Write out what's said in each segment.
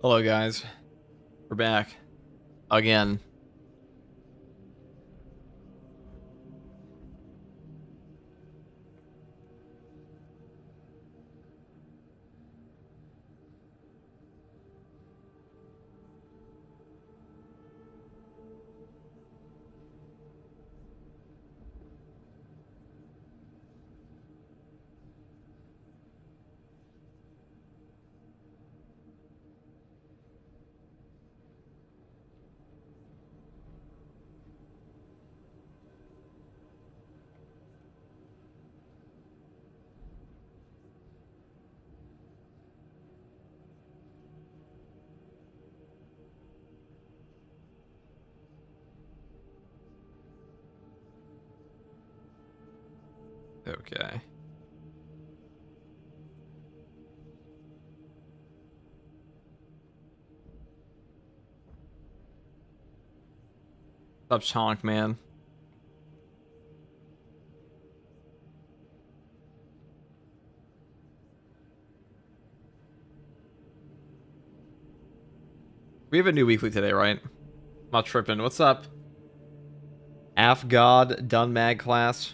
Hello guys, we're back again. Okay. What's up, Chonk, man? We have a new weekly today, right? I'm not tripping. What's up? Afgod Dunmag class.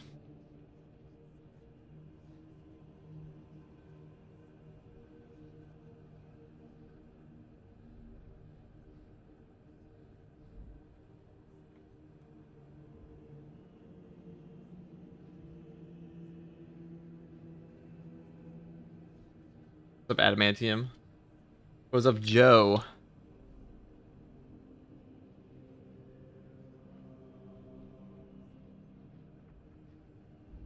What's up, Adamantium? What's up, Joe?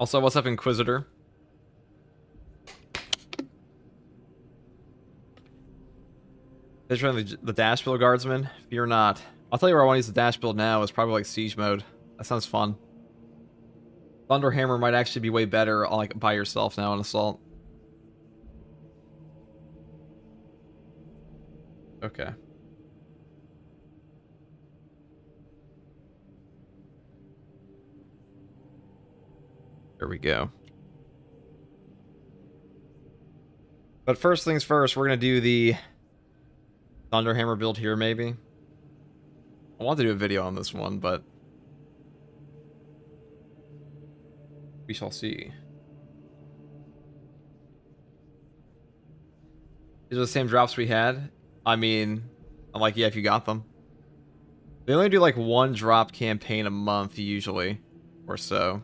Also, what's up, Inquisitor? Is the dash build guardsman? Fear not. I'll tell you where I want to use the dash build now. Is probably like siege mode. That sounds fun. Thunderhammer might actually be way better like by yourself now in assault. Okay. There we go. But first things first, we're going to do the Thunderhammer build here, maybe. I want to do a video on this one, but we shall see. These are the same drops we had. I mean, I'm like, yeah, if you got them. They only do like one drop campaign a month, usually, or so.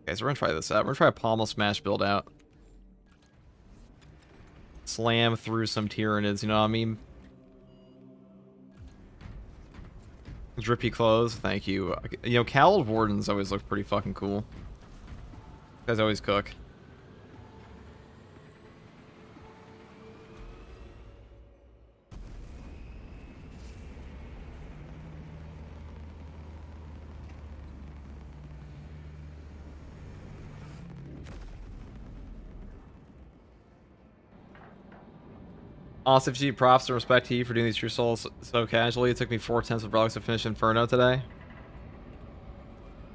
Okay, so we're going to try this out. We're going to try a Pommel Smash build out. Slam through some Tyranids, you know what I mean? Drippy clothes, thank you. You know, Cowled Wardens always look pretty fucking cool. Guys always cook. Awesome G, props and respect to you for doing these True Souls so casually. It took me 4 attempts of Relics to finish Inferno today.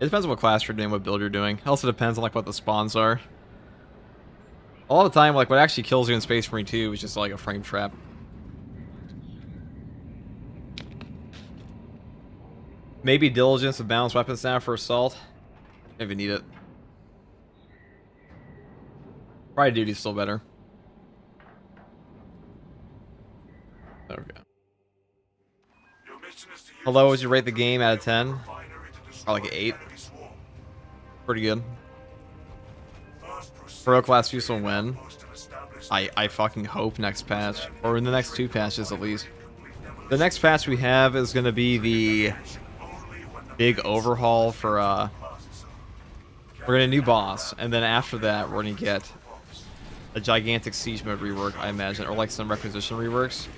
It depends on what class you're doing, what build you're doing. It also depends on like what the spawns are. A lot of the time, like what actually kills you in Space Marine 2 is just like a frame trap. Maybe Diligence with balanced weapons now for Assault. Maybe need it. Probably Duty's still better. There we go. Hello, would you rate the game out of 10? Probably like an 8. Pretty good. Pro class use will win. I fucking hope next patch. Or in the next 2 patches at least. The next patch we have is going to be the big overhaul for, we're going to new boss. And then after that, we're going to get a gigantic siege mode rework, I imagine. Or like some requisition reworks.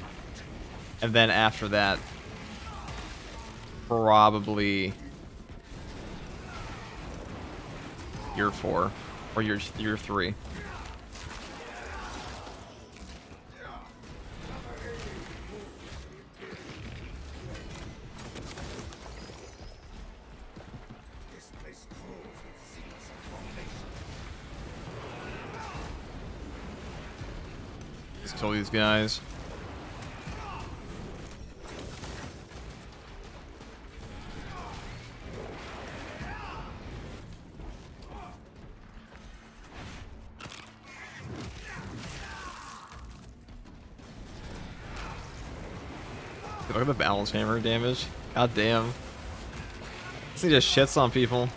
And then after that, probably year 4 or year 3. Just kill these guys. Look at the balance hammer damage. God damn. This thing just shits on people.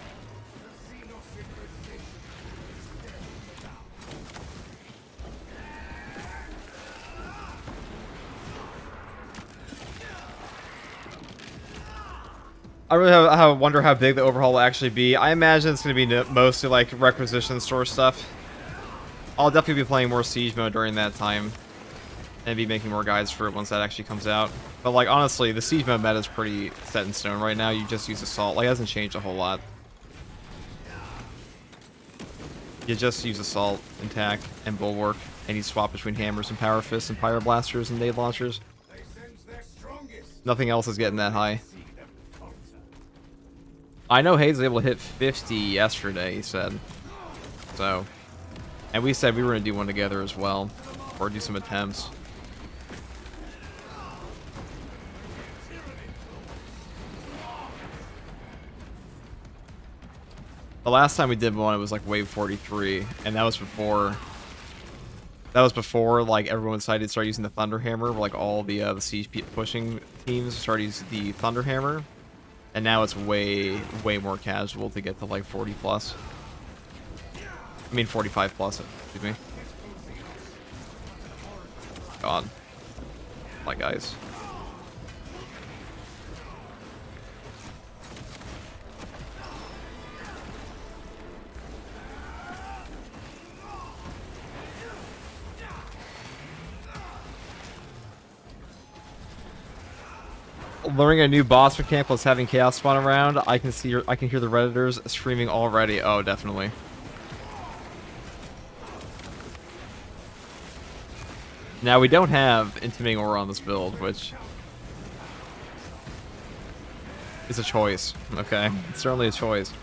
I really wonder how big the overhaul will actually be. I imagine it's going to be mostly like requisition store stuff. I'll definitely be playing more Siege mode during that time. And be making more guides for it once that actually comes out. But like honestly, the Siege mode meta is pretty set in stone right now. You just use Assault. Like it hasn't changed a whole lot. You just use Assault, Attack, and Bulwark. And you swap between Hammers and Power Fists and Pyro Blasters and Nade Launchers. Nothing else is getting that high. I know Hayes was able to hit 50 yesterday, he said. So, and we said we were going to do one together as well. Or do some attempts. The last time we did one, it was like wave 43, and that was before like everyone decided to start using the Thunder Hammer. Like all the siege pushing teams started using the Thunder Hammer, and now it's way more casual to get to like 40 plus. I mean 45 plus. Excuse me. God, my guys. Learning a new boss mechanic plus having chaos spawn around, I can hear the Redditors screaming already. Oh, definitely. Now we don't have Intimidating Aura on this build, which is a choice. Okay, it's certainly a choice.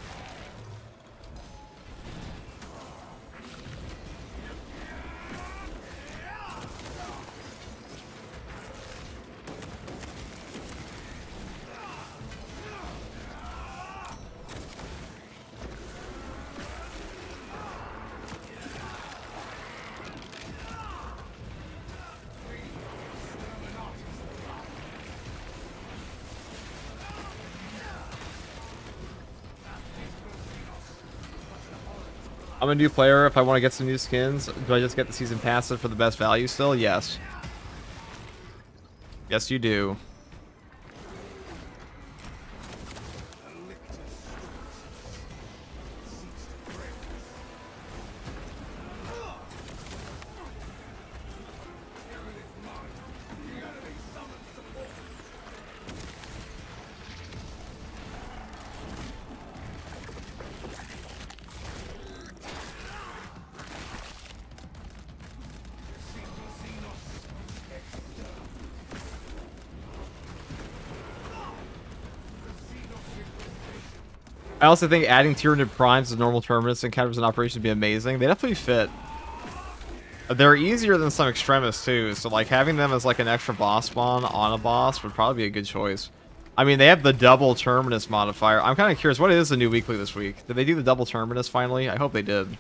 I'm a new player. If I want to get some new skins, do I just get the season pass for the best value still? Yes. Yes, you do. I also think adding Tyranid Primes as normal Terminus encounters and operations would be amazing. They definitely fit. They're easier than some Extremis too, so like having them as like an extra boss spawn on a boss would probably be a good choice. I mean, they have the double Terminus modifier. I'm kind of curious, what is the new weekly this week? Did they do the double Terminus finally? I hope they did.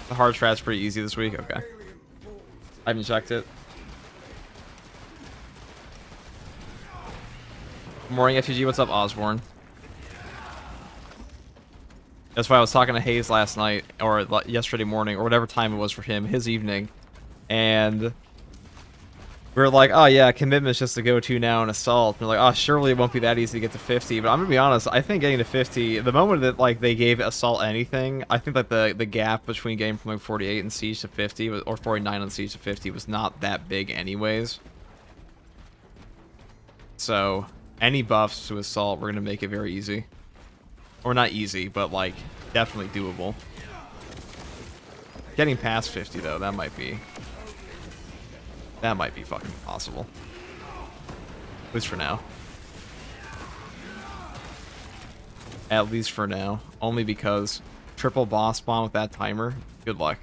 The hard strat's pretty easy this week? Okay. I haven't checked it. Morning, FTG. What's up, Osborne? That's why I was talking to Hayes last night, or yesterday morning, or whatever time it was for him, his evening. And we were like, oh yeah, commitment's just the go-to now in Assault. And we're like, oh, surely it won't be that easy to get to 50. But I'm gonna be honest, I think getting to 50, the moment that like they gave Assault anything, I think that the gap between getting from like 48 and Siege to 50, or 49 on Siege to 50, was not that big anyways. So any buffs to Assault, we're gonna make it very easy. Or not easy, but like definitely doable. Getting past 50 though, that might be fucking impossible. At least for now. At least for now. Only because triple boss spawn with that timer. Good luck.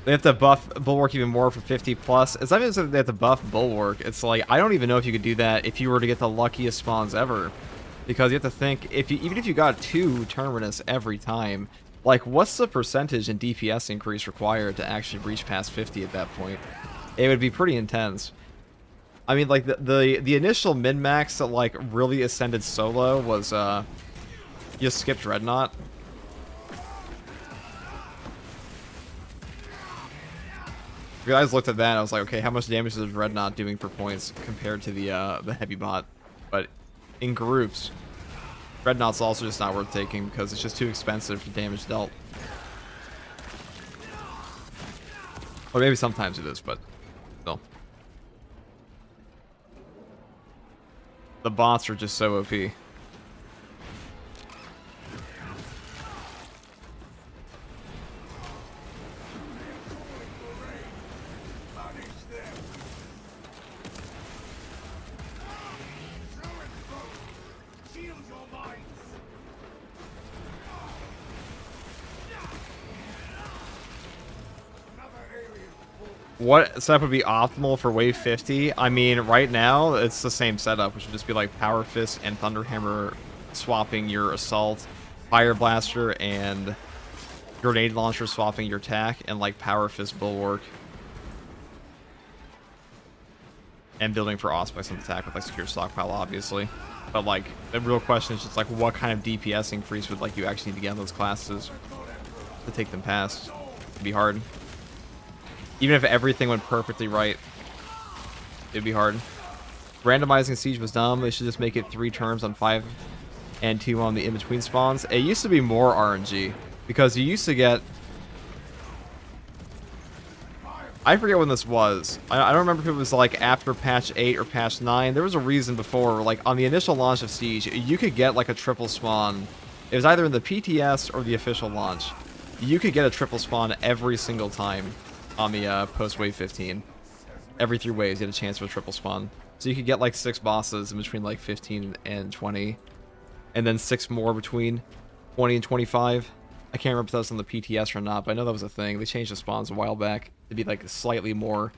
They have to buff Bulwark even more for 50 plus. It's not even that they have to buff Bulwark. It's like, I don't even know if you could do that if you were to get the luckiest spawns ever. Because you have to think, even if you got 2 Terminus every time, like, what's the percentage in DPS increase required to actually reach past 50 at that point? It would be pretty intense. I mean, like, the initial min-max that, like, really ascended solo was, you skipped Dreadnought. You guys looked at that and I was like, okay, how much damage is Dreadnought doing per points compared to the heavy bot? But in groups, Dreadnought's also just not worth taking because it's just too expensive for damage dealt. Or maybe sometimes it is, but still. The bots are just so OP. What setup would be optimal for wave 50? I mean, right now, it's the same setup, which would just be like Power Fist and Thunderhammer swapping your Assault, Fire Blaster and Grenade Launcher swapping your attack, and like Power Fist Bulwark. And building for Auspex and attack with like Secure Stockpile, obviously. But like, the real question is just like, what kind of DPS increase would like you actually need to get in those classes to take them past? It'd be hard. Even if everything went perfectly right, it'd be hard. Randomizing Siege was dumb. They should just make it 3 turns on 5 and 2 on the in-between spawns. It used to be more RNG, because you used to get... I forget when this was. I don't remember if it was like after patch 8 or patch 9. There was a reason before, like on the initial launch of Siege, you could get like a triple spawn. It was either in the PTS or the official launch. You could get a triple spawn every single time. On the post-wave 15. Every 3 waves, you had a chance for a triple spawn. So you could get like 6 bosses in between like 15 and 20. And then 6 more between 20 and 25. I can't remember if that was on the PTS or not, but I know that was a thing. They changed the spawns a while back to be like slightly more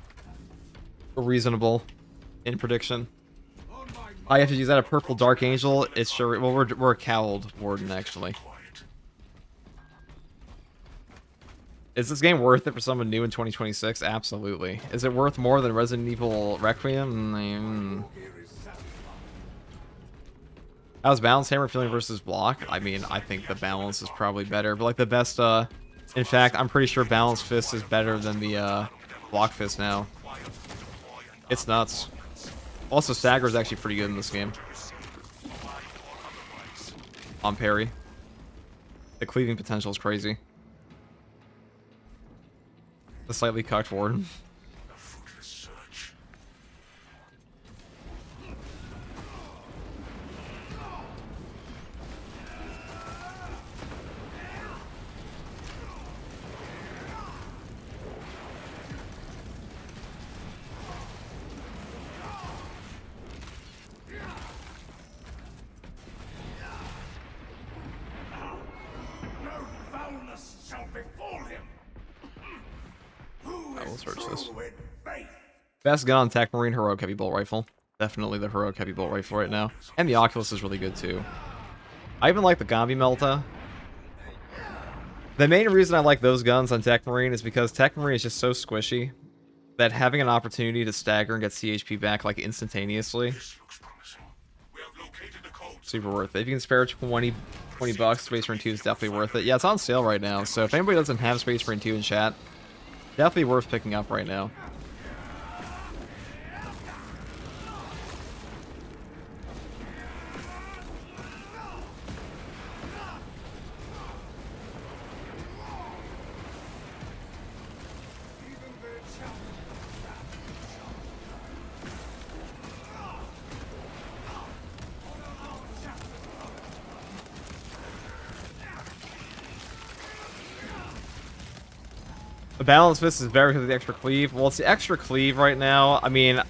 reasonable in prediction. I have to use that a purple Dark Angel. It's sure, well, we're a Cowled Warden actually. Is this game worth it for someone new in 2026? Absolutely. Is it worth more than Resident Evil Requiem? How's Balance Hammer feeling versus Block? I mean, I think the balance is probably better, but like the best, in fact, I'm pretty sure Balance Fist is better than the, Block Fist now. It's nuts. Also, Stagger is actually pretty good in this game. On parry. The cleaving potential is crazy. The slightly cocked Warden. Search this. Best gun on Tech Marine, Heroic Heavy Bolt Rifle. Definitely the Heroic Heavy Bolt Rifle right now. And the Oculus is really good too. I even like the Gambi Melta. The main reason I like those guns on Tech Marine is because Tech Marine is just so squishy that having an opportunity to stagger and get CHP back like instantaneously, super worth it. If you can spare 20 bucks, Space Marine 2 is definitely worth it. Yeah, it's on sale right now, so if anybody doesn't have Space Marine 2 in chat, definitely worth picking up right now. The Balance Fist is better because of the extra cleave. Well, it's the extra cleave right now. I mean,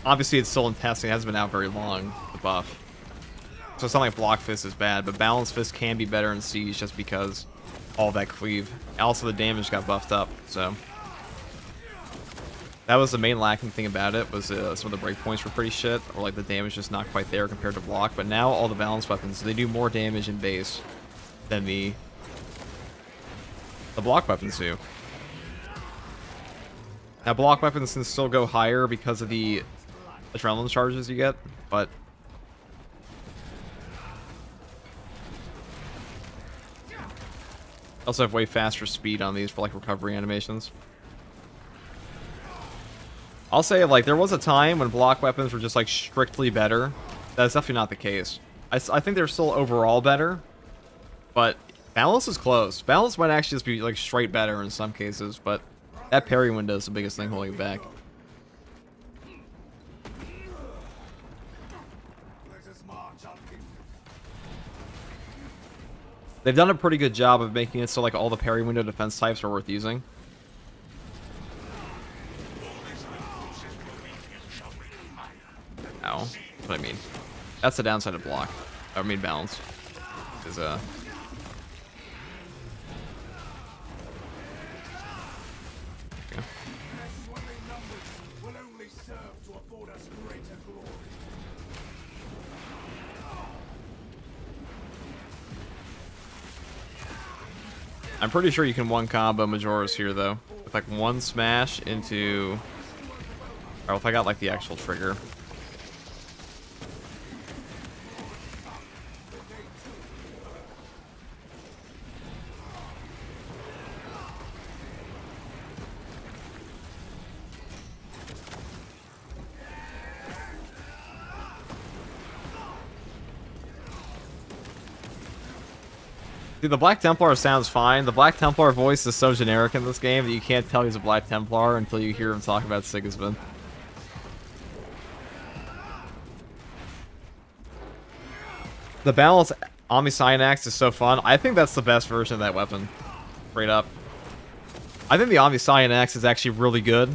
obviously it's still in testing. It hasn't been out very long, the buff. So it's not like Block Fist is bad, but Balance Fist can be better in Siege just because all that cleave. Also, the damage got buffed up, so... That was the main lacking thing about it, was some of the breakpoints were pretty shit, or like the damage just not quite there compared to block, but now all the balanced weapons, they do more damage in base than the block weapons do. Now block weapons can still go higher because of the adrenaline charges you get, but also have way faster speed on these for like recovery animations. I'll say, like, there was a time when block weapons were just, like, strictly better. That's definitely not the case. I think they're still overall better, but balance is close. Balance might actually just be, like, straight better in some cases, but that parry window is the biggest thing holding it back. They've done a pretty good job of making it so, like, all the parry window defense types are worth using. Ow. What I mean. That's the downside of block. I mean balance. Is yeah. I'm pretty sure you can one combo Majora's here though. With like one smash into... Or if I got like the actual trigger. Dude, the Black Templar sounds fine. The Black Templar voice is so generic in this game that you can't tell he's a Black Templar until you hear him talk about Sigismund. The Balance Omni-Cyanax is so fun. I think that's the best version of that weapon. Straight up. I think the Omni-Cyanax is actually really good.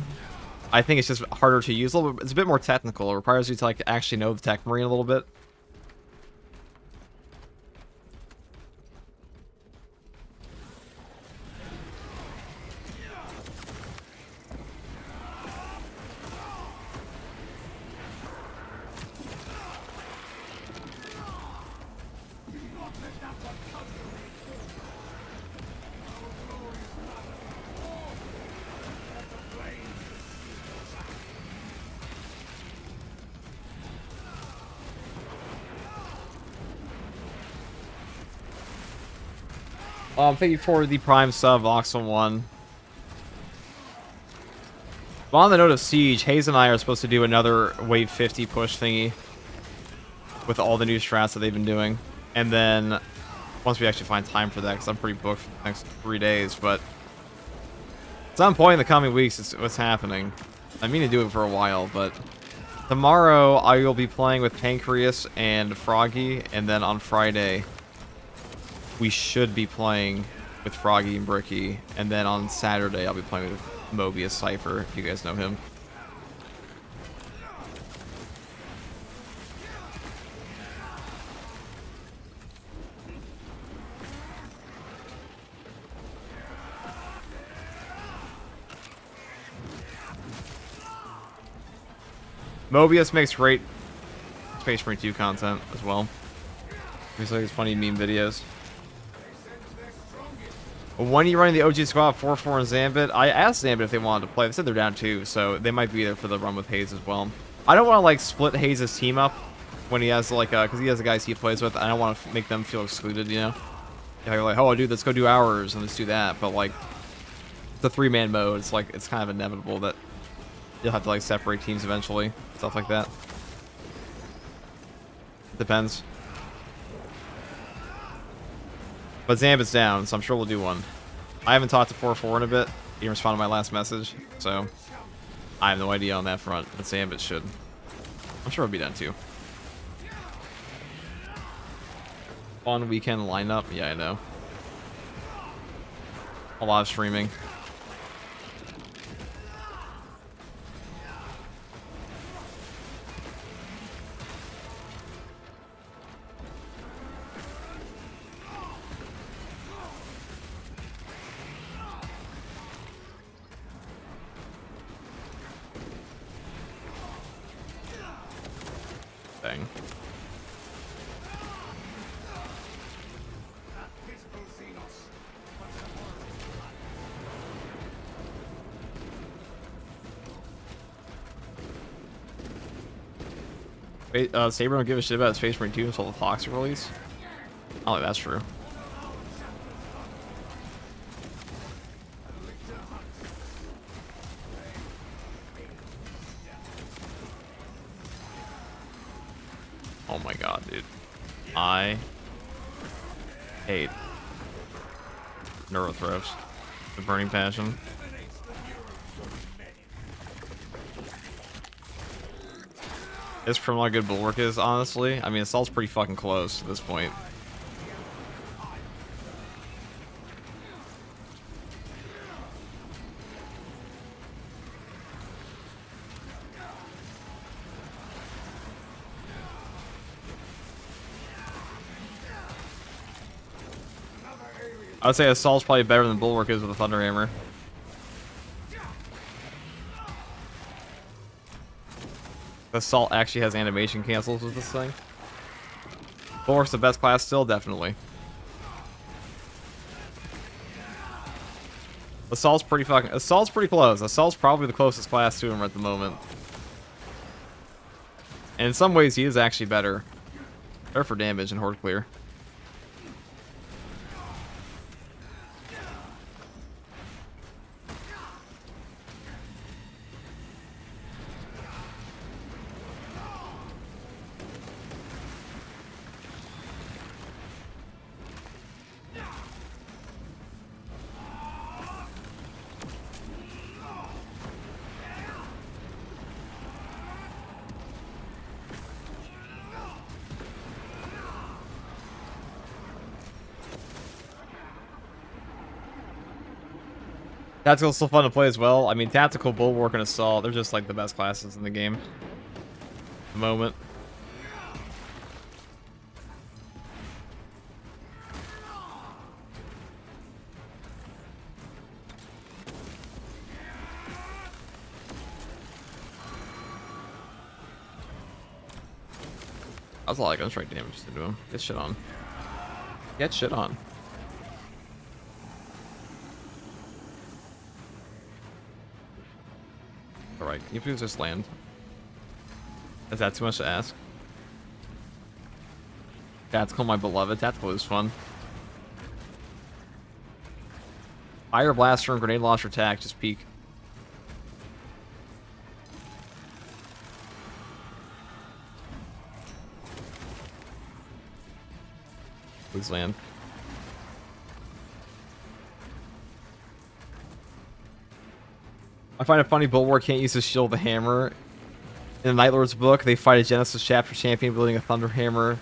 I think it's just harder to use. It's a bit more technical. It requires you to like actually know the Tech Marine a little bit. Thank you for the Prime sub, Oxel1. Well, on the note of Siege, Hayes and I are supposed to do another Wave 50 push thingy with all the new strats that they've been doing. And then, once we actually find time for that, because I'm pretty booked for the next 3 days, but at some point in the coming weeks, it's what's happening. I mean to do it for a while, but tomorrow I will be playing with Pancreas and Froggy, and then on Friday we should be playing with Froggy and Bricky, and then on Saturday I'll be playing with Mobius Cypher, if you guys know him. Mobius makes great Space Marine 2 content as well. He's like his funny meme videos. When are you running the OG squad 4-4 and Zambit? I asked Zambit if they wanted to play. They said they're down 2, so they might be there for the run with Hayes as well. I don't want to like split Hayes' team up when he has like because he has the guys he plays with. I don't want to make them feel excluded, you know. Yeah, you're like, oh dude, let's go do ours and let's do that. But like the 3-man mode, it's like it's kind of inevitable that you'll have to like separate teams eventually, stuff like that. Depends. But Zambit's down, so I'm sure we'll do one. I haven't talked to 4-4 in a bit. He didn't respond to my last message, so I have no idea on that front, but Zambit should. I'm sure he'll be down too. Fun weekend lineup? Yeah, I know. A lot of streaming. Dang. Saber don't give a shit about Space Marine 2 until the Fox release. I don't think that's true. Oh my god, dude. I hate Neurothrows. The Burning Passion. It's from how good Bulwark is, honestly. I mean, Assault's pretty fucking close at this point. I would say Assault's probably better than Bulwark is with a Thunderhammer. Assault actually has animation cancels with this thing. Bulwark's the best class still, definitely. Assault's pretty close. Assault's probably the closest class to him at the moment. And in some ways, he is actually better. Better for damage and Horde clear. Tactical's still fun to play as well. I mean, Tactical, Bulwark, and Assault, they're just like the best classes in the game. At the moment. That's a lot of gun strike damage to do him. Get shit on. Get shit on. Alright, can you please just land? Is that too much to ask? Tactical, my beloved. Tactical is fun. Fire Blaster and Grenade Launcher attack, just peek. Please land. I find it funny Bulwark can't use his shield with a hammer. In the Night Lord's book, they fight a Genesis chapter champion building a Thunder Hammer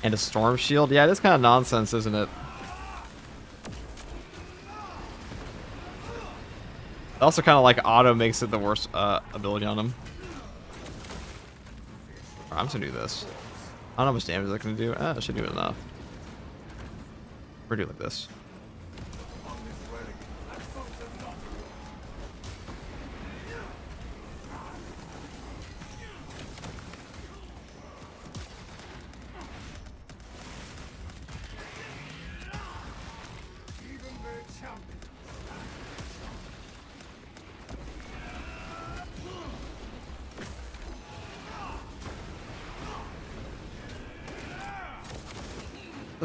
and a Storm Shield. Yeah, it is kind of nonsense, isn't it? It also kind of like auto makes it the worst ability on him. Right, I'm just gonna do this. I don't know how much damage I can do. I should do enough. We're doing like this.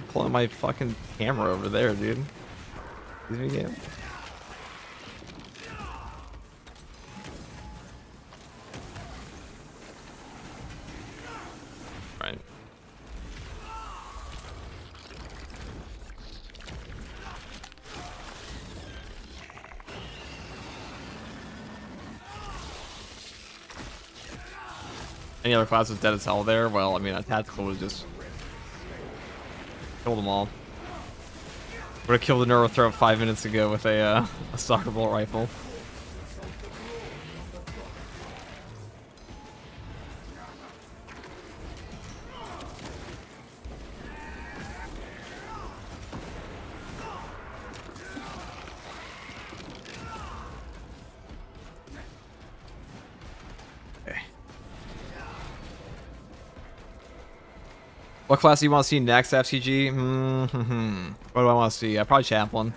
Pulling my fucking camera over there, dude. Excuse me, game. Right. Any other class was dead as hell there? Well, I mean, a Tactical was just killed them all. Would have killed the Neurothrow 5 minutes ago with a soccer ball rifle. What class do you want to see next, FCG? What do I want to see? Probably Chaplain.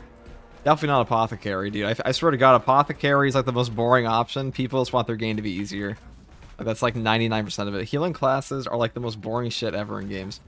Definitely not Apothecary, dude. I swear to God, Apothecary is like the most boring option. People just want their game to be easier. Like, that's like 99% of it. Healing classes are like the most boring shit ever in games.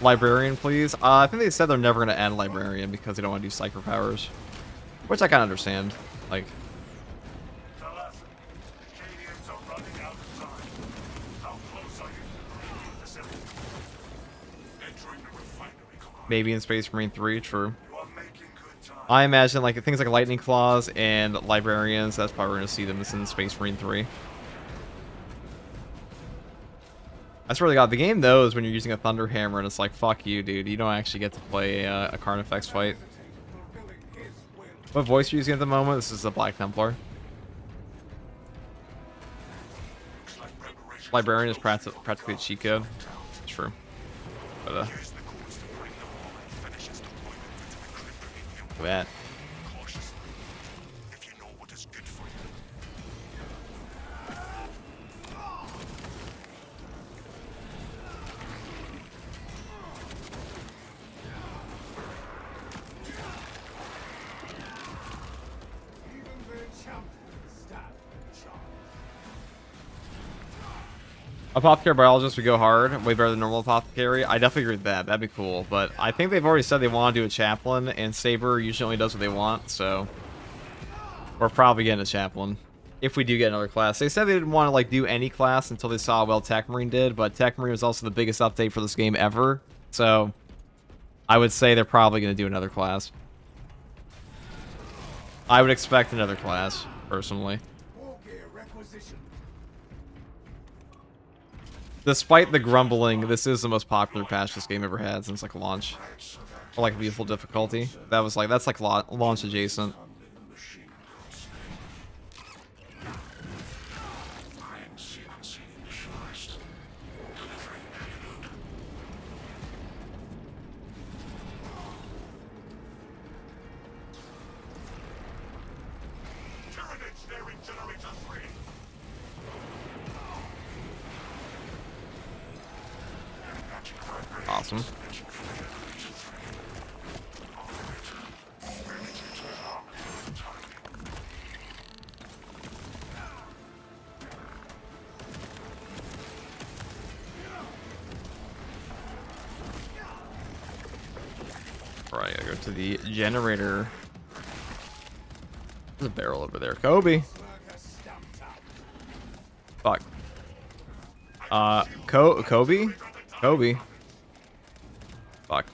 Librarian, please. I think they said they're never going to add Librarian because they don't want to do Psycho Powers. Which I kind of understand. Like... Maybe in Space Marine 3, true. I imagine like things like Lightning Claws and Librarians, that's probably going to see them in Space Marine 3. I swear to God, the game knows when you're using a Thunder Hammer, and it's like, fuck you, dude. You don't actually get to play a Carnifex fight. What voice are you using at the moment? This is a Black Templar. Librarian is practically a cheat code. It's true. But, look at that. Apothecary Biologist would go hard, way better than normal Apothecary. I definitely agree with that. That'd be cool. But I think they've already said they want to do a Chaplain, and Saber usually only does what they want, so we're probably getting a Chaplain if we do get another class. They said they didn't want to like do any class until they saw how well Tech Marine did, but Tech Marine was also the biggest update for this game ever, so I would say they're probably going to do another class. I would expect another class, personally. Despite the grumbling, this is the most popular patch this game ever had since like launch. Or like lethal difficulty. That was like, that's like launch adjacent. Awesome. Alright, I gotta go to the generator. There's a barrel over there. Kobe! Fuck. Kobe? Kobe. Fuck.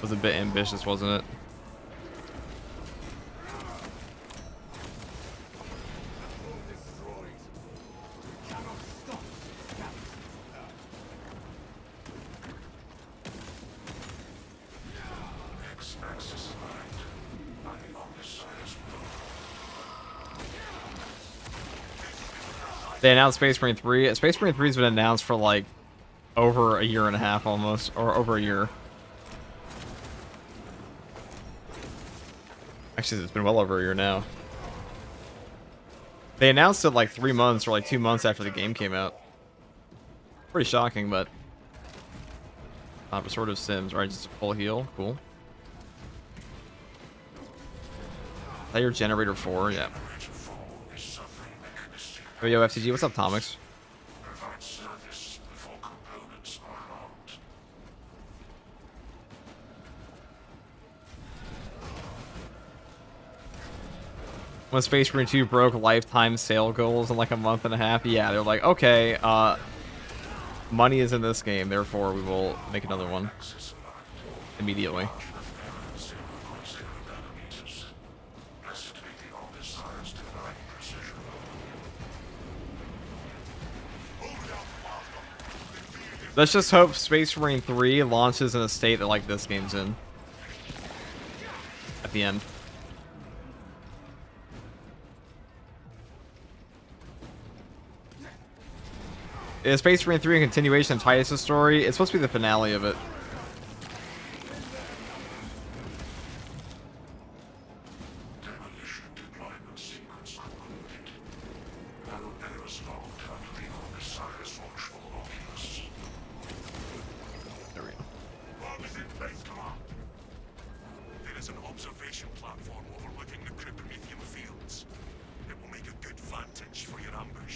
Was a bit ambitious, wasn't it? They announced Space Marine 3. Space Marine 3 has been announced for like over a year and a half almost, or over a year. Actually, it's been well over a year now. They announced it like 3 months or like 2 months after the game came out. Pretty shocking, but sort of Sims, right? Just a full heal, cool. Is that your generator 4? Yeah. Oh, yo, FTG, what's up, Tomix? When Space Marine 2 broke lifetime sale goals in like a month and a half, yeah, they're like, okay, money is in this game, therefore we will make another one immediately. Let's just hope Space Marine 3 launches in a state that like this game's in. the end. Is Space Marine 3 a continuation of Titus' story? It's supposed to be the finale of it.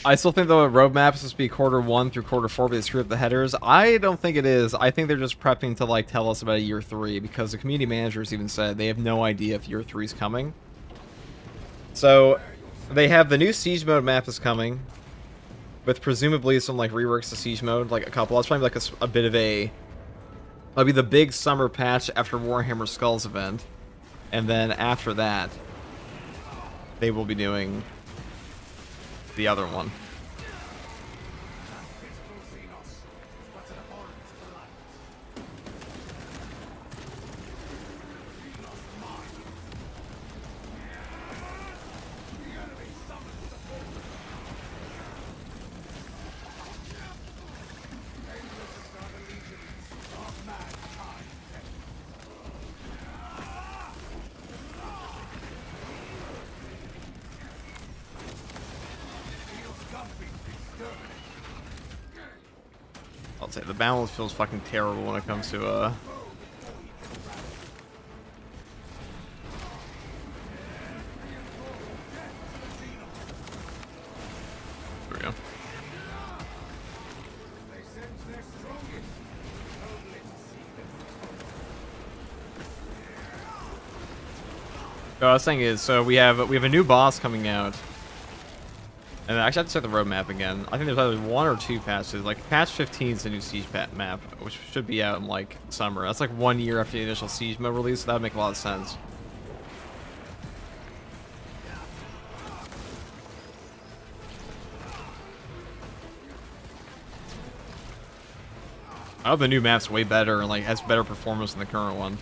I still think the roadmap is supposed to be Q1 through Q4, but they screwed up the headers. I don't think it is. I think they're just prepping to like tell us about a year 3, because the community managers even said they have no idea if year 3 is coming. So they have the new siege mode map is coming, with presumably some like reworks to siege mode, like a couple. That's probably like a bit of a. That'll be the big summer patch after Warhammer Skulls event, and then after that, they will be doing the other one. I'll say the balance feels fucking terrible when it comes to There we go. So I was saying is, so we have a new boss coming out. And actually, I have to set the roadmap again. I think there's either 1 or 2 patches. Like, patch 15 is the new siege map, which should be out in, like, summer. That's like 1 year after the initial siege mode release, so that would make a lot of sense. I hope the new map's way better and, like, has better performance than the current one.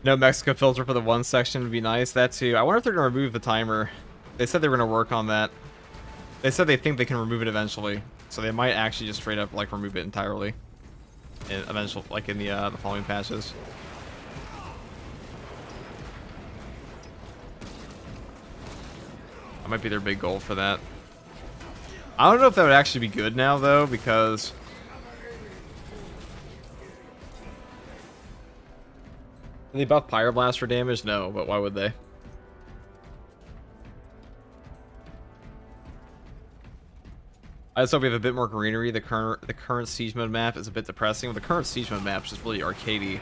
No Mexico filter for the 1 section would be nice. That too. I wonder if they're going to remove the timer. They said they were going to work on that. They said they think they can remove it eventually. So they might actually just straight up like remove it entirely. Eventually, like in the following patches. That might be their big goal for that. I don't know if that would actually be good now though, because they buff Pyroblast for damage? No, but why would they? I just hope we have a bit more greenery. The current siege mode map is a bit depressing. The current siege mode map is just really arcadey.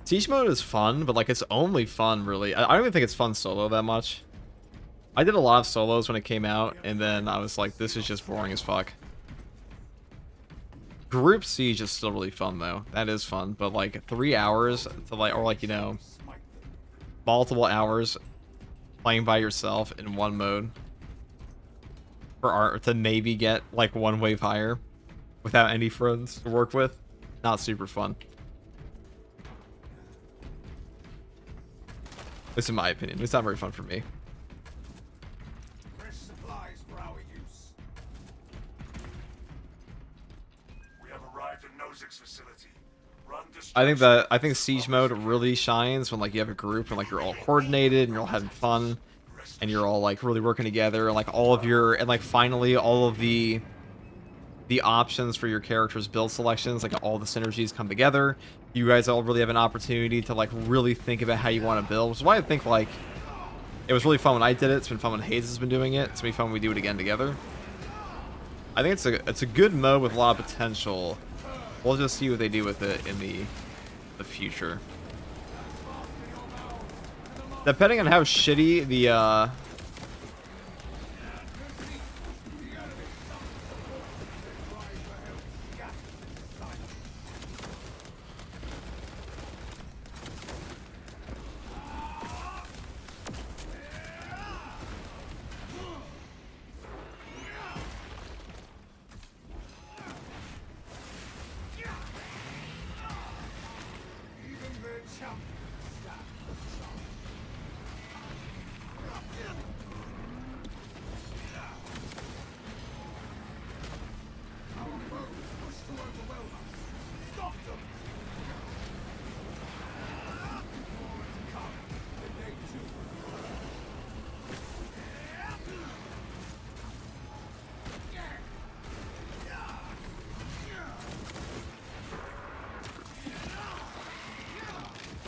Siege mode is fun, but like it's only fun really. I don't even think it's fun solo that much. I did a lot of solos when it came out, and then I was like, this is just boring as fuck. Group siege is still really fun though. That is fun, but like 3 hours to like, or like, you know, multiple hours playing by yourself in one mode to maybe get like 1 wave higher without any friends to work with, not super fun. This is my opinion. It's not very fun for me. I think siege mode really shines when like you have a group and like you're all coordinated and you're all having fun and you're all like really working together and like all of your and like finally all of the options for your character's build selections, like all the synergies come together. You guys all really have an opportunity to like really think about how you want to build, which is why I think like it was really fun when I did it. It's been fun when Hayes has been doing it. It's gonna be fun when we do it again together. I think it's a good mode with a lot of potential. We'll just see what they do with it in the future. Depending on how shitty the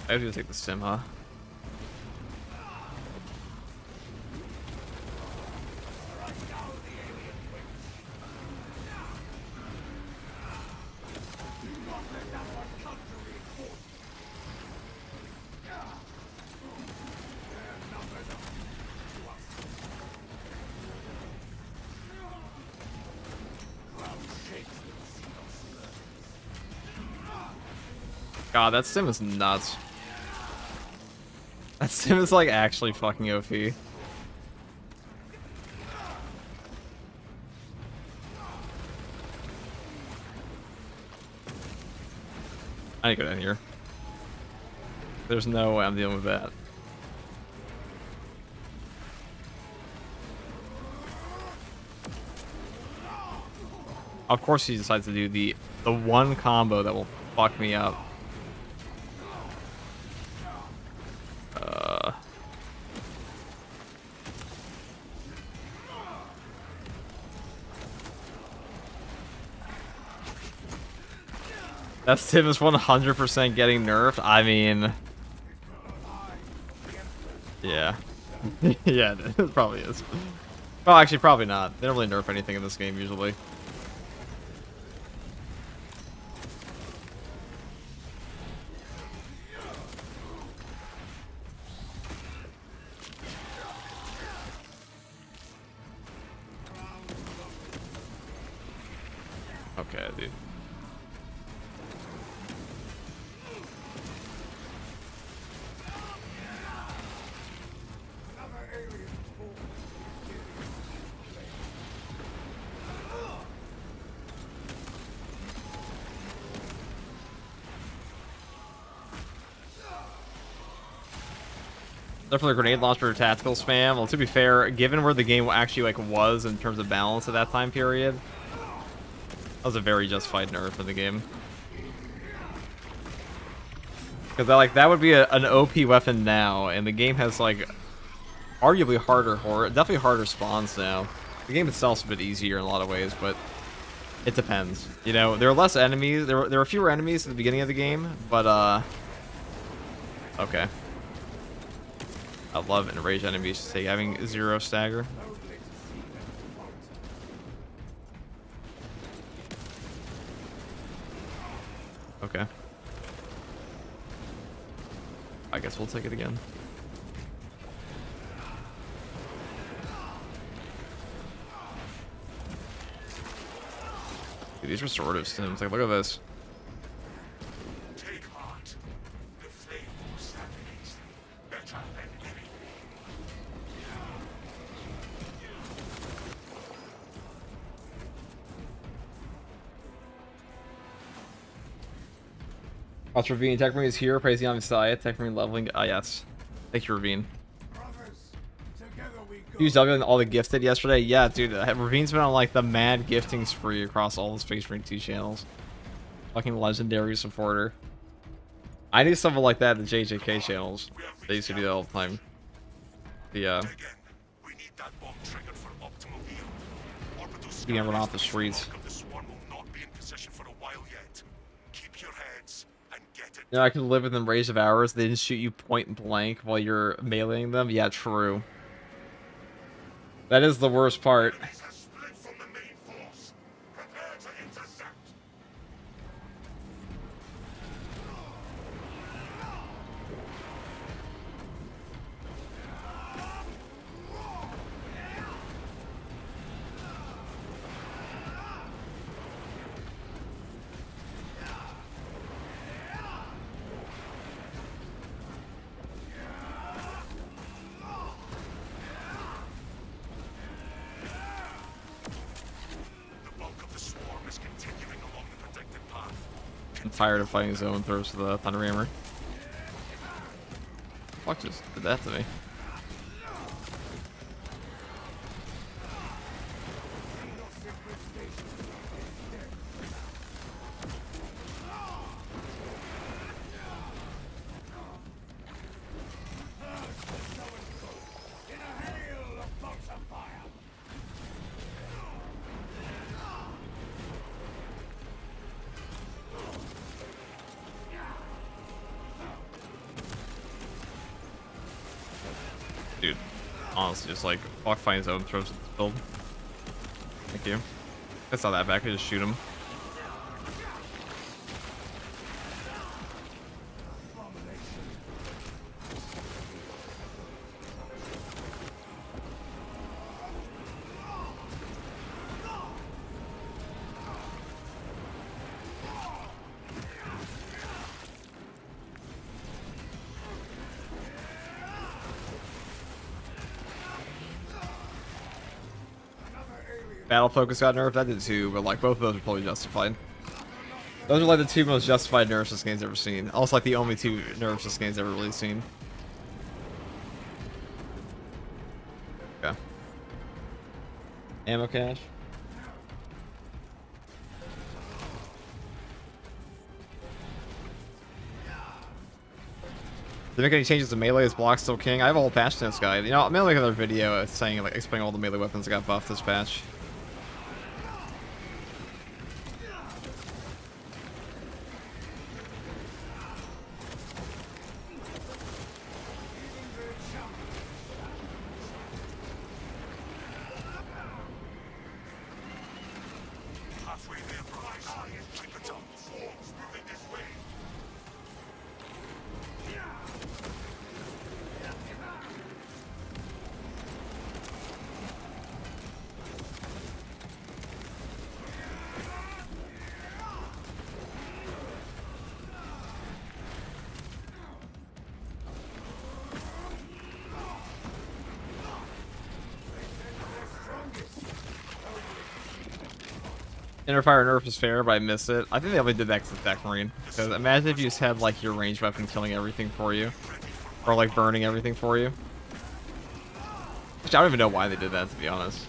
I have to take the stim, huh? God, that stim is nuts. That stim is like actually fucking OP. I need to go down here. There's no way I'm dealing with that. Of course he decides to do the one combo that will fuck me up. That stim is 100% getting nerfed. I mean, yeah. Yeah, it probably is. Well, actually, probably not. They don't really nerf anything in this game, usually. Okay, dude. Definitely a grenade launcher tactical spam. Well, to be fair, given where the game actually like was in terms of balance at that time period, that was a very justified nerf in the game. Because that would be an OP weapon now, and the game has like arguably definitely harder spawns now. The game itself's a bit easier in a lot of ways, but it depends. You know, there are less enemies. There were fewer enemies at the beginning of the game, but okay. I love enraged enemies just having 0 stagger. Okay. I guess we'll take it again. Dude, these restorative stims, like, look at this. Watch Ravine. Tech Marine is here. Praising on Messiah. Tech Marine leveling. Ah, yes. Thank you, Ravine. Use W and all the gifted yesterday. Yeah, dude. Ravine's been on like the mad gifting spree across all the Space Marine 2 channels. Fucking legendary supporter. I need someone like that in the JJK channels. They used to do that all the time. Yeah. You can run off the streets. You know, I can live within range of hours. They didn't shoot you point blank while you're meleeing them. Yeah, true. That is the worst part. I'm tired of fighting zone throws to the Thunder Hammer. Fuck just did that to me. honestly just like walk find his own throws at this build. Thank you. That's not that bad. I could just shoot him. Battle focus got nerfed. That did too, but like both of those are totally justified. Those are like the two most justified nerfs this game's ever seen. Also like the only two nerfs this game's ever really seen. Okay. Ammo cache. Did they make any changes to melee? Is block still king? I have a whole patch notes guide. You know, I'm gonna make another video saying like explaining all the melee weapons that got buffed this patch. Interfire nerf is fair, but I missed it. I think they only did that because of Deck Marine. Because imagine if you just had like your ranged weapon killing everything for you. Or like burning everything for you. Which I don't even know why they did that, to be honest.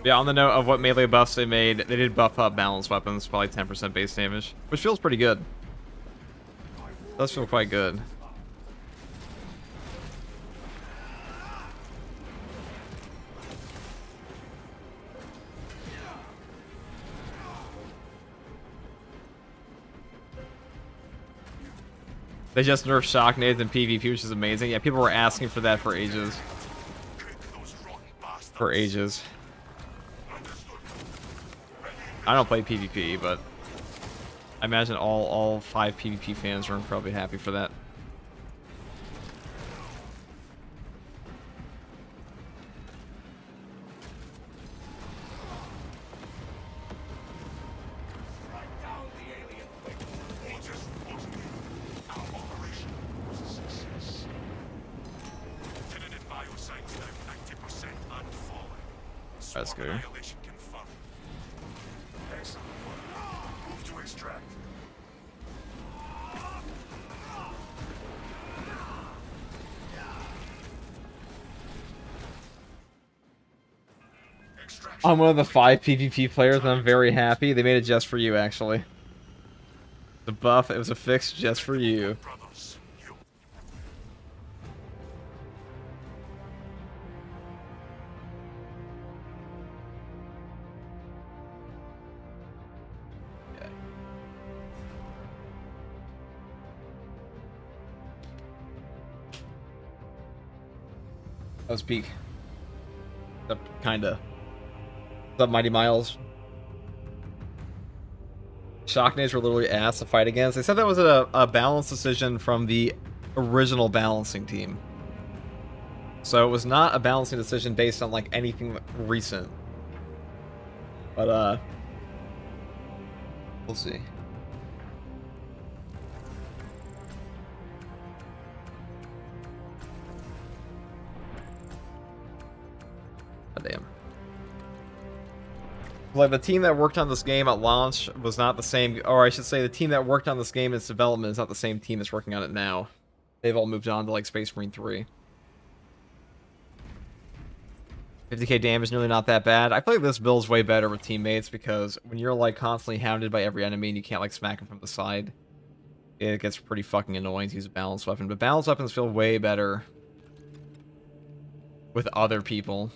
Yeah, on the note of what melee buffs they made, they did buff up balanced weapons, probably 10% base damage, which feels pretty good. Does feel quite good. They just nerfed shock nades in PvP, which is amazing. Yeah, people were asking for that for ages. For ages. I don't play PvP, but I imagine all 5 PvP fans are incredibly happy for that. That's good. I'm one of the 5 PvP players and I'm very happy. They made it just for you, actually. The buff, it was a fix just for you. That was peak. Kinda. What's up, Mighty Miles? Shocknades were literally ass to fight against. They said that was a balance decision from the original balancing team. So it was not a balancing decision based on like anything recent. But we'll see. God damn. Like, the team that worked on this game at launch was not the same, or I should say the team that worked on this game in its development is not the same team that's working on it now. They've all moved on to, like, Space Marine 3. 50k damage, nearly not that bad. I feel like this build's way better with teammates, because when you're, like, constantly hounded by every enemy and you can't, like, smack them from the side, it gets pretty fucking annoying to use a balanced weapon. But balanced weapons feel way better with other people.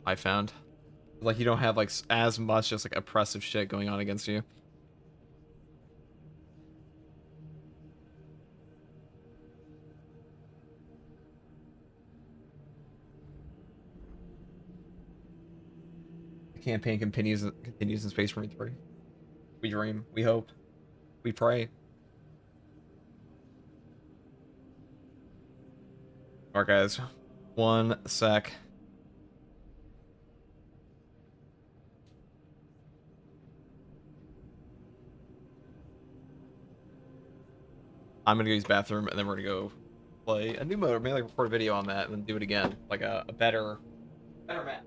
I found like you don't have like as much just like oppressive shit going on against you. The campaign continues in Space Marine 3. We dream, we hope, we pray. Alright guys, one sec. I'm gonna go use the bathroom and then we're gonna go play a new mode, maybe like record a video on that and then do it again. Like a better map.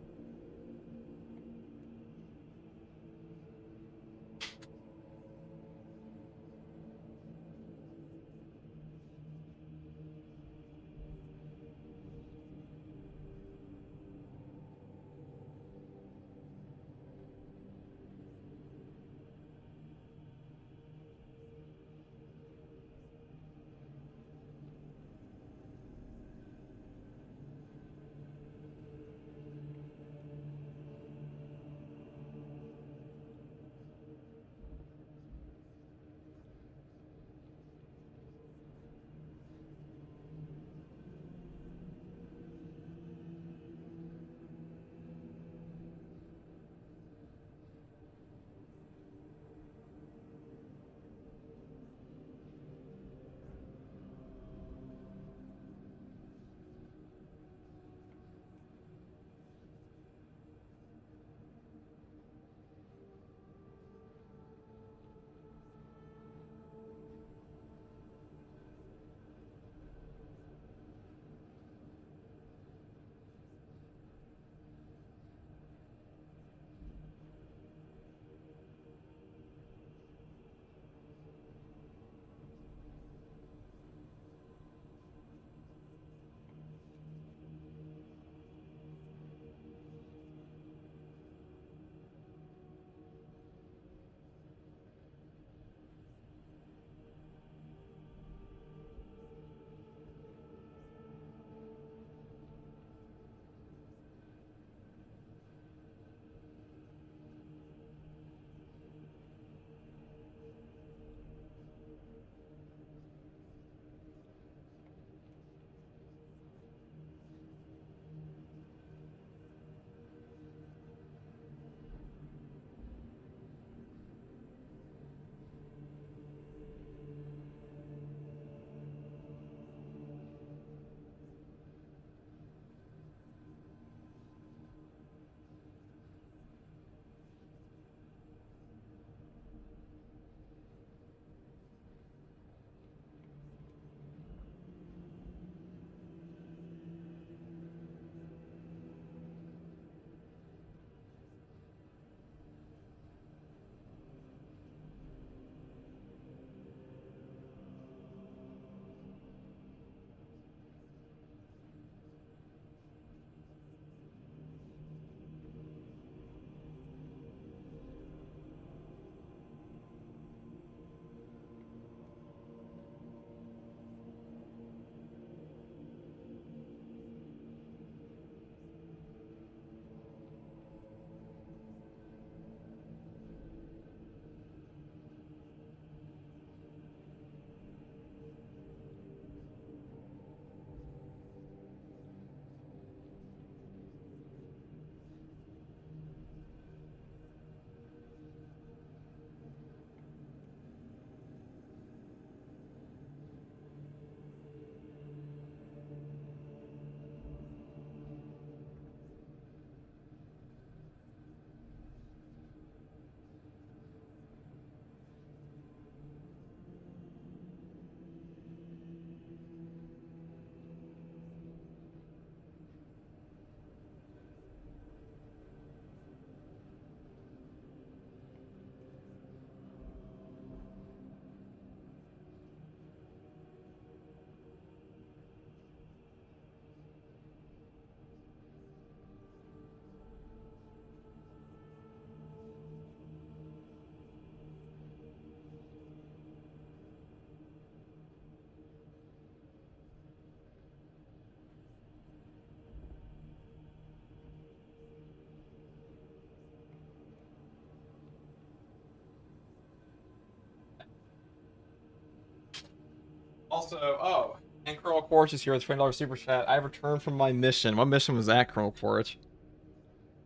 Also, oh, and Colonel Quartz is here with $20 super chat. I returned from my mission. What mission was that, Colonel Quartz?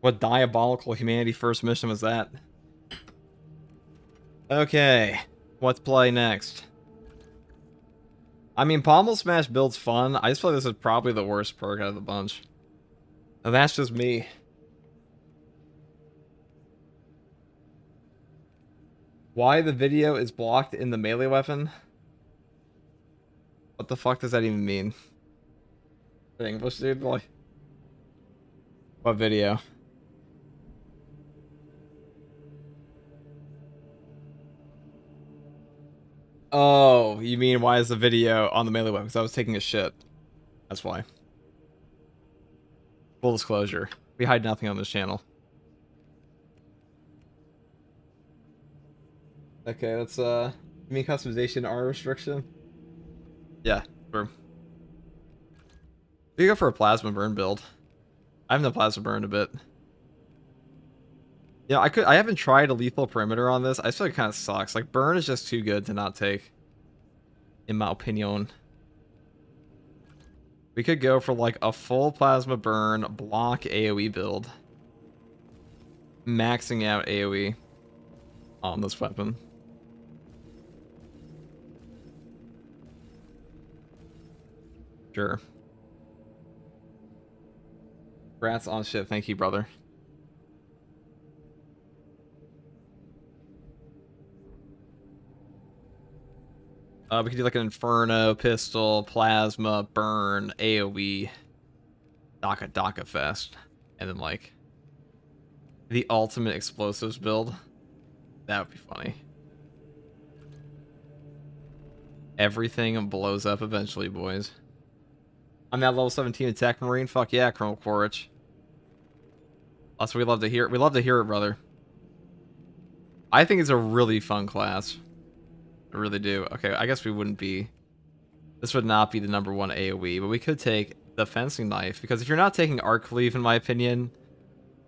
What diabolical humanity first mission was that? Okay, let's play next. I mean, Pommel Smash build's fun. I just feel like this is probably the worst perk out of the bunch. And that's just me. Why the video is blocked in the melee weapon? What the fuck does that even mean? English, dude? Like, what video? Oh, you mean why is the video on the melee weapon? Because I was taking a shit. That's why. Full disclosure. We hide nothing on this channel. Okay, that's you mean customization R restriction? Yeah, true. We go for a plasma burn build. I haven't done plasma burn in a bit. Yeah, I haven't tried a lethal perimeter on this. I feel like it kind of sucks. Like burn is just too good to not take, in my opinion. We could go for like a full plasma burn block AoE build. Maxing out AoE on this weapon. Sure. Congrats on shit. Thank you, brother. We could do like an Inferno, Pistol, Plasma, Burn, AoE, Daka Fest, and then like the ultimate explosives build. That would be funny. Everything blows up eventually, boys. I'm at level 17 attack marine. Fuck yeah, Colonel Quaritch. That's what we love to hear. We love to hear it, brother. I think it's a really fun class. I really do. Okay, I guess we wouldn't be... This would not be the #1 AoE, but we could take the fencing knife, because if you're not taking arc cleave, in my opinion,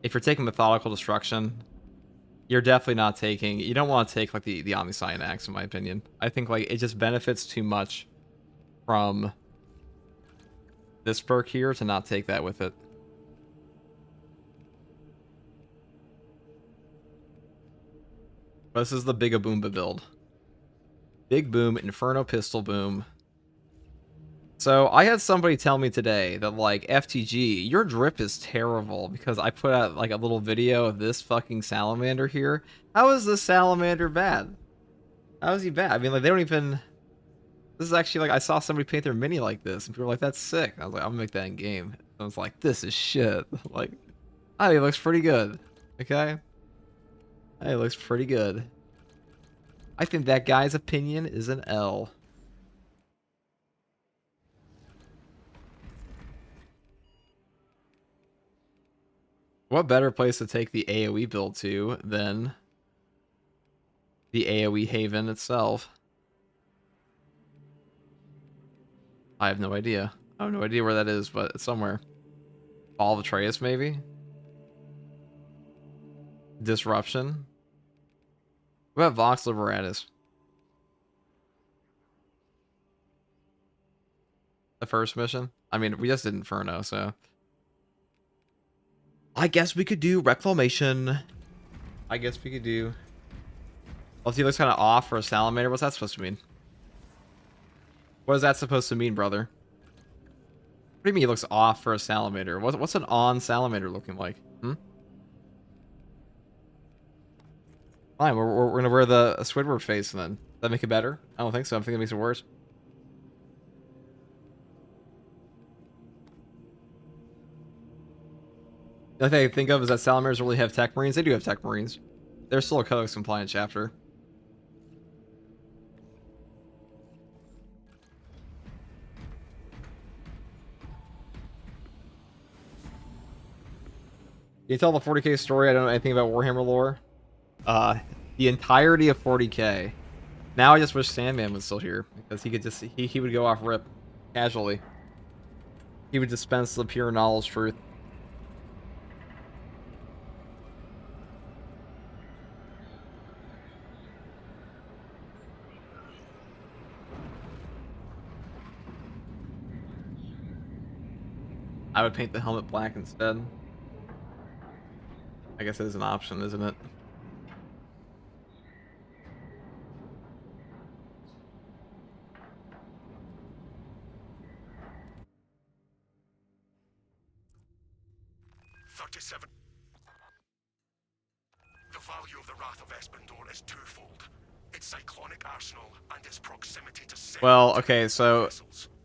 if you're taking methodical destruction, you're definitely not taking... You don't want to take like the Omniscient Axe, in my opinion. I think like it just benefits too much from this perk here to not take that with it. But this is the Big Boomba build. Big Boom, Inferno Pistol Boom. So I had somebody tell me today that like, FTG, your drip is terrible because I put out like a little video of this fucking salamander here. How is this salamander bad? How is he bad? I mean, like, they don't even... This is actually like, I saw somebody paint their mini like this and people were like, that's sick. I was like, I'm gonna make that in game. I was like, this is shit. Like, I think it looks pretty good. Okay? I think it looks pretty good. I think that guy's opinion is an L. What better place to take the AoE build to than the AoE haven itself? I have no idea. I have no idea where that is, but it's somewhere. Ball of Atreus, maybe? Disruption? What about Vox Liberatus? The first mission? I mean, we just did Inferno, so... I guess we could do Reclamation. I guess we could do... Well, he looks kind of off for a Salamander. What's that supposed to mean? What is that supposed to mean, brother? What do you mean he looks off for a Salamander? What's an on Salamander looking like? Hmm? Fine, we're gonna wear the Squidward face then. Does that make it better? I don't think so. I think it makes it worse. The only thing I can think of is that Salamanders really have Tech Marines. They do have Tech Marines. They're still a Codex compliant chapter. Can you tell the 40k story? I don't know anything about Warhammer lore. The entirety of 40k. Now I just wish Sandman was still here, because he could just he would go off rip casually. He would dispense the pure knowledge truth. I would paint the helmet black instead. I guess it is an option, isn't it? The value of the Wrath of Espandor is twofold. Its cyclonic arsenal and its proximity to well, okay, so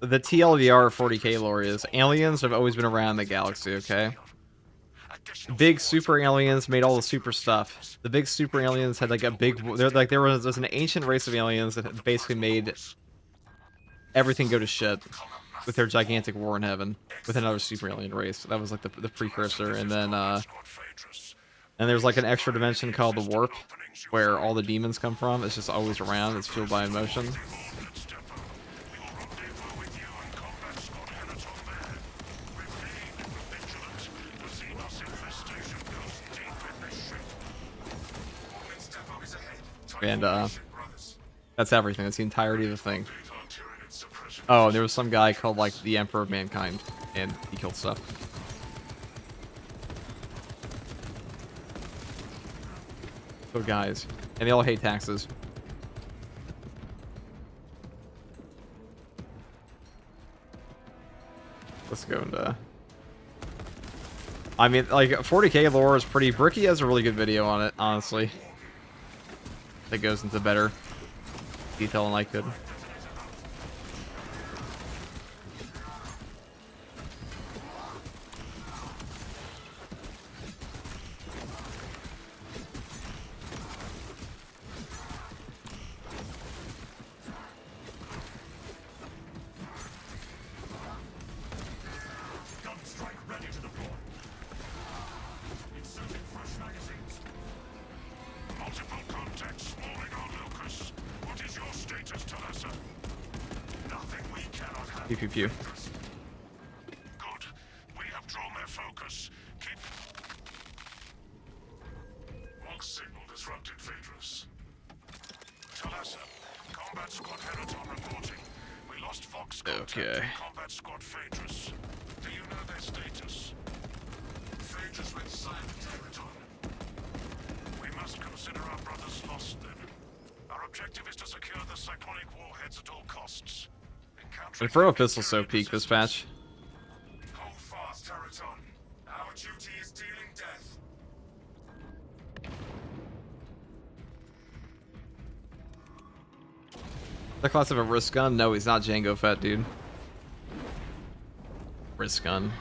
the TLDR 40k lore is aliens have always been around the galaxy, okay? Big super aliens made all the super stuff. The big super aliens had like a big there was an ancient race of aliens that basically made everything go to shit with their gigantic war in heaven with another super alien race. That was like the precursor, and then there's like an extra dimension called the warp where all the demons come from. It's just always around. It's fueled by emotion. And that's everything. That's the entirety of the thing. Oh, there was some guy called like the Emperor of Mankind, and he killed stuff. So guys, and they all hate taxes. Let's go into. I mean, like 40k lore is pretty. Bricky has a really good video on it, honestly. That goes into better detail than I could. Pew pew pew. Good. We have drawn their focus. Keep. Walk signal disrupted, Phaedrus. Talassa, Combat Squad Heraton reporting. We lost Fox contact with Combat Squad Phaedrus. Do you know their status? Phaedrus went silent, Heraton. We must consider our brothers lost then. Our objective is to secure the cyclonic warheads at all costs. The throw pistol so peak this patch. Hold fast, Heraton. Our duty is dealing death. The class of a wrist gun? No, he's not Jango Fett, dude. Wrist gun.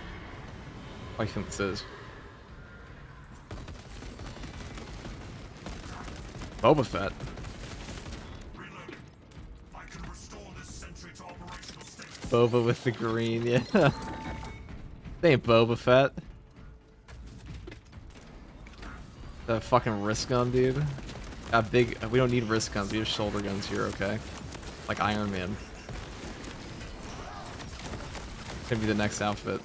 What do you think this is? Boba Fett. Boba with the green, yeah. They ain't Boba Fett. The fucking wrist gun, dude. Got big. We don't need wrist guns. We have shoulder guns here, okay? Like Iron Man. Gonna be the next outfit.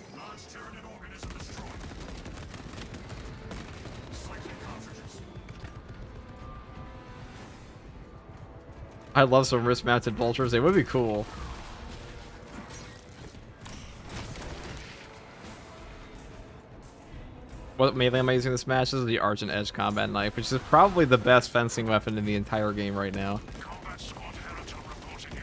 I love some wrist-mounted vultures. They would be cool. What melee am I using this match? This is the Argent Edge combat knife, which is probably the best fencing weapon in the entire game right now. Combat Squad Heraton reporting in.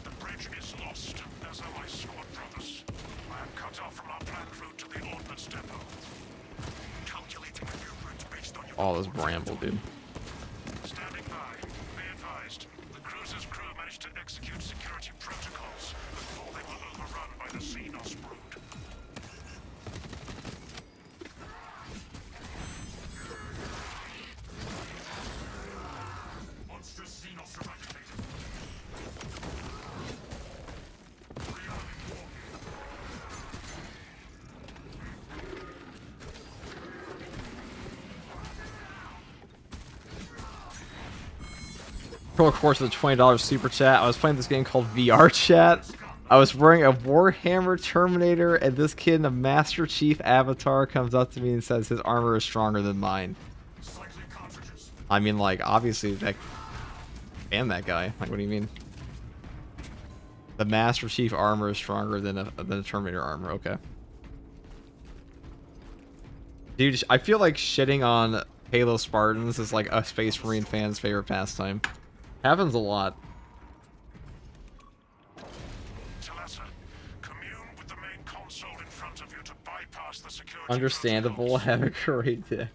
The bridge is lost, as are my squad brothers. I am cut off from our planned route to the ordnance depot. Calculating a new route based on your... Oh, this bramble, dude. Standing by. Be advised. The cruiser's crew managed to execute security protocols before they were overrun by the Xenos brood. Of course, the $20 super chat. I was playing this game called VR Chat. I was wearing a Warhammer Terminator, and this kid in a Master Chief avatar comes up to me and says his armor is stronger than mine. I mean, like, obviously, that guy. Like, what do you mean? The Master Chief armor is stronger than a Terminator armor. Okay. Dude, I feel like shitting on Halo Spartans is like a Space Marine fan's favorite pastime. Happens a lot. Talassa, commune with the main console in front of you to bypass the security Understandable. protocols. Have a great day.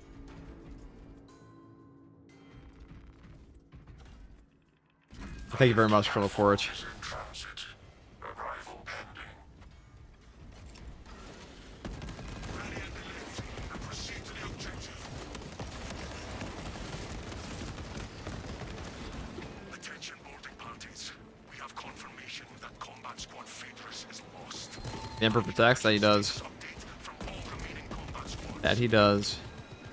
Thank you very much for the porch. In transit. Arrival pending. Ready and elect, and proceed to the objective. Attention boarding parties. We have confirmation that Combat Squad Phaedrus is lost. The Emperor protects. That he does. Update from all remaining combat squads. That he does.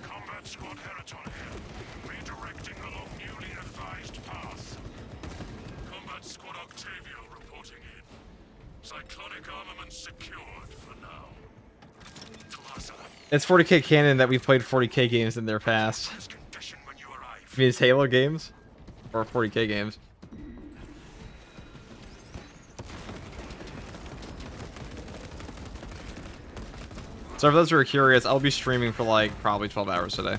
Combat Squad Heraton here. Redirecting along newly advised path. Combat Squad Octavio reporting in. Cyclonic armament secured for now. Talassa, It's 40k canon that we played 40k games in their past. this condition when you arrive. You mean it's Halo games? Or 40k games? So for those who are curious, I'll be streaming for like probably 12 hours today.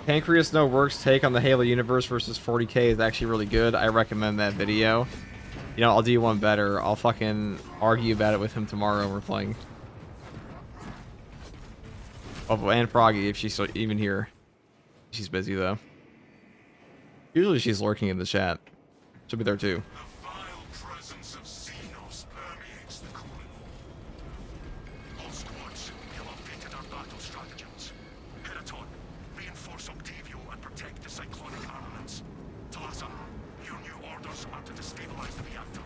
Pancreas No Works take on the Halo universe versus 40k is actually really good. I recommend that video. You know, I'll do one better. I'll fucking argue about it with him tomorrow when we're playing. Oh, and Froggy, if she's still even here. She's busy, though. Usually she's lurking in the chat. She'll be there, too. The vile presence of Xenos permeates the cooling hole. All squads, we have updated our battle stratagems. Heraton, reinforce Octavio and protect the cyclonic armaments. Talassa, your new orders are to destabilize the reactor.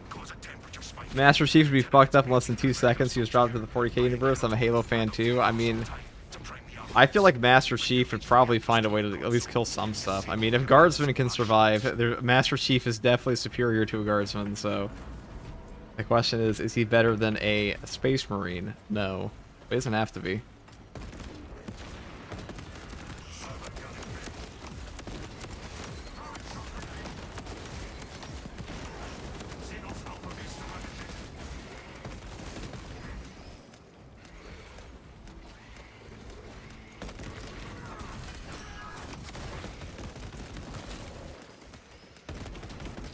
Cause a temperature spike. Master Chief would be fucked up in less than 2 seconds. He was dropped to the 40k universe. I'm a Halo fan, too. I mean, To prime the armor. I feel like Master Chief would probably find a way to at least kill some stuff. I mean, if Guardsman can survive, Master Chief is definitely superior to a Guardsman, so... The question is he better than a Space Marine? No. He doesn't have to be.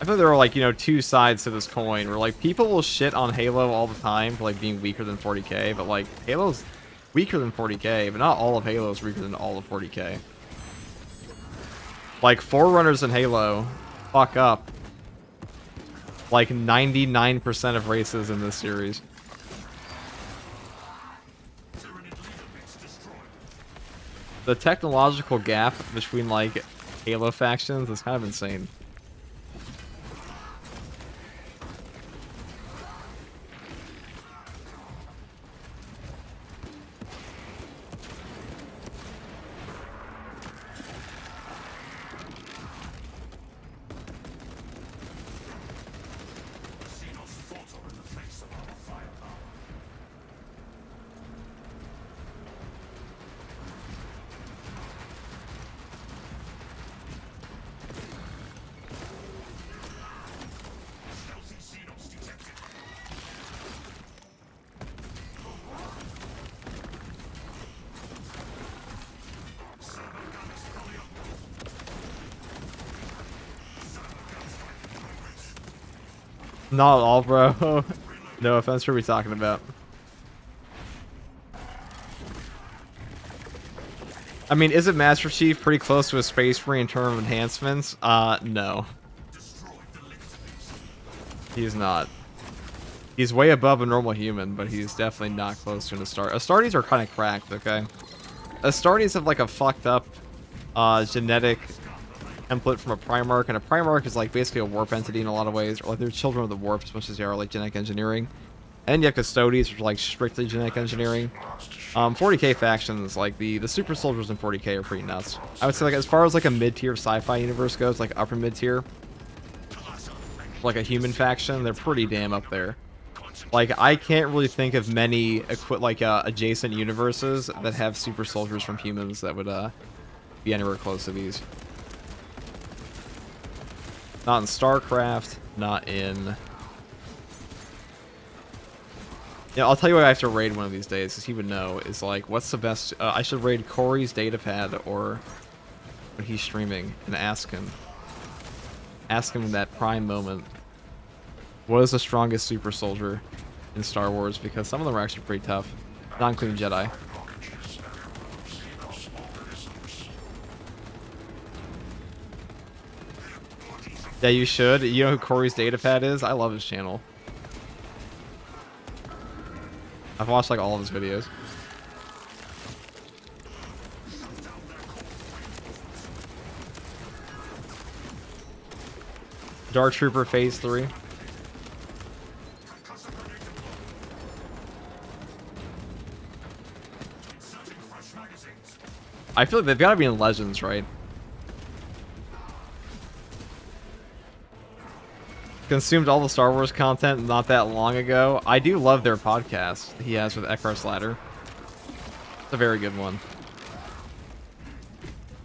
I feel there are like, you know, two sides to this coin where like people will shit on Halo all the time for like being weaker than 40k, but like Halo's weaker than 40k, but not all of Halo is weaker than all of 40k. Like Forerunners in Halo fuck up like 99% of races in this series. The technological gap between like Halo factions is kind of insane. Not at all, bro. No offense, what are we talking about? I mean, is it Master Chief pretty close to a Space Marine in terms of enhancements? No. He's not. He's way above a normal human, but he's definitely not close to an Astartes. Astartes are kind of cracked, okay? Astartes have like a fucked up genetic template from a Primarch, and a Primarch is like basically a warp entity in a lot of ways, or like they're children of the warp as much as they are like genetic engineering. And you have Custodes, which are like strictly genetic engineering. 40k factions, like the super soldiers in 40k are pretty nuts. I would say like as far as like a mid-tier sci-fi universe goes, like upper mid-tier, like a human faction, they're pretty damn up there. Like I can't really think of many adjacent universes that have super soldiers from humans that would be anywhere close to these. Not in StarCraft, not in Yeah, I'll tell you what I have to raid one of these days, because he would know. Is like, what's the best? I should raid Corey's datapad or when he's streaming and ask him. Ask him in that prime moment. What is the strongest super soldier in Star Wars? Because some of them are actually pretty tough, not including Jedi. Yeah, you should. You know who Corey's datapad is? I love his channel. I've watched like all of his videos. Dark Trooper Phase 3. I feel like they've got to be in Legends, right? Consumed all the Star Wars content not that long ago. I do love their podcast he has with Eckhart's Ladder. It's a very good one.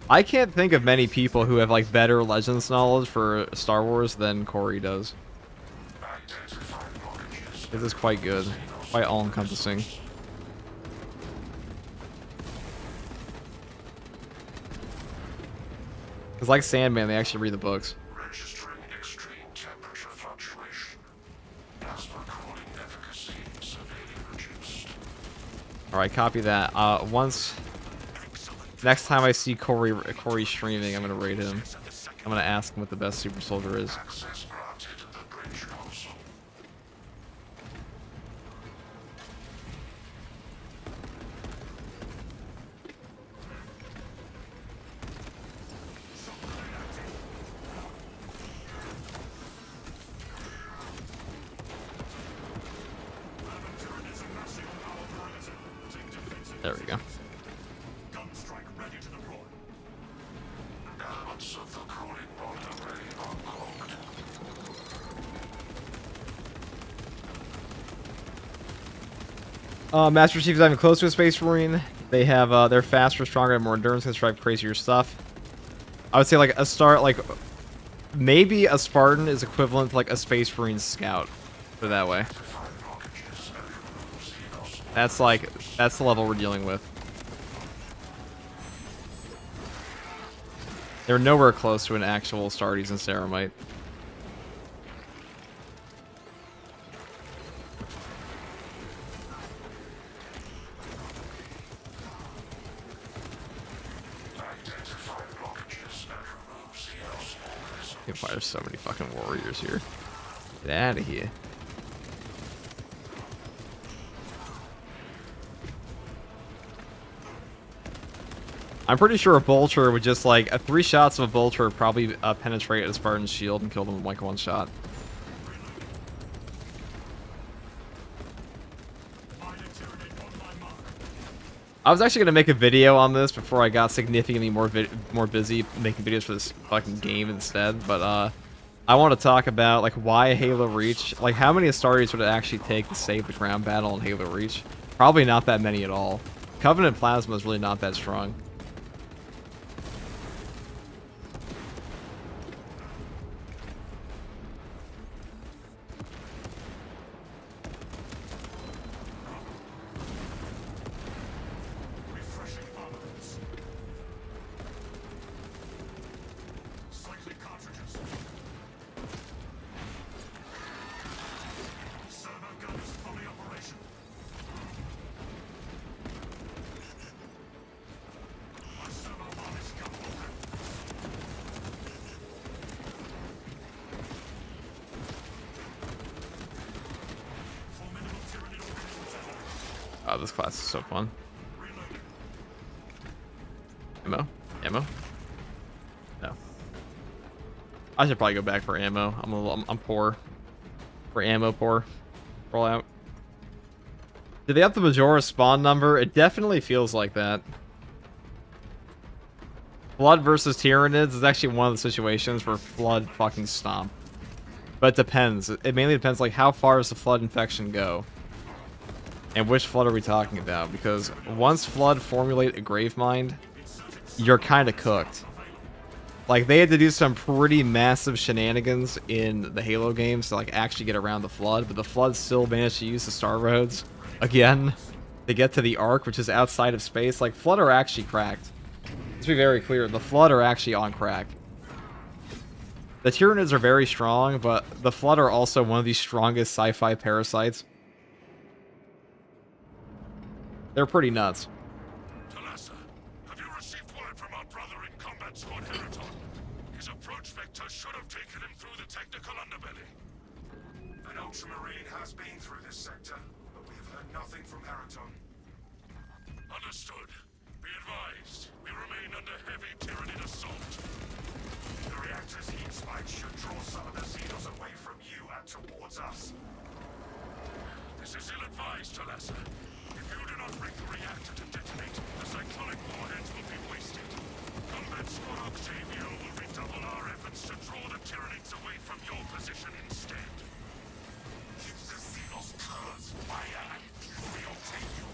I can't think of many people who have like better Legends knowledge for Star Wars than Corey does. This is quite good, quite all-encompassing. It's like Sandman, they actually read the books. Registering extreme temperature fluctuation. Plasma cooling efficacy severely reduced. Alright, copy that. Next time I see Corey streaming, I'm gonna raid him. I'm gonna ask him what the best super soldier is. Access granted to the bridge console. There we go. Gunstrike ready to deploy. Elements of the cooling boiler array unclogged. Master Chief is having close to a Space Marine. They have they're faster, stronger, and more endurance, can strive crazier stuff. I would say like maybe a Spartan is equivalent to like a Space Marine Scout. Put it that way. That's the level we're dealing with. They're nowhere close to an actual Astartes and Ceramite. There's so many fucking warriors here. Get out of here. I'm pretty sure a Bolter would just like 3 shots of a Bolter would probably penetrate a Spartan's shield and kill them with like 1 shot. I was actually gonna make a video on this before I got significantly more busy making videos for this fucking game instead. But I want to talk about like why Halo Reach, like how many Astartes would it actually take to save the ground battle in Halo Reach? Probably not that many at all. Covenant Plasma is really not that strong. Oh, this class is so fun. Ammo? Ammo? No. I should probably go back for ammo. I'm poor. For ammo poor. Roll out. Did they up the Majora spawn number? It definitely feels like that. Flood versus Tyranids is actually one of the situations where Flood fucking stomp. But it depends. It mainly depends like how far does the Flood infection go? And which Flood are we talking about? Because once Flood formulate a Gravemind, you're kind of cooked. Like, they had to do some pretty massive shenanigans in the Halo games to, like, actually get around the Flood, but the Flood still managed to use the Star Roads again to get to the Ark, which is outside of space. Like, Flood are actually cracked. Let's be very clear. The Flood are actually on crack. The Tyranids are very strong, but the Flood are also one of the strongest sci-fi parasites. They're pretty nuts. Talassa, have you received word from our brother in Combat Squad Heraton? His approach vector should have taken him through the technical underbelly. An Ultramarine has been through this sector, but we have heard nothing from Heraton. Understood. Be advised, we remain under heavy Tyranid assault. The reactor's heat spike should draw some of the Xenos away from you and towards us. This is ill-advised, Talassa. If you do not bring the reactor to detonate, the cyclonic warheads will be wasted. Combat Squad Octavio will redouble our efforts to draw the Tyranids away from your position instead. Keep the Xenos curse fire and fury, Octavio.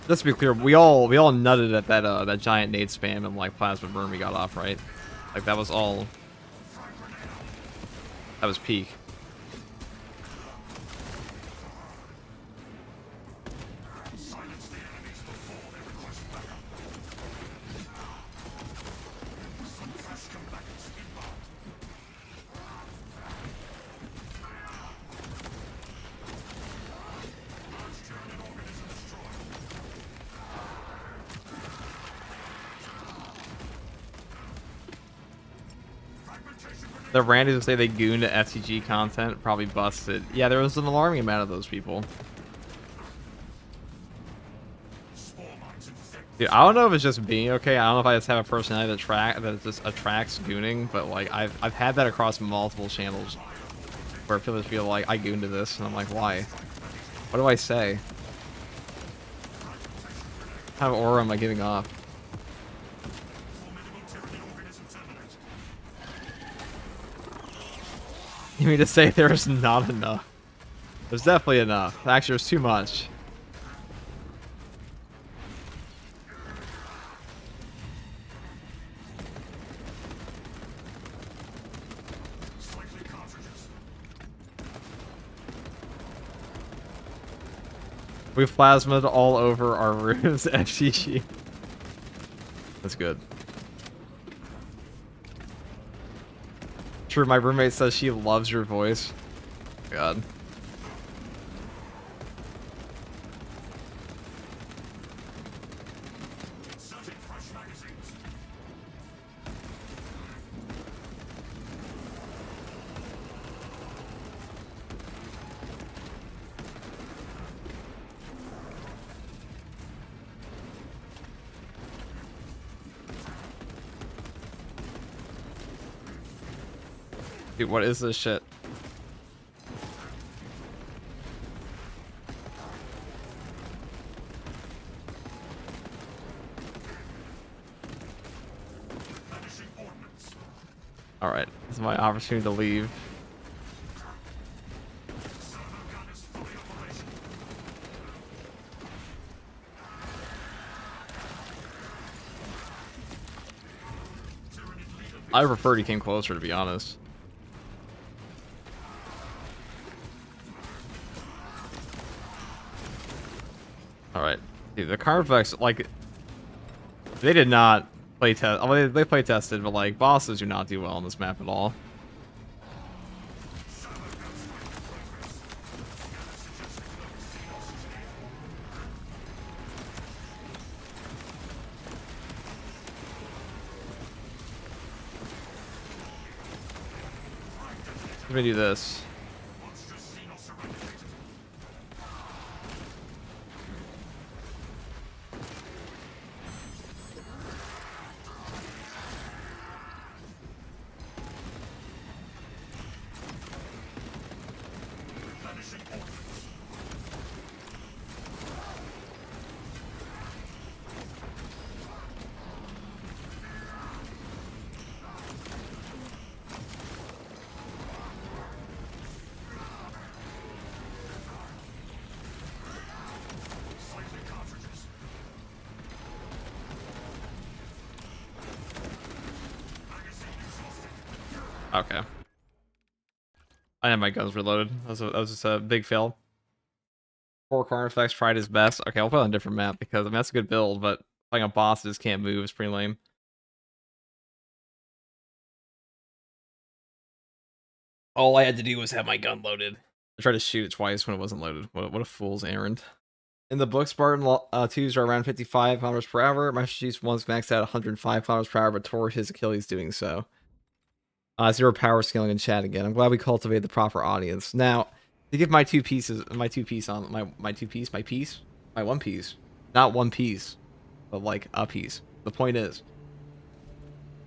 Just to be clear, we all nutted at that giant nade spam and like plasma burn we got off, right? Like that was all. That was peak. The Randys would say they gooned FTG content, probably busted. Yeah, there was an alarming amount of those people. Dude, I don't know if it's just me, okay? I don't know if I just have a personality that just attracts gooning, but like I've had that across multiple channels where people feel like I gooned to this, and I'm like, why? What do I say? What kind of aura am I giving off? You mean to say there's not enough? There's definitely enough. Actually, there's too much. We've plasmaed all over our rooms, FGG. That's good. True, my roommate says she loves your voice. God. Dude, what is this shit? Alright, this is my opportunity to leave. I preferred he came closer, to be honest. Alright. Dude, the Carvex, like, they did not play test. Oh, they play tested, but like, bosses do not do well on this map at all. Let me do this. Okay. I had my guns reloaded. That was just a big fail. 4 Carnifex tried his best. Okay, I'll put it on a different map because I mean, that's a good build, but playing a boss that just can't move is pretty lame. All I had to do was have my gun loaded. I tried to shoot it twice when it wasn't loaded. What a fool's errand. In the book, Spartan 2s are around 55 kilometers per hour. Master Chief's once maxed out 105 kilometers per hour, but tore his Achilles doing so. Zero power scaling in chat again. I'm glad we cultivated the proper audience. Now, to give my two pieces, my one piece, not one piece, but like a piece. The point is, to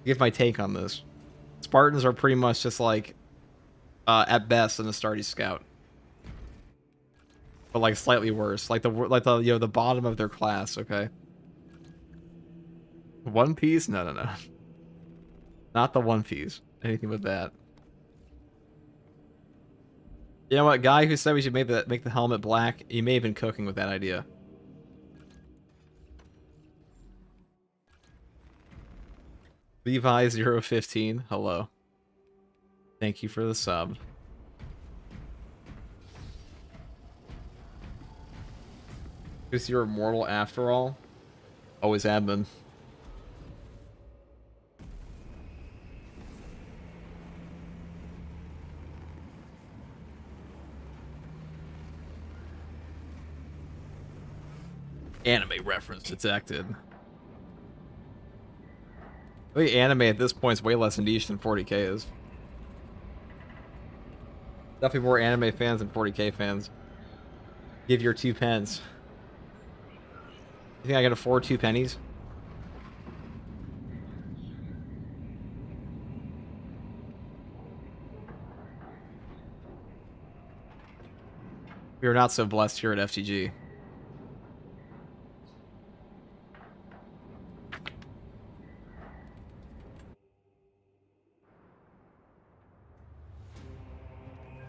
give my take on this. Spartans are pretty much just like, at best, an Astartes scout, but like slightly worse, like the the bottom of their class. Okay. One Piece? No. Not the One Piece. Anything but that. You know what, guy who said we should make the helmet black, you may have been cooking with that idea. Levi 015, hello. Thank you for the sub. Because you're immortal after all? Always have been. Anime reference detected. I think anime at this point is way less niche than 40k is. Definitely more anime fans than 40k fans. Give your 2 pence. You think I can afford 2 pennies? We are not so blessed here at FTG.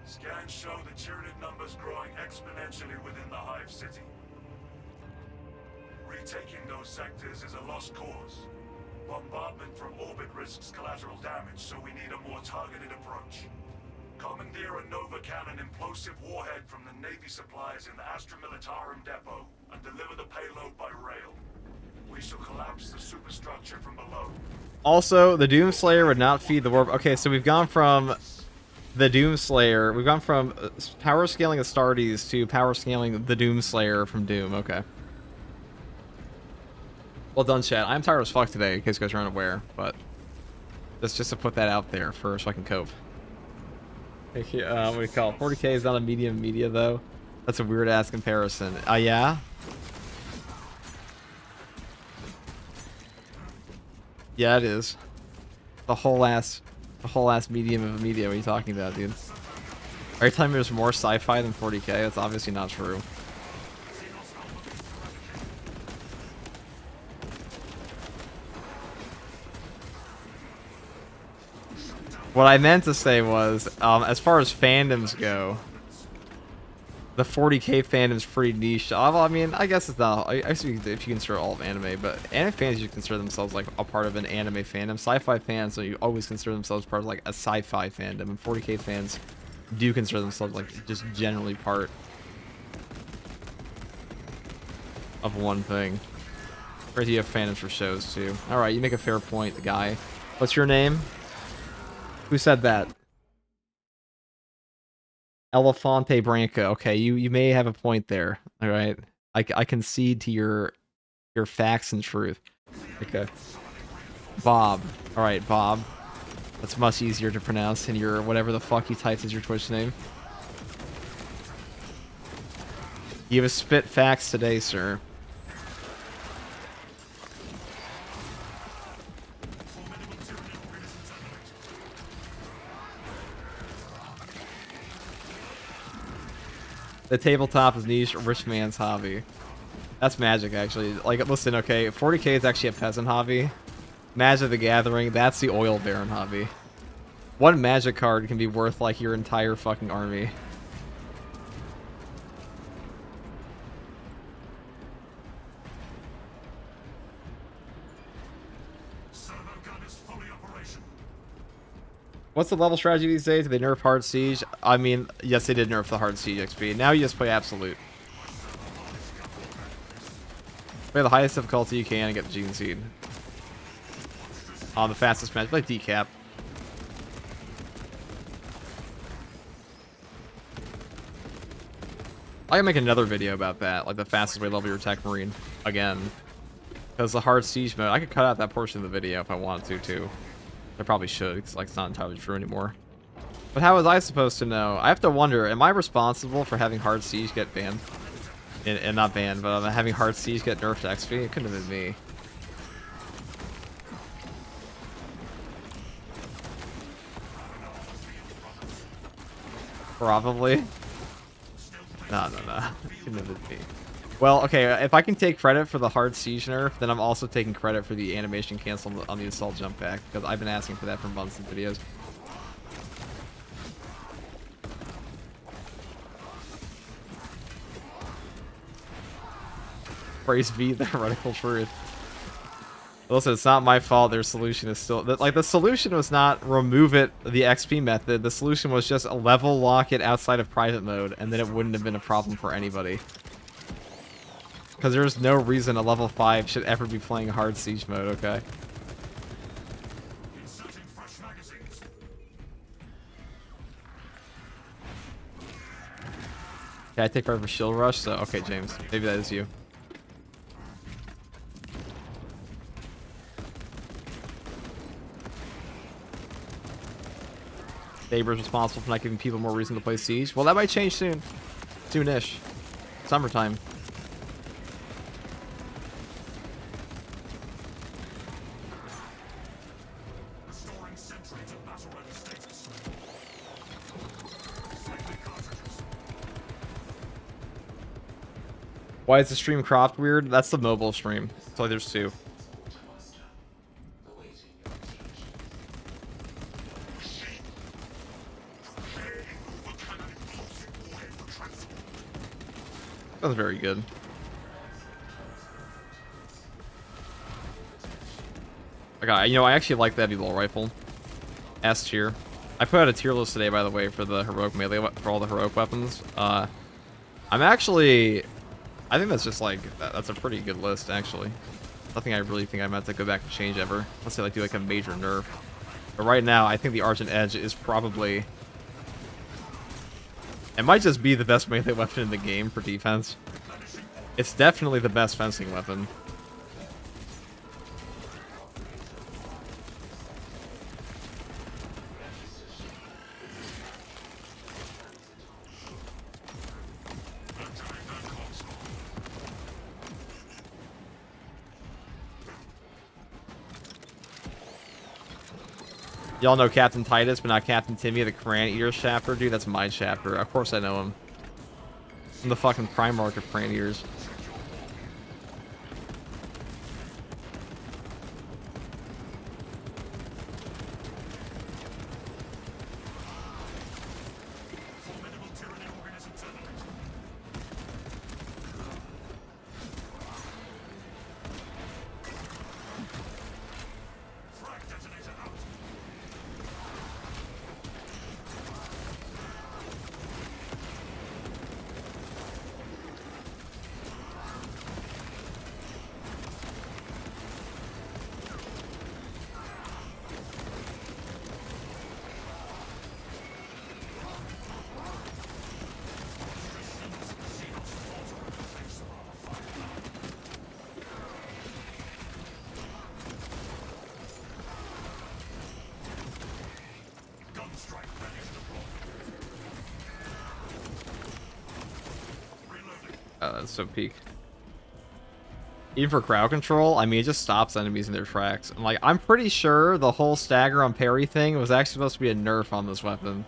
Scans show the Tyranid numbers growing exponentially within the Hive City. Retaking those sectors is a lost cause. Bombardment from orbit risks collateral damage, so we need a more targeted approach. Commandeer a Nova Cannon implosive warhead from the Navy supplies in the Astra Militarum depot and deliver the payload by rail. We shall collapse the superstructure from below. Also, the Doomslayer would not feed the warp. Okay, so we've gone from the Doomslayer. We've gone from power scaling Astartes to power scaling the Doomslayer from Doom. Okay. Well done, chat. I'm tired as fuck today, in case you guys are unaware, but that's just to put that out there for so I can cope. What do you call it? 40k is not a medium media, though. That's a weird ass comparison. Yeah? Yeah, it is. The whole ass medium of a media. What are you talking about, dude? Are you telling me there's more sci-fi than 40k? That's obviously not true. What I meant to say was, as far as fandoms go, the 40k fandom's pretty niche. Well, I mean, I guess it's not. I guess if you consider all of anime, but anime fans usually consider themselves like a part of an anime fandom. Sci-fi fans, so you always consider themselves part of like a sci-fi fandom, and 40k fans do consider themselves like just generally part of one thing. Or do you have fandoms for shows too? All right, you make a fair point, the guy. What's your name? Who said that? Elefante Branca. Okay, you may have a point there. All right, I concede to your facts and truth. Okay. Bob. All right, Bob. That's much easier to pronounce than your whatever the fuck you typed as your Twitch name. You have spit facts today, sir. The tabletop is niche, rich man's hobby. That's Magic, actually. Like, listen, okay, 40k is actually a peasant hobby. Magic the Gathering, that's the oil baron hobby. One Magic card can be worth, like, your entire fucking army. What's the level strategy these days? Did they nerf hard siege? I mean, yes, they did nerf the hard siege XP. Now you just play absolute. Play the highest difficulty you can and get the Gene Seed. On the fastest match, like decap. I can make another video about that, like the fastest way to level your tech marine again. Because the hard siege mode, I could cut out that portion of the video if I wanted to too. I probably should, because like it's not entirely true anymore. But how was I supposed to know? I have to wonder, am I responsible for having hard siege get banned? And not banned, but having hard siege get nerfed to XP? It couldn't have been me. Probably. No. Couldn't have been me. Well, okay, if I can take credit for the hard siege nerf, then I'm also taking credit for the animation cancel on the assault jump back, because I've been asking for that for months in videos. Praise be the radical truth. Listen, it's not my fault. Their solution is still like the solution was not remove it the XP method. The solution was just level lock it outside of private mode, and then it wouldn't have been a problem for anybody. Because there's no reason a level 5 should ever be playing hard siege mode. Okay. Yeah, I take credit for shield rush. So okay, James, maybe that is you. Saber's responsible for not giving people more reason to play Siege. Well, that might change soon. Soonish. Summertime. Why is the stream cropped weird? That's the mobile stream. So there's two. That was very good. Okay, you know, I actually like the heavy bolt rifle. S tier. I put out a tier list today, by the way, for the heroic melee, for all the heroic weapons. I'm actually, I think that's just like, that's a pretty good list, actually. Nothing I really think I meant to go back and change ever. Let's say like do like a major nerf. But right now, I think the Argent Edge is probably, it might just be the best melee weapon in the game for defense. It's definitely the best fencing weapon. Y'all know Captain Titus, but not Captain Timmy, the Cran Eaters chapter? Dude, that's my chapter. Of course I know him. I'm the fucking Primarch of Cran Eaters. That's so peak. Even for crowd control, I mean, it just stops enemies in their tracks. And like, I'm pretty sure the whole stagger on parry thing was actually supposed to be a nerf on this weapon.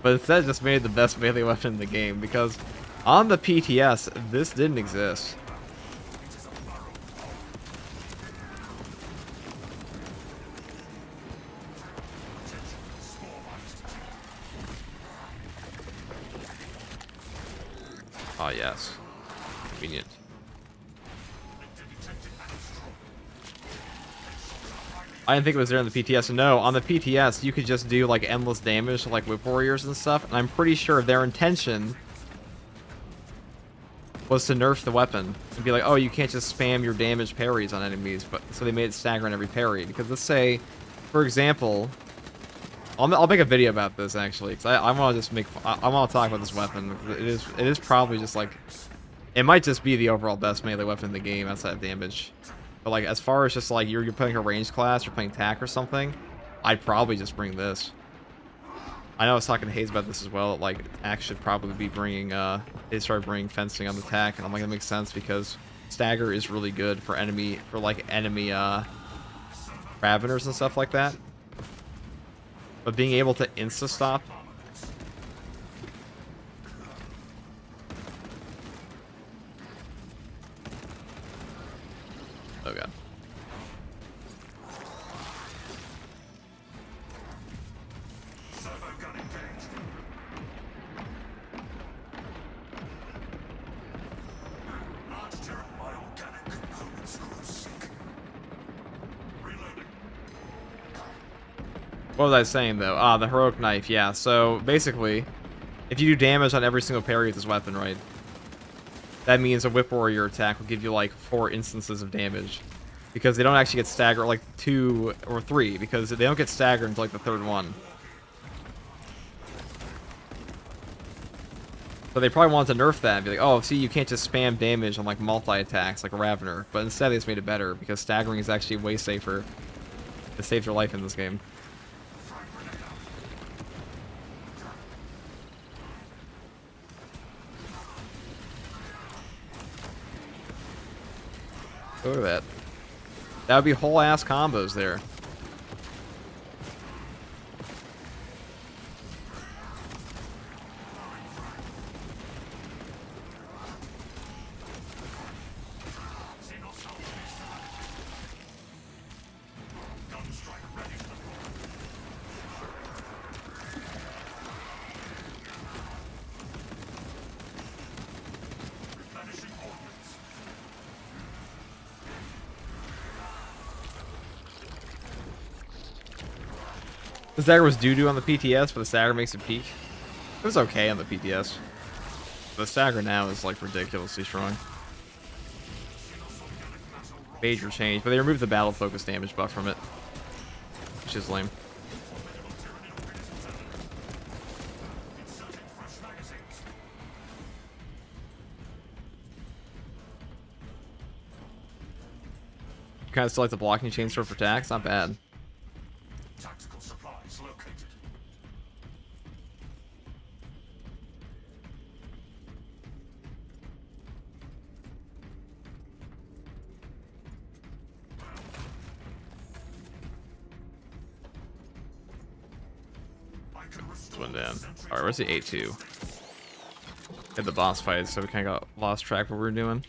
But instead it just made it the best melee weapon in the game, because on the PTS, this didn't exist. Oh, yes. Convenient. I didn't think it was there on the PTS. No, on the PTS, you could just do, like, endless damage to, like, whip warriors and stuff. And I'm pretty sure their intention was to nerf the weapon. And be like, oh, you can't just spam your damage parries on enemies. But so they made it stagger on every parry. Because let's say, for example... I'll make a video about this, actually. Because I want to just make... I want to talk about this weapon. It is probably just, like... It might just be the overall best melee weapon in the game outside of damage. But, like, as far as just, like, you're playing a ranged class, you're playing TAC or something, I'd probably just bring this. I know I was talking to Hayes about this as well. Like, TAC should probably be bringing, they started bringing fencing on the TAC, and I'm like, that makes sense because stagger is really good for enemy, Raveners and stuff like that. But being able to insta-stop... Oh god. What was I saying, though? Ah, the heroic knife, yeah. So, basically, if you do damage on every single parry with this weapon, right? That means a whip warrior attack will give you, like, 4 instances of damage. Because they don't actually get staggered, like, 2 or 3, because they don't get staggered until, like, the 3rd one. So they probably wanted to nerf that and be like, oh, see, you can't just spam damage on, like, multi-attacks, like a Ravener. But instead, they just made it better, because staggering is actually way safer. It saves your life in this game. Look at that. That would be whole ass combos there. The stagger was doo-doo on the PTS, but the stagger makes it peak. It was okay on the PTS. The stagger now is, like, ridiculously strong. Major change, but they removed the battle focus damage buff from it, which is lame. Kind of still like the blocking chainsaw for tax, not bad. Tactical supplies located. This one down. Alright, where's the A2? Had the boss fight, so we kind of got lost track of what we were doing.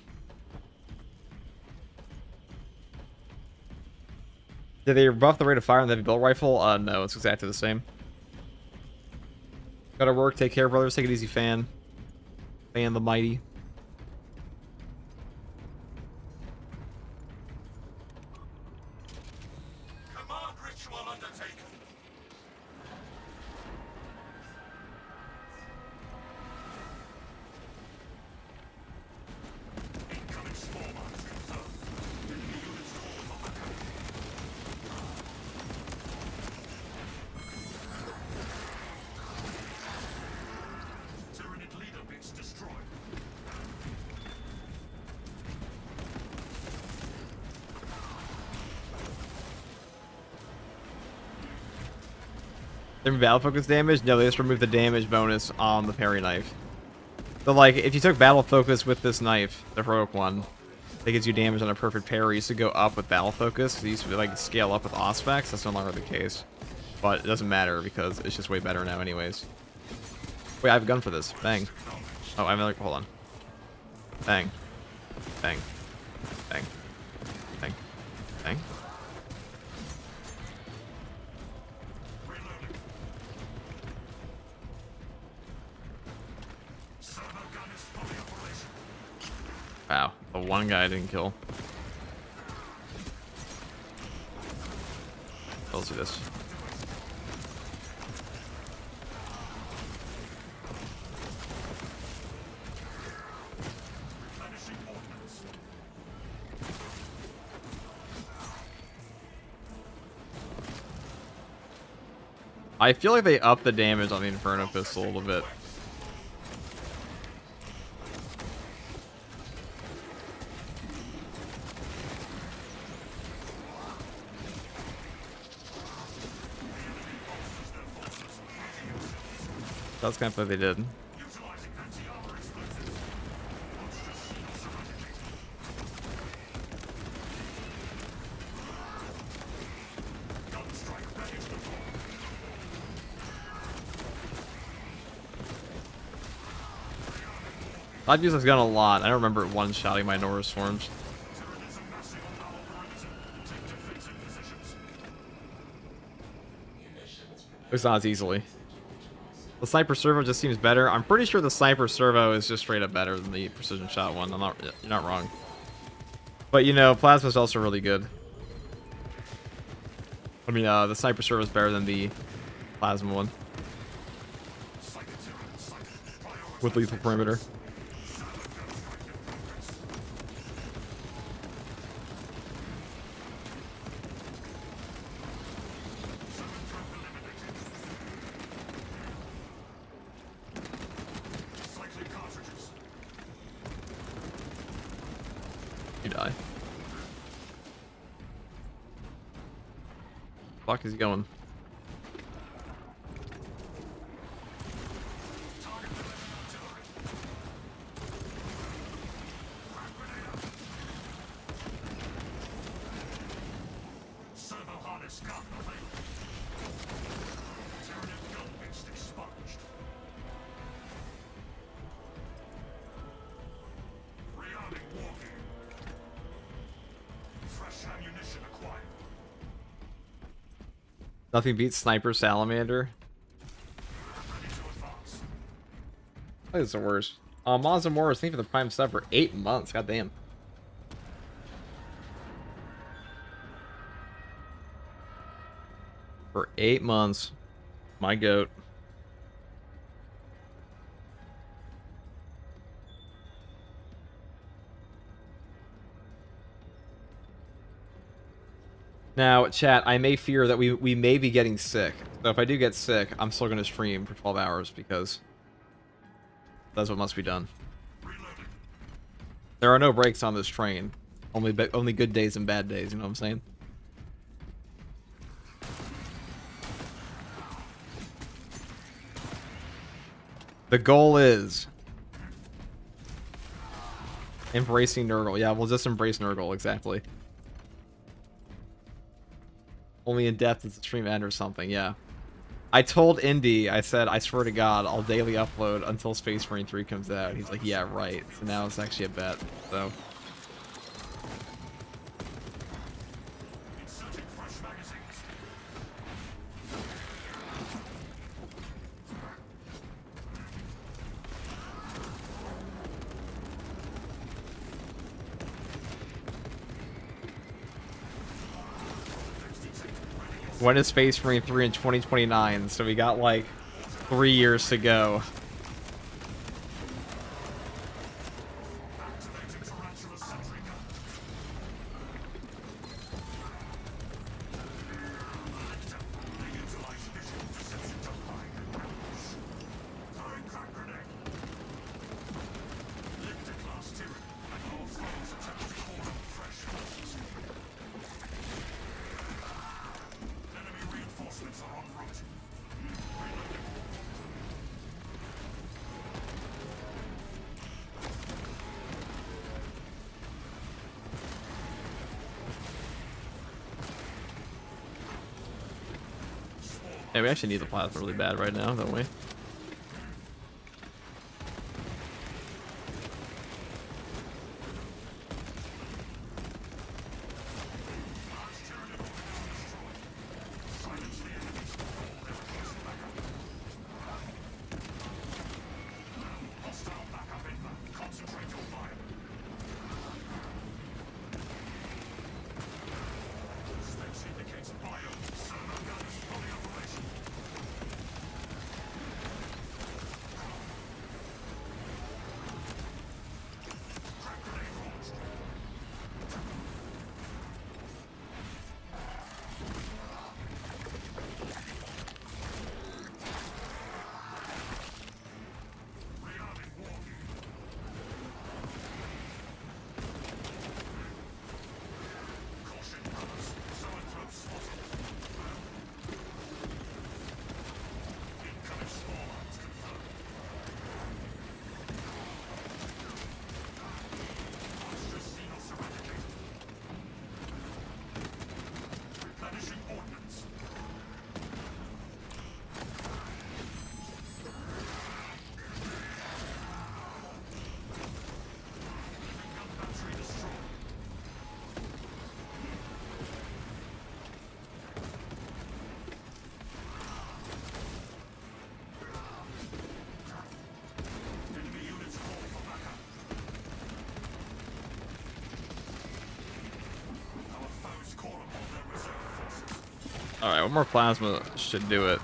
Did they buff the rate of fire on the heavy bolt rifle? No, it's exactly the same. Gotta work, take care, brothers. Take it easy, fan. Fan the mighty. Command ritual undertaken. Incoming small arms confirmed. Enemy units called on the coast. Tyranid leader bits destroyed. They remove battle focus damage? No, they just remove the damage bonus on the parry knife. So, like, if you took battle focus with this knife, the heroic one, that gives you damage on a perfect parry, used to go up with battle focus. It used to be, like, scale up with Auspex. That's no longer the case. But it doesn't matter because it's just way better now anyways. Wait, I have a gun for this. Bang. Oh, I have another... Hold on. Bang. Bang. Bang. Bang. Bang. Wow, the one guy I didn't kill. Let's do this. I feel like they upped the damage on the Inferno Pistol a little bit. That's kind of what they did. I've used this gun a lot. I don't remember it one-shotting my Nora Swarms. It's not as easily. The Sniper Servo just seems better. I'm pretty sure the Sniper Servo is just straight up better than the Precision Shot one. You're not wrong. But, you know, Plasma's also really good. I mean, the Sniper Servo is better than the Plasma one. With lethal perimeter. You die. Fuck is he going? Nothing beats Sniper Salamander. I think it's the worst. Monza Moore was thinking for the Prime sub for 8 months. God damn. For 8 months. My goat. Now, chat, I may fear that we may be getting sick. So if I do get sick, I'm still going to stream for 12 hours because that's what must be done. There are no breaks on this train. Only good days and bad days, you know what I'm saying? The goal is embracing Nurgle. Yeah, we'll just embrace Nurgle, exactly. Only in depth is the stream end or something, yeah. I told Indy, I said, I swear to God, I'll daily upload until Space Marine 3 comes out. He's like, yeah, right. So now it's actually a bet, so. When is Space Marine 3 in 2029? So we got like 3 years to go. Yeah, we actually need the plasma really bad right now, don't we? Alright, one more plasma should do it.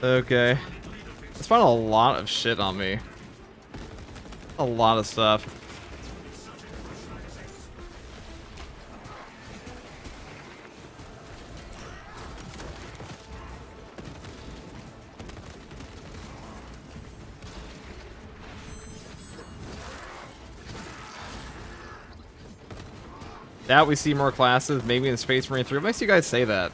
Okay. It's found a lot of shit on me. A lot of stuff. That we see more classes, maybe in Space Marine 3. What makes you guys say that?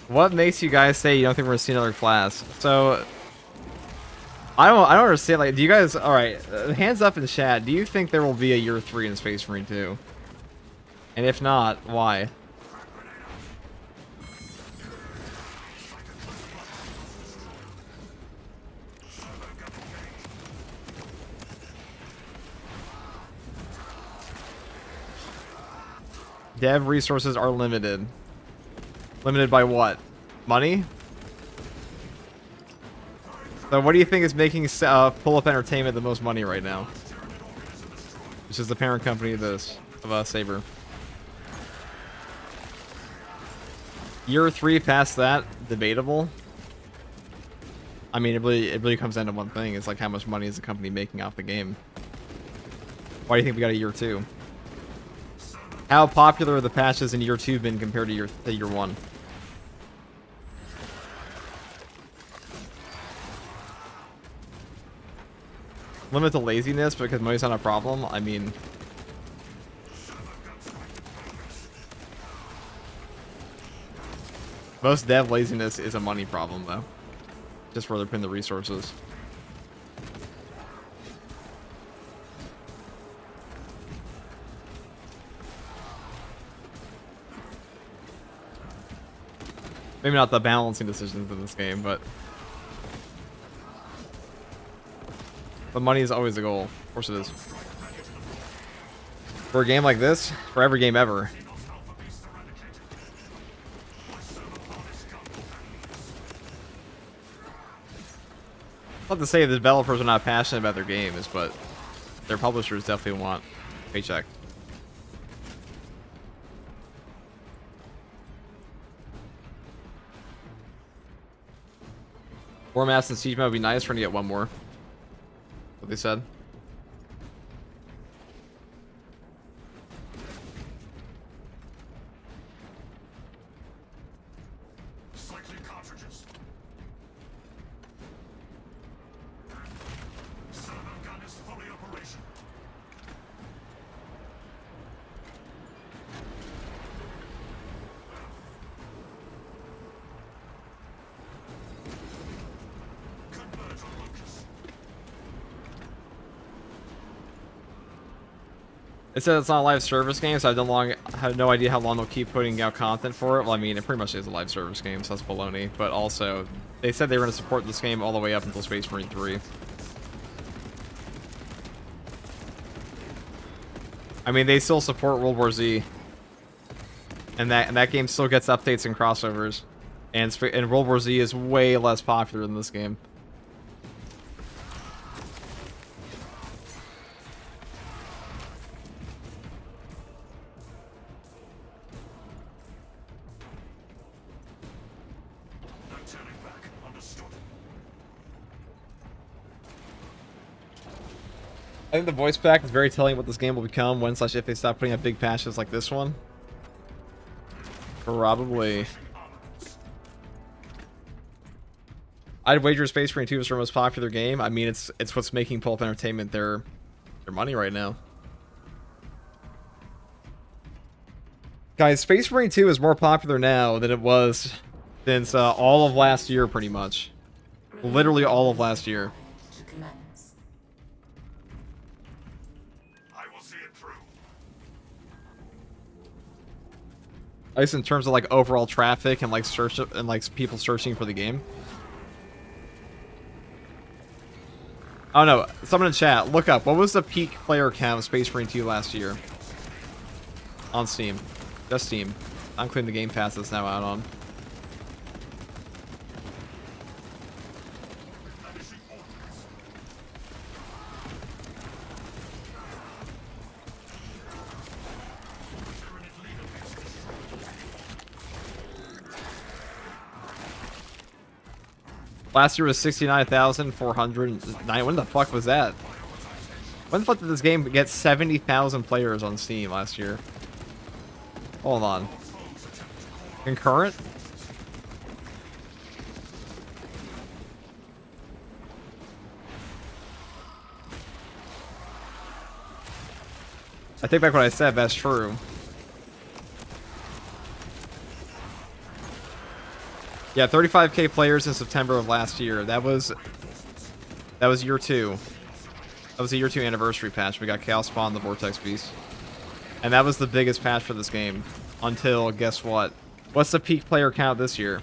What makes you guys say you don't think we're gonna see another class? So I don't understand. Like, do you guys? All right, hands up in chat. Do you think there will be a year 3 in Space Marine 2? And if not, why? Dev resources are limited. Limited by what? Money? So what do you think is making Pull-Up Entertainment the most money right now? Which is the parent company of this, of Saber. Year 3 past that, debatable. I mean, it really comes down to one thing. It's like, how much money is the company making off the game? Why do you think we got a year 2? How popular are the patches in year 2 been compared to year 1? Limit the laziness because money's not a problem. I mean, most dev laziness is a money problem, though. Just where they're putting the resources. Maybe not the balancing decisions in this game, but money is always the goal. Of course it is. For a game like this, for every game ever. Not to say the developers are not passionate about their games, but their publishers definitely want a paycheck. More maps in Siege mode would be nice. We're gonna get one more. What they said. Cycling cartridges. Servo gun is fully operational. Converge on locus. It says it's not a live service game, so I have no idea how long they'll keep putting out content for it. Well, I mean, it pretty much is a live service game, so that's baloney. But also, they said they were going to support this game all the way up until Space Marine 3. I mean, they still support World War Z. And that game still gets updates and crossovers. And World War Z is way less popular than this game. I think the voice pack is very telling what this game will become when/if they stop putting up big patches like this one. Probably. I'd wager Space Marine 2 is their most popular game. I mean, it's what's making Pulp Entertainment their money right now. Guys, Space Marine 2 is more popular now than it was since all of last year, pretty much. Literally all of last year. I will see it through. At least in terms of like overall traffic and like search and like people searching for the game. Oh no, someone in chat, look up what was the peak player count of Space Marine 2 last year on Steam. Just Steam. I'm including the Game Pass that's now out on. Last year was 69,409. When the fuck was that? When the fuck did this game get 70,000 players on Steam last year? Hold on. Concurrent? I take back what I said, that's true. Yeah, 35k players in September of last year. That was year 2. That was the year 2 anniversary patch. We got Chaos Spawn, the Vortex Beast. And that was the biggest patch for this game. Until, guess what? What's the peak player count this year?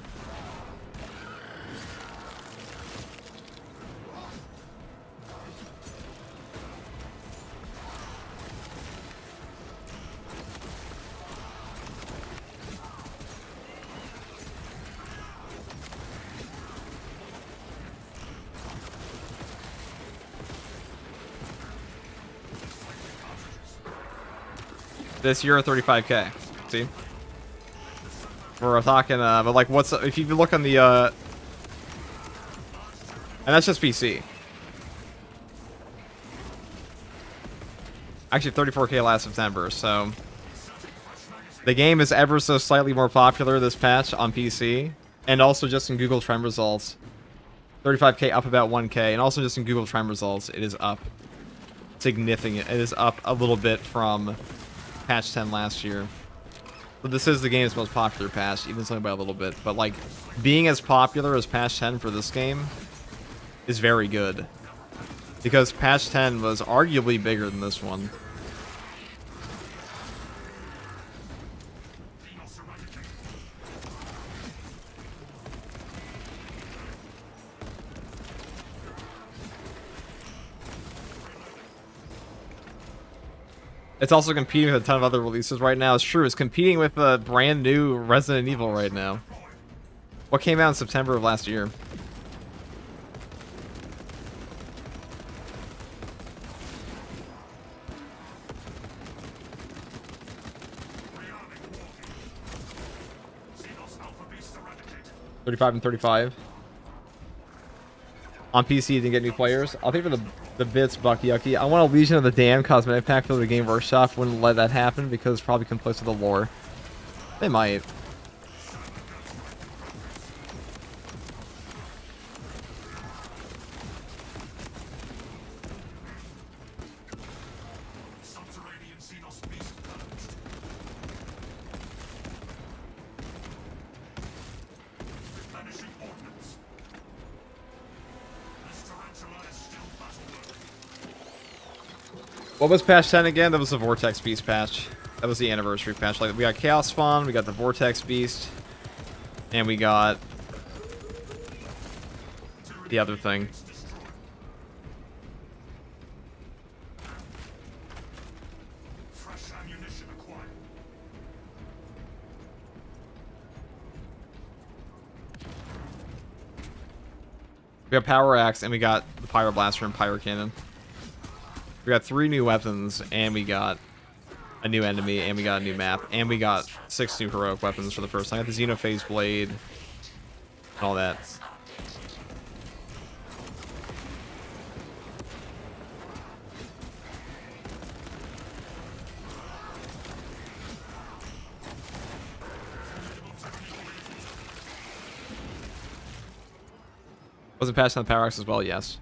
This year, 35k. See? We're talking, but like, what's if you look on the, and that's just PC. Actually, 34k last September. So the game is ever so slightly more popular this patch on PC, and also just in Google Trend results, 35k up about 1k, and also just in Google Trend results, it is up significant. It is up a little bit from patch 10 last year. But this is the game's most popular patch, even something by a little bit. But like, being as popular as patch 10 for this game is very good. Because patch 10 was arguably bigger than this one. It's also competing with a ton of other releases right now. It's true, it's competing with a brand new Resident Evil right now. What came out in September of last year? $35 and $35. On PC, you didn't get new players. I'll pay for the bits, Buck Yucky. I want a Legion of the Damned cosmetic pack for the Game Workshop. Wouldn't let that happen because it's probably conflicts with the lore. They might. What was patch 10 again? That was the Vortex Beast patch. That was the anniversary patch. Like, we got Chaos Spawn, we got the Vortex Beast, and we got the other thing. We got Power Axe, and we got the Pyro Blaster and Pyro Cannon. We got 3 new weapons, and we got a new enemy, and we got a new map, and we got 6 new heroic weapons for the first time. I got the Xenophase Blade, and all that. Was it patched on the Power Axe as well? Yes.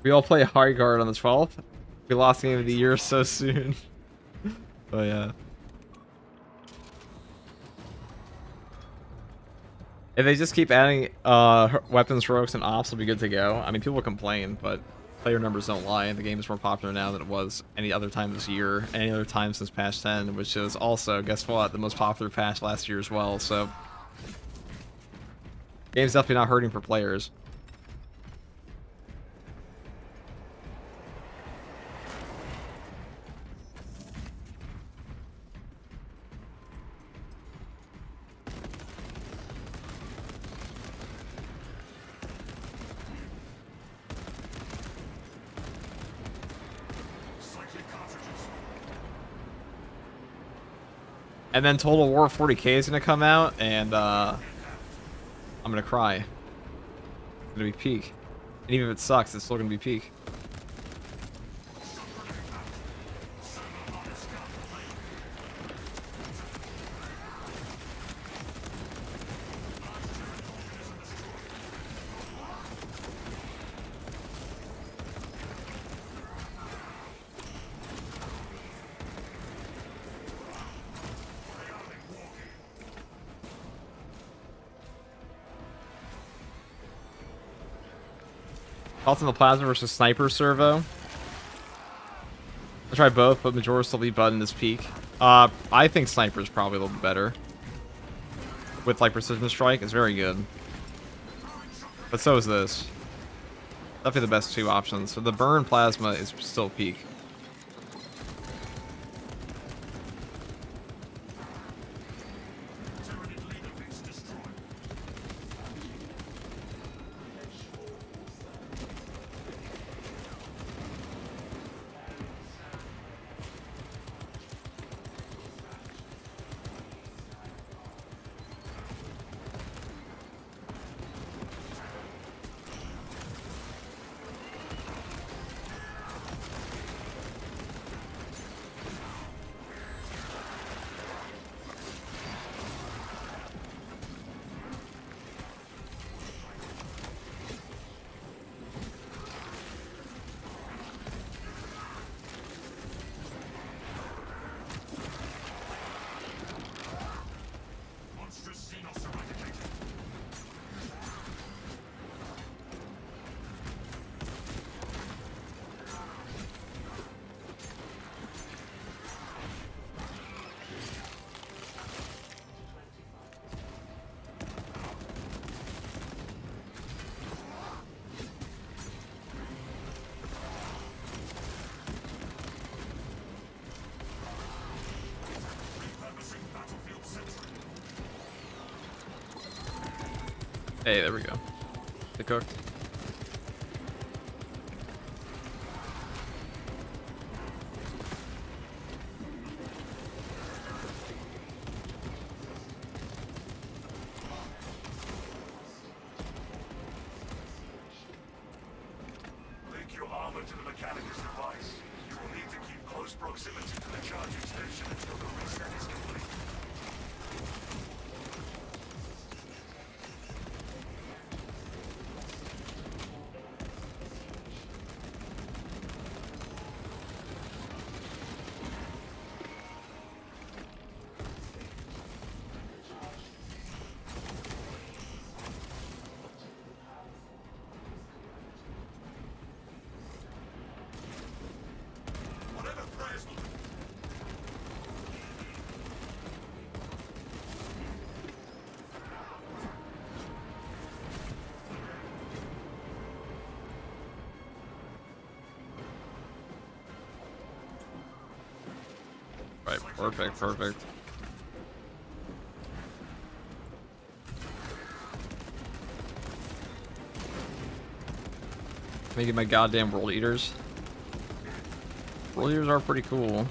We all play high guard on the 12th. We lost the game of the year so soon. Oh yeah. If they just keep adding weapons, heroics, and ops, will be good to go. I mean, people complain, but player numbers don't lie. The game is more popular now than it was any other time this year, any other time since patch 10, which is also, guess what, the most popular patch last year as well. So, game's definitely not hurting for players. And then Total War 40k is gonna come out, and I'm gonna cry. It's gonna be peak. And even if it sucks, it's still gonna be peak. Thoughts on the Plasma versus Sniper servo? I'll try both, but Majora's still lead button is peak. I think Sniper is probably a little bit better. With like Precision Strike, it's very good. But so is this. Definitely the best two options. So the Burn Plasma is still peak. Hey, there we go. They cooked. Link your armor to the Mechanicus device. You will need to keep close proximity to the charging station until the reset is complete. Right, perfect, perfect. Making my goddamn World Eaters. World Eaters are pretty cool.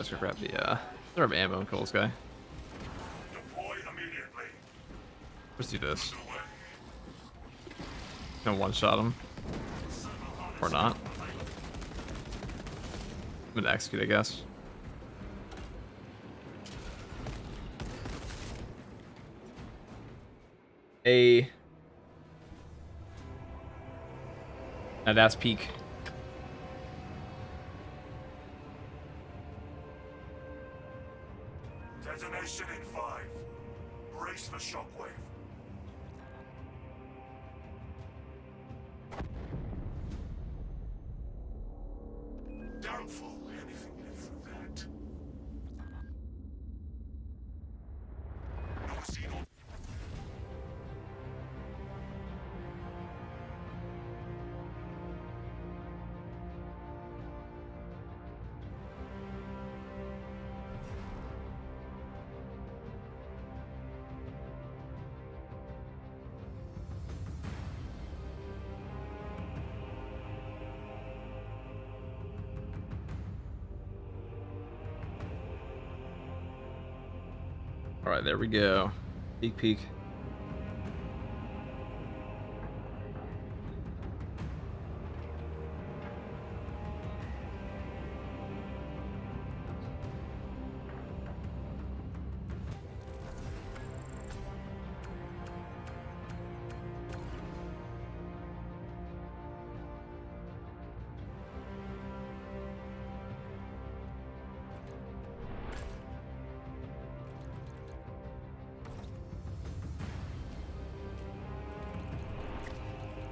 Let's go grab the grab ammo and kill this guy. Deploy immediately. Let's do this. Gonna one-shot him. Or not. I'm gonna execute, I guess. Now that's peak. Detonation in 5. Brace the shockwave. Doubtful anything lived through that. No signal. All right, there we go. Peek, peek.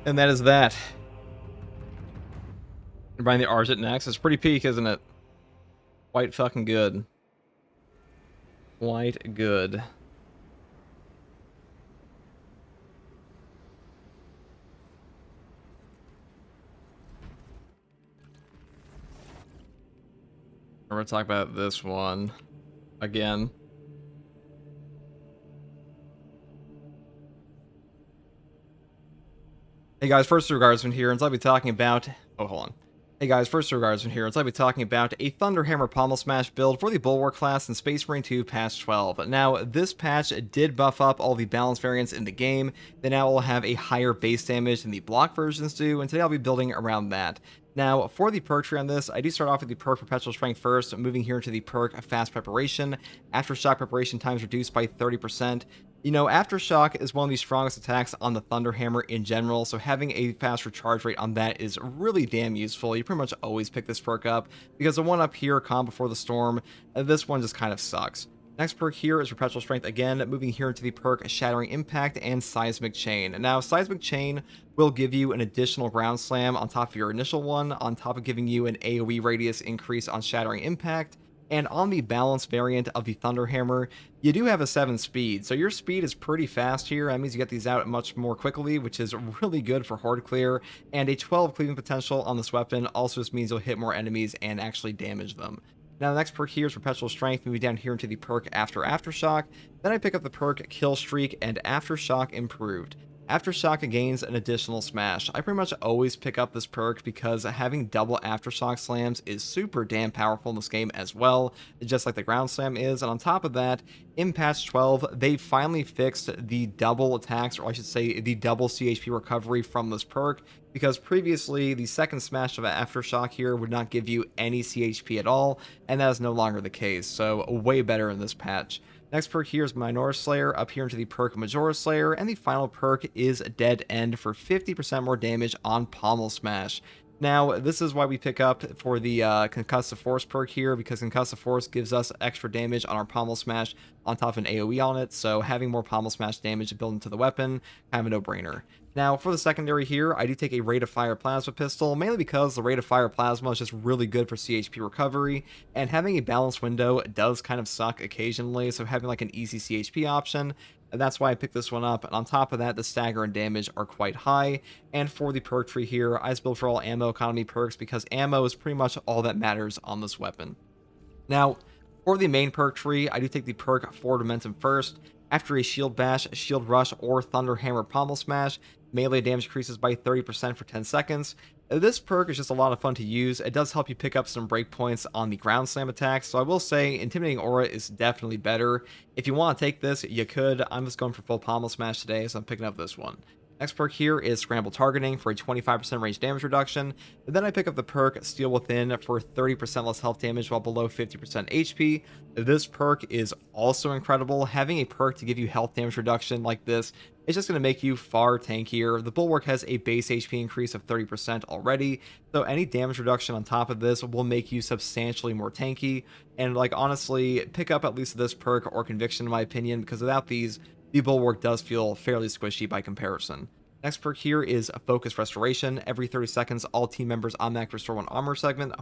And that is that. You're buying the Argent next. It's pretty peak, isn't it? Quite fucking good. Quite good. We're gonna talk about this one again. Hey guys, first regards from here, and I'll be talking about... Oh, hold on. Hey guys, first regards from here, and I'll be talking about a Thunderhammer Pommel Smash build for the Bulwark class in Space Marine 2 Patch 12. Now, this patch did buff up all the balance variants in the game. They now all have a higher base damage than the block versions do, and today I'll be building around that. Now, for the perk tree on this, I do start off with the perk Perpetual Strength first, moving here into the perk Fast Preparation. Aftershock preparation times reduced by 30%. You know, Aftershock is one of the strongest attacks on the Thunderhammer in general, so having a fast recharge rate on that is really damn useful. You pretty much always pick this perk up, because the one up here, Calm Before the Storm, this one just kind of sucks. Next perk here is Perpetual Strength again, moving here into the perk Shattering Impact and Seismic Chain. Now, Seismic Chain will give you an additional Ground Slam on top of your initial one, on top of giving you an AoE radius increase on Shattering Impact. And on the balance variant of the Thunderhammer, you do have a 7 speed, so your speed is pretty fast here. That means you get these out much more quickly, which is really good for horde clear. And a 12 cleaving potential on this weapon also just means you'll hit more enemies and actually damage them. Now, the next perk here is Perpetual Strength, moving down here into the perk Aftershock. Then I pick up the perk Kill Streak and Aftershock Improved. Aftershock gains an additional smash. I pretty much always pick up this perk because having double Aftershock slams is super damn powerful in this game as well, just like the ground slam is. And on top of that, in patch 12, they finally fixed the double attacks, or I should say the double CHP recovery from this perk, because previously the second smash of Aftershock here would not give you any CHP at all, and that is no longer the case, so way better in this patch. Next perk here is Minor Slayer, up here into the perk Majora Slayer, and the final perk is Dead End for 50% more damage on Pommel Smash. Now, this is why we pick up for the Concussive Force perk here, because Concussive Force gives us extra damage on our Pommel Smash on top of an AoE on it, so having more Pommel Smash damage built into the weapon, kind of a no-brainer. Now, for the secondary here, I do take a Rate of Fire Plasma Pistol, mainly because the Rate of Fire Plasma is just really good for CHP recovery, and having a balanced window does kind of suck occasionally, so having like an easy CHP option, and that's why I picked this one up. And on top of that, the stagger and damage are quite high. And for the perk tree here, I just build for all ammo economy perks because ammo is pretty much all that matters on this weapon. Now, for the main perk tree, I do take the perk Forward Momentum first. After a Shield Bash, Shield Rush, or Thunderhammer Pommel Smash, melee damage increases by 30% for 10 seconds. This perk is just a lot of fun to use. It does help you pick up some breakpoints on the ground slam attacks, so I will say Intimidating Aura is definitely better. If you want to take this, you could. I'm just going for full pommel smash today, so I'm picking up this one. Next perk here is Scramble Targeting for a 25% range damage reduction. And then I pick up the perk Steel Within for 30% less health damage while below 50% HP. This perk is also incredible. Having a perk to give you health damage reduction like this is just going to make you far tankier. The Bulwark has a base HP increase of 30% already, so any damage reduction on top of this will make you substantially more tanky. And like honestly, pick up at least this perk or Conviction in my opinion, because without these, the Bulwark does feel fairly squishy by comparison. Next perk here is Focus Restoration. Every 30 seconds, all team members automatically restore one armor segment,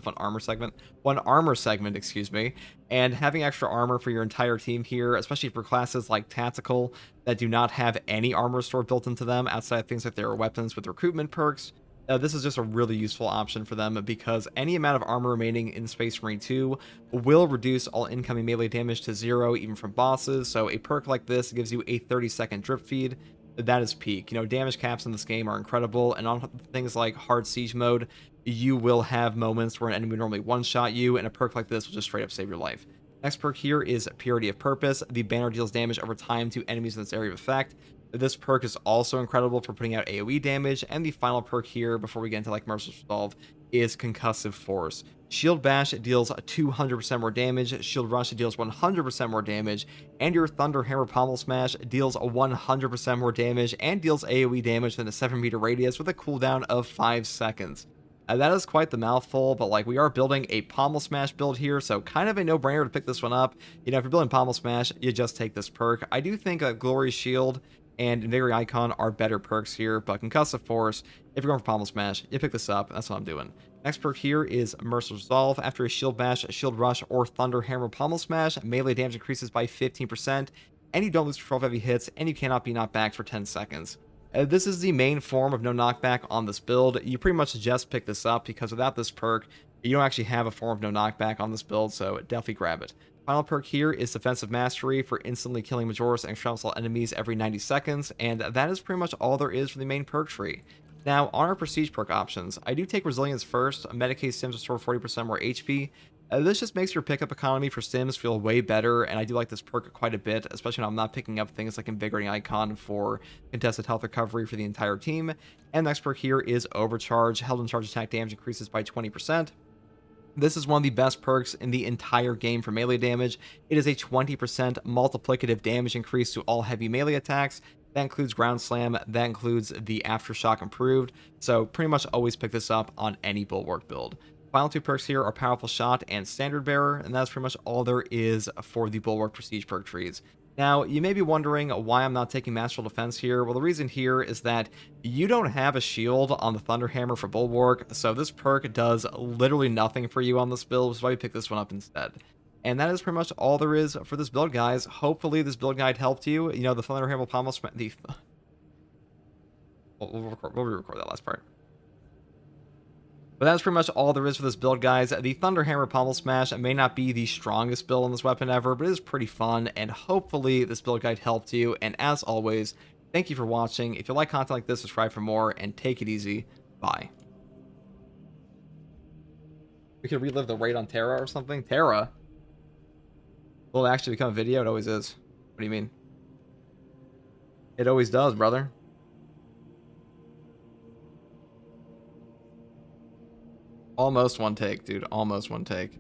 excuse me. And having extra armor for your entire team here, especially for classes like Tactical that do not have any armor restore built into them outside of things like their weapons with recruitment perks, this is just a really useful option for them because any amount of armor remaining in Space Marine 2 will reduce all incoming melee damage to 0 even from bosses, so a perk like this gives you a 30-second drip feed. That is peak. You know, damage caps in this game are incredible, and on things like hard siege mode, you will have moments where an enemy would normally one-shot you, and a perk like this will just straight up save your life. Next perk here is Purity of Purpose. The banner deals damage over time to enemies in this area of effect. This perk is also incredible for putting out AoE damage, and the final perk here, before we get into like Merciless Resolve, is Concussive Force. Shield Bash deals 200% more damage, Shield Rush deals 100% more damage, and your Thunder Hammer Pommel Smash deals 100% more damage and deals AoE damage within a 7-meter radius with a cooldown of 5 seconds. That is quite the mouthful, but like we are building a Pommel Smash build here, so kind of a no-brainer to pick this one up. You know, if you're building Pommel Smash, you just take this perk. I do think Glory Shield and Invigorating Icon are better perks here, but Concussive Force, if you're going for Pommel Smash, you pick this up, and that's what I'm doing. Next perk here is Merciless Resolve. After a Shield Bash, Shield Rush, or Thunder Hammer Pommel Smash, melee damage increases by 15%, and you don't lose control of heavy hits, and you cannot be knocked back for 10 seconds. This is the main form of no knockback on this build. You pretty much just pick this up because without this perk, you don't actually have a form of no knockback on this build, so definitely grab it. Final perk here is Defensive Mastery for instantly killing Majoris and Extreme enemies every 90 seconds, and that is pretty much all there is for the main perk tree. Now, on our Prestige perk options, I do take Resilience first. Medicaid Sims restore 40% more HP. This just makes your pickup economy for Sims feel way better, and I do like this perk quite a bit, especially when I'm not picking up things like Invigorating Icon for contested health recovery for the entire team. And the next perk here is Overcharge. Held in charge attack damage increases by 20%. This is one of the best perks in the entire game for melee damage. It is a 20% multiplicative damage increase to all heavy melee attacks. That includes Ground Slam, that includes the Aftershock improved, so pretty much always pick this up on any Bulwark build. Final two perks here are Powerful Shot and Standard Bearer, and that's pretty much all there is for the Bulwark Prestige perk trees. Now, you may be wondering why I'm not taking Masterful Defense here. Well, the reason here is that you don't have a shield on the Thunder Hammer for Bulwark, so this perk does literally nothing for you on this build, which is why we pick this one up instead. And that is pretty much all there is for this build, guys. Hopefully this build guide helped you. You know, the Thunder Hammer Pommel Smash... We'll re-record that last part. But that's pretty much all there is for this build, guys. The Thunder Hammer Pommel Smash may not be the strongest build on this weapon ever, but it is pretty fun, and hopefully this build guide helped you. And as always, thank you for watching. If you like content like this, subscribe for more, and take it easy. Bye. We could relive the raid on Terra or something? Terra? Will it actually become a video? It always is. What do you mean? It always does, brother. Almost one take, dude. Almost one take.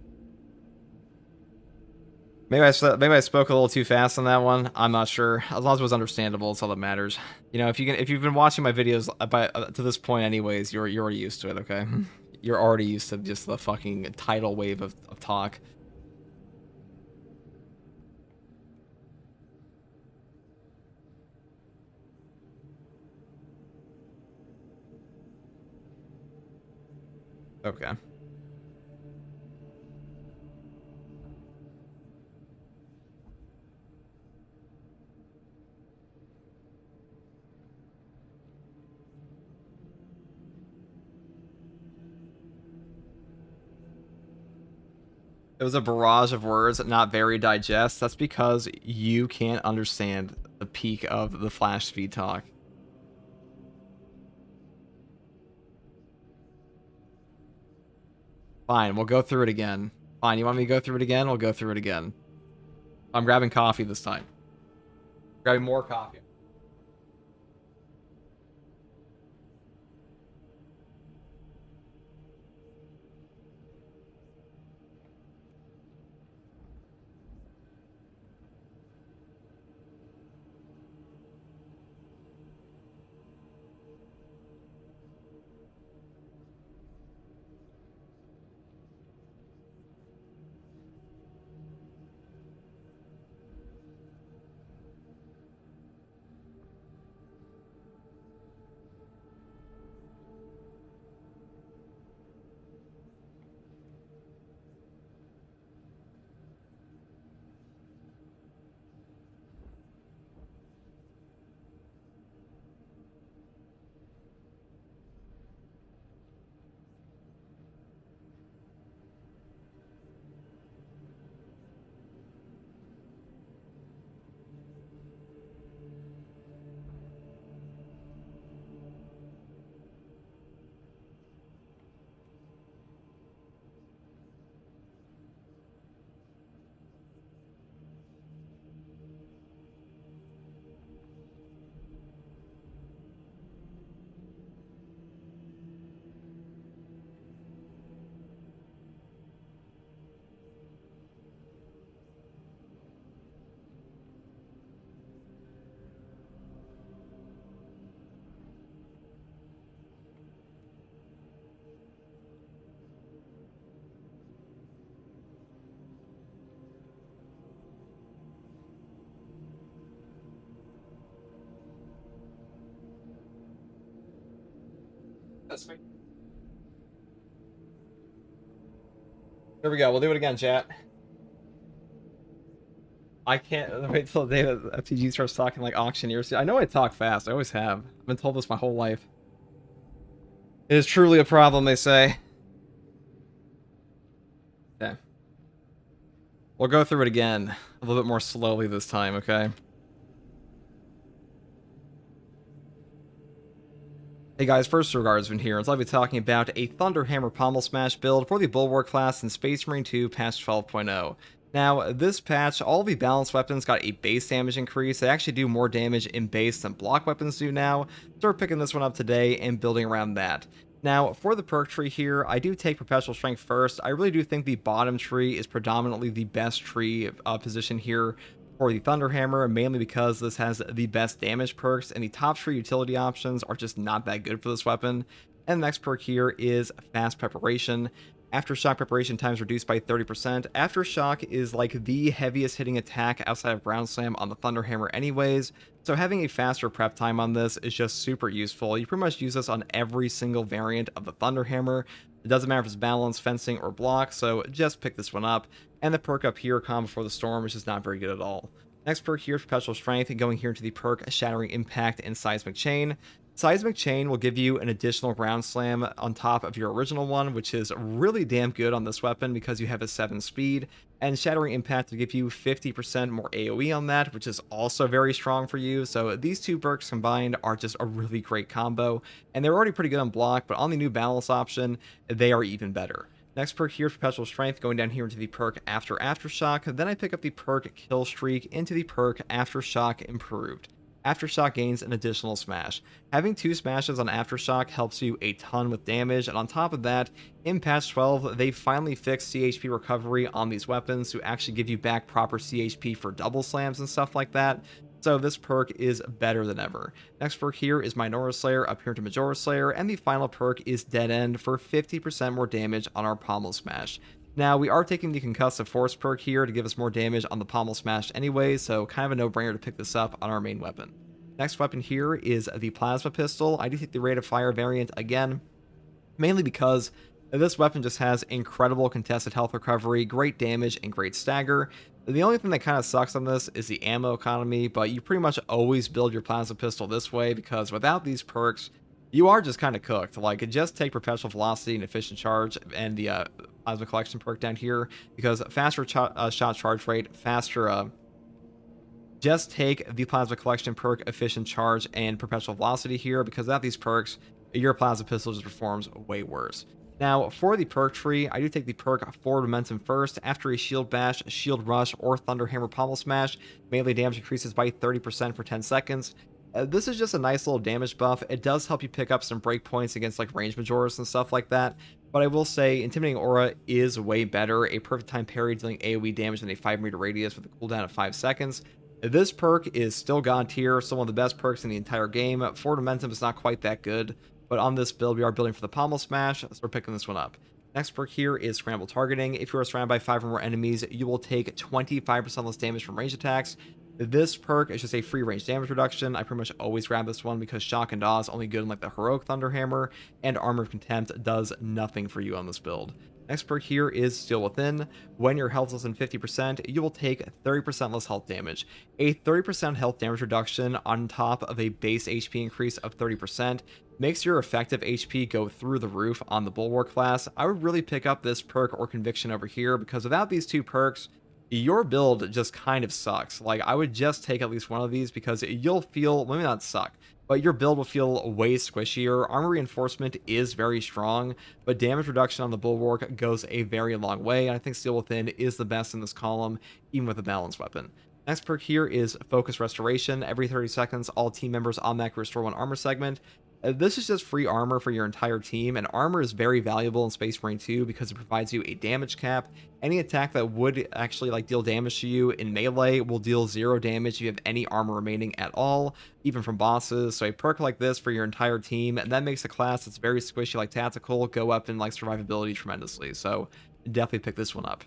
Maybe I spoke a little too fast on that one. I'm not sure. As long as it was understandable, it's all that matters. You know, if you've been watching my videos to this point, anyways, you're already used to it. Okay, you're already used to just the fucking tidal wave of talk. Okay. It was a barrage of words, not very digest. That's because you can't understand the peak of the flash speed talk. Fine, we'll go through it again. Fine, you want me to go through it again? We'll go through it again. I'm grabbing coffee this time. Grabbing more coffee. That's me. There we go. We'll do it again, chat. I can't wait till the day that FTG starts talking like auctioneers. I know I talk fast. I always have. I've been told this my whole life. It is truly a problem, they say. Okay. We'll go through it again. A little bit more slowly this time, okay? Hey guys, first regards been here, and I'll be talking about a Thunderhammer Pommel Smash build for the Bulwark class in Space Marine 2 patch 12.0. Now, this patch, all the balanced weapons got a base damage increase. They actually do more damage in base than block weapons do now. So we're picking this one up today and building around that. Now, for the perk tree here, I do take Perpetual Strength first. I really do think the bottom tree is predominantly the best tree position here for the Thunderhammer, mainly because this has the best damage perks, and the top tree utility options are just not that good for this weapon. And the next perk here is Fast Preparation. Aftershock preparation times reduced by 30%. Aftershock is like the heaviest hitting attack outside of Ground Slam on the Thunderhammer anyways, so having a faster prep time on this is just super useful. You pretty much use this on every single variant of the Thunderhammer. It doesn't matter if it's balance, fencing, or block, so just pick this one up. And the perk up here, Calm Before the Storm, which is not very good at all. Next perk here is Perpetual Strength, going here into the perk Shattering Impact and Seismic Chain. Seismic Chain will give you an additional Ground Slam on top of your original one, which is really damn good on this weapon because you have a 7 speed, and Shattering Impact will give you 50% more AoE on that, which is also very strong for you. So these two perks combined are just a really great combo, and they're already pretty good on block, but on the new balance option, they are even better. Next perk here is Perpetual Strength, going down here into the perk Aftershock. Then I pick up the perk Kill Streak into the perk Aftershock Improved. Aftershock gains an additional smash. Having 2 smashes on Aftershock helps you a ton with damage, and on top of that, in patch 12, they finally fixed CHP recovery on these weapons to actually give you back proper CHP for double slams and stuff like that. So this perk is better than ever. Next perk here is Minora Slayer up here to Majora Slayer, and the final perk is Dead End for 50% more damage on our Pommel Smash. Now, we are taking the Concussive Force perk here to give us more damage on the Pommel Smash anyway, so kind of a no-brainer to pick this up on our main weapon. Next weapon here is the Plasma Pistol. I do take the Rate of Fire variant again, mainly because this weapon just has incredible contested health recovery, great damage, and great stagger. The only thing that kind of sucks on this is the ammo economy, but you pretty much always build your Plasma Pistol this way because without these perks, you are just kind of cooked. Like, just take Perpetual Velocity and Efficient Charge and the Plasma Collection perk down here, because faster shot charge rate, faster... just take the Plasma Collection perk, Efficient Charge, and Perpetual Velocity here, because without these perks, your Plasma Pistol just performs way worse. Now, for the perk tree, I do take the perk Forward Momentum first. After a Shield Bash, Shield Rush, or Thunderhammer Pommel Smash, melee damage increases by 30% for 10 seconds. This is just a nice little damage buff. It does help you pick up some breakpoints against like range Majoras and stuff like that. But I will say, Intimidating Aura is way better. A perfect time parry dealing AoE damage in a 5-meter radius with a cooldown of 5 seconds. This perk is still God tier, still one of the best perks in the entire game. Forward Momentum is not quite that good, but on this build, we are building for the Pommel Smash, so we're picking this one up. Next perk here is Scramble Targeting. If you are surrounded by 5 or more enemies, you will take 25% less damage from range attacks. This perk is just a free range damage reduction. I pretty much always grab this one because Shock and Awe is only good in like the Heroic Thunderhammer, and Armor of Contempt does nothing for you on this build. Next perk here is Steel Within. When your health is less than 50%, you will take 30% less health damage. A 30% health damage reduction on top of a base HP increase of 30% makes your effective HP go through the roof on the Bulwark class. I would really pick up this perk or Conviction over here, because without these two perks, your build just kind of sucks. Like, I would just take at least one of these because you'll feel, maybe not suck, but your build will feel way squishier. Armor Reinforcement is very strong, but damage reduction on the Bulwark goes a very long way, and I think Steel Within is the best in this column, even with a balanced weapon. Next perk here is Focus Restoration. Every 30 seconds, all team members automatically restore 1 armor segment. This is just free armor for your entire team, and armor is very valuable in Space Marine 2 because it provides you a damage cap. Any attack that would actually like deal damage to you in melee will deal 0 damage if you have any armor remaining at all, even from bosses. So a perk like this for your entire team, and that makes a class that's very squishy like Tactical go up in like survivability tremendously. So definitely pick this one up.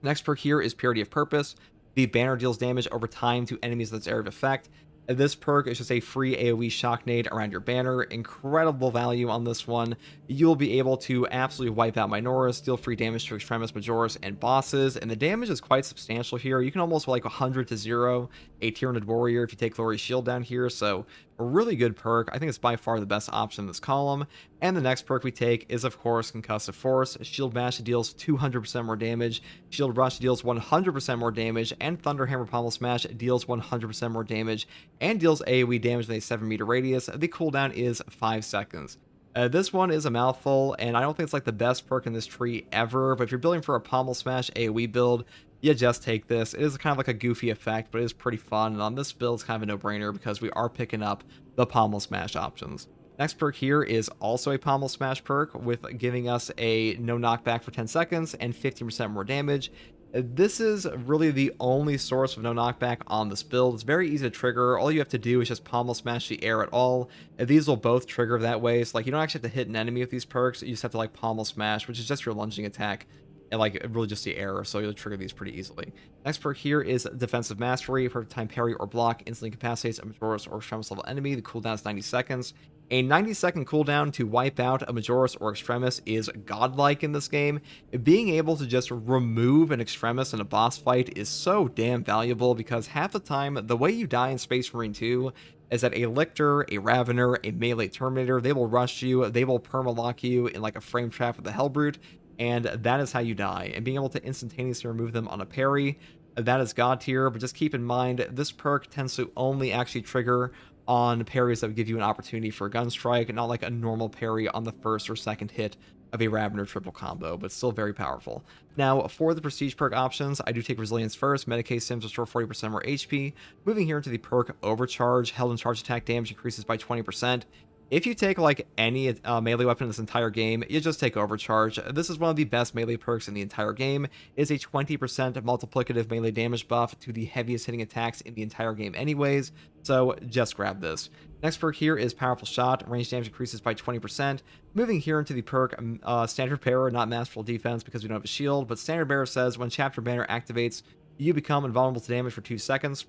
Next perk here is Purity of Purpose. The banner deals damage over time to enemies in its area of effect. This perk is just a free AoE shock nade around your banner. Incredible value on this one. You'll be able to absolutely wipe out Minoras, deal free damage to Extremis, Majoras, and bosses, and the damage is quite substantial here. You can almost like 100 to 0 a Tyranid Warrior if you take Glory Shield down here, so a really good perk. I think it's by far the best option in this column. And the next perk we take is, of course, Concussive Force. Shield Bash deals 200% more damage, Shield Rush deals 100% more damage, and Thunderhammer Pommel Smash deals 100% more damage, and deals AoE damage in a 7-meter radius. The cooldown is 5 seconds. This one is a mouthful, and I don't think it's like the best perk in this tree ever, but if you're building for a Pommel Smash AoE build, you just take this. It is kind of like a goofy effect, but it is pretty fun, and on this build, it's kind of a no-brainer because we are picking up the Pommel Smash options. Next perk here is also a Pommel Smash perk, with giving us a no knockback for 10 seconds and 15% more damage. This is really the only source of no knockback on this build. It's very easy to trigger. All you have to do is just Pommel Smash the air at all. These will both trigger that way, so like you don't actually have to hit an enemy with these perks. You just have to like Pommel Smash, which is just your lunging attack, and like really just the air, so you'll trigger these pretty easily. Next perk here is Defensive Mastery. Perfect time parry or block instantly incapacitates a Majoras or Extremis level enemy. The cooldown is 90 seconds. A 90-second cooldown to wipe out a Majoras or Extremis is godlike in this game. Being able to just remove an Extremis in a boss fight is so damn valuable, because half the time, the way you die in Space Marine 2 is that a Lictor, a Ravener, a Melee Terminator, they will rush you, they will perma-lock you in like a frame trap with a Hellbrute, and that is how you die. And being able to instantaneously remove them on a parry, that is god tier, but just keep in mind, this perk tends to only actually trigger on parries that would give you an opportunity for a gun strike, not like a normal parry on the first or second hit of a Ravener triple combo, but still very powerful. Now, for the prestige perk options, I do take Resilience first. Medicae Sims restore 40% more HP. Moving here into the perk Overcharge, held and charge attack damage increases by 20%. If you take like any melee weapon in this entire game, you just take Overcharge. This is one of the best melee perks in the entire game. It is a 20% multiplicative melee damage buff to the heaviest hitting attacks in the entire game anyways, so just grab this. Next perk here is Powerful Shot. Range damage increases by 20%. Moving here into the perk Standard Bearer, not Masterful Defense because we don't have a shield, but Standard Bearer says when Chapter Banner activates, you become invulnerable to damage for 2 seconds.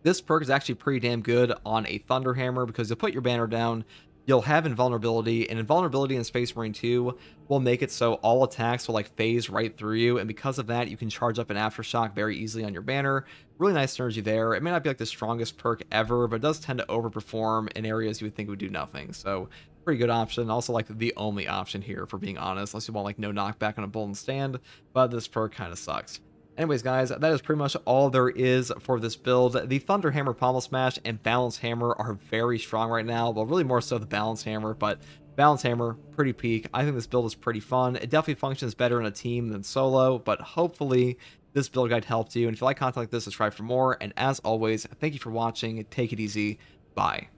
This perk is actually pretty damn good on a Thunderhammer because you'll put your banner down, you'll have invulnerability, and invulnerability in Space Marine 2 will make it so all attacks will like phase right through you, and because of that, you can charge up an Aftershock very easily on your banner. Really nice synergy there. It may not be like the strongest perk ever, but it does tend to overperform in areas you would think would do nothing, so pretty good option. Also like the only option here, for being honest, unless you want like no knockback on a Bolden Stand, but this perk kind of sucks. Anyways, guys, that is pretty much all there is for this build. The Thunderhammer Pommel Smash and Balance Hammer are very strong right now. Well, really more so the Balance Hammer, but Balance Hammer, pretty peak. I think this build is pretty fun. It definitely functions better in a team than solo, but hopefully this build guide helped you. And if you like content like this, subscribe for more. And as always, thank you for watching. Take it easy. Bye.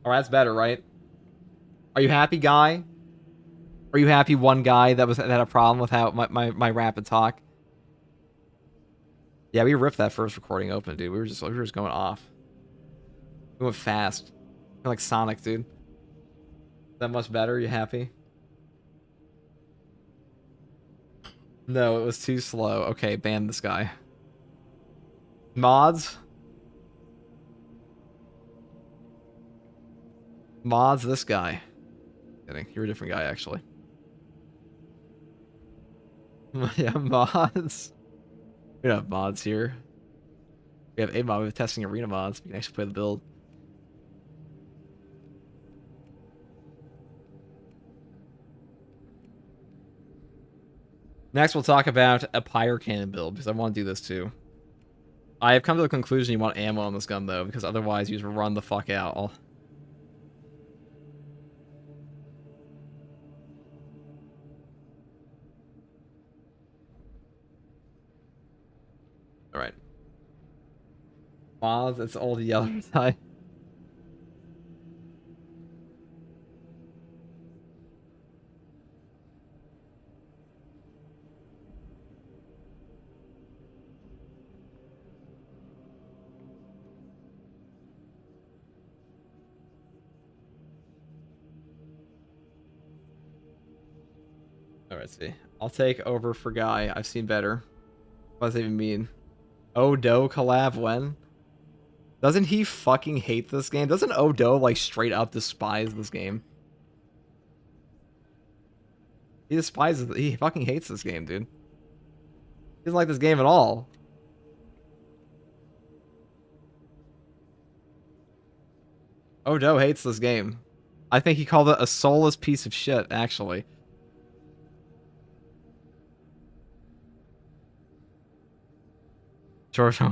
All right, that's better, right? Are you happy, guy? Are you happy, one guy that had a problem with how my rapid talk? Yeah, we ripped that first recording open, dude. We were just going off. We went fast. Kinda like Sonic, dude. That much better? You happy? No, it was too slow. Okay, ban this guy. Mods? Mods this guy. Kidding. You're a different guy, actually. Yeah, mods. We don't have mods here. We have a mod. We have testing arena mods. We can actually play the build. Next, we'll talk about a Pyre Cannon build, because I want to do this too. I have come to the conclusion you want ammo on this gun, though, because otherwise you just run the fuck out. Alright. Mods, it's old yellow tie. Alright, see. I'll take over for Guy. I've seen better. What does that even mean? Odo collab when? Doesn't he fucking hate this game? Doesn't Odo, like, straight up despise this game? He despises it. He fucking hates this game, dude. He doesn't like this game at all. Odo hates this game. I think he called it a soulless piece of shit, actually. George, he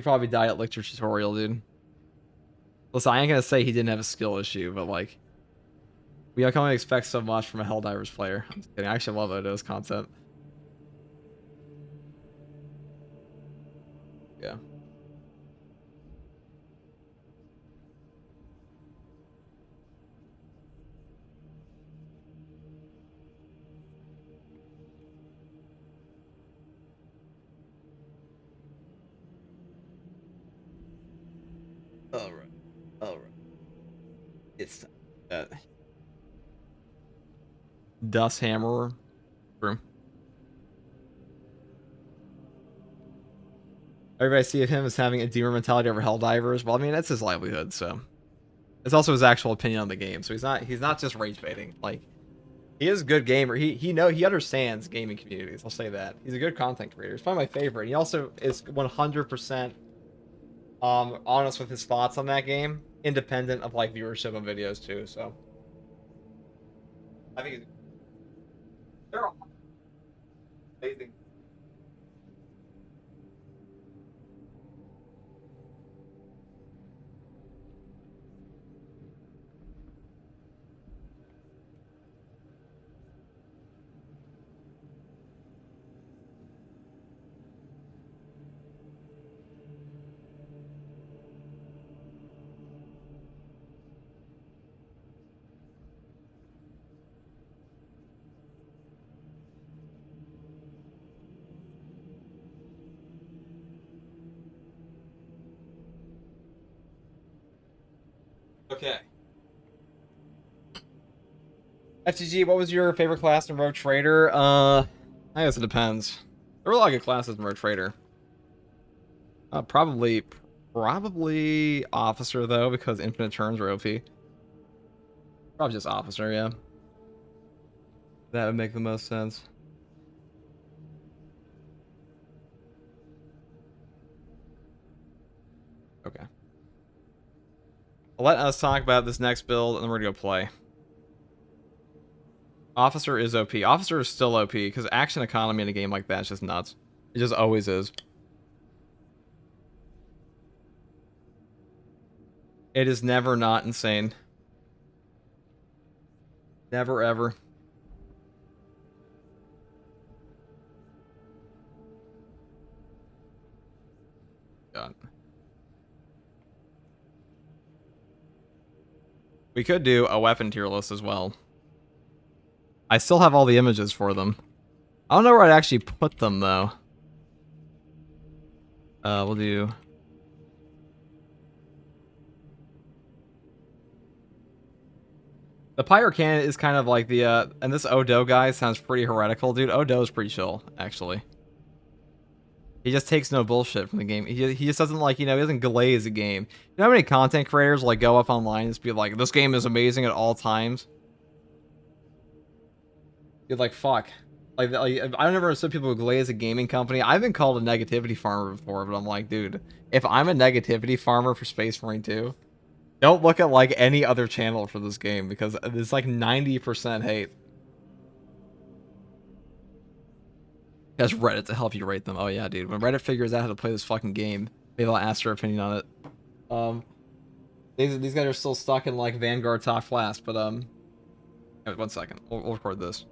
probably died at lecture tutorial, dude. Listen, I ain't gonna say he didn't have a skill issue, but like, we can only expect so much from a Helldivers player. I'm just kidding. I actually love Odo's content. Yeah. All right. All right. It's Dust Hammerer. True. Everybody see of him as having a demon mentality over Helldivers. Well, I mean, that's his livelihood, so it's also his actual opinion on the game. So he's not just rage baiting. Like, he is a good gamer. He understands gaming communities. I'll say that. He's a good content creator. He's probably my favorite. He also is 100% honest with his thoughts on that game, independent of like viewership on videos too. So I think they're all amazing. Okay. FTG, what was your favorite class in Rogue Trader? I guess it depends. There were a lot of good classes in Rogue Trader. Probably Officer, though, because infinite turns are OP. Probably just Officer, yeah. That would make the most sense. Okay. Let us talk about this next build, and then we're gonna go play. Officer is OP. Officer is still OP, because action economy in a game like that is just nuts. It just always is. It is never not insane. Never ever. God. We could do a weapon tier list as well. I still have all the images for them. I don't know where I'd actually put them, though. We'll do... The Pyro Cannon is kind of like the, and this Odo guy sounds pretty heretical, dude. Odo is pretty chill, actually. He just takes no bullshit from the game. He just doesn't, like, you know, he doesn't glaze a game. You know how many content creators, like, go up online and just be like, this game is amazing at all times? You're like, fuck. Like, I've never understood people who glaze a gaming company. I've been called a negativity farmer before, but I'm like, dude, if I'm a negativity farmer for Space Marine 2, don't look at, like, any other channel for this game, because it's, like, 90% hate. Has Reddit to help you rate them. Oh, yeah, dude. When Reddit figures out how to play this fucking game, maybe I'll ask their opinion on it. These guys are still stuck in, like, Vanguard top class, but, wait, 1 second. We'll record this.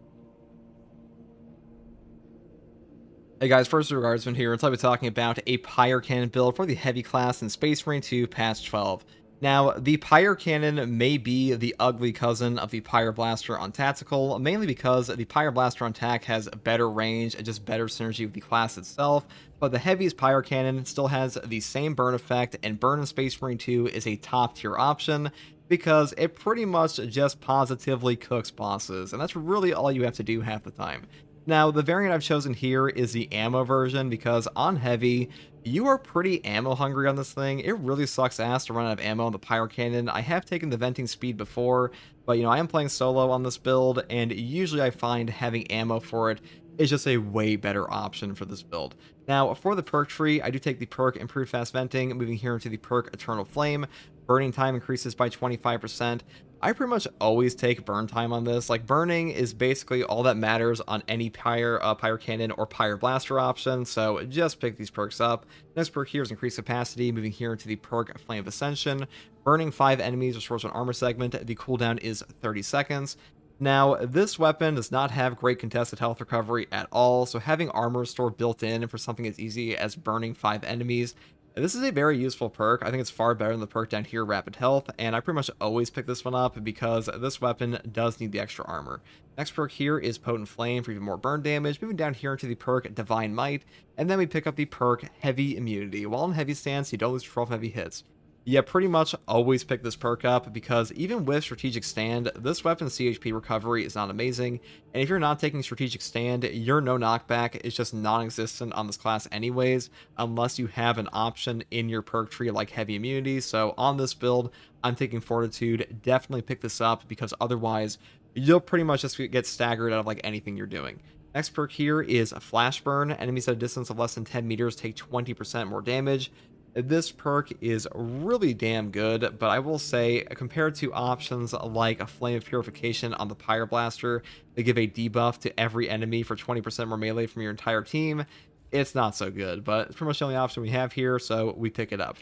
Hey guys, first regardsman here, and today we're talking about a Pyre Cannon build for the Heavy class in Space Marine 2 Patch 12. Now, the Pyre Cannon may be the ugly cousin of the Pyre Blaster on Tactical, mainly because the Pyre Blaster on TAC has better range and just better synergy with the class itself, but the Heavy's Pyre Cannon still has the same burn effect, and burn in Space Marine 2 is a top tier option, because it pretty much just positively cooks bosses, and that's really all you have to do half the time. Now, the variant I've chosen here is the ammo version, because on Heavy, you are pretty ammo hungry on this thing. It really sucks ass to run out of ammo on the Pyro Cannon. I have taken the venting speed before, but you know, I am playing solo on this build, and usually I find having ammo for it is just a way better option for this build. Now, for the perk tree, I do take the perk Improved Fast Venting, moving here into the perk Eternal Flame. Burning time increases by 25%. I pretty much always take burn time on this. Like, burning is basically all that matters on any Pyre Cannon or Pyre Blaster option, so just pick these perks up. Next perk here is Increased Capacity, moving here into the perk Flame of Ascension. Burning 5 enemies restores 1 armor segment. The cooldown is 30 seconds. Now, this weapon does not have great contested health recovery at all, so having armor restore built in for something as easy as burning 5 enemies, this is a very useful perk. I think it's far better than the perk down here, Rapid Health, and I pretty much always pick this one up because this weapon does need the extra armor. Next perk here is Potent Flame for even more burn damage, moving down here into the perk Divine Might, and then we pick up the perk Heavy Immunity. While in heavy stance, you don't lose control of heavy hits. Yeah, pretty much always pick this perk up, because even with Strategic Stand, this weapon's CHP recovery is not amazing, and if you're not taking Strategic Stand, your no knockback is just non-existent on this class anyways, unless you have an option in your perk tree like Heavy Immunity. So on this build, I'm taking Fortitude. Definitely pick this up, because otherwise, you'll pretty much just get staggered out of like anything you're doing. Next perk here is Flash Burn. Enemies at a distance of less than 10 meters take 20% more damage. This perk is really damn good, but I will say, compared to options like a Flame of Purification on the Pyre Blaster, they give a debuff to every enemy for 20% more melee from your entire team, it's not so good, but it's pretty much the only option we have here, so we pick it up.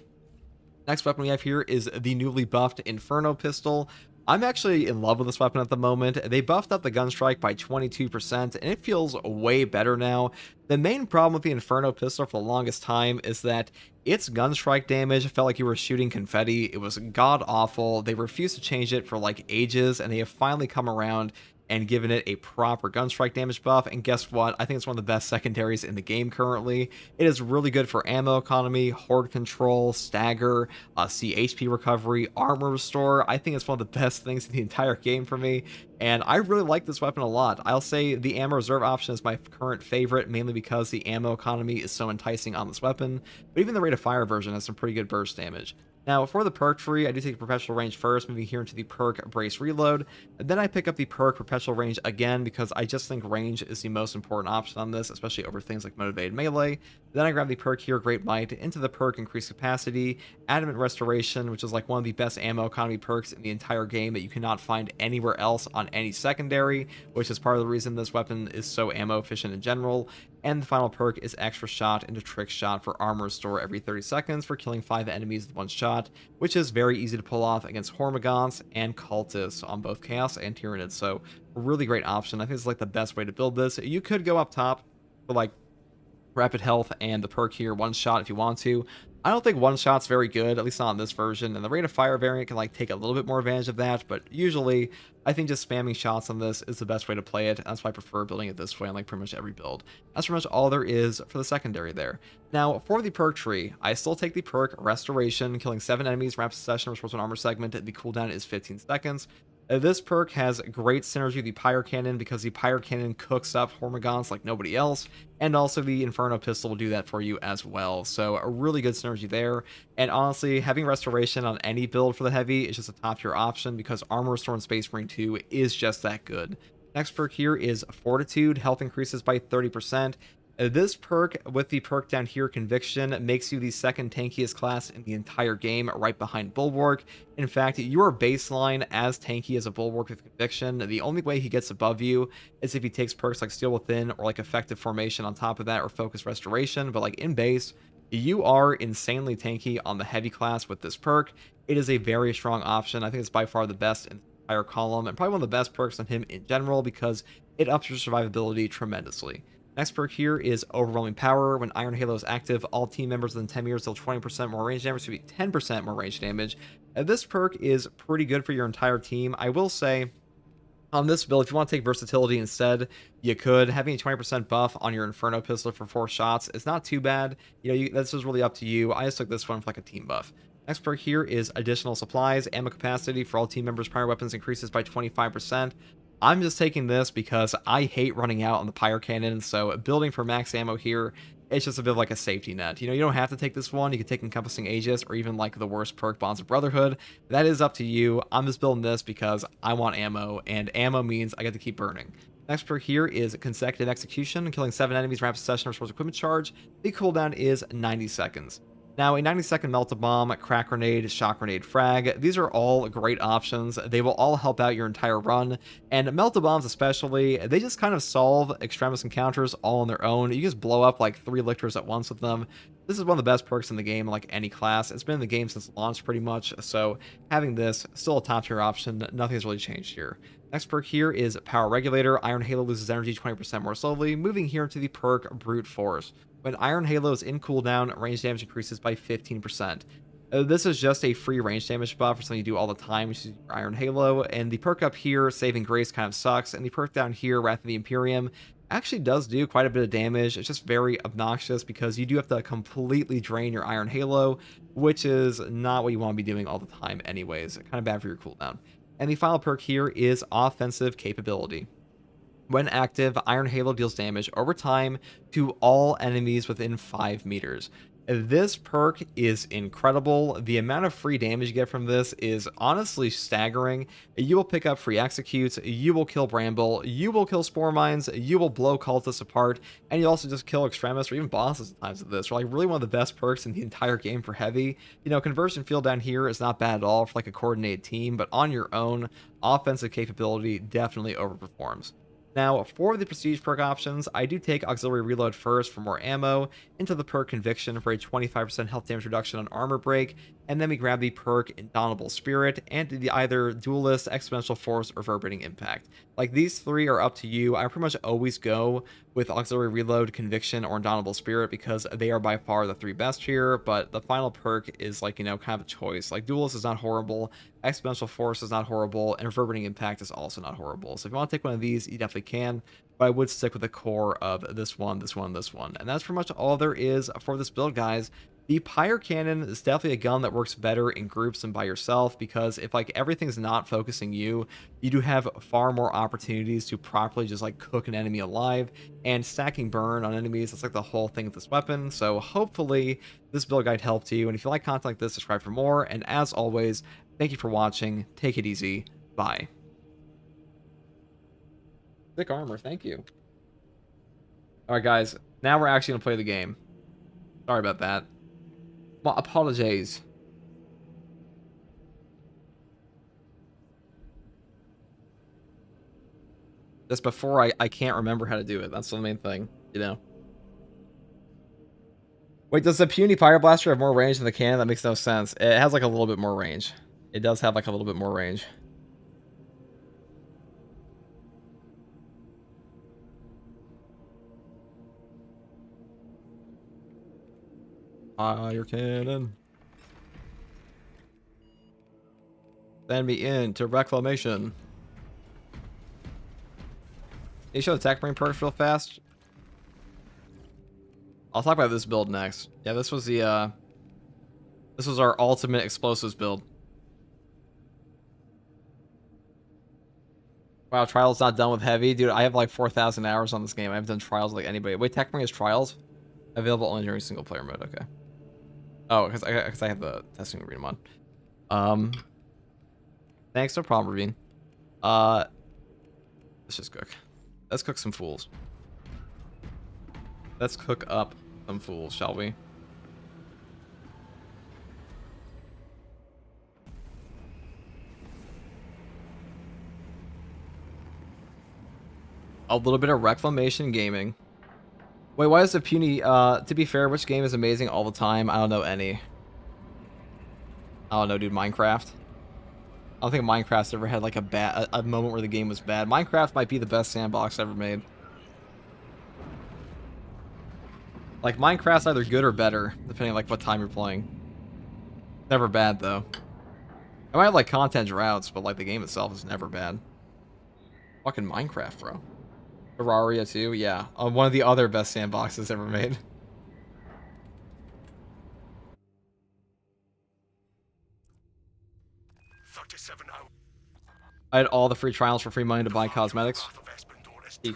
Next weapon we have here is the newly buffed Inferno Pistol. I'm actually in love with this weapon at the moment. They buffed up the gun strike by 22%, and it feels way better now. The main problem with the Inferno Pistol for the longest time is that its gun strike damage felt like you were shooting confetti. It was god awful. They refused to change it for like ages, and they have finally come around and given it a proper gun strike damage buff. And guess what? I think it's one of the best secondaries in the game currently. It is really good for ammo economy, horde control, stagger, CHP recovery, armor restore. I think it's one of the best things in the entire game for me, and I really like this weapon a lot. I'll say the ammo reserve option is my current favorite, mainly because the ammo economy is so enticing on this weapon, but even the rate of fire version has some pretty good burst damage. Now, for the perk tree, I do take Perpetual Range first, moving here into the perk Brace Reload, and then I pick up the perk Perpetual special range again because I just think range is the most important option on this, especially over things like motivated melee. Then I grab the perk here, Great Might, into the perk Increased Capacity, Adamant Restoration, which is like one of the best ammo economy perks in the entire game that you cannot find anywhere else on any secondary, which is part of the reason this weapon is so ammo efficient in general. And the final perk is Extra Shot into Trick Shot for armor restore every 30 seconds for killing 5 enemies with 1 shot, which is very easy to pull off against Hormagaunts and Cultists on both Chaos and Tyranids. So a really great option. I think it's like the best way to build this. You could go up top for like rapid health and the perk here, 1 shot if you want to. I don't think 1 shot's very good, at least not on this version, and the rate of fire variant can like take a little bit more advantage of that, but usually I think just spamming shots on this is the best way to play it. That's why I prefer building it this way on like pretty much every build. That's pretty much all there is for the secondary there. Now for the perk tree, I still take the perk Restoration, killing 7 enemies, rapid succession, restores 1 armor segment. The cooldown is 15 seconds. This perk has great synergy with the Pyre Cannon because the Pyre Cannon cooks up Hormagaunts like nobody else, and also the Inferno Pistol will do that for you as well. So a really good synergy there, and honestly, having Restoration on any build for the heavy is just a top tier option because Armor Restore in Space Marine 2 is just that good. Next perk here is Fortitude, health increases by 30%. This perk with the perk down here, Conviction, makes you the 2nd tankiest class in the entire game, right behind Bulwark. In fact, you are baseline as tanky as a Bulwark with Conviction. The only way he gets above you is if he takes perks like Steel Within or like Effective Formation on top of that, or Focus Restoration. But like in base, you are insanely tanky on the heavy class with this perk. It is a very strong option. I think it's by far the best in the entire column, and probably one of the best perks on him in general because it ups your survivability tremendously. Next perk here is Overwhelming Power. When Iron Halo is active, all team members within 10 meters deal 20% more range damage, to be 10% more range damage. This perk is pretty good for your entire team. I will say, on this build, if you want to take versatility instead, you could. Having a 20% buff on your Inferno Pistol for 4 shots is not too bad. This is really up to you. I just took this one for like a team buff. Next perk here is Additional Supplies. Ammo capacity for all team members' prior weapons increases by 25%. I'm just taking this because I hate running out on the Pyre Cannon, so building for max ammo here, it's just a bit of like a safety net. You don't have to take this one. You can take Encompassing Aegis or even like the worst perk, Bonds of Brotherhood. That is up to you. I'm just building this because I want ammo, and ammo means I get to keep burning. Next perk here is Consecutive Execution, killing 7 enemies, rapid succession, restores equipment charge. The cooldown is 90 seconds. Now, a 90-second Melt-A-Bomb, Crack Grenade, Shock Grenade, Frag, these are all great options. They will all help out your entire run, and Melt-A-Bombs especially, they just kind of solve Extremis encounters all on their own. You just blow up like 3 lictors at once with them. This is one of the best perks in the game, like any class. It's been in the game since launch pretty much, so having this, still a top tier option. Nothing's really changed here. Next perk here is Power Regulator. Iron Halo loses energy 20% more slowly, moving here into the perk Brute Force. When Iron Halo is in cooldown, range damage increases by 15%. This is just a free range damage buff for something you do all the time, which is Iron Halo, and the perk up here, Saving Grace, kind of sucks, and the perk down here, Wrath of the Imperium, actually does do quite a bit of damage. It's just very obnoxious because you do have to completely drain your Iron Halo, which is not what you want to be doing all the time anyways. Kind of bad for your cooldown. And the final perk here is Offensive Capability. When active, Iron Halo deals damage over time to all enemies within 5 meters. This perk is incredible. The amount of free damage you get from this is honestly staggering. You will pick up free executes, you will kill Bramble, you will kill Spore Mines, you will blow cultists apart, and you also just kill Extremis or even bosses at times of this. Like really one of the best perks in the entire game for heavy. Conversion Field down here is not bad at all for like a coordinated team, but on your own, offensive capability definitely overperforms. Now, for the prestige perk options, I do take Auxiliary Reload first for more ammo, into the perk Conviction for a 25% health damage reduction on armor break, and then we grab the perk Indomitable Spirit, and the either Duelist, Exponential Force, or Reverberating Impact. Like, these 3 are up to you. I pretty much always go with Auxiliary Reload, Conviction, or Indomitable Spirit because they are by far the 3 best here, but the final perk is like, kind of a choice. Like, Duelist is not horrible, Exponential Force is not horrible, and Reverberating Impact is also not horrible. So if you want to take one of these, you definitely can, but I would stick with the core of this one, this one, this one. And that's pretty much all there is for this build, guys. The Pyre Cannon is definitely a gun that works better in groups than by yourself, because if like everything's not focusing you, you do have far more opportunities to properly just like cook an enemy alive, and stacking burn on enemies, that's like the whole thing of this weapon. So hopefully this build guide helped you, and if you like content like this, subscribe for more, and as always, thank you for watching, take it easy, bye. Thick armor, thank you. Alright, guys. Now we're actually gonna play the game. Sorry about that. Well, apologies. Just before I can't remember how to do it. That's the main thing, you know. Wait, does the puny Pyro Blaster have more range than the cannon? That makes no sense. It has like a little bit more range. It does have like a little bit more range. Fire cannon. Send me in to reclamation. Can you show the attack marine perks real fast? I'll talk about this build next. Yeah, this was the this was our ultimate explosives build. Wow, Trials not done with heavy. Dude, I have like 4,000 hours on this game. I haven't done Trials like anybody. Wait, Tech Marine has Trials? Available only during single player mode, okay. Oh, because I have the testing arena on. Thanks, no problem, Ravine. Let's just cook. Let's cook some fools. Let's cook up some fools, shall we? A little bit of reclamation gaming. Wait, why is the puny, to be fair, which game is amazing all the time? I don't know any. I don't know, dude, Minecraft. I don't think Minecraft's ever had like a moment where the game was bad. Minecraft might be the best sandbox ever made. Like, Minecraft's either good or better, depending on like what time you're playing. Never bad, though. I might have like content droughts, but like the game itself is never bad. Fucking Minecraft, bro. Terraria too, yeah. One of the other best sandboxes ever made. I had all the free trials for free money to buy cosmetics. Eek.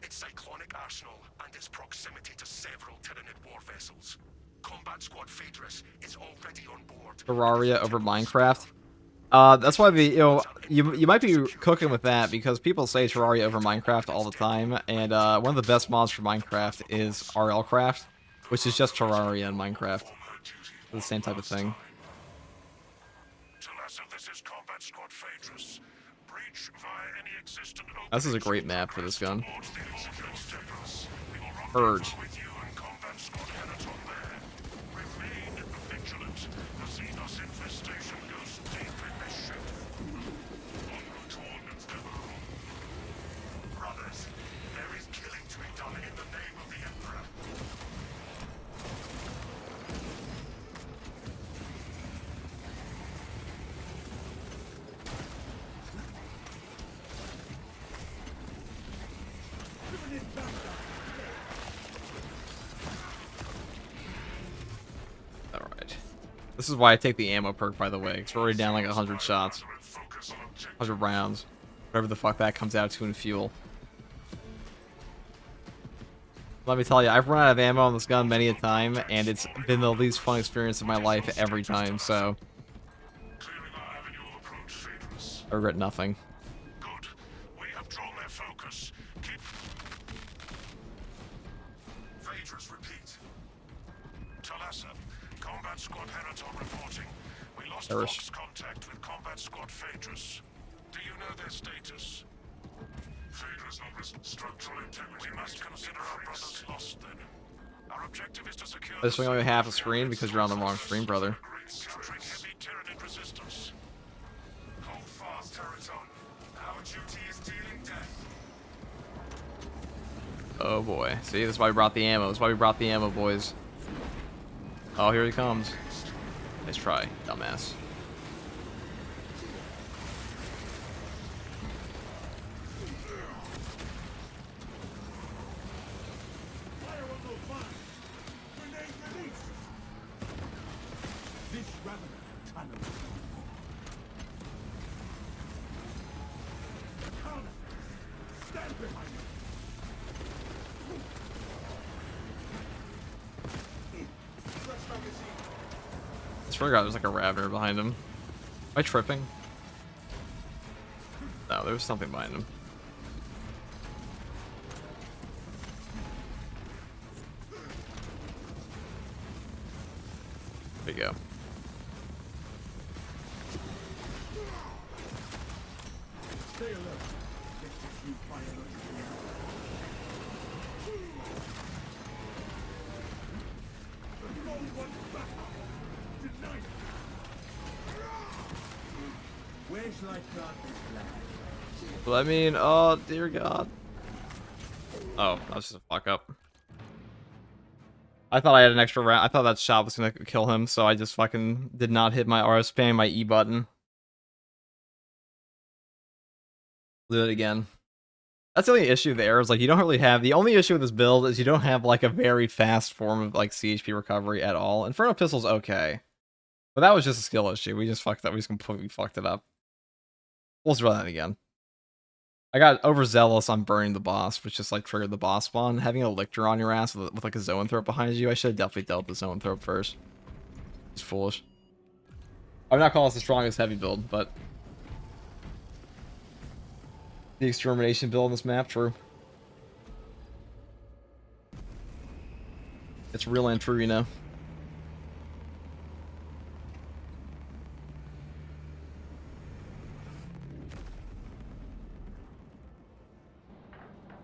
Its cyclonic arsenal and its proximity to several Tyranid war vessels. Combat Squad Phaedrus is already on board. Terraria over Minecraft. That's why you might be cooking with that because people say Terraria over Minecraft all the time, and one of the best mods for Minecraft is RLcraft, which is just Terraria and Minecraft. It's the same type of thing. This is a great map for this gun. Purge. This is why I take the ammo perk, by the way, because we're already down like 100 shots. 100 rounds. Whatever the fuck that comes out to in fuel. Let me tell you, I've run out of ammo on this gun many a time, and it's been the least fun experience of my life every time, so... I regret nothing. Good. We have drawn their focus. Keep... Phaedrus, repeat. Talassa, Combat Squad Heraton reporting. We lost Fox contact with Combat Squad Phaedrus. Do you know their status? Phaedrus offers structural integrity. We must consider our brothers lost then. Our objective is to secure... I just only half a screen because you're on the wrong screen, brother. Heavy Tyranid resistance. Hold fast, Heraton. Our duty is dealing death. Oh boy. See, that's why we brought the ammo. That's why we brought the ammo, boys. Oh, here he comes. Nice try, dumbass. I swear to God, there's like a Ravener behind him. Am I tripping? No, there was something behind him. There you go. Well, I mean, oh dear God. Oh, that was just a fuck up. I thought I had an extra round. I thought that shot was gonna kill him, so I just fucking did not hit my, or I was spamming my E button. Do it again. That's the only issue there, is like you don't really have, the only issue with this build is you don't have like a very fast form of like CHP recovery at all. Inferno Pistol's okay. But that was just a skill issue. We just fucked up. We just completely fucked it up. We'll just run that again. I got overzealous on burning the boss, which just like triggered the boss spawn. Having a lictor on your ass with like a zoanthrope behind you, I should have definitely dealt with the zoanthrope first. It's foolish. I'm not calling this the strongest heavy build, but the extermination build on this map, true. It's real and true, you know.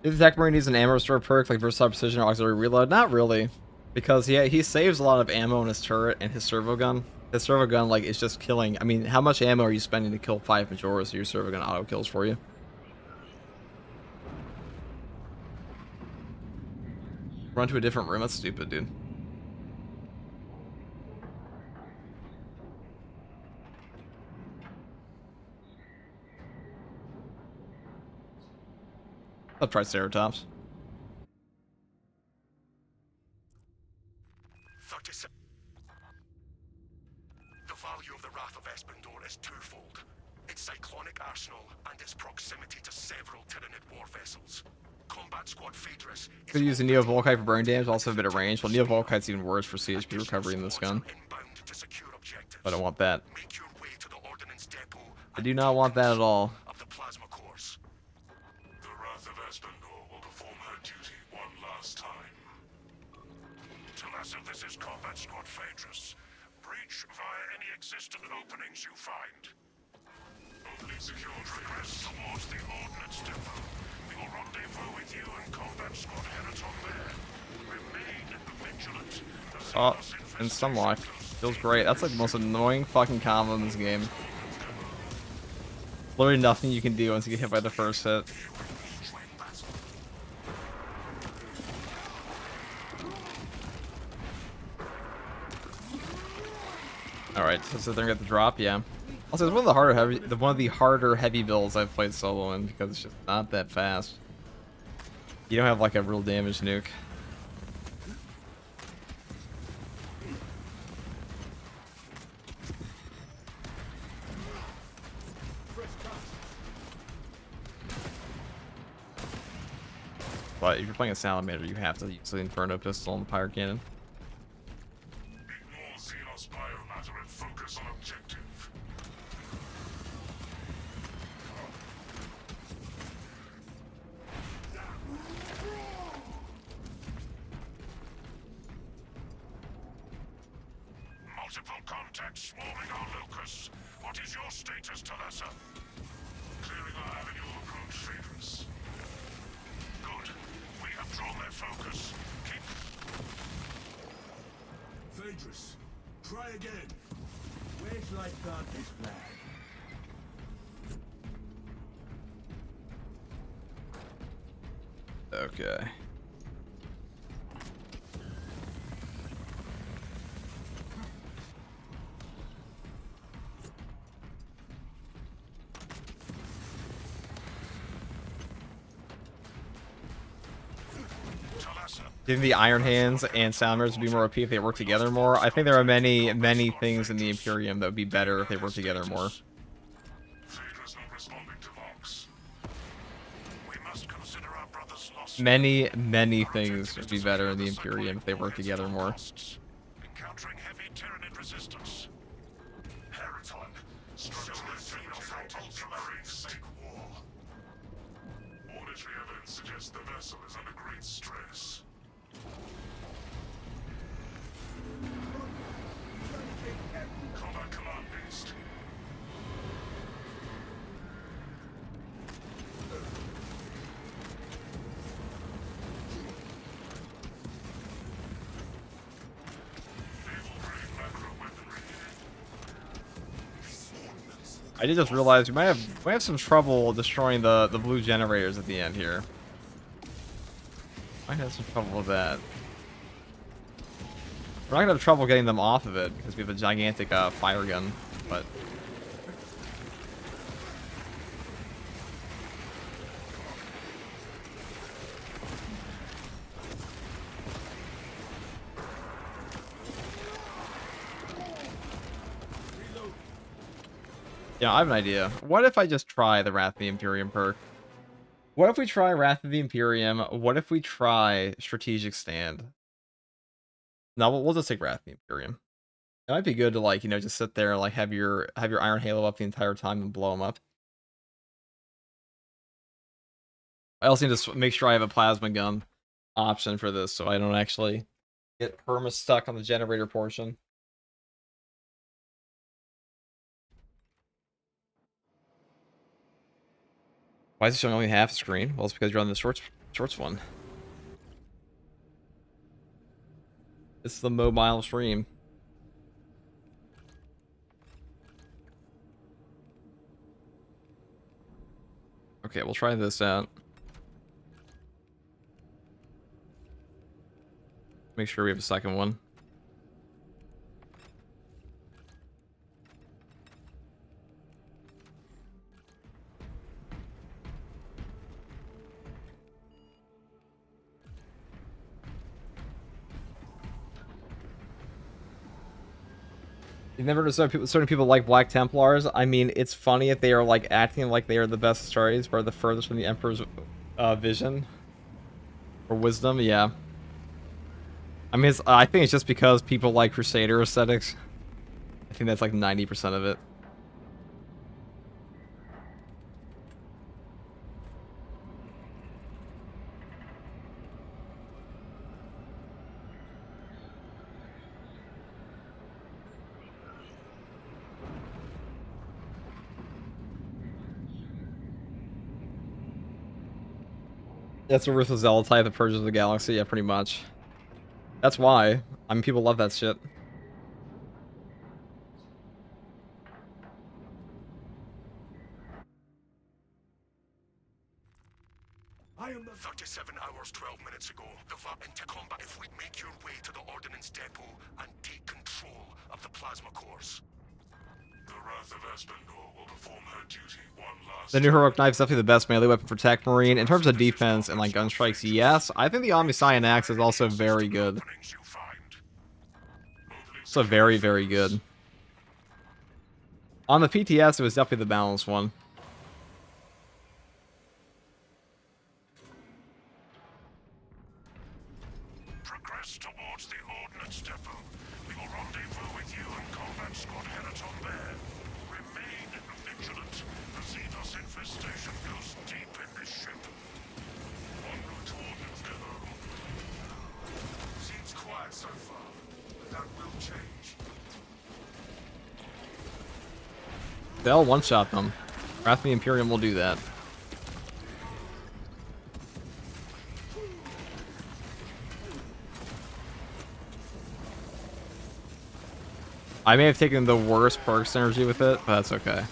If the Tech Marine needs an ammo restore perk like Versatile Precision or Auxiliary Reload, not really. Because he saves a lot of ammo in his turret and his servo gun. His servo gun, like, is just killing. I mean, how much ammo are you spending to kill 5 Majoras so your servo gun auto kills for you? Run to a different room? That's stupid, dude. I'll try Triceratops. 37. The value of the Wrath of Espandor is twofold. Its cyclonic arsenal and its proximity to several Tyranid war vessels. Combat Squad Phaedrus Could use a Neo Volkite for burn damage, also a bit of range. Well, Neo Volkite's even worse for CHP recovery in this gun. I don't want that. I do not want that at all. The Wrath of Espandor will perform her duty one last time. Talassa, this is Combat Squad Phaedrus. Breach via any existent openings you find. Opening secured. Progress towards the Ordnance Depot. We will rendezvous with you and Combat Squad Heraton there. Remain vigilant. Oh, and Stunlock. Feels great. That's like the most annoying fucking combo in this game. Literally nothing you can do once you get hit by the first hit. Alright, so sit there and get the drop, yeah. Also, it's one of the harder heavy builds I've played solo in because it's just not that fast. You don't have like a real damage nuke. But if you're playing a Salamander, you have to use the Inferno Pistol and the Pyre Cannon. Ignore Xenos biomatter and focus on objective. Multiple contacts swarming our locus. What is your status, Talassa? Clearing our avenue of approach, Phaedrus. Good. We have drawn their focus. Keep... Phaedrus, try again. Where shall I plant this flag? Okay. Do you think the Iron Hands and Salamanders would be more OP if they work together more? I think there are many, many things in the Imperium that would be better if they work together more. Many, many things would be better in the Imperium if they work together more. Encountering heavy Tyranid resistance. Heraton, struggling with ultramarine stake war. Auditory evidence suggests the vessel is under great stress. I did just realize we might have some trouble destroying the blue generators at the end here. Might have some trouble with that. We're not gonna have trouble getting them off of it because we have a gigantic fire gun, but. Yeah, I have an idea. What if I just try the Wrath of the Imperium perk? What if we try Wrath of the Imperium? What if we try Strategic Stand? No, we'll just take Wrath of the Imperium. It might be good to, like, you know, just sit there and, like, have your Iron Halo up the entire time and blow them up. I also need to make sure I have a plasma gun option for this so I don't actually get perma stuck on the generator portion. Why is it showing only half screen? Well, it's because you're on the shorts one. It's the mobile stream. Okay, we'll try this out. Make sure we have a second one. You've never heard certain people like Black Templars? I mean, it's funny if they are, like, acting like they are the best stories, but are the furthest from the Emperor's vision or wisdom. Yeah. I mean, I think it's just because people like Crusader aesthetics. I think that's like 90% of it. That's a Ruthless Zealotite that purges the galaxy, yeah, pretty much. That's why. I mean, people love that shit. I am the 37 hours, 12 minutes ago. The VAP into combat if we make your way to the Ordnance Depot and take control of the plasma cores. The Wrath of Espandor will perform her duty one last The new heroic knife is definitely the best melee weapon for Tech Marine. In terms of defense and, like, gun strikes, yes. I think the Omniscient Axe is also very good. So very, very good. On the PTS, it was definitely the balanced one. Progress towards the Ordnance Depot. We will rendezvous with you and combat squad Heraton there. Remain vigilant. The Xenos infestation goes deep in this ship. En route to Ordnance Depot. Seems quiet so far, but that will change. They'll one-shot them. Wrath of the Imperium will do that. I may have taken the worst perk synergy with it, but that's okay.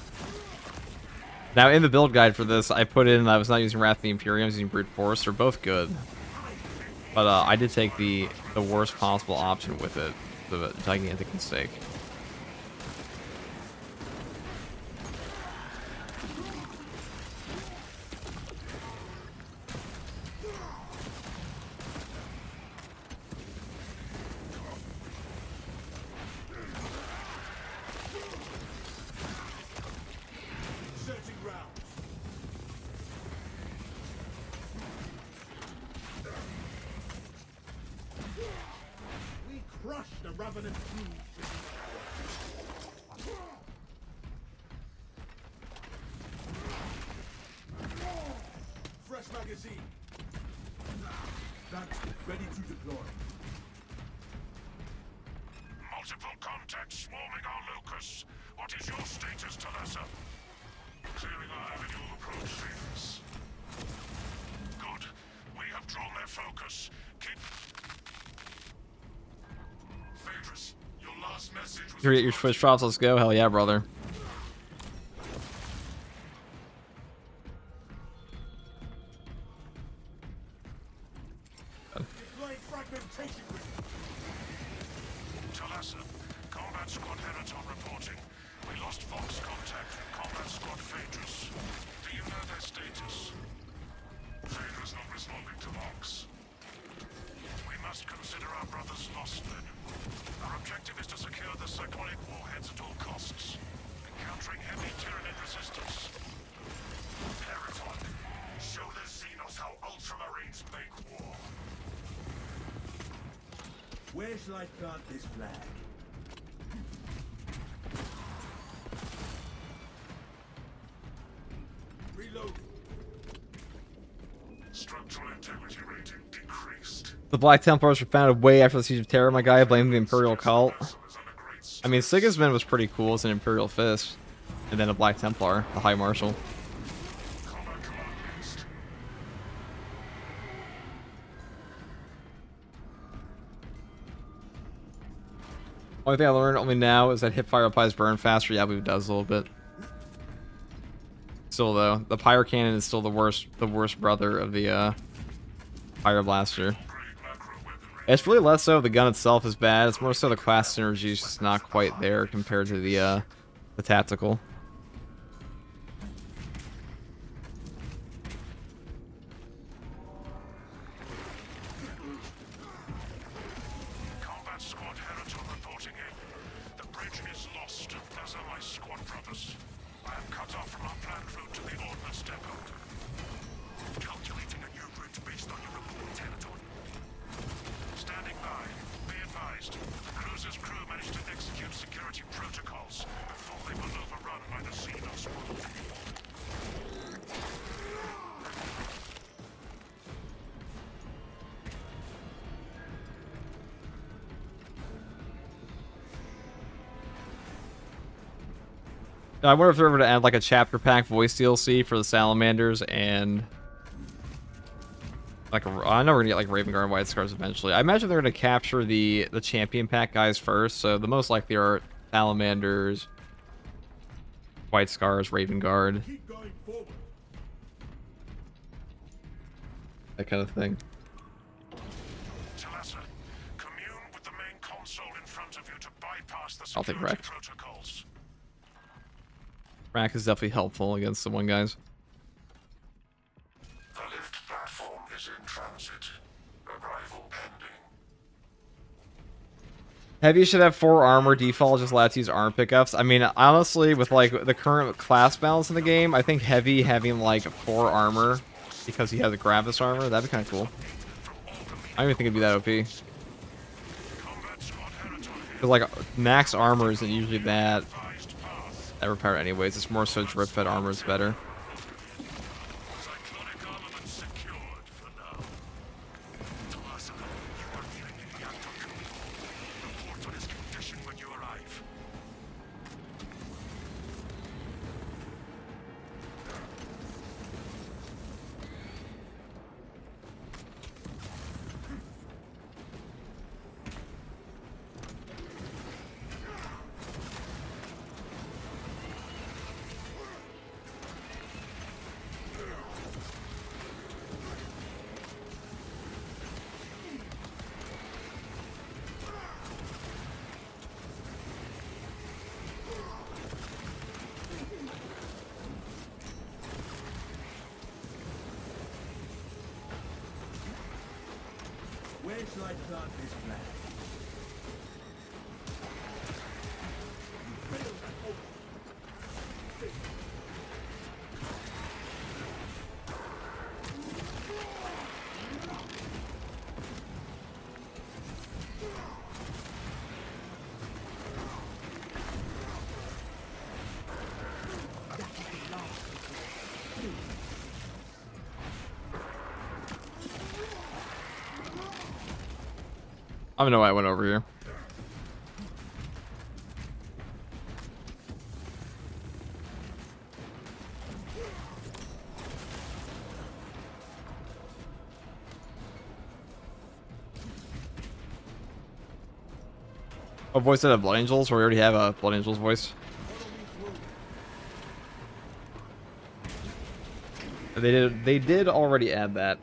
Now, in the build guide for this, I put in I was not using Wrath of the Imperium, I was using Brute Force. They're both good. But I did take the worst possible option with it. The gigantic mistake. Searching rounds. We crushed the Ravenous crew. Fresh magazine. Thanks. Ready to deploy. Multiple contacts swarming our locus. What is your status, Talassa? Clearing our avenue of approach, Phoenix. Good. We have drawn their focus. Keep... Phaedrus, your last message was... You're at your Twitch drops, let's go. Hell yeah, brother. shall I plant this flag? Reload. Structural integrity rating decreased. The Black Templars were founded way after the Siege of Terror, my guy, blaming the Imperial cult. Vessel is under great stress. I mean, Sigismund was pretty cool as an Imperial Fist. And then a Black Templar, the High Marshal. Combat command based. Only thing I learned only now is that hipfire applies burn faster. Yeah, it does a little bit. Still though, the Pyro Cannon is still the worst brother of the Fire Blaster. Upgrade macro weaponry. It's really less so the gun itself is bad. It's more so the class synergy is just not quite there compared to the tactical. Combat squad Heraton reporting in. The bridge is lost. Those are my squad brothers. I am cut off from our planned route to the ordnance depot. Calculating a new route based on your report, Heraton. Standing by. Be advised. The cruiser's crew managed to execute security protocols before they were overrun by the Xenos world. I wonder if they're ever to add like a chapter pack voice DLC for the Salamanders and like I know we're gonna get like Raven Guard and White Scars eventually. I imagine they're gonna capture the champion pack guys first, so the most likely are Salamanders, White Scars, Raven Guard, Keep going forward. that kind of thing. Talassa, commune with the main console in front of you to bypass the I'll take security Wreck. protocols. Rack is definitely helpful against the one guys. The lift platform is in transit. Arrival pending. Heavy should have 4 armor. Default just allows to use armor pickups. I mean, honestly, with like the current class balance in the game, I think Heavy having like 4 armor because he has a Gravis armor, that'd be kind of cool. I don't even think it'd be that OP. Combat squad Heraton here. Because like max armor isn't usually that Advised path. overpowered anyways. It's more so drip fed armor is better. Cyclonic armament secured for now. Talassa, you are nearing the reactor commune. Report on its condition when you arrive. Where shall I plant this flag? I don't know why I went over here. Oh, voice out of Blood Angels, or we already have a Blood Angels voice. They did already add that.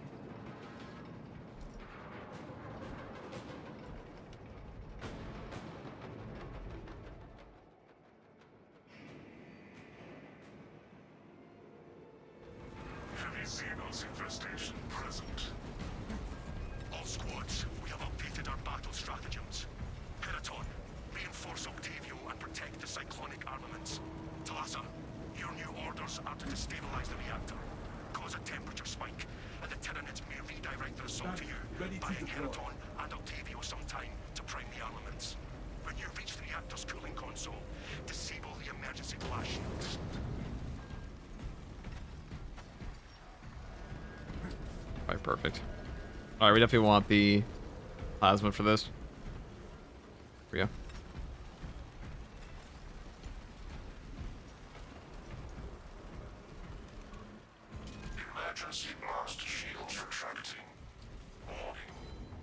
Heavy Xenos infestation present. All squads, we have updated our battle stratagems. Heraton, reinforce Octavio and protect the cyclonic armaments. Talassa, your new orders are to destabilize the reactor, cause a temperature spike, and the Tyranids may redirect their assault to you, Ready to buying deploy. Heraton and Octavio some time to prime the emergency blast shields. Alright, perfect. Alright, we definitely want the plasma for this. Here we go. Emergency blast shields retracting. Warning.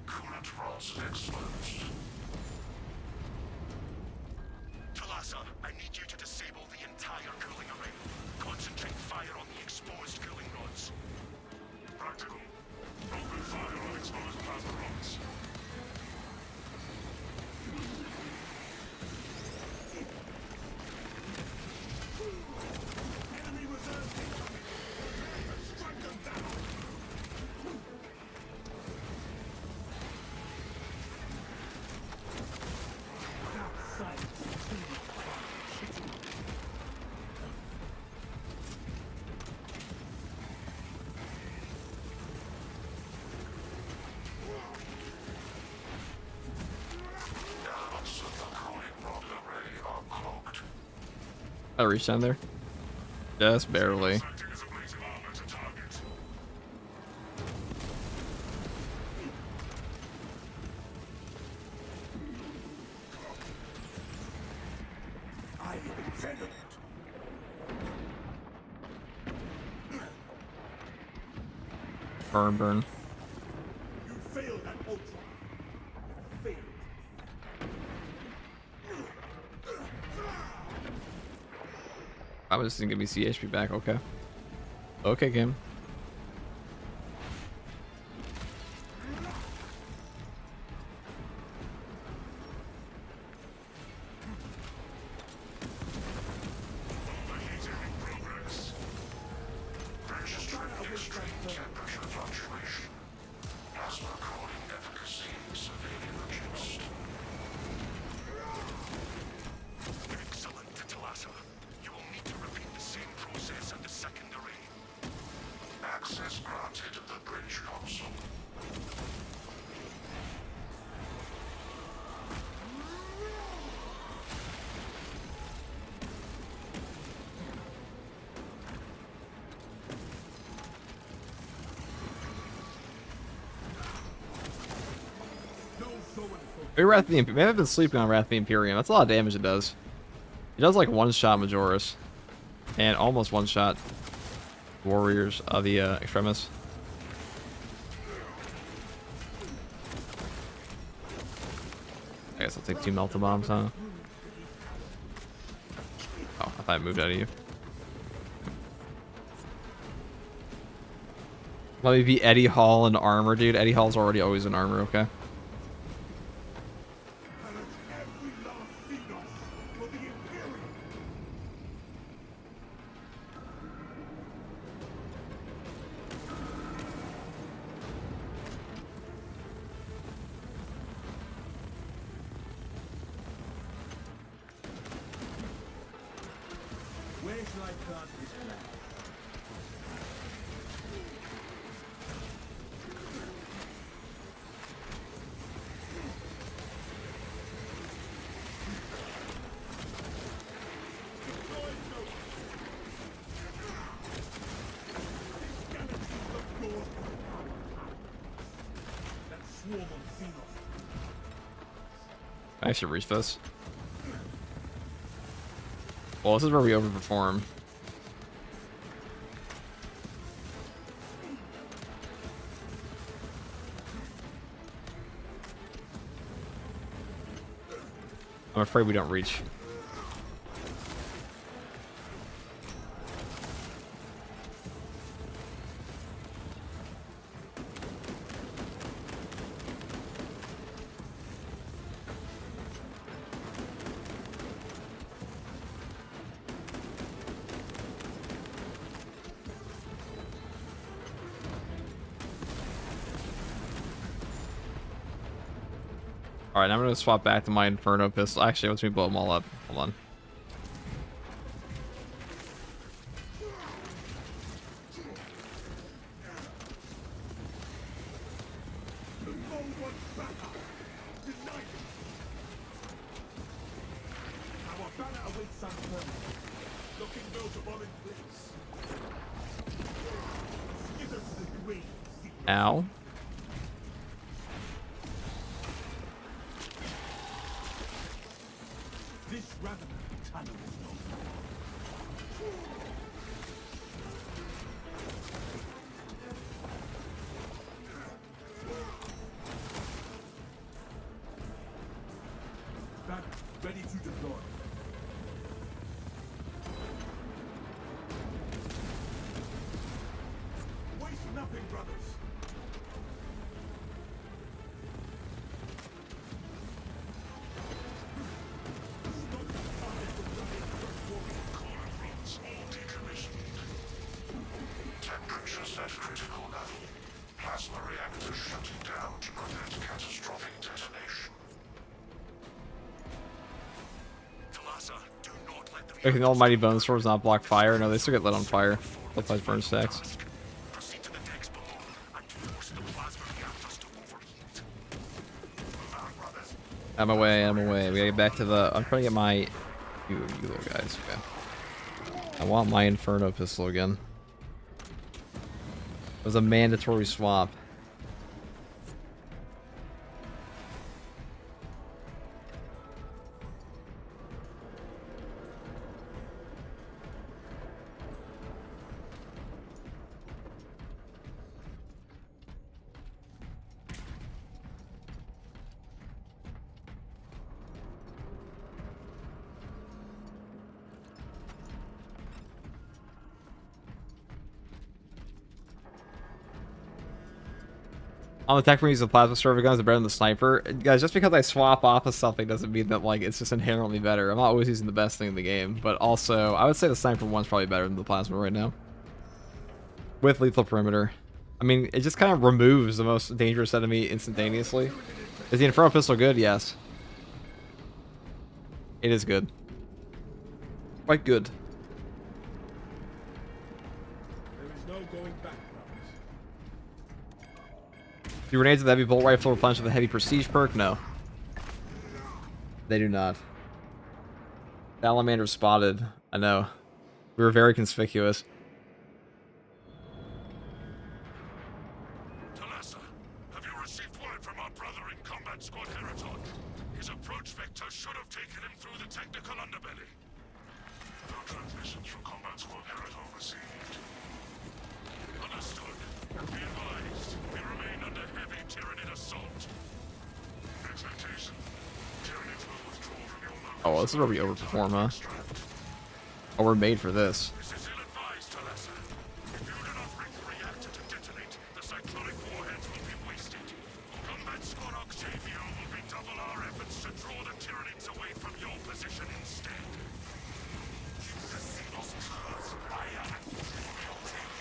Coolant rods exposed. Talasa, I need you to disable the entire cooling array. Concentrate fire on the exposed cooling rods. Practical. Open fire on exposed plasma rods. Enemy reserve incoming. Strike them down. Elements of the cooling rod array are cloaked. I reached down there. Just barely. Acting as a plate of armor to target. I venom it. Burn, burn. You failed at Ultron. Failed. I was just gonna give me CHP back. Okay. Okay, game. Overheating in progress. Registering extreme temperature fluctuation. Plasma cooling efficacy severely reduced. Excellent, Talasa. You will need to repeat the same process at the second array. Access granted at the bridge console. No so and so. Maybe Wrath of the Maybe I've been sleeping on Wrath of the Imperium. That's a lot of damage it does. It does like one-shot Majoris. And almost one-shot Warriors of the Extremis. I guess I'll take 2 Melta Bombs, huh? Oh, I thought I moved out of you. Let me be Eddie Hall in armor, dude. Eddie Hall's already always in armor, okay? Pillage every last Xenos for the Imperium. Where shall I plant this flag? That swarm on Xenos. I should reach this. Well, this is where we overperform. I'm afraid we don't reach. Alright, I'm gonna swap back to my Inferno pistol. Actually, let me blow them all up. Hold on. The foe wants backup. Deny it. Our banner awaits some turn. Looking notable in place. Give us the green. Ow. This rather tunnel is no back, ready to deploy. Waste nothing, brothers. Runs all decommissioned. Temperatures at critical level. Plasma reactors shutting down to prevent catastrophic detonation. Okay, the almighty bone swords not block fire. No, they still get lit on fire. Both sides burn stacks. Proceed to the decks below and force the plasma reactors to overheat. Move out, brothers. I'm away. I'm away. We gotta get back to the. I'm trying to get my. You little guys. Okay. I want my Inferno pistol again. It was a mandatory swap. On the tech, we use the plasma server guns are better than the sniper. Guys, just because I swap off of something doesn't mean that like it's just inherently better. I'm not always using the best thing in the game, but also I would say the sniper one's probably better than the plasma right now. With lethal perimeter. I mean, it just kind of removes the most dangerous enemy instantaneously. Is the Inferno pistol good? Yes. It is good. Quite good. There is no going back, brothers. Do grenades with the heavy bolt rifle replenish with a heavy prestige perk? No. They do not. Salamander spotted. I know. We were very conspicuous. Talassa, have you received word from our brother in Combat Squad Heraton? His approach vector should have taken him through the technical underbelly. No transmissions from Combat Squad Heraton received. Understood. Be advised, we remain under heavy Tyranid assault. Expectation. Tyranids will withdraw from your local. Oh, this is where we overperform, huh? Oh, we're made for this. This is ill-advised, Talassa. If you do not bring the reactor to detonate, the cyclonic warheads will be wasted. Combat Squad Octavio will redouble our efforts to draw the Tyranids away from your position instead. Use the Xenos turrets, fire, and we'll take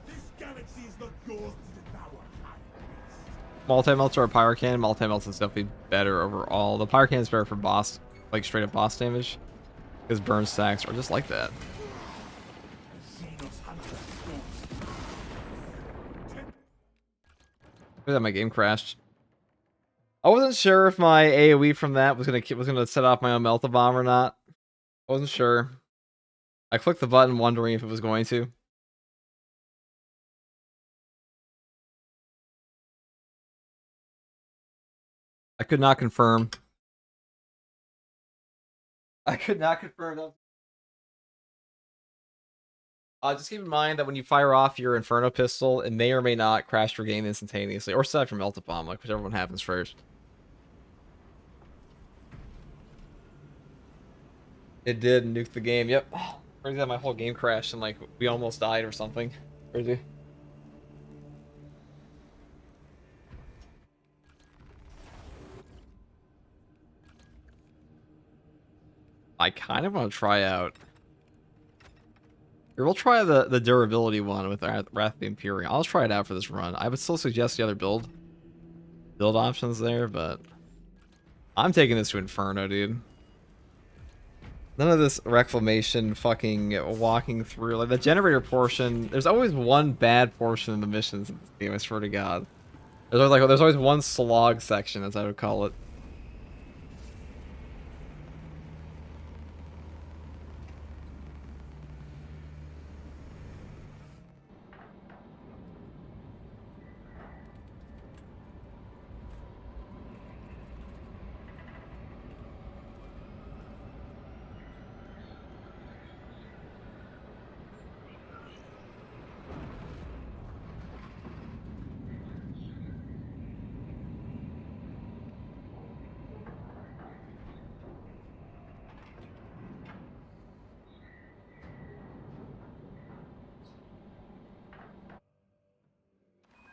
This galaxy is not yours to devour. Multi-melts or a pyro cannon? Multi-melts is definitely better overall. The pyro cannon is better for boss, like straight up boss damage. Because burn stacks are just like that. Xenos hunter Look at that, my game crashed. I wasn't sure if my AoE from that was gonna set off my own melta bomb or not. I wasn't sure. I clicked the button wondering if it was going to. I could not confirm. I could not confirm that. Just keep in mind that when you fire off your Inferno pistol, it may or may not crash your game instantaneously, or set up your melta bomb, like whichever one happens first. It did nuke the game. Yep. Crazy that my whole game crashed and like we almost died or something. Crazy. I kind of want to try out. Here, we'll try the durability one with Wrath of the Imperium. I'll try it out for this run. I would still suggest the other build options there, but I'm taking this to Inferno, dude. None of this reclamation fucking walking through. Like, the generator portion, there's always one bad portion in the missions in this game, I swear to God. There's always one slog section, as I would call it.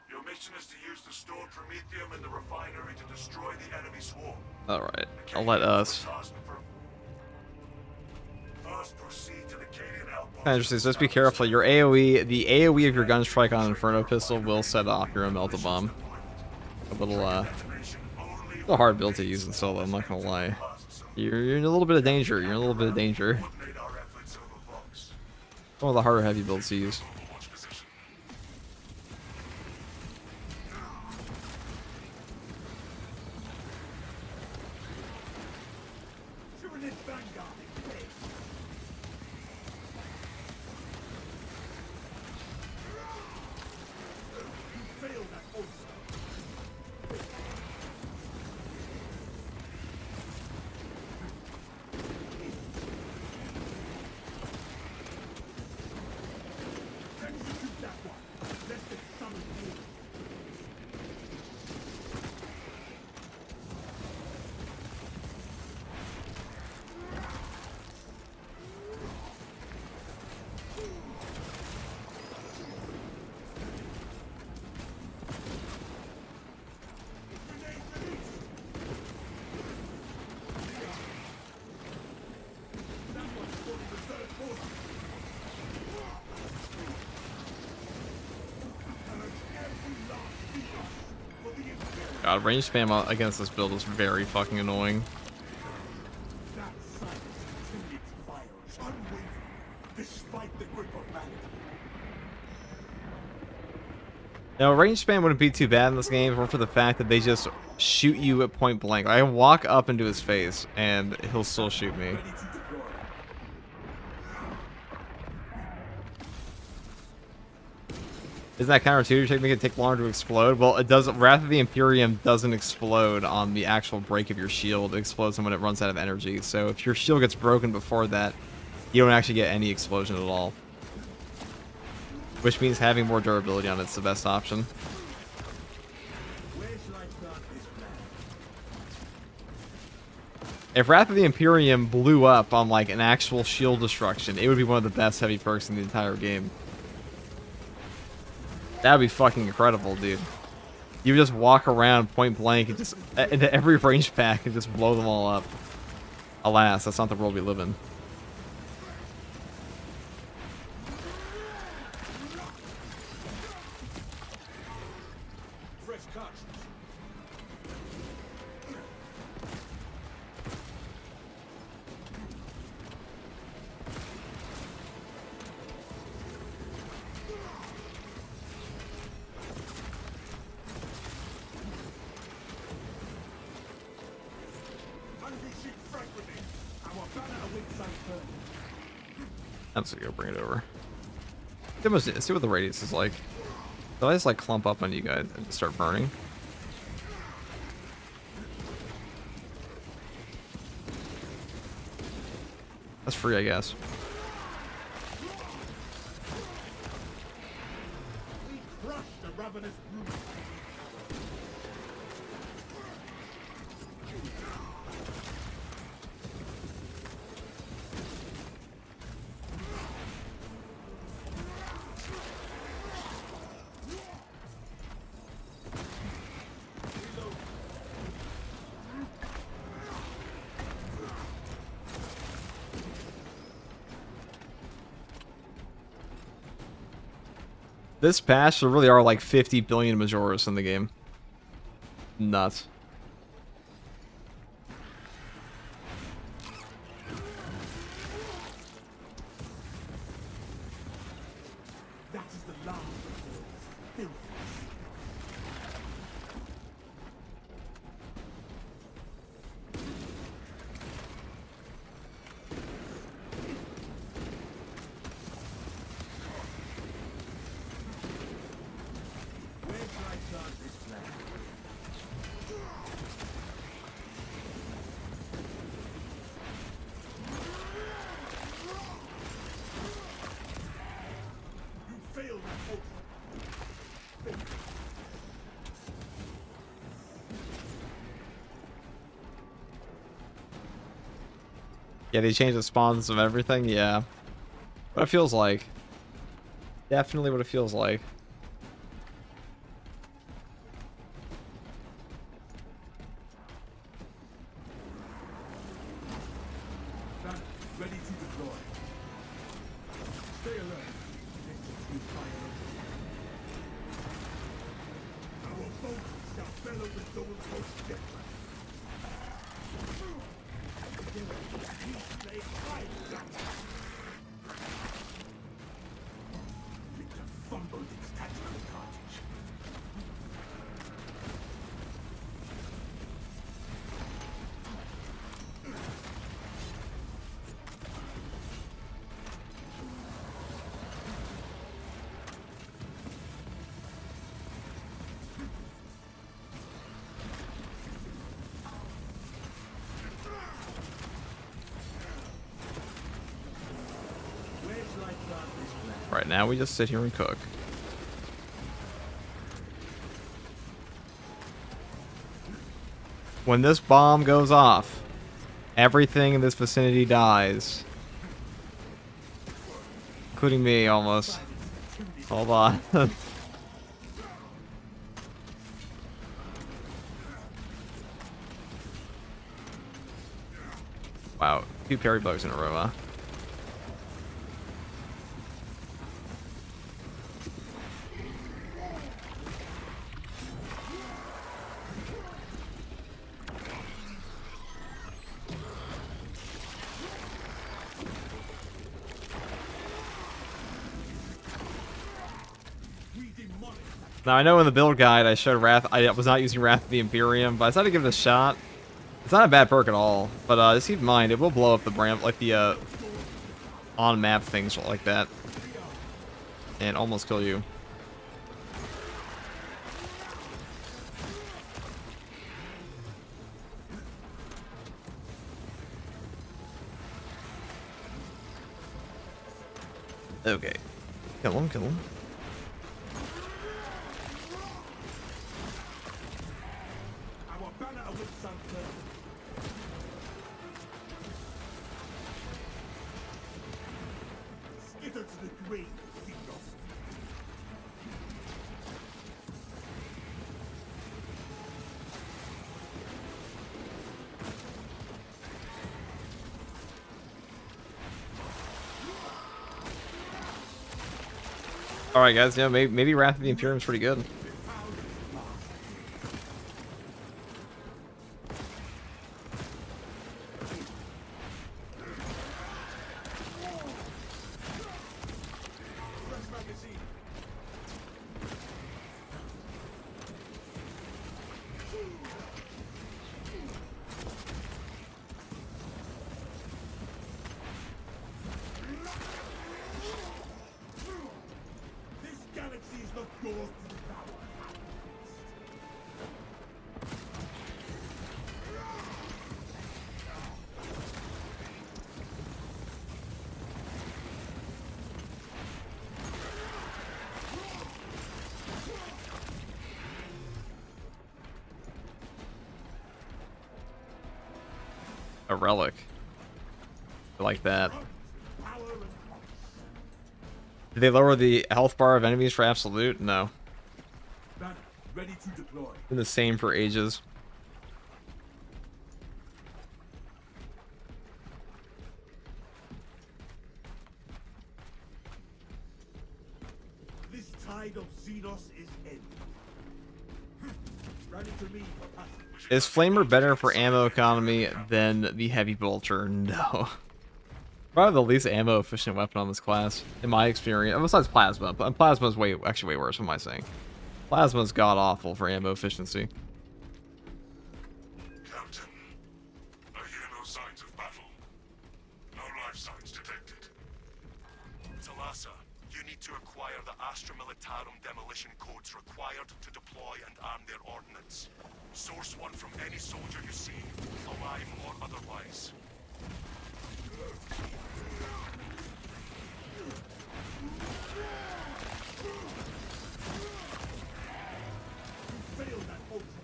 Your mission is to use the stored promethium in the refinery to destroy the enemy swarm. Alright, I'll let us. First, proceed to the Cadian outpost. Interesting, so just be careful. Your AoE, the AoE of your gun strike on Inferno Pistol will set off your Melta Bomb. A little hard build to use in solo, I'm not gonna lie. You're in a little bit of danger, you're in a little bit of danger. One of the harder heavy builds to use. God, range spam against this build is very fucking annoying. Now, range spam wouldn't be too bad in this game, if it weren't for the fact that they just shoot you at point blank. I can walk up into his face, and he'll still shoot me. Isn't that counter too? You're making it take longer to explode? Well, it doesn't. Wrath of the Imperium doesn't explode on the actual break of your shield. It explodes when it runs out of energy. So if your shield gets broken before that, you don't actually get any explosion at all. Which means having more durability on it's the best option. If Wrath of the Imperium blew up on like an actual shield destruction, it would be one of the best heavy perks in the entire game. That'd be fucking incredible, dude. You would just walk around point blank and just into every range pack and just blow them all up. Alas, that's not the world we live in. I'm just gonna go bring it over. See what the radius is like. So I just like clump up on you guys and start burning. That's free, I guess. We crush the ravenous brute. This patch, there really are like 50 billion Majoras in the game. Nuts. That is the last of those filthy. You failed, unfortunately. Yeah, they changed the spawns of everything. Yeah. What it feels like. Definitely what it feels like. Banner, ready to deploy. Stay alert. Engines will fire up. Our boat shall bellow the Zone Coast death. Lay high down. Victor fumbled its tactical cartridge. Right now, we just sit here and cook. When this bomb goes off, everything in this vicinity dies. Including me, almost. Hold on. Wow, 2 parry bugs in a row, huh? Now, I know in the build guide I showed Wrath. I was not using Wrath of the Imperium, but I decided to give it a shot. It's not a bad perk at all, but just keep in mind, it will blow up the brand, like the on-map things like that, and almost kill you. Okay. Kill him, kill him. Our banner awaits sunset. Skitter to the grave, Xenos. Alright, guys, yeah, maybe Wrath of the Imperium is pretty good. This galaxy is not yours to devour. A relic. I like that. Did they lower the health bar of enemies for absolute? No. Banner, ready to deploy. Been the same for ages. This tide of Xenos is ending. Ready to leave for passage. Is Flamer better for ammo economy than the Heavy Bolter? No. Probably the least ammo efficient weapon on this class, in my experience. Besides Plasma, but Plasma's actually way worse. What am I saying? Plasma's god awful for ammo efficiency. Captain, I hear no signs of battle. No life signs detected. Talassa, you need to acquire the Astra Militarum demolition codes required. required to deploy and arm their ordnance. Source one from any soldier you see, alive or otherwise. Failed that ultra.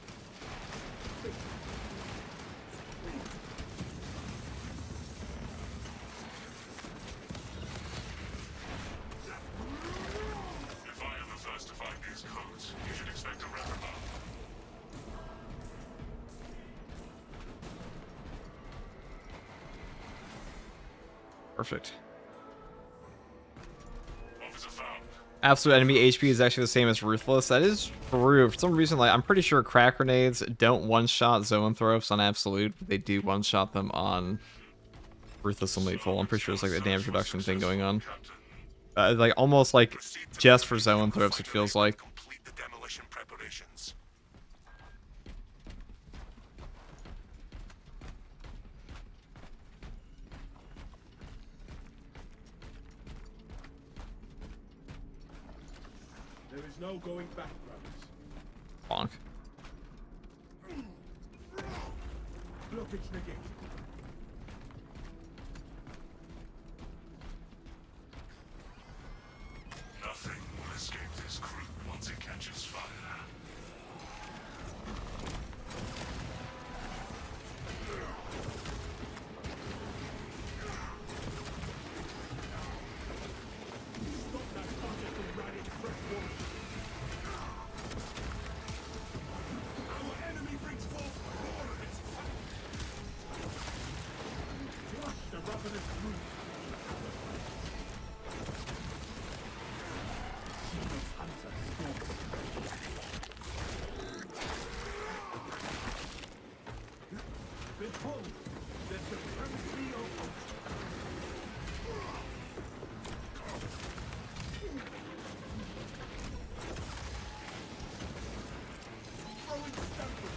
If I am the first to find these codes, you should expect a reprimand. Perfect. Officer found. Absolute enemy HP is actually the same as Ruthless. That is true. For some reason, like I'm pretty sure crack grenades don't one-shot zone throws on Absolute, but they do one-shot them on Ruthless and Lethal. I'm pretty sure it's like a damage reduction thing going on. Like almost like just for zone throws, it feels like. Complete the demolition preparations. There is no going back, brothers. Bonk. Blockage negated. Nothing will escape this crew once it catches fire. Stop that target from riding fresh water. Our enemy brings forth more of its fight. Flush the ravenous crew. Behold, the supremacy of ultra. Throwing stamping.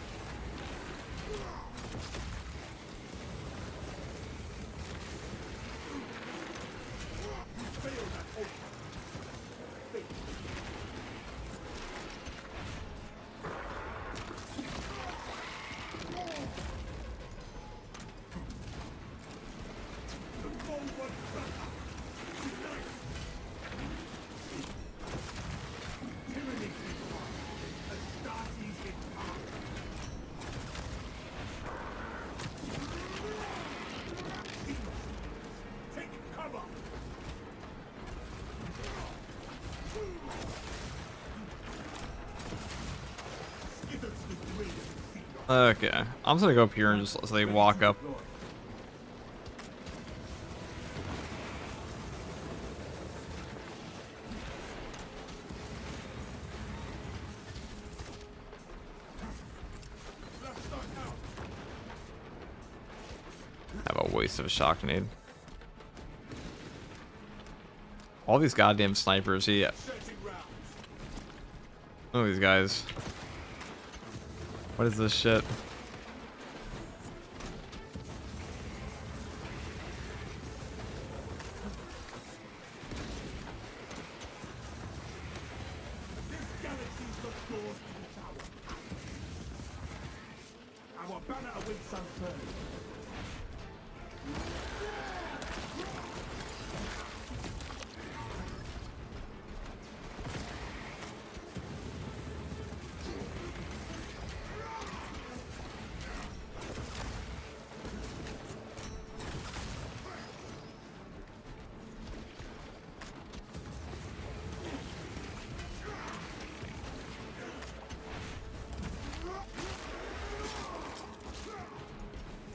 You failed that ultra. Fate. The forward battle. Unite. Tyranny is hard. Astartes in power. Take cover. Skittles with great feet. Okay, I'm just gonna go up here and just so they walk up. Blast start out. Have a waste of a shock grenade. All these goddamn snipers. Yeah. Searching rounds. Look at these guys. What is this shit? This galaxy's got doors to the tower. Our banner awaits unfurled.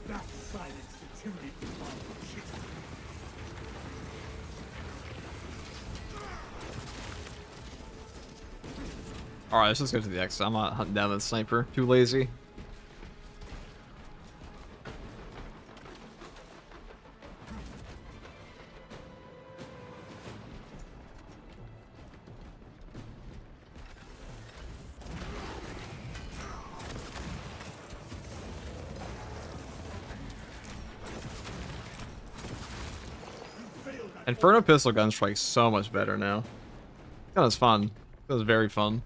That silenced the tyranny of our shit. Alright, let's just go to the exit. I'm not hunting down that sniper. Too lazy. Failed that. Inferno pistol gun strikes so much better now. That was fun. That was very fun.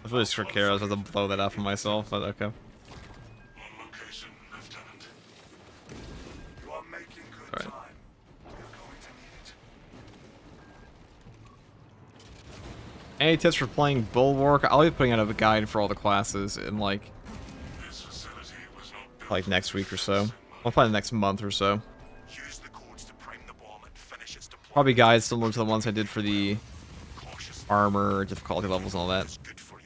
was really scared I was about to blow that up on myself, but okay. On location, Lieutenant. You are making good Alright. time. We're going to need it. Any tips for playing Bulwark? I'll be putting out a guide for all the classes in like This facility was not built next week or so. Well, probably the next month or so. Use the codes to prime the bomb and finish its deployment. Probably guides similar to the ones I did for the Cautious armor, difficulty levels, and all that. is good for you.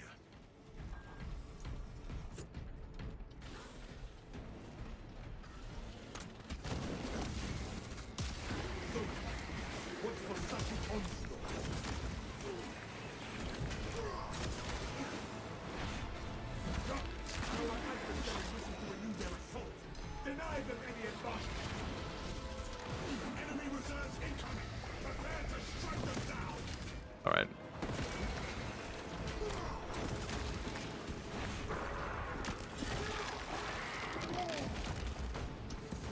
What's for such an onslaught? Our adversaries listen to renew their assault. Deny them any advantage. Enemy reserves incoming. Prepare to strike them down. All right.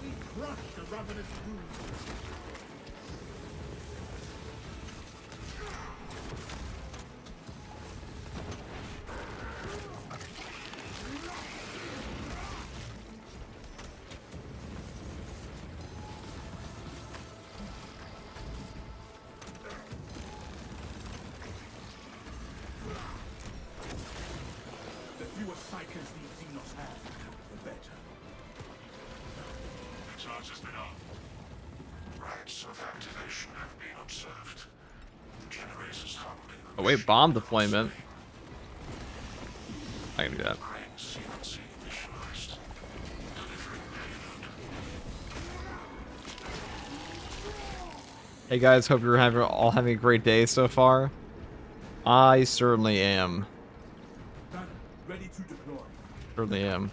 We crush the ravenous brood. The fewer psychers these Xenos have, the better. The charge has been up. Rights of activation have been observed. The generators humming. Oh wait, bomb deployment. I can do that. Crane CNC initialized. Delivering payload. Hey guys, hope you're all having a great day so far. I certainly am. Banner, ready to deploy. Certainly am.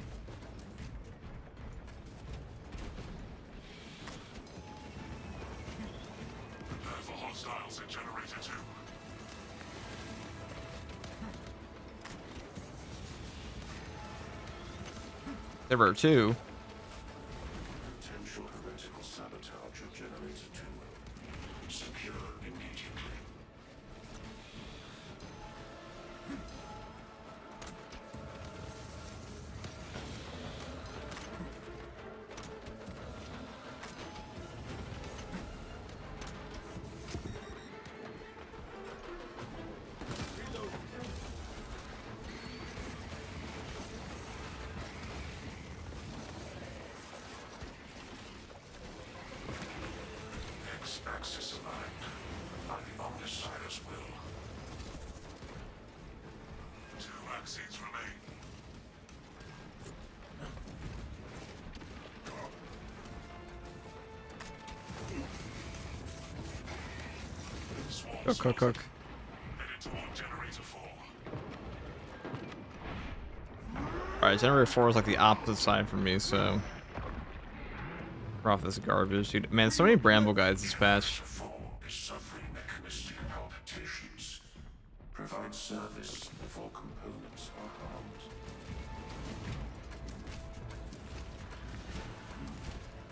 Prepare for hostiles at generator 2. There were two. Potential heretical sabotage of generator 2. Secure immediately. X-axis aligned by the Omnissiah's will. 2 axes remain. Swarm Cook. headed toward generator 4. Alright, generator 4 is like the opposite side from me, so we're off this garbage, dude. Man, so many Bramble guides this patch. 4 is suffering mechanistic palpitations. Provide service before components are harmed.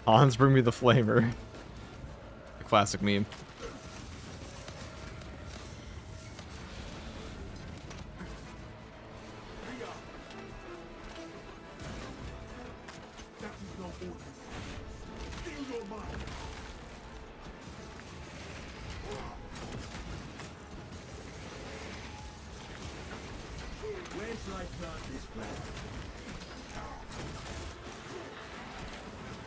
Hans, bring me the flamer. The classic meme. That is no order. Steal your mind. Where shall I plant this flag?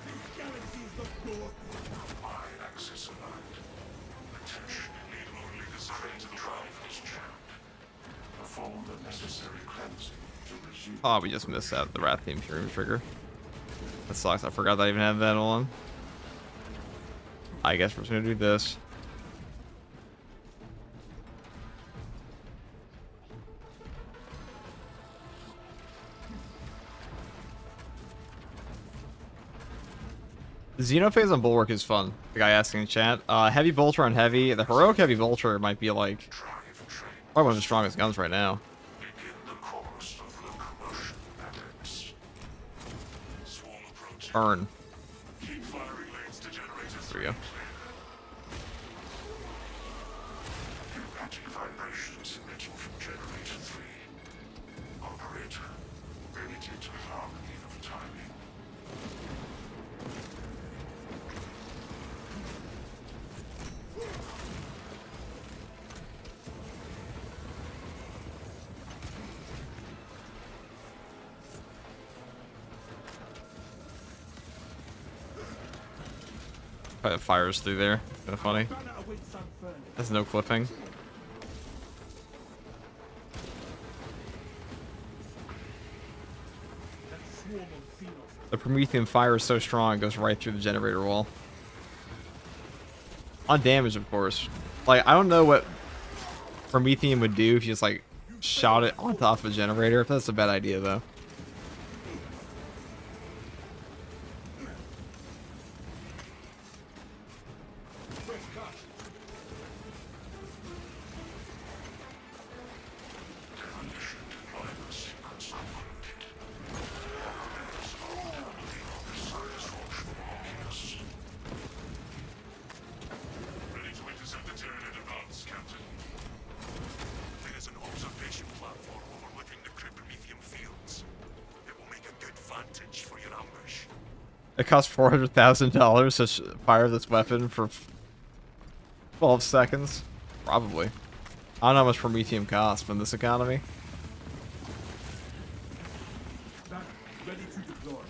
This galaxy's the floor. Y-axis aligned. Attention, need only the crane drive is jammed. Perform the necessary cleansing to resume. Oh, we just missed out the Wrath Team Fury trigger. That sucks. I forgot that I even had that on. I guess we're just gonna do this. The Xenophase on Bulwark is fun. The guy asking in chat. Heavy Bolter on Heavy. The Heroic Heavy Bolter might be like Drive train. probably one of the strongest guns right now. Begin the course of locomotion at X. Swarm approaching. Burn. Keep firing lanes to generator 3. There we go. Pneumatic vibrations emitting from generator 3. Probably fires through there. Kind of funny. Banner awaits sun furnace. There's no clipping. That swarm of Xenos. The Promethean fire is so strong, it goes right through the generator wall. On damage, of course. Like, I don't know what Promethean would do if you just, like, shot it on top of a generator. If that's a bad idea, though. Fresh cut. Ready to intercept the turret in advance, Captain. There's an observation platform overlooking the Promethean fields. It will make a good vantage for your ambush. It costs $400,000 to fire this weapon for 12 seconds. Probably. I don't know how much Prometheum costs in this economy. Banner ready to deploy.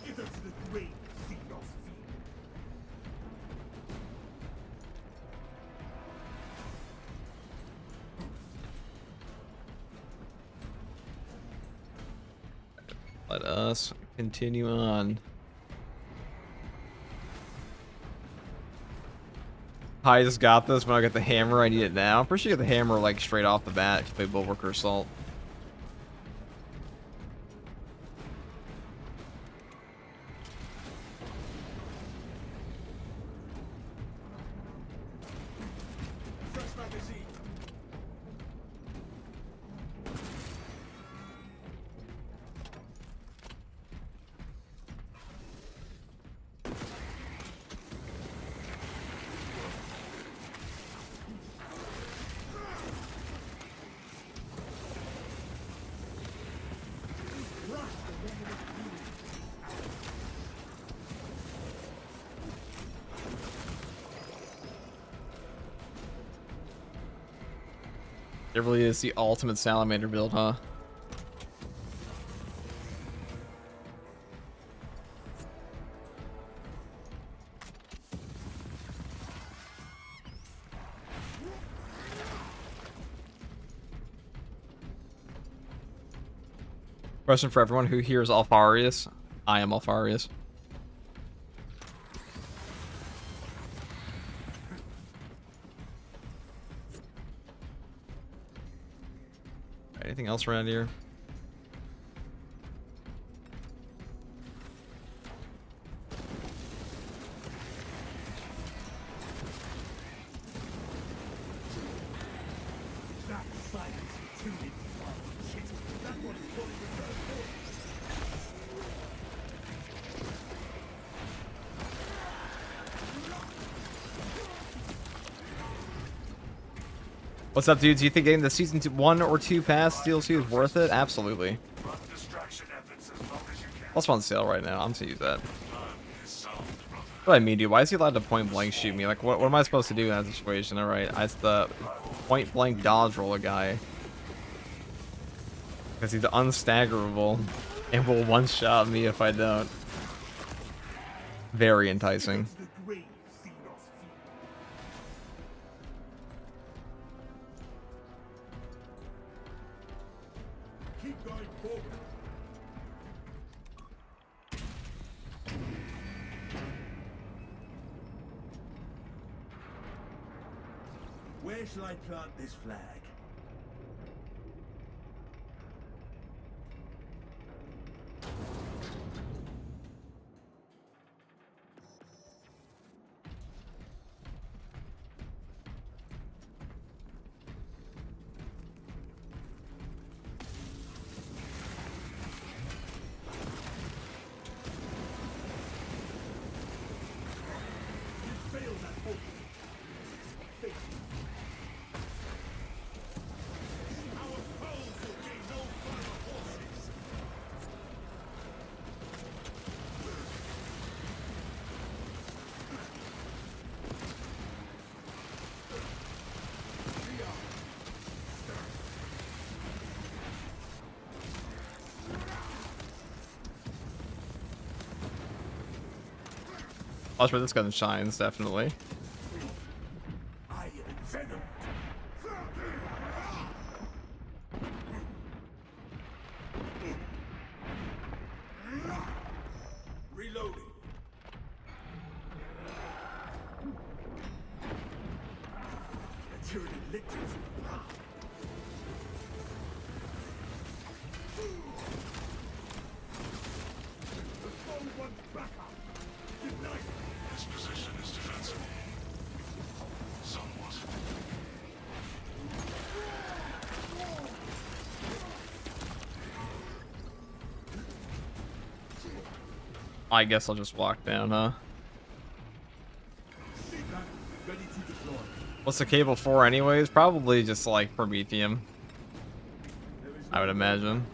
Skitter to the grave, Xenos fiend. Let us continue on. I just got this. When I get the hammer, I need it now. I'm pretty sure you get the hammer like straight off the bat if you play Bulwark or Assault. Fresh magazine. It really is the ultimate salamander build, huh? Question for everyone who hears Alfarius. I am Alfarius. Anything else around here? That silence too deep. Shit. That one is fully returned. What's up, dudes? Do you think getting the season 1 or 2 pass DLC is worth it? Absolutely. Run distraction efforts as long as you can. That's on sale right now. I'm gonna use that. Plan is sound, brother. What do I mean, dude? Why is he allowed to point blank shoot me? Like, what am I supposed to do in that situation? All right, I the point blank dodge roll a guy because he's unstaggerable and will one shot me if I don't. Very enticing. To the grave, Xenos fiend. Keep going forward. Where shall I plant this flag? You failed that hope. Face it. Our foes will gain no further horses. That's where this gun shines, definitely. I am venom. Reloading. Material lictors. The phone wants backup. Ignite. This position is defensible. Somewhat. I guess I'll just walk down, huh? Ready to deploy. What's the cable for anyways? Probably just like Prometheum, I would imagine.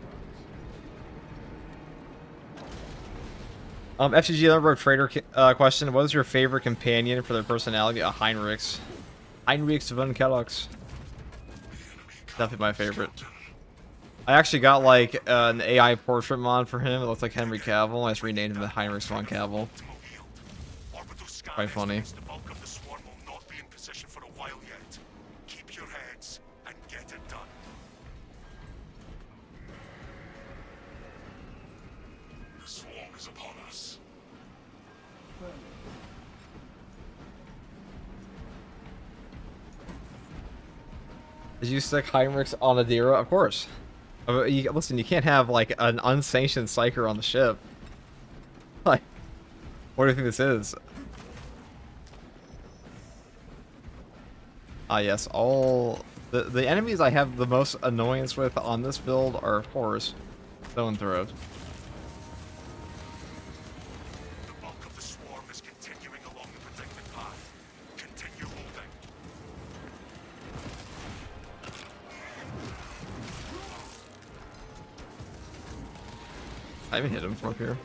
FGG Lumberg Trader question. What is your favorite companion for their personality? Heinrichs. Heinrichs von Kellogg's. Definitely my favorite. I actually got like an AI portrait mod for him. It looks like Henry Cavill. I just renamed him to Heinrichs von Cavill. Quite funny. The bulk of the swarm will not be in position for a while yet. Keep your heads and get it done. The swarm is upon us. Did you stick Heinrichs on Adira? Of course. Listen, you can't have like an unsanctioned psyker on the ship. Like, what do you think this is? Ah, yes, all the enemies I have the most annoyance with on this build are, of course, Stone Throat. The bulk of the swarm is continuing along the protected path. Continue holding. I haven't hit him from up here.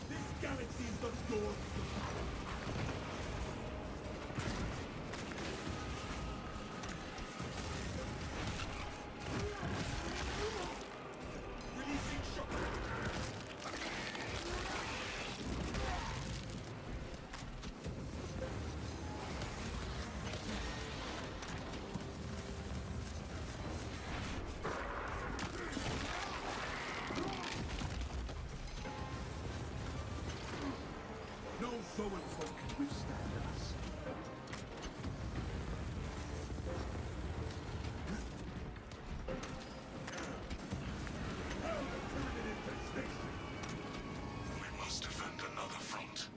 This galaxy is the door to power. Releasing shock. No foe and foe can withstand us. We must defend another front.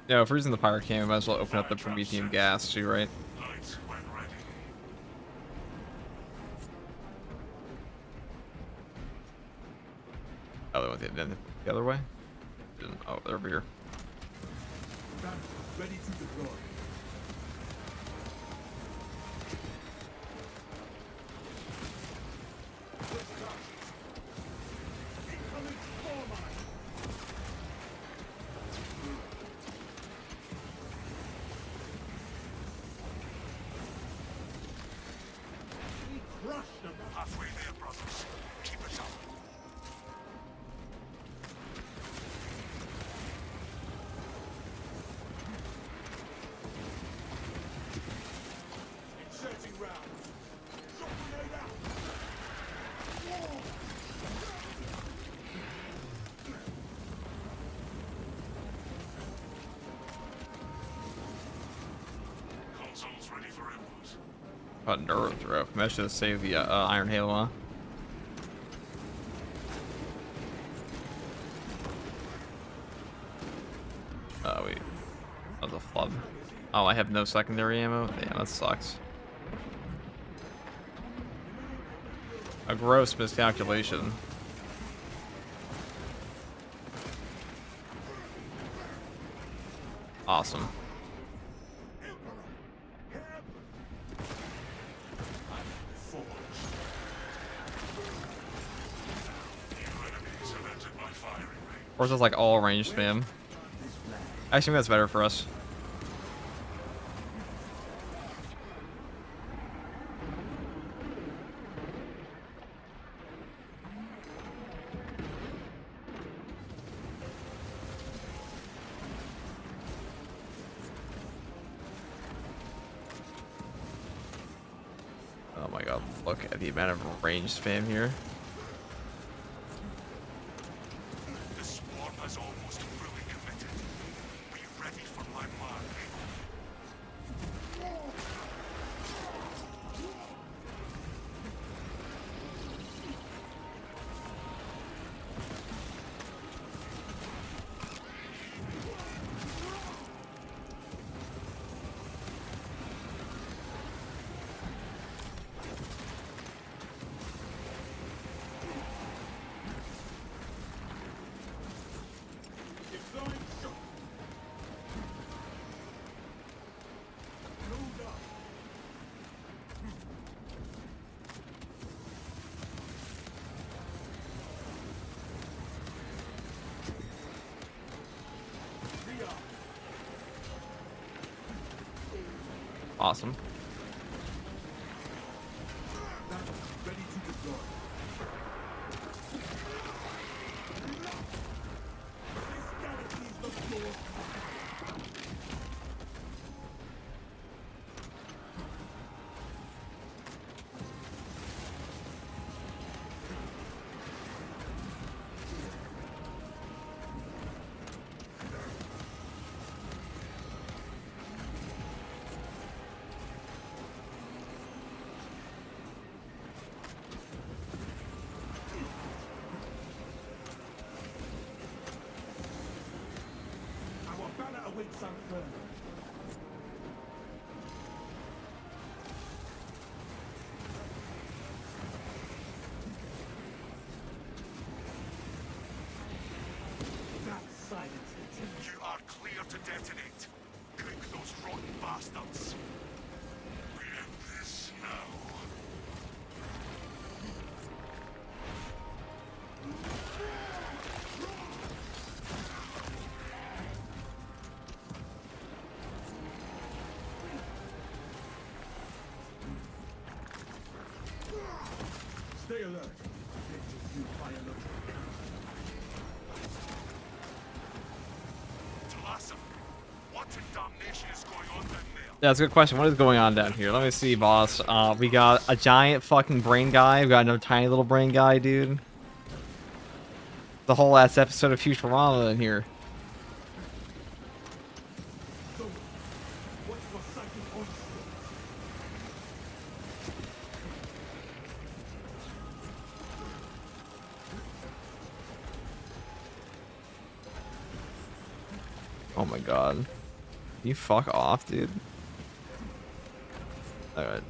Yeah, if we're using the pirate cam, we might as well open up the Prometheum gas too, right? Lights when ready. Oh, they went the other way? Oh, they're over here. Ready to deploy. Incoming swarm mine. We crushed them. Halfway there, brothers. Keep it up. Inserting rounds. Shot grenade out. Whoa. Consoles ready for input. Oh, Neuro Throw. Maybe I should have saved the Iron Halo, huh? Oh, wait. That was a flub. Oh, I have no secondary ammo? Damn, that sucks. A gross miscalculation. Awesome. course, it's like all range spam. Actually, that's better for us. Oh my god, look at the amount of range spam here. The swarm has almost fully committed. Be ready for my mark. Awesome. Ready to deploy. This galaxy's the floor. Our banner awaits unfurled. That silence continues. You are clear to detonate. Cook those rotten bastards. We end this now. Stay alert. Nature's used biological Talassa, what in damnation is going on down there? Yeah, that's a good question. What is going on down here? Let me see, boss. We got a giant fucking brain guy. We got another tiny little brain guy, dude. The whole last episode of Futurama in here. So, what's for psychic onslaught? Oh my god. You fuck off, dude. Alright.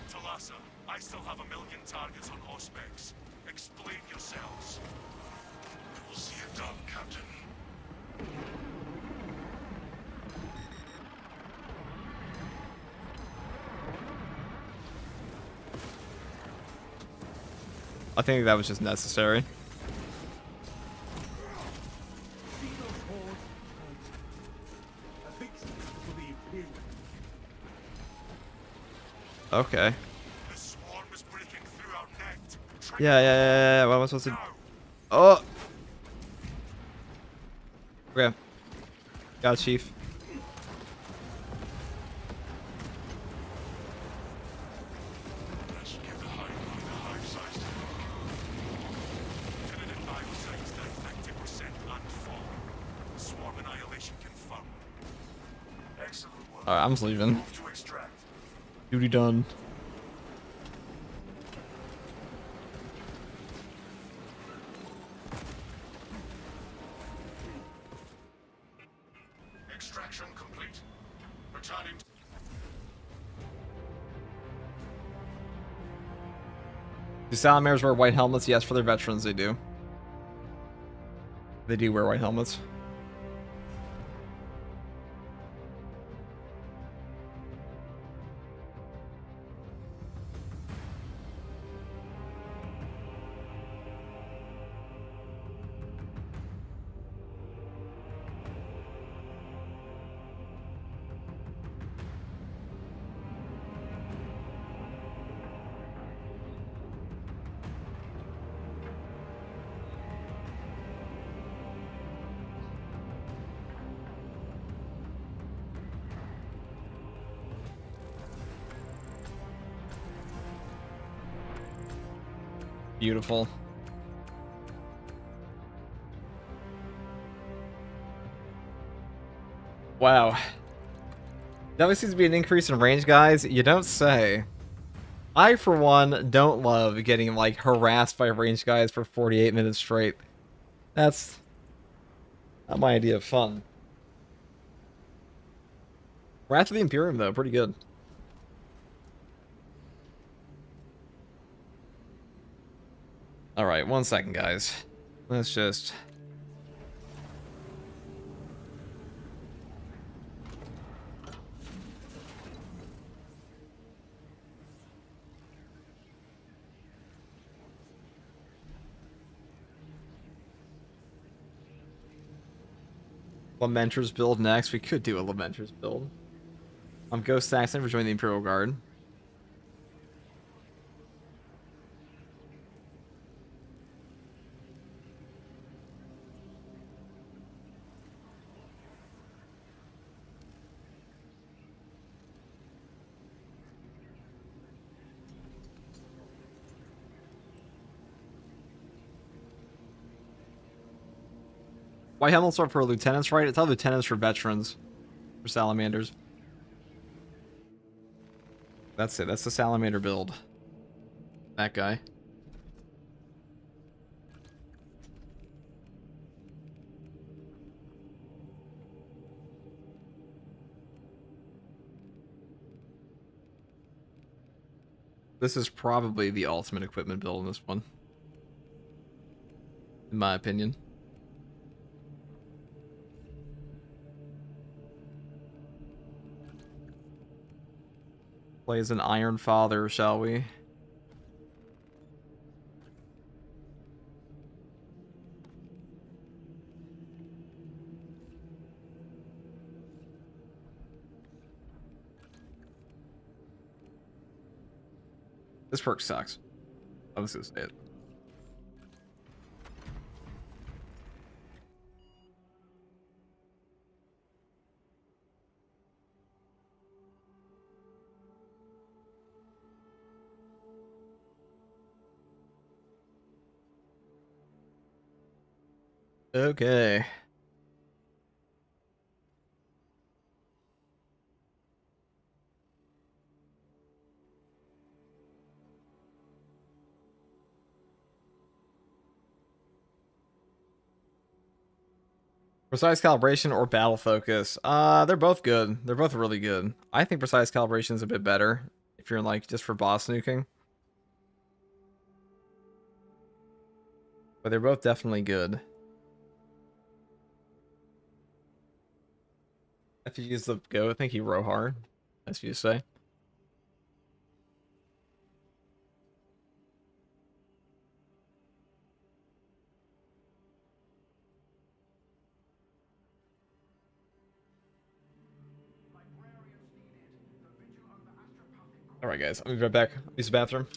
Talassa, I still have a million targets on Auspex. Explain yourselves. We'll see it done, Captain. I think that was just necessary. See those hordes? A victory for the Imperium. Okay. The swarm is breaking through our net. Yeah. What am I supposed to... Now. Oh! Okay. Got it, Chief. Let's get the hive-sized. Definitive vital signs down 50% and fall. Swarm annihilation confirmed. Excellent work. Alright, I'm just leaving. Move to extract. Duty done. Extraction complete. Returning. Do Salamanders wear white helmets? Yes, for their veterans, they do. They do wear white helmets. Beautiful. Wow. Definitely seems to be an increase in range, guys. You don't say. I, for one, don't love getting, like, harassed by range guys for 48 minutes straight. That's not my idea of fun. Wrath of the Imperium, though, pretty good. Alright, 1 second, guys. Let's just... Lamenter's build next. We could do a Lamenter's build. Ghost Saxon for joining the Imperial Guard. White helmets are for lieutenants, right? It's all lieutenants for veterans. For salamanders. That's it. That's the salamander build. That guy. This is probably the ultimate equipment build in this one. In my opinion. Play as an Iron Father, shall we? This perk sucks. I was gonna say it. Okay. Precise calibration or battle focus? They're both good. They're both really good. I think precise calibration is a bit better if you're like just for boss nuking. But they're both definitely good. If you use the go, I think you row hard, as you say. Alright guys, I'll be right back. Use the bathroom.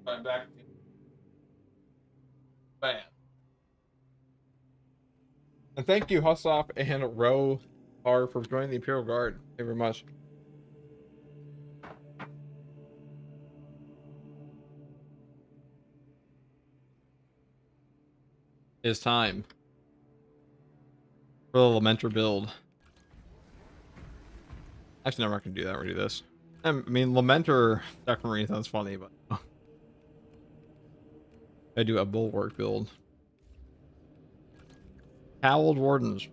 Right back. Bam. And thank you, Hussoff and Ro R for joining the Imperial Guard. Thank you very much. It's time for the Lamenter build. Actually, no, we're not gonna do that. We're gonna do this. I mean, Lamenter Second Marine sounds funny, but I do a Bulwark build. Cowled Wardens.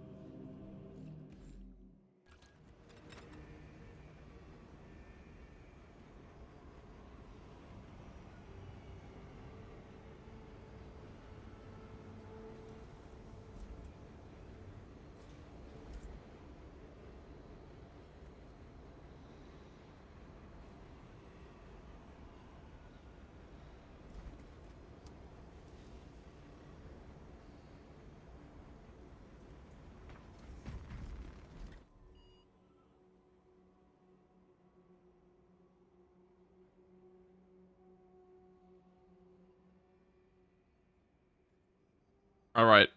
All right.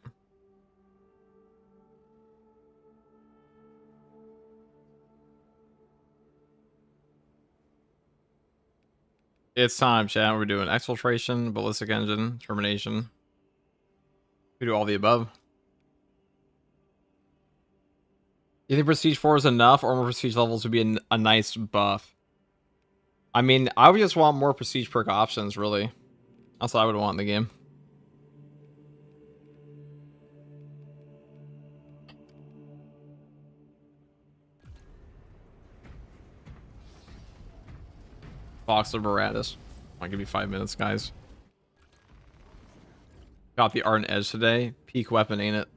It's time, chat. We're doing exfiltration, ballistic engine, termination. We do all the above. You think Prestige 4 is enough, or more Prestige levels would be a nice buff? I mean, I would just want more Prestige perk options, really. That's what I would want in the game. Fox of Baratus. I'll give you 5 minutes, guys. Got the Ardent Edge today. Peak weapon, ain't it?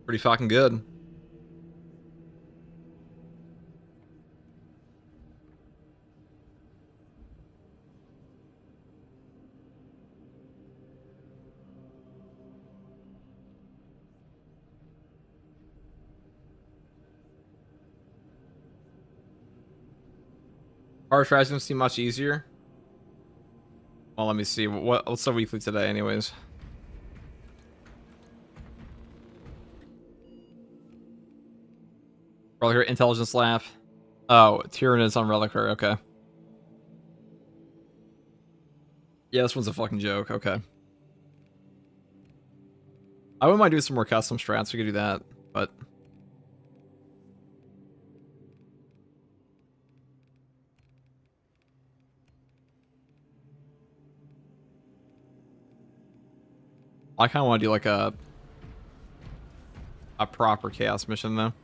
Pretty fucking good. Hard tries don't seem much easier. Well, let me see. What's the weekly today, anyways? Reliquary Intelligence Lab. Oh, Tyrannus on Reliquary. Okay. Yeah, this one's a fucking joke. Okay. I wouldn't mind doing some more custom strats. We could do that, but I kind of want to do like a proper chaos mission though.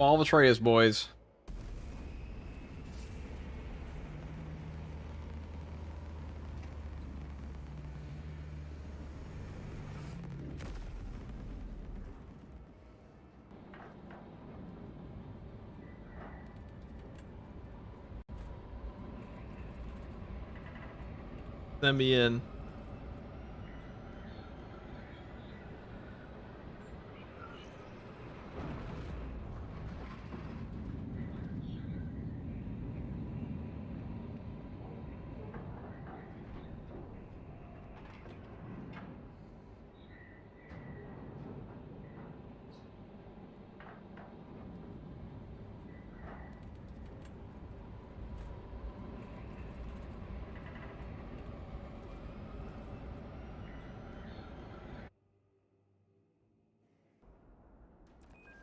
All the Atreus boys. Send me in.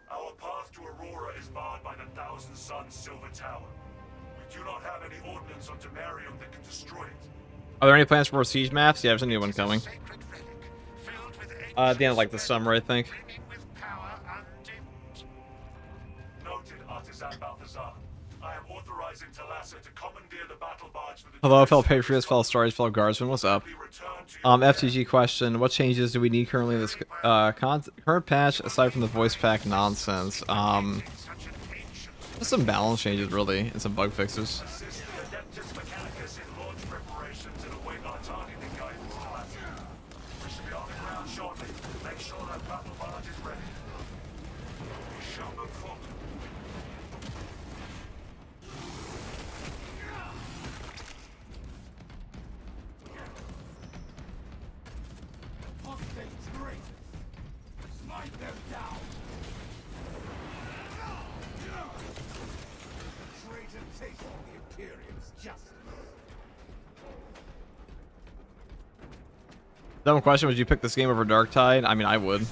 Our path to Aurora is barred by the Thousand Suns Silver Tower. We do not have any ordnance on Temerium that can destroy it. Are there any plans for more siege maps? Yeah, there's a new one coming. At the end of like the summer, I think. Noted, Artisan Balthazar. I am authorized authorizing Talassa to commandeer the battle barge for the Hello, fellow duration of Patriots, this fellow conflict. Stories, fellow Guardsmen. What's up? Return to your FTG question: what changes do we need currently in this current patch aside from the voice pack nonsense? such an ancient Just some balance changes, really, and some bug fixes. assist the Adeptus Mechanicus in launch preparations and await our targeting guidance, Talassa. We should be on the ground shortly. Make sure that battle barge is ready. We shall move forward. Hostage traitors. Smite them down. Traitor tasting the Imperium's justice. Dumb question: would you pick this game over Darktide? I mean, I would.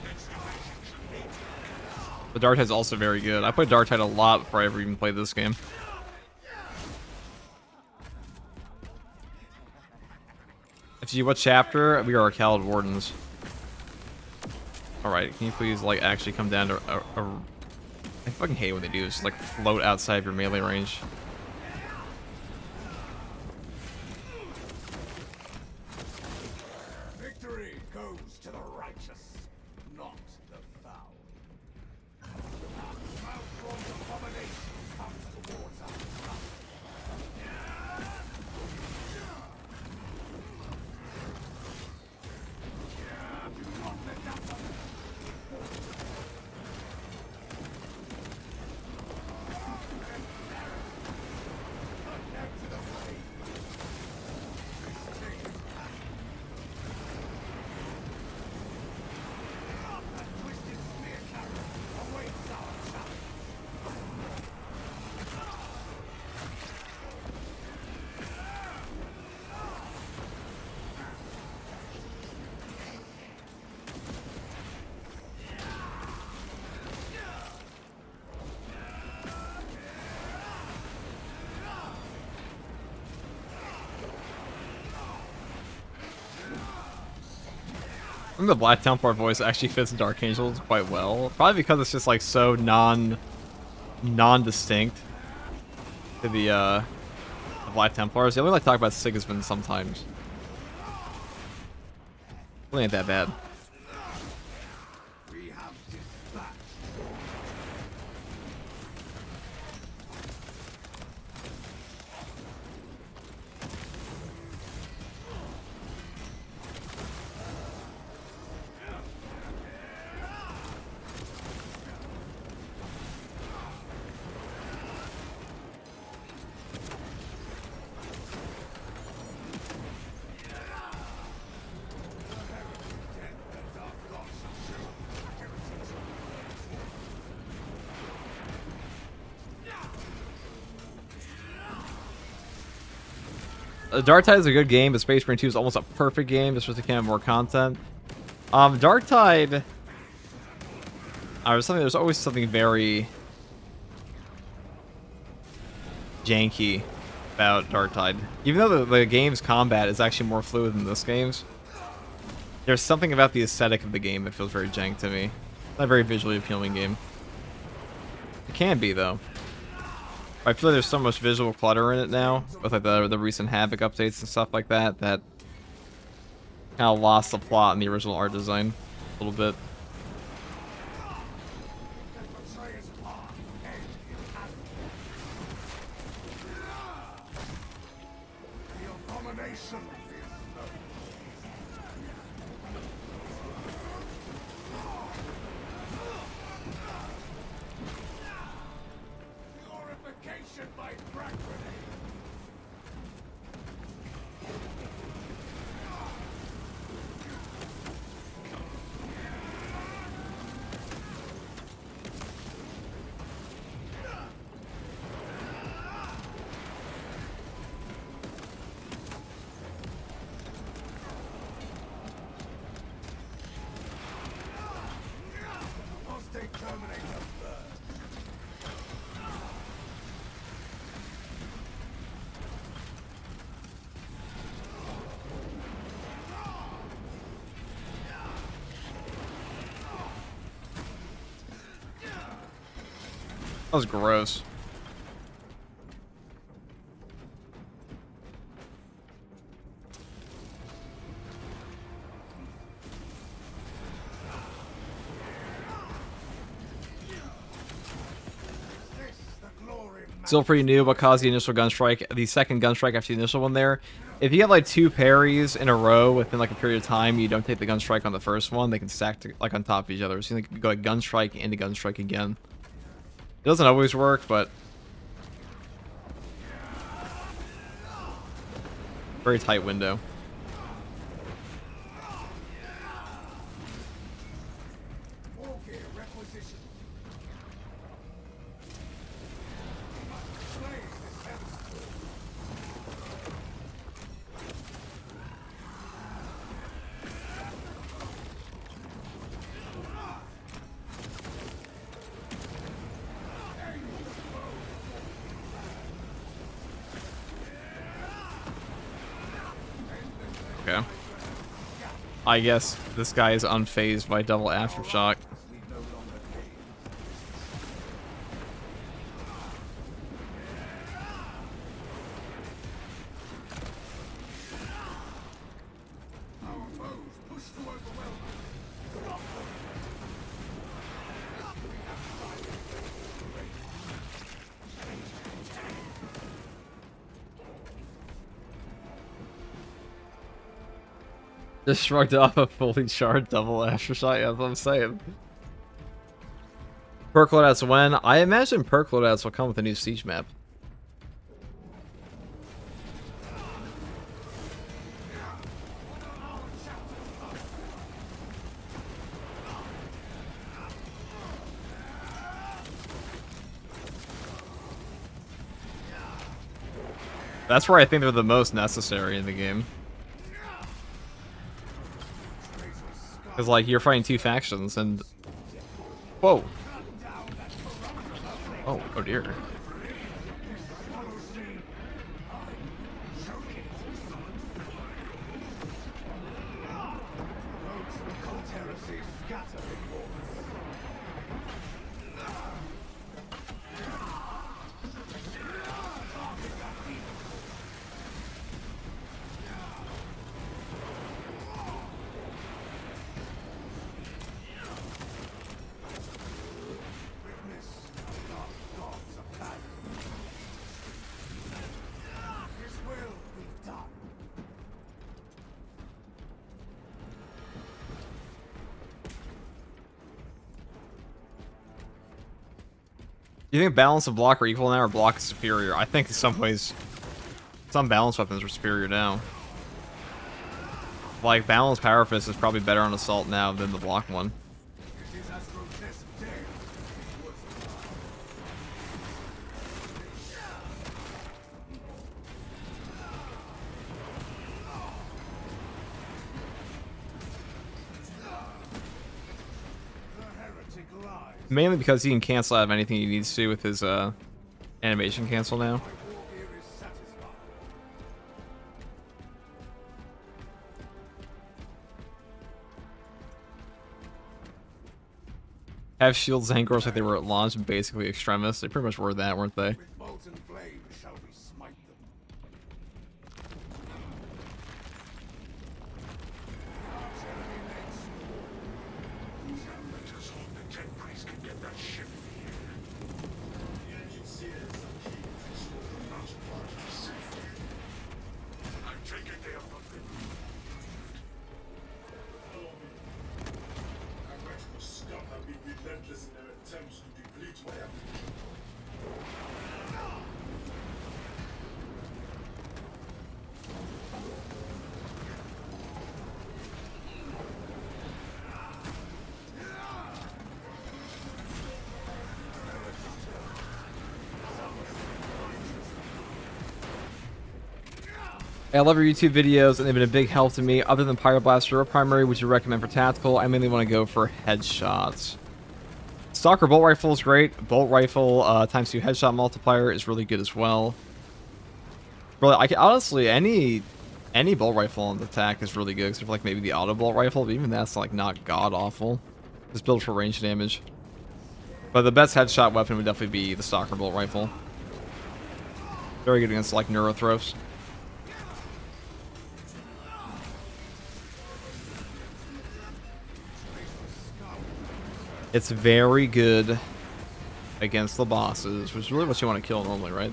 But Darktide's also very good. I played Darktide a lot before I ever even played this game. FTG, what chapter? We are Called Wardens. Alright, can you please, like, actually come down to I fucking hate when they do this. Like, float outside of your melee range. Victory goes to the righteous, not the foul. Malformed abomination comes towards us. Do not let that happen. Connect to the blade. That twisted spear carrier awaits our challenge. I think the Black Templar voice actually fits Dark Angels quite well. Probably because it's just like so non-distinct to the Black Templars. They only like talk about Sigismund sometimes. Really ain't that bad. We have dispatched. Darktide is a good game, but Space Marine 2 is almost a perfect game. It's just it can have more content. Darktide. There's always something very janky about Darktide. Even though the game's combat is actually more fluid than this game's, there's something about the aesthetic of the game that feels very jank to me. It's not a very visually appealing game. It can be, though. I feel like there's so much visual clutter in it now, with like the recent Havoc updates and stuff like that, that kind of lost the plot in the original art design a little bit. Betrayer's path end in agony. The abomination is known. Glorification by frag grenade. Hostage terminator burn. That was gross. Still pretty new, but caused the initial gun strike, the second gun strike after the initial one there. If you have like 2 parries in a row within like a period of time, you don't take the gun strike on the first one, they can stack to, like on top of each other. So you can go like gun strike into gun strike again. It doesn't always work, but very tight window. Okay, requisition. Okay. I guess this guy is unfazed by double aftershock. We no longer cave. Our foes push to overwhelm us. Just shrugged off a fully charged double aftershock. Yeah, that's what I'm saying. Perk loadouts when? I imagine perk loadouts will come with a new siege map. That's where I think they're the most necessary in the game. Because, like, you're fighting 2 factions and... Whoa! Oh, oh dear. Do you think balance of block are equal now, or block is superior? I think in some ways, some balance weapons are superior now. Like, balanced power fist is probably better on assault now than the block one. Mainly because he can cancel out of anything he needs to with his animation cancel now. Have shields and girls like they were at launch, basically extremists. They pretty much were that, weren't they? With molten flame shall we smite them. Let us hope the tech priest can get that ship here. I'm taking the upper bit. I bet the scum have been relentless in their attempts to deplete my ammunition. I love your YouTube videos, and they've been a big help to me. Other than Pyroblaster or Primary, would you recommend for tactical? I mainly want to go for headshots. Stalker Bolt Rifle is great. Bolt Rifle ×2 headshot multiplier is really good as well. Really, I can, honestly, any Bolt Rifle on the attack is really good, except for like maybe the Auto Bolt Rifle, but even that's like not god-awful. Just built for range damage. But the best headshot weapon would definitely be the Stalker Bolt Rifle. Very good against like Neurothropes. It's very good against the bosses, which is really what you want to kill normally, right?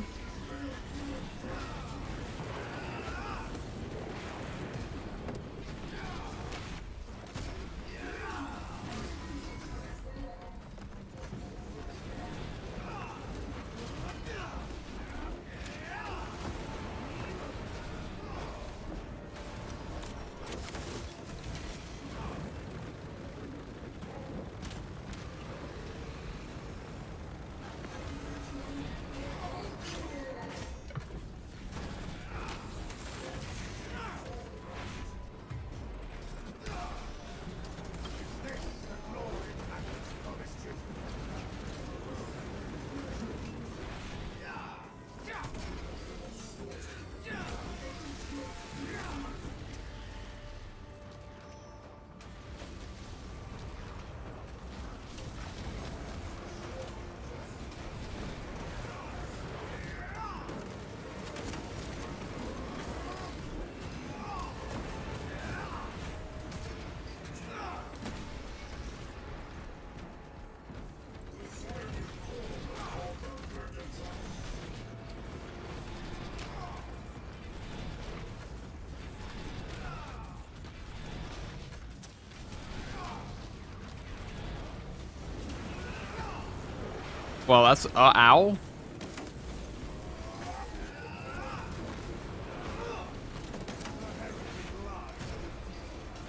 Well, that's ow.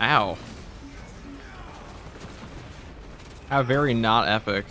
Ow. How very not epic.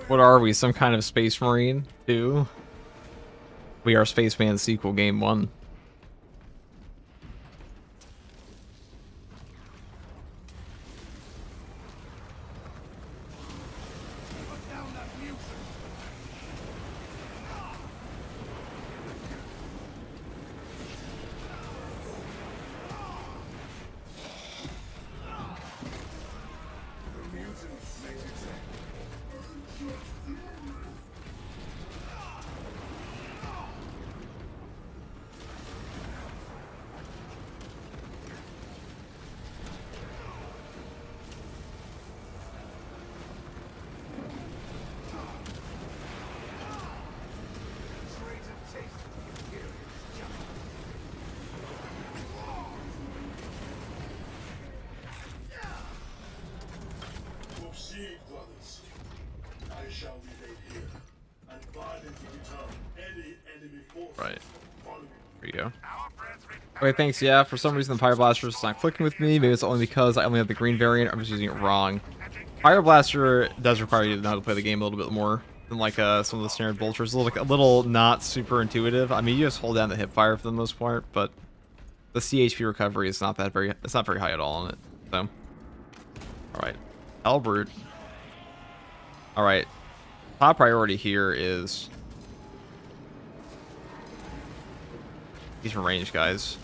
What are we? Some kind of space marine? 2? We are Spaceman sequel game 1. Proceed, brothers. I shall remain here and violently deter any enemy forces. Right. Follow me. There you go. Our brethren Okay, thanks. Yeah, for some reason the Fire Blaster is not clicking with me. Maybe it's only because I only have the green variant. I'm just using it wrong. Fire Blaster does require you to know how to play the game a little bit more than like some of the standard bolters. A little not super intuitive. I mean, you just hold down the hip fire for the most part, but the CHP recovery is not very high at all on it. So, all right, Albert. All right, top priority here is these range guys.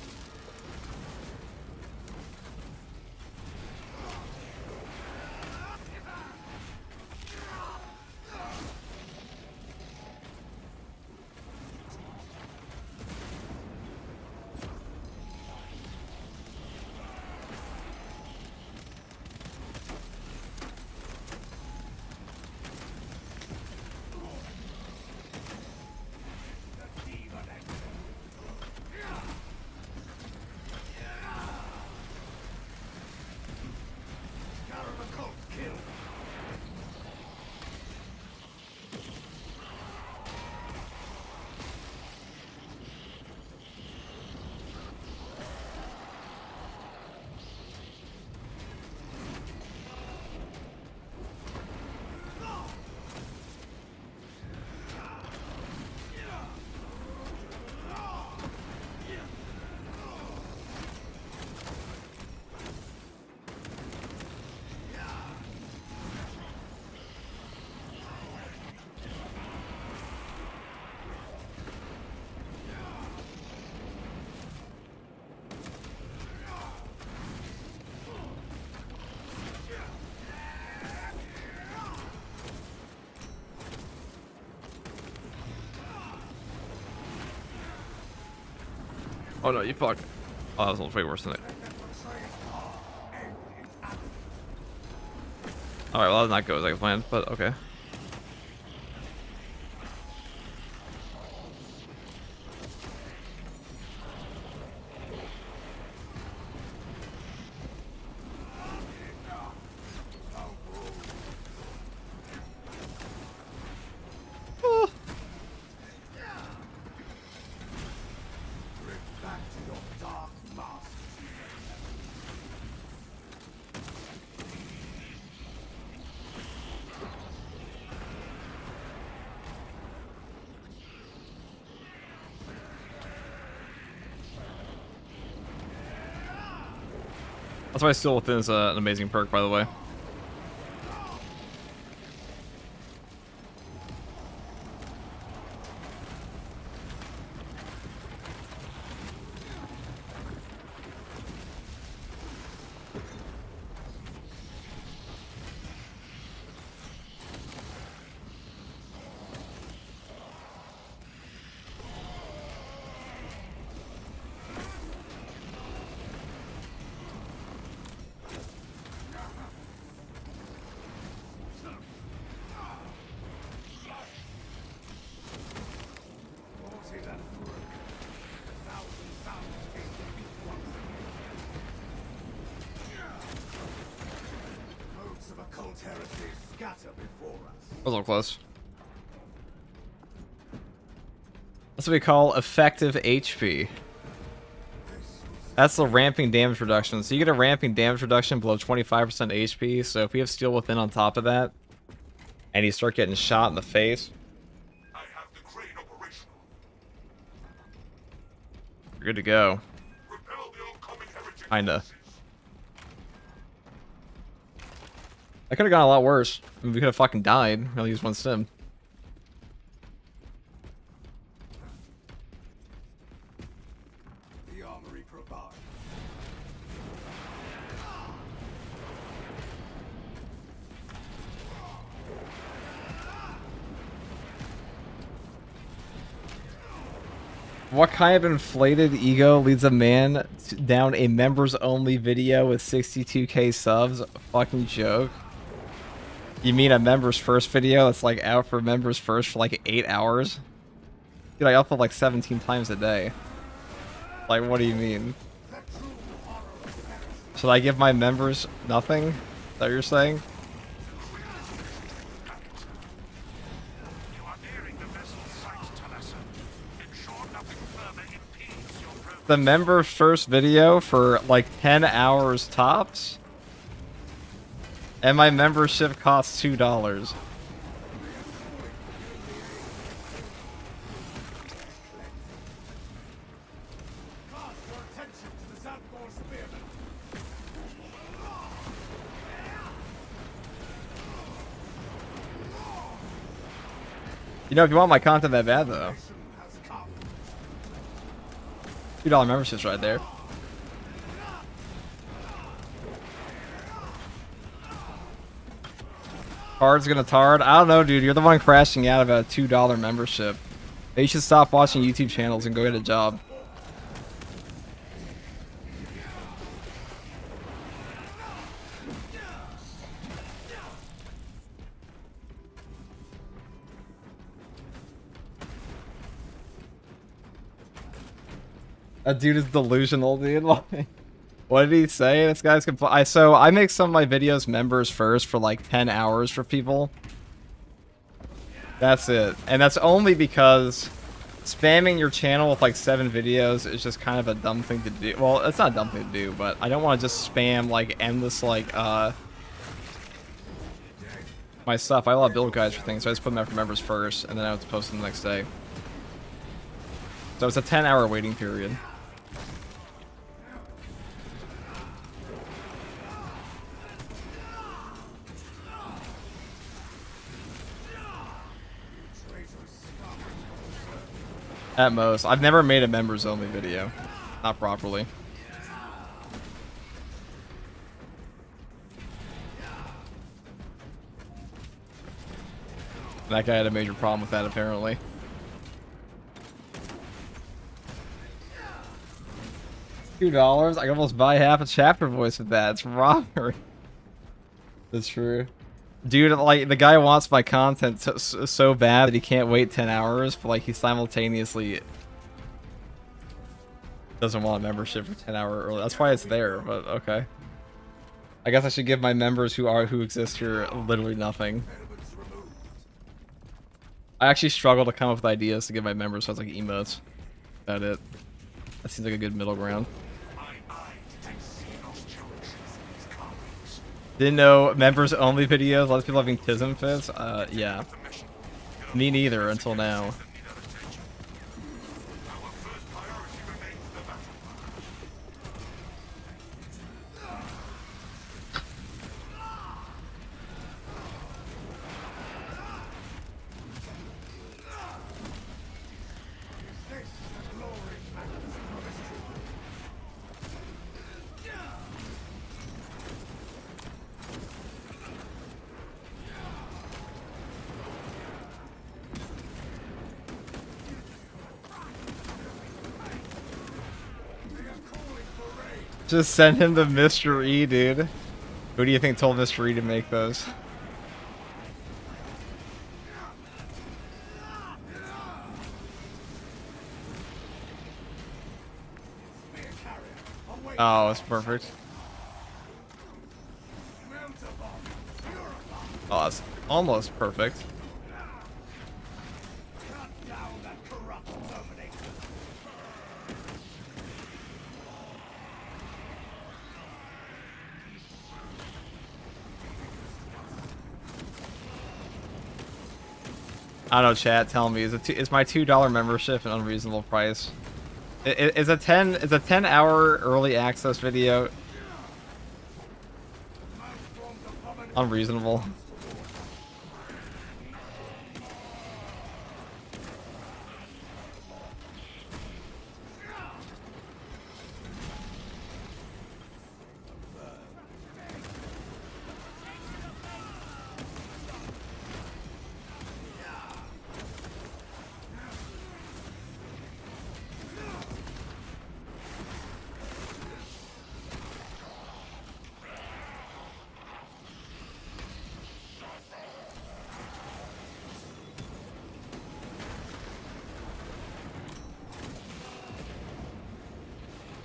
Oh no, you fuck. Oh, that was way worse than it. Alright, well, that did not go as I planned, but okay. That's why Still Within is an amazing perk, by the way. That was a little close. That's what we call effective HP. That's the ramping damage reduction. So you get a ramping damage reduction below 25% HP. So if you have Steel Within on top of that, and you start getting shot in the face, I have the crane operational. you're good to go. Repel the oncoming heritage Kinda. forces. That could have gone a lot worse. I mean, we could have fucking died. I'll use one stim. The armory provides. What kind of inflated ego leads a man down a members-only video with 62k subs? Fucking joke. You mean a members first video that's like out for members first for like 8 hours? Dude, I upload like 17 times a day. Like, what do you mean? Should I give my members nothing? Is that what you're saying? You are nearing the vessel's site, Talassa. Ensure nothing further impedes your progress. The member first video for like 10 hours tops? And my membership costs $2. Cast your attention to the Zapgor spearmen. You know, if you want my content that bad, though, Has come. $2 membership's right there. Tard's gonna tard. I don't know, dude. You're the one crashing out of a $2 membership. You should stop watching YouTube channels and go get a job. That dude is delusional, dude. What did he say? This guy's so I make some of my videos members first for like 10 hours for people. That's it. And that's only because spamming your channel with like 7 videos is just kind of a dumb thing to do. Well, it's not a dumb thing to do, but I don't want to just spam like endless like my stuff. I have a lot of build guides for things, so I just put them out for members first, and then I have to post them the next day. So it's a 10-hour waiting period. At most. I've never made a members only video. Not properly. That guy had a major problem with that, apparently. $2. I can almost buy half a chapter voice with that. It's robbery. That's true. Dude, like, the guy wants my content so bad that he can't wait 10 hours, but, like, he simultaneously doesn't want a membership for 10 hours early. That's why it's there, but okay. I guess I should give my members who exist here literally nothing. I actually struggle to come up with ideas to give my members, so it's like emotes. That's it. That seems like a good middle ground. Didn't know members only videos, lots of people having tism fits. Yeah. Me neither until now. Just send him the Mr. E, dude. Who do you think told Mr. E to make those? Oh, it's perfect. Oh, it's almost perfect. I don't know, chat. Tell me, is my $2 membership an unreasonable price? Is a 10-hour early access video unreasonable?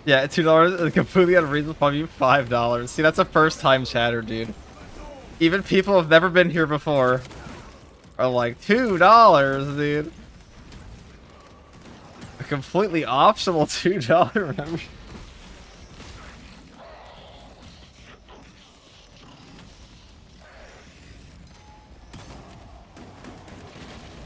Yeah, $2 is completely unreasonable. Probably $5. See, that's a first-time chatter, dude. Even people who have never been here before are like, $2, dude. A completely optional $2 membership.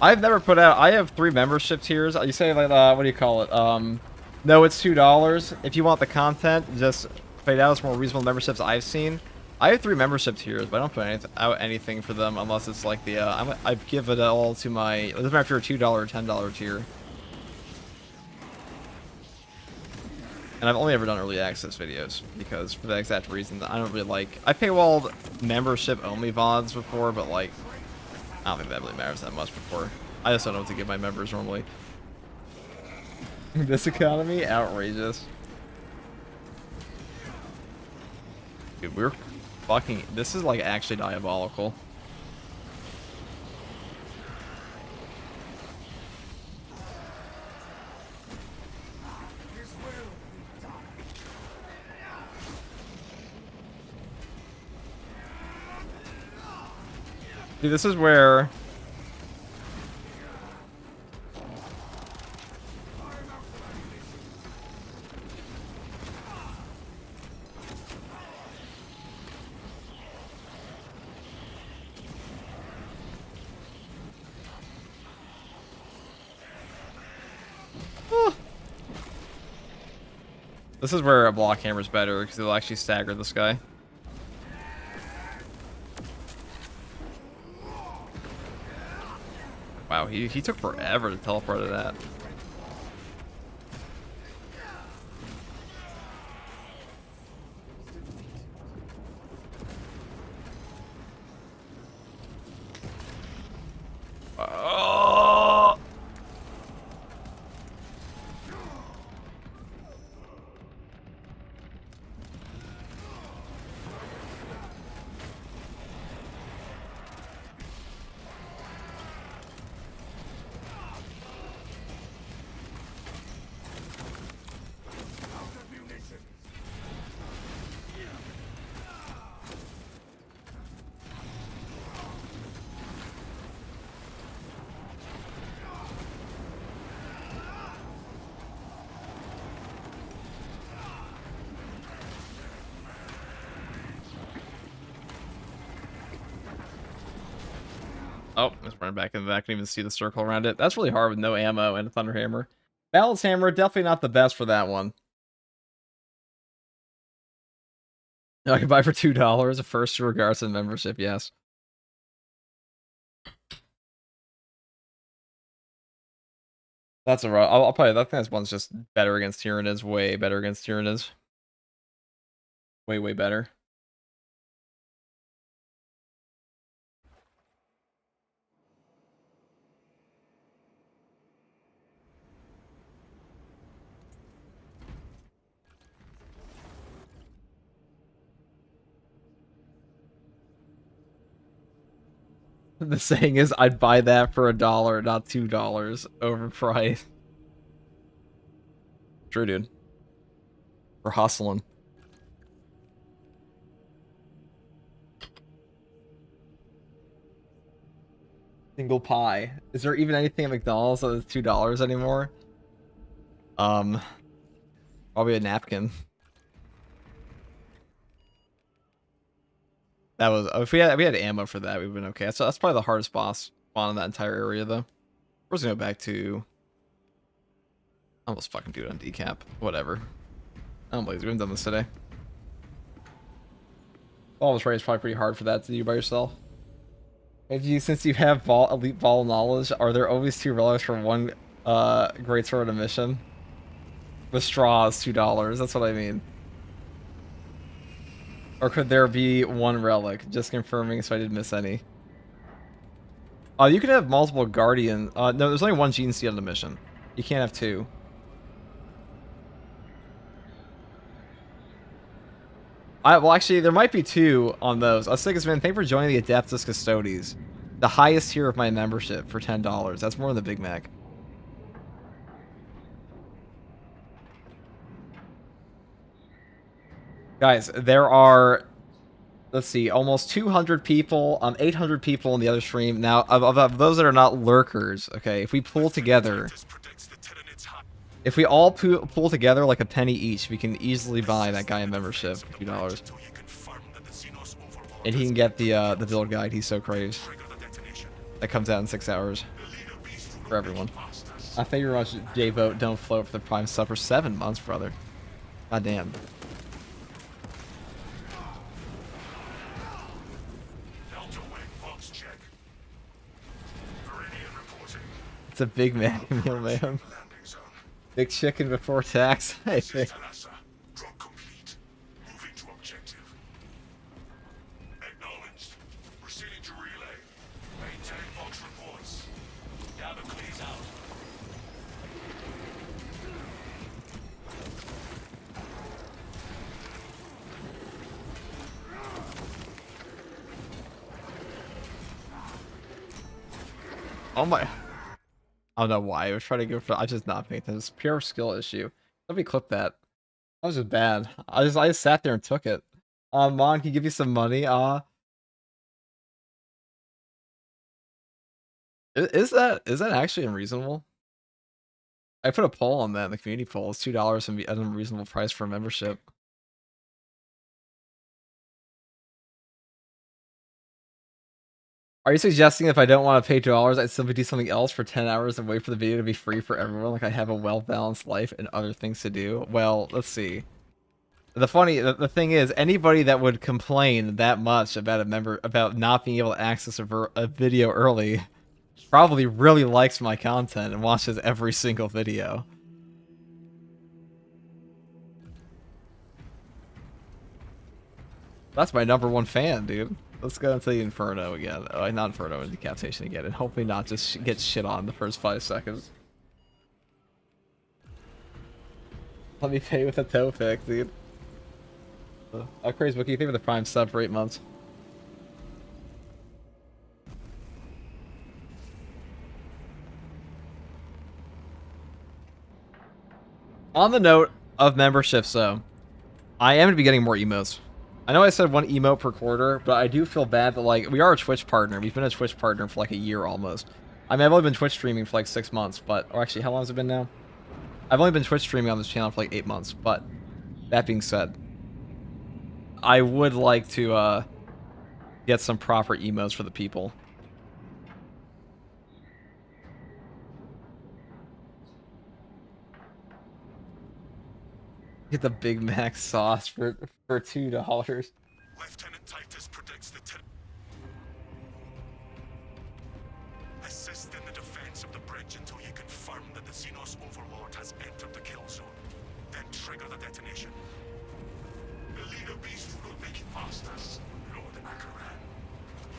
I've never put out. I have 3 membership tiers. You say like, what do you call it? No, it's $2. If you want the content, just pay out. It's more reasonable memberships I've seen. I have 3 membership tiers, but I don't put out anything for them unless it's like the. I give it all to my. It doesn't matter if you're a $2 or $10 tier. And I've only ever done early access videos because for the exact reason that I don't really like. I paywalled membership only VODs before, but like, I don't think that really matters that much before. I just don't know what to give my members normally. This economy? Outrageous. Dude, we're fucking... This is, like, actually diabolical. Dude, this is where... This is where a block hammer's better, because it'll actually stagger this guy. Wow, he took forever to teleport to that. Oh! Oh, let's run back in the back. I can even see the circle around it. That's really hard with no ammo and a Thunder Hammer. Balance Hammer, definitely not the best for that one. I can buy for $2. A first to regards to membership, yes. That's a rough. I'll probably. I think this one's just better against Tyranids. Way better against Tyranids. Way, way better. The saying is, I'd buy that for $1, not $2. Overpriced. True, dude. We're hustling. Single pie. Is there even anything at McDonald's that is $2 anymore? Probably a napkin. That was if we had ammo for that, we've been okay. So that's probably the hardest boss spawn in that entire area, though. We're just gonna go back to. I'll just fucking do it on decap. Whatever. I'm lazy. We haven't done this today. Ball was right. It's probably pretty hard for that to do by yourself. If you, since you have elite ball knowledge, are there always 2 relics for one great sword of mission? The straw is $2. That's what I mean. Or could there be 1 relic? Just confirming so I didn't miss any. You can have multiple guardian. No, there's only 1 gene seed on the mission. You can't have 2. Well, actually, there might be 2 on those. Sigisman, thank you for joining the Adeptus Custodes. The highest tier of my membership for $10. That's more than the Big Mac. Guys, there are, let's see, almost 200 people, 800 people in the other stream. Now, of those that are not lurkers, okay, if we pull together, if we all pull together like a penny each, we can easily buy that guy a membership for $2. And he can get the build guide he so craves. That comes out in 6 hours. For everyone. I think you're watching J-Boat Don't Float for the Prime Sub for 7 months, brother. God damn. It's a Big Mac meal, man. Big chicken before tax. I think. Oh my. I don't know why. I was trying to go for. I just not paying attention. It's a pure skill issue. Let me clip that. That was just bad. I just sat there and took it. Mon, can you give me some money? Is that actually unreasonable? I put a poll on that in the community poll. It's $2 and an unreasonable price for a membership. Are you suggesting if I don't want to pay $2, I'd simply do something else for 10 hours and wait for the video to be free for everyone? Like I have a well-balanced life and other things to do? Well, let's see. The thing is, anybody that would complain that much about about not being able to access a video early probably really likes my content and watches every single video. That's my #1 fan, dude. Let's go into the Inferno again. Not Inferno, Decapitation again, and hopefully not just get shit on the first 5 seconds. Let me pay with a toe pick, dude. Crazy, what do you think of the Prime sub for 8 months? On the note of memberships, though, I am going to be getting more emotes. I know I said 1 emote per quarter, but I do feel bad that, like, we are a Twitch partner. We've been a Twitch partner for, like, a year almost. I mean, I've only been Twitch streaming for, like, 6 months, but... Or actually, how long has it been now? I've only been Twitch streaming on this channel for, like, 8 months, but... That being said, I would like to, get some proper emotes for the people. Get the Big Mac sauce for $2. Lieutenant Titus predicts the assist in the defense of the bridge until you confirm that the Xenos Overlord has entered the kill zone. Then trigger the detonation. The leader beast will make it past us, Lord Akaran.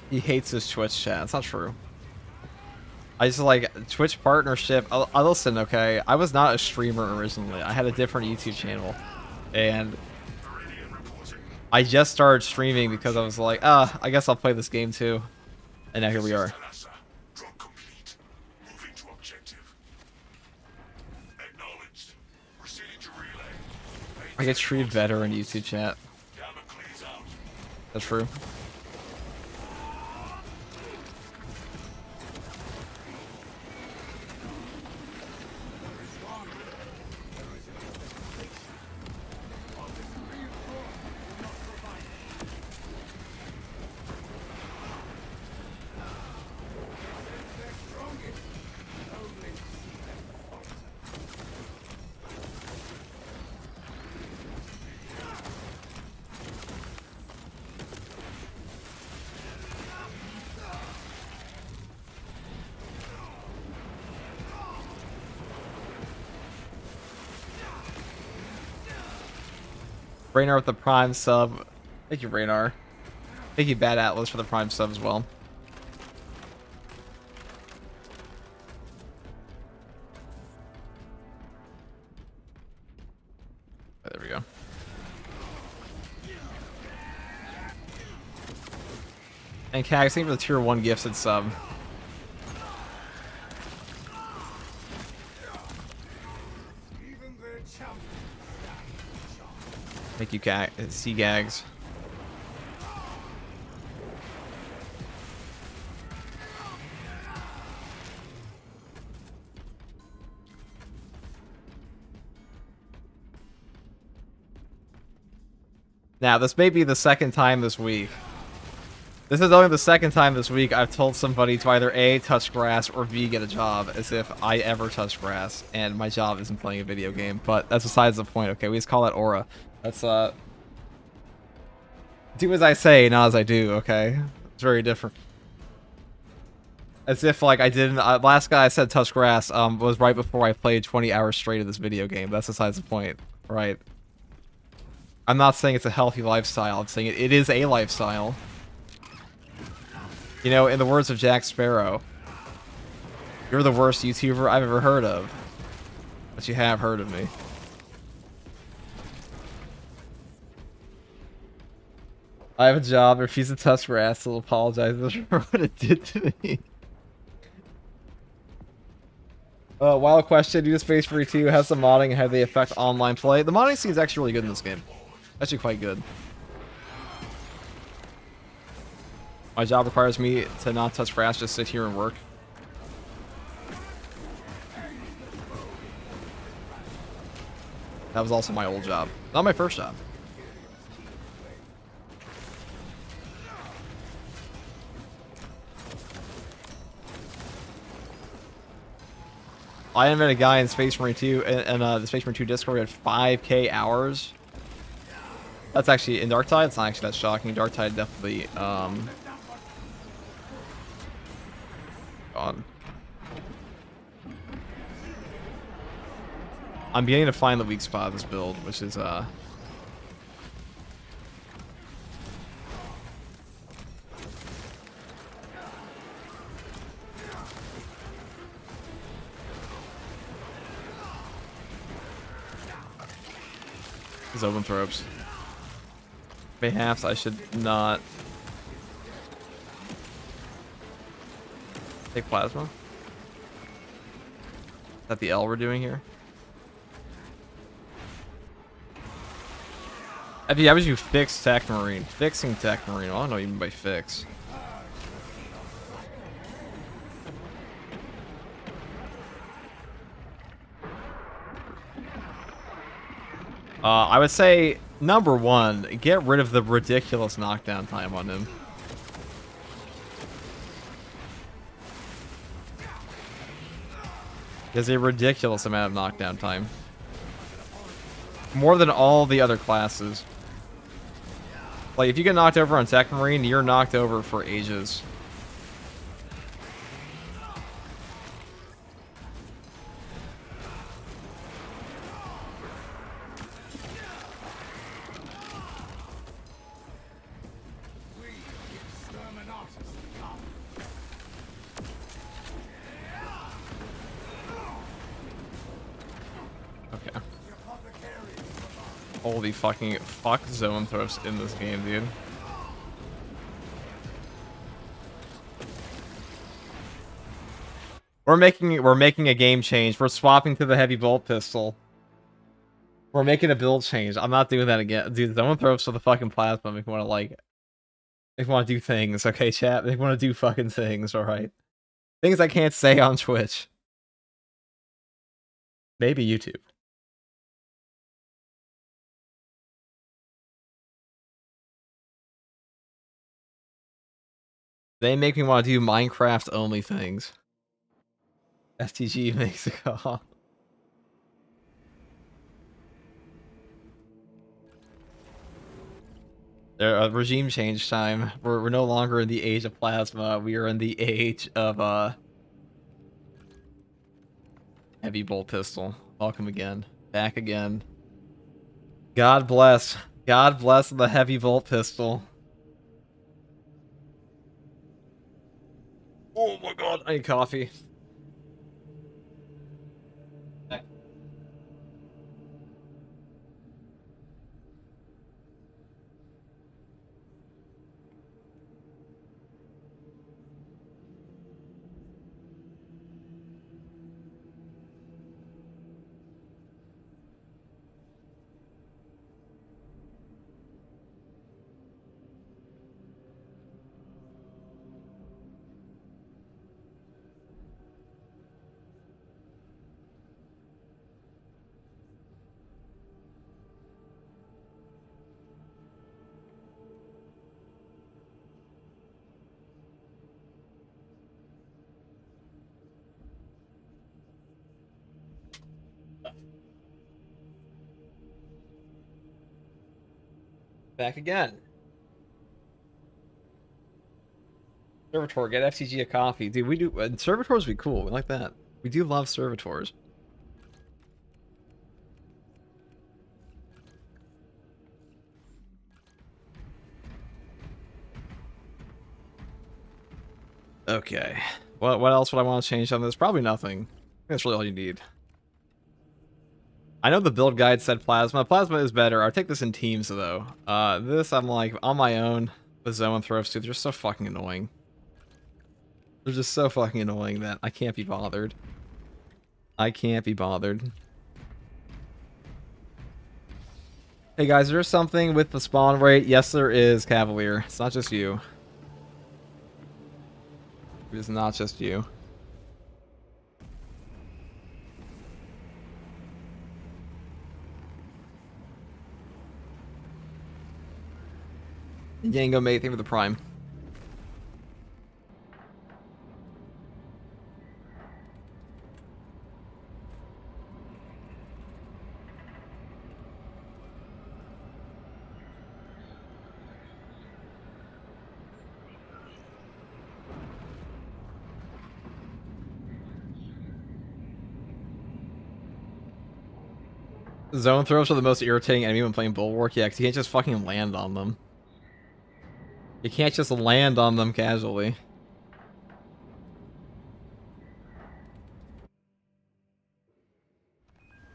He hates his Twitch chat. That's not true. I just like Twitch partnership. I listen, okay. I was not a streamer originally. I had a different YouTube channel, and I just started streaming because I was like, I guess I'll play this game too. And now here we are. Drop complete. Moving to objective. Acknowledged. Proceeding to relay. I get treated better in YouTube chat. Damocles out. That's true. Raynar with the Prime sub. Thank you, Raynar. Thank you, Bad Atlas, for the Prime sub as well. There we go. And Cags, thank you for the tier 1 gifted sub. Thank you, C-Gags. Now, this may be the second time this week. This is only the second time this week I've told somebody to either A, touch grass, or B, get a job, as if I ever touch grass, and my job isn't playing a video game. But that's besides the point, okay? We just call that aura. That's, do as I say, not as I do, okay? It's very different. As if, like, I didn't... last guy I said touch grass, was right before I played 20 hours straight of this video game. That's besides the point, right? I'm not saying it's a healthy lifestyle. I'm saying it is a lifestyle. You know, in the words of Jack Sparrow, you're the worst YouTuber I've ever heard of. But you have heard of me. I have a job, refuse to touch grass, I'll apologize for what it did to me. Wild question, do the Space Free 2 has some modding and how they affect online play? The modding scene is actually really good in this game. Actually quite good. My job requires me to not touch grass, just sit here and work. That was also my old job. Not my first job. I met a guy in Space Marine 2 and the Space Marine 2 Discord. We had 5k hours. That's actually in Dark Tide. It's not actually that shocking. Dark Tide definitely gone. I'm beginning to find the weak spot of this build, which is Zoanthropes. Mayhaps I should not take plasma. Is that the L we're doing here? Eddie, how would you fix Tech Marine? Fixing Tech Marine. I don't know what you mean by fix. I would say, number one, get rid of the ridiculous knockdown time on him. There's a ridiculous amount of knockdown time. More than all the other classes. Like, if you get knocked over on Tech Marine, you're knocked over for ages. Okay. Holy fucking fuck zone throws in this game, dude. We're making a game change. We're swapping to the heavy bolt pistol. We're making a build change. I'm not doing that again. Dude, zone throws for the fucking plasma if you want to like if you want to do things, okay, chat? If you want to do fucking things, alright? Things I can't say on Twitch. Maybe YouTube. They make me want to do Minecraft only things. STG makes it go. Regime change time. We're no longer in the age of plasma. We are in the age of heavy bolt pistol. Welcome again. Back again. God bless. God bless the heavy bolt pistol. Oh my god, I need coffee. Back again. Servitor, get FTG a coffee. Dude, we do... And servitors be cool. We like that. We do love servitors. Okay. What else would I want to change on this? Probably nothing. I think that's really all you need. I know the build guide said plasma. Plasma is better. I'll take this in teams, though. This, I'm like, on my own. The zone throws, too. They're just so fucking annoying. They're just so fucking annoying that I can't be bothered. I can't be bothered. Hey guys, is there something with the spawn rate? Yes, there is, Cavalier. It's not just you. It is not just you. Yango mate, thank you for the prime. Zone throws are the most irritating enemy when playing Bulwark. Yeah, because you can't just fucking land on them. You can't just land on them casually.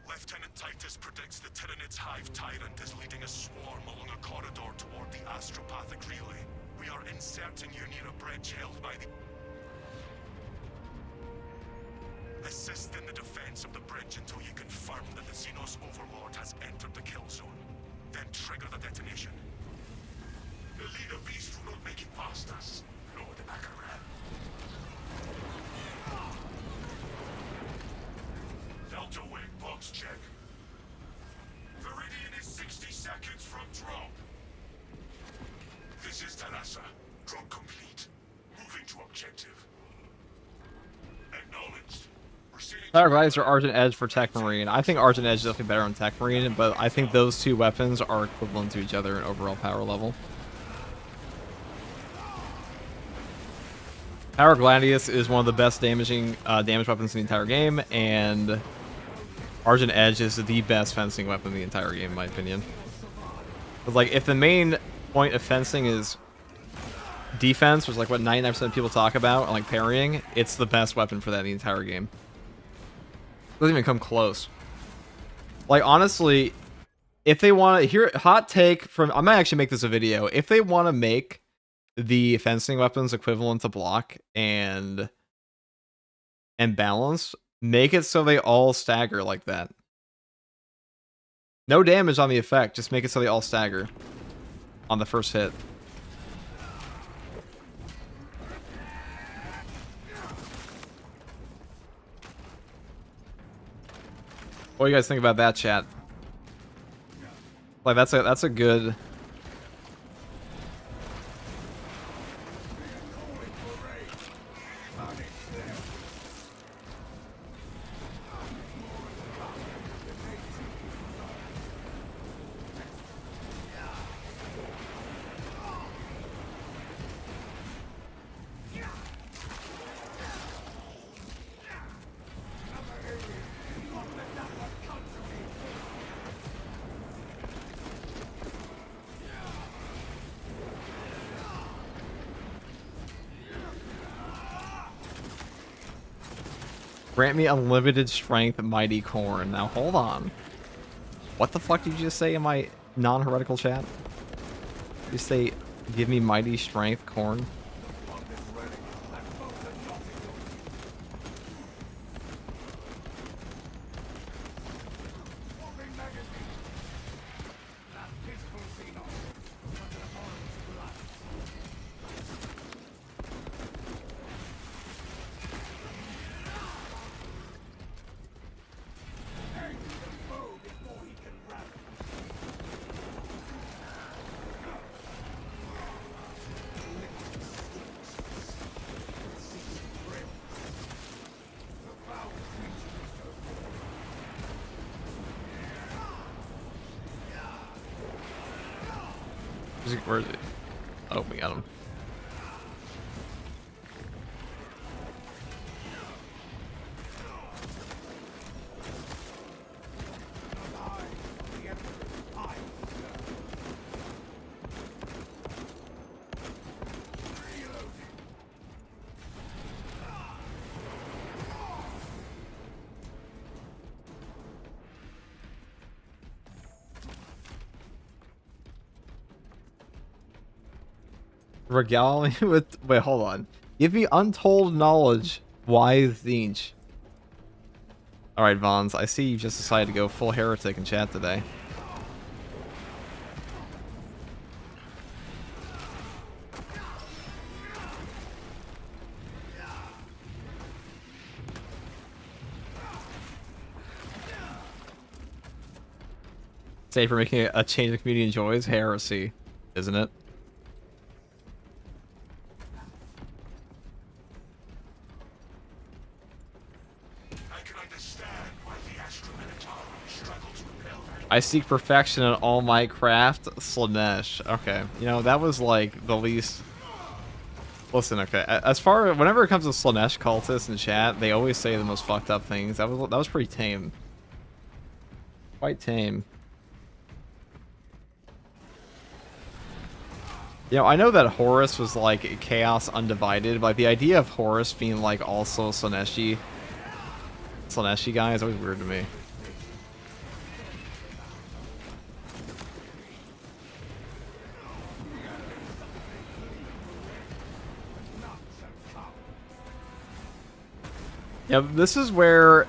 Lieutenant Titus predicts the Tyranids Hive Tyrant is leading a swarm along a corridor toward the astropathic relay. We are inserting you near a bridge held by the... Assist in the defense of the bridge until you confirm that the Xenos Overlord has entered the kill zone. Then trigger the detonation. The leader beast will not make it past us. Nor the backer ram. Delta Wing box check. Viridian is 60 seconds from drop. This is Terasa. Drop complete. Moving to objective. Acknowledged. Power Gladius or Argent Edge for Tech Marine. I think Argent Edge is definitely better on Tech Marine, but I think those two weapons are equivalent to each other in overall power level. Power Gladius is one of the best damage weapons in the entire game, and Argent Edge is the best fencing weapon in the entire game, in my opinion. But like, if the main point of fencing is defense, which is like what 99% of people talk about, and like parrying, it's the best weapon for that in the entire game. Doesn't even come close. Like, honestly, if they want to hear hot take from, I might actually make this a video. If they want to make the fencing weapons equivalent to block and balance, make it so they all stagger like that. No damage on the effect, just make it so they all stagger on the first hit. What do you guys think about that, chat? Like, that's a good. Grant me unlimited strength, mighty corn. Now hold on. What the fuck did you just say in my non-heretical chat? You say, give me mighty strength, corn? Where is it? Oh, we got him. Regale me with... Wait, hold on. Give me untold knowledge. Wise Zinch. Alright, Vons. I see you just decided to go full heretic in chat today. Say for making a change the community enjoys heresy, isn't it? I seek perfection in all my craft, Slanesh. Okay, you know, that was like the least... Listen, okay, as far whenever it comes to Slanesh cultists in chat, they always say the most fucked up things. That was pretty tame. Quite tame. You know, I know that Horus was like Chaos Undivided, but like, the idea of Horus being like also Slaneshi guy is always weird to me. Yeah, this is where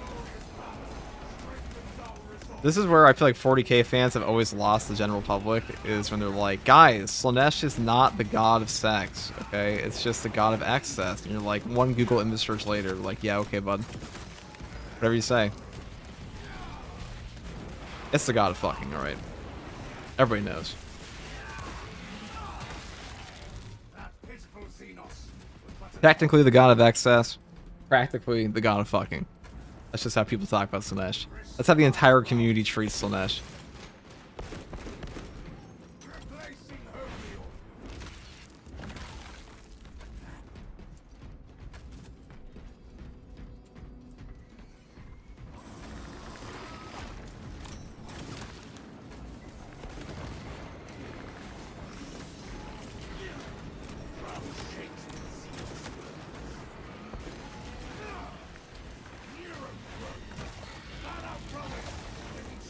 I feel like 40k fans have always lost the general public, is when they're like, guys, Slanesh is not the god of sex, okay? It's just the god of excess. And you're like, one Google image search later, like, yeah, okay, bud. Whatever you say. It's the god of fucking, alright? Everybody knows. Technically the god of excess. Practically the god of fucking. That's just how people talk about Slanesh. That's how the entire community treats Slanesh. Replacing her wheel.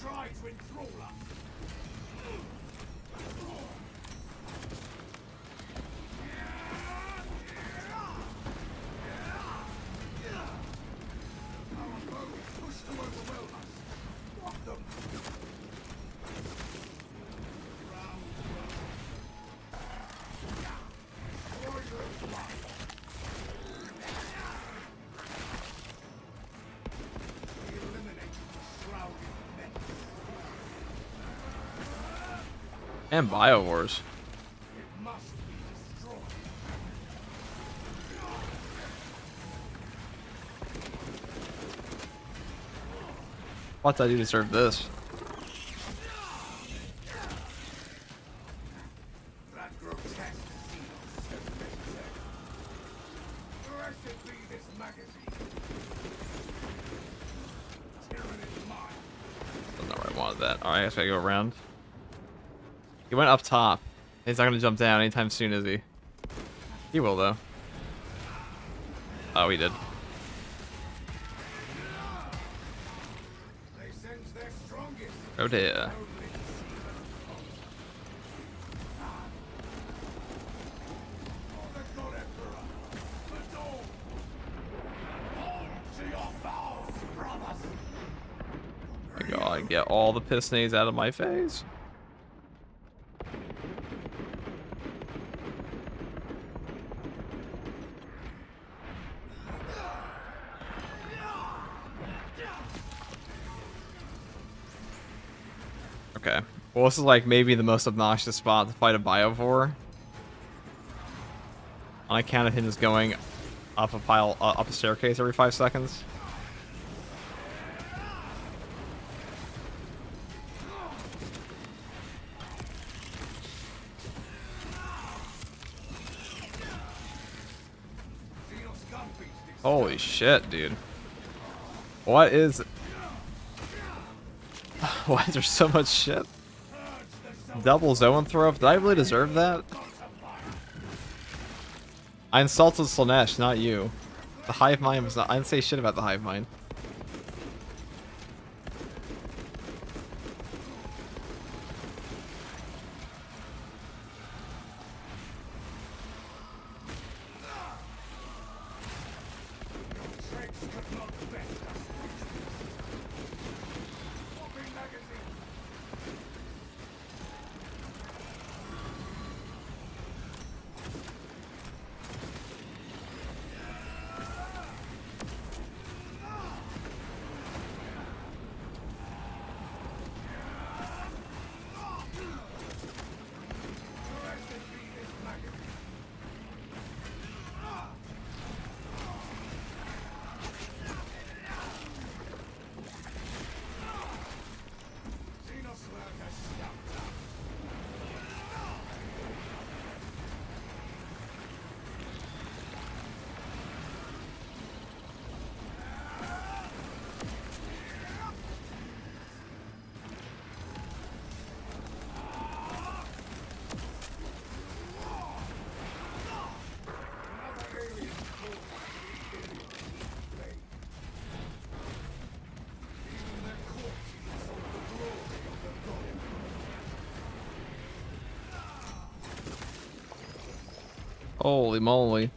Try to enthrall us. Our foe is pushed to overwhelm us. Stop them. Destroy those lines. We eliminated the shrouded menace. And Biowars. It must be destroyed. What did I do to deserve this? That grotesque Xenos has been said. Blessed be this magazine. Tyranny is mine. That's not where I wanted that. Alright, I guess I gotta go around. He went up top. He's not gonna jump down anytime soon, is he? He will, though. Oh, he did. They sense their strongest. Oh dear. Only for the good emperor. The dawn. Hold to your vows, brothers. I gotta get all the piss nades out of my face. Okay. Well, this is like maybe the most obnoxious spot to fight a Biovore. On account of him just going up up a staircase every 5 seconds. Xenos gun beast Holy shit, dude. What is... Why is there so much shit? Double Zoan throw up? Did I really deserve that? I insulted Slanesh, not you. The Hive Mind was not... I didn't say shit about the Hive Mind. Tricks could not best us. Swapping magazine. Blessed be this magazine. Xenos lurker stumped up. Another alien called even their corpses of the glory of the god. Holy moly.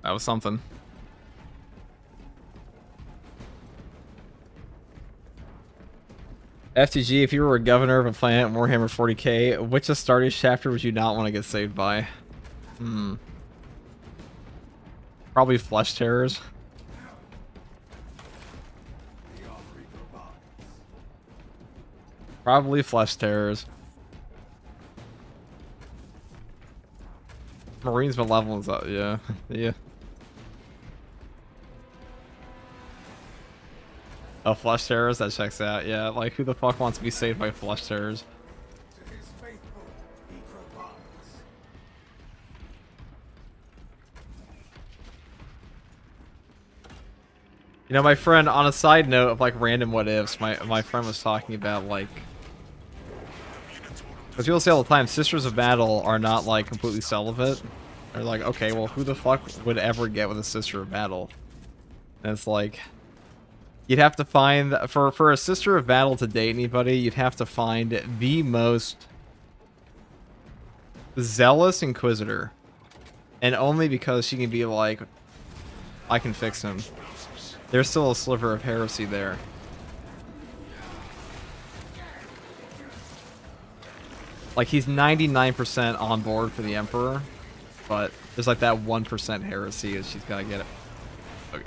That was something. FTG, if you were a governor of a planet in Warhammer 40k, which Astartes chapter would you not want to get saved by? Probably Flesh Terrors. The armory provides. Probably Flesh Terrors. Marine's Malevolence, yeah. Yeah. Oh, flush terrors? That checks out. Yeah, like, who the fuck wants to be saved by flush terrors? To his faithful, he provides. You know, my friend, on a side note of, like, random what-ifs, my friend was talking about, like... Because people say all the time, Sisters of Battle are not, like, completely celibate. They're like, okay, well, who the fuck would ever get with a Sister of Battle? And it's like... You'd have to find, for a Sister of Battle to date anybody, you'd have to find the most zealous Inquisitor. And only because she can be like, I can fix him. There's still a sliver of heresy there. Like, he's 99% on board for the Emperor, but there's like that 1% heresy that she's gotta get it. Okay.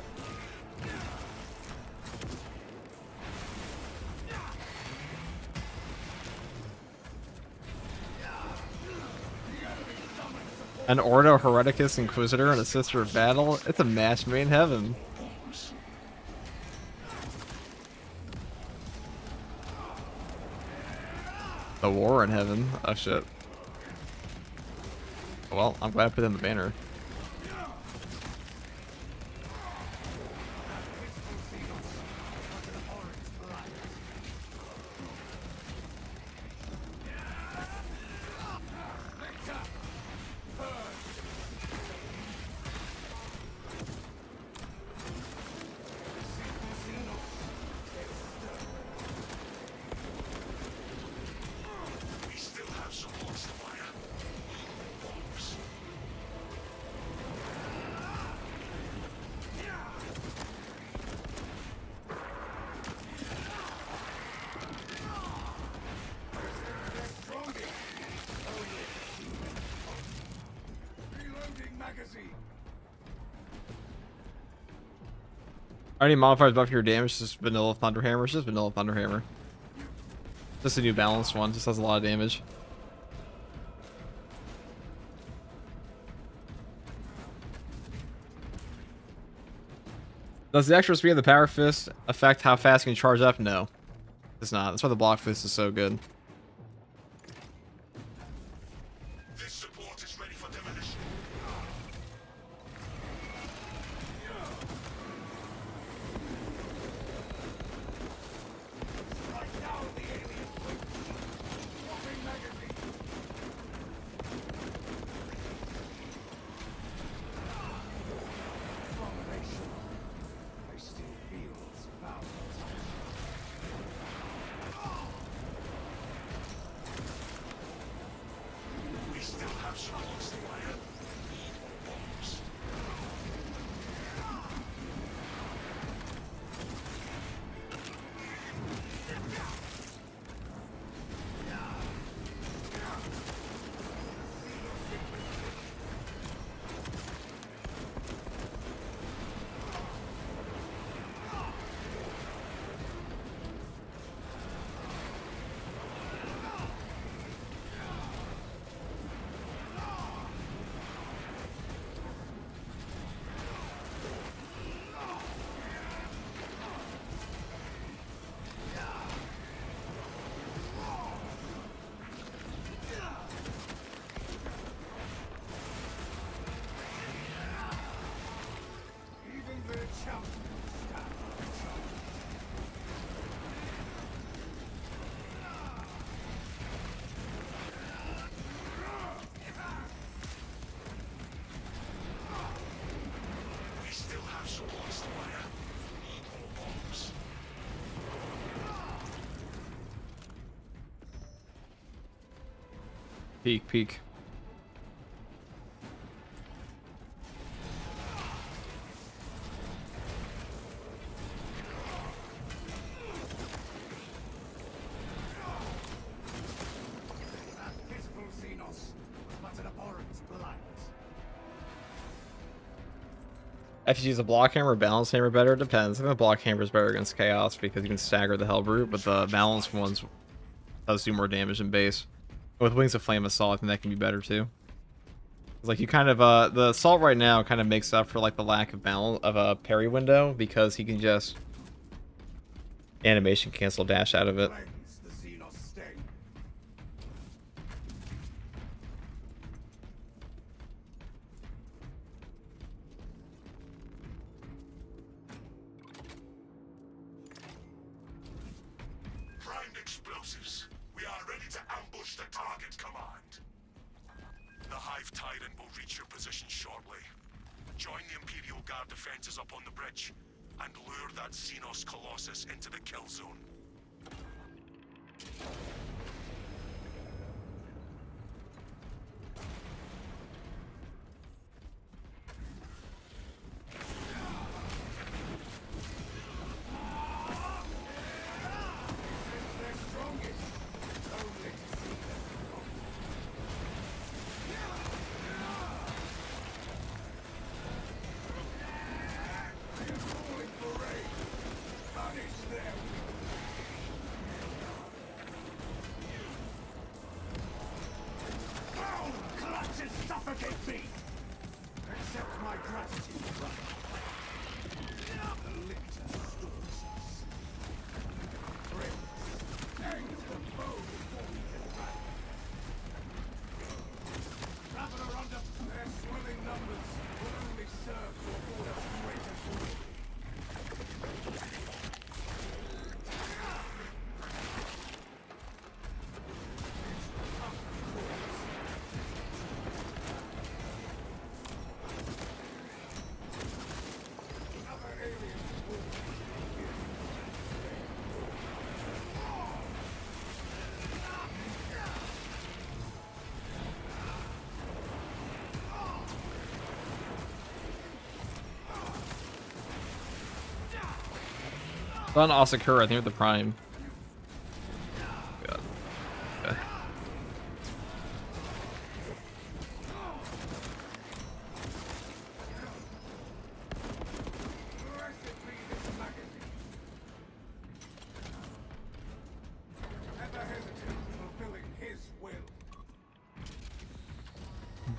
An Ordo Hereticus Inquisitor and a Sister of Battle? It's a match made in heaven. The war in heaven? Oh shit. Well, I'm glad I put in the banner. We still have supports to fire. Bombs. Reloading magazine. Are any modifiers buff your damage? Just vanilla Thunderhammer? It's just vanilla Thunderhammer. Just a new balanced one. Just has a lot of damage. Does the extra speed of the Power Fist affect how fast you can charge up? No. It's not. That's why the Block Fist is so good. This support is ready for demolition. Right now, the alien fleet. Swapping magazine. Abomination. I still feel its foul touch. We still have supports to fire. Bombs. Even the champions stand on its own. We still have supports to fire. Bombs. Peek, peek. That physical Xenos was but an abhorrent blight. If you use a Block Hammer or Balance Hammer better, it depends. I think the Block Hammer is better against Chaos because you can stagger the Hellbrute, but the Balanced ones does do more damage than base. With Wings of Flame Assault, I think that can be better too. Like you kind of the assault right now kind of makes up for like the lack of balance of a parry window because he can just animation cancel dash out of it. Cleanse the Xenos stain. Primed explosives. We are ready to ambush the target, Command. The Hive Tyrant will reach your position shortly. Join the Imperial Guard defenses up on the bridge and lure that Xenos Colossus into the kill zone. Clutches suffocate me! Accept my gratitude, brother. The lictor stalks us. Friends, hang the bow before we can run. Rather under their swelling numbers will only serve to afford us greater glory. On Asakura, I think with the Prime. God. Okay. Blessed be this magazine. Never hesitate in fulfilling his will.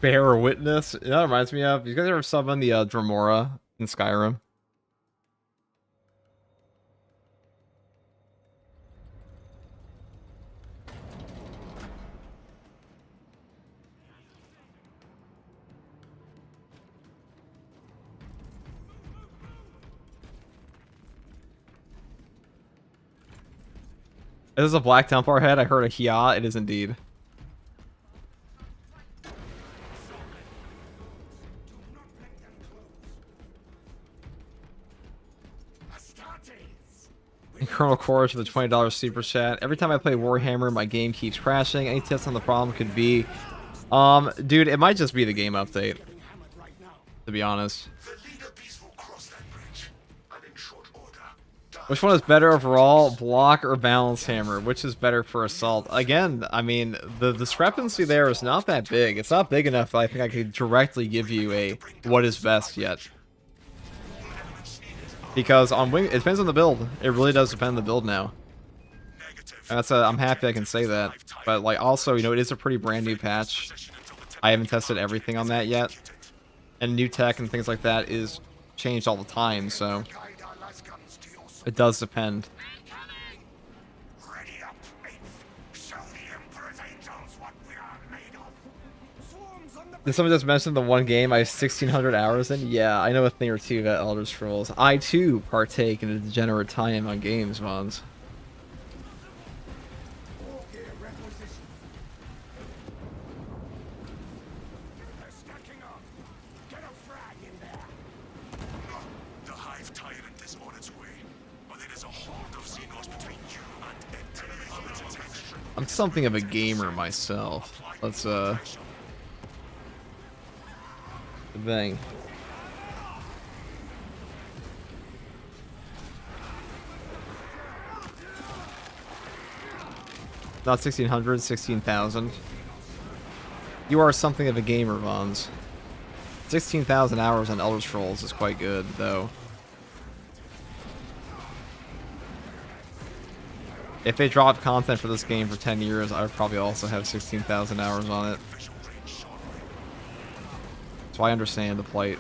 Bear Witness. You know, that reminds me of. You guys ever summon the Dremora in Skyrim? Is this a Black Templar head? I heard a Hia. It is indeed. And Colonel Courage with a $20 super chat. Every time I play Warhammer, my game keeps crashing. Any tips on the problem could be? Dude, it might just be the game update. To be honest. The leader beast will cross that bridge, and in short order, Which one is better overall, block or balance hammer? Which is better for assault? Again, I mean, the discrepancy there is not that big. It's not big enough that I think I could directly give you a what is best yet. Because on wing, it depends on the build. It really does depend on the build now. And that's I'm happy I can say that. But like also, you know, it is a pretty brand new patch. I haven't tested everything on that yet. And new tech and things like that is changed all the time, so it does depend. ready up, show the Emperor's angels what we are made of. Swarms on the Did someone just mention the one game I have 1,600 hours in? Yeah, I know a thing or two about Elder Scrolls. I too partake in a degenerate time on games, Mons. War gear requisition. They're stacking up. Get a frag in there. The Hive Tyrant is on its way, but it is a horde of Xenos between you and it. I'm something of a gamer myself. Let's the thing. Not 1,600, 16,000. You are something of a gamer, Vons. 16,000 hours on Elder Scrolls is quite good, though. If they dropped content for this game for 10 years, I would probably also have 16,000 hours on it. So I understand the plight.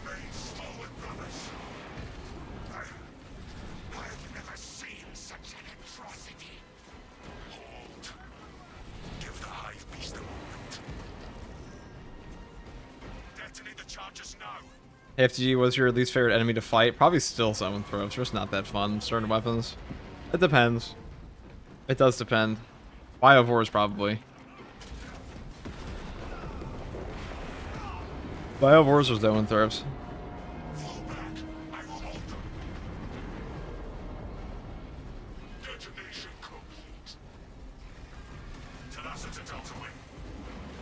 Remain forward, brothers. I've never seen such an atrocity. Hold. Give the hive beast a moment. Detonate the charges now. FTG, was your least favorite enemy to fight? Probably still Summon Throats. Just not that fun. Certain weapons. It depends. It does depend. Biovores probably. Biovores or Zoanthropes. Fall back. I will hold them. Detonation complete. Talassa to Delta Wing.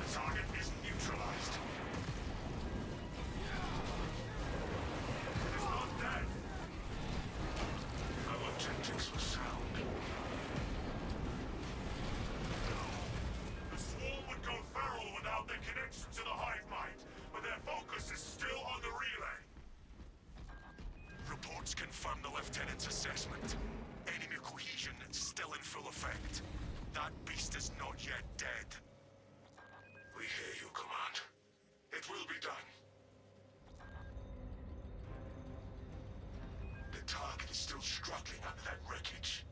The target is neutralized. It is not dead. Our objectives were sound. The swarm would go feral without their connection to the hive mind, but their focus is still on the relay. Reports confirm the lieutenant's assessment. Enemy cohesion still in full effect. That beast is not yet dead. We hear you, Command. It will be done. The target is still struggling under that wreckage.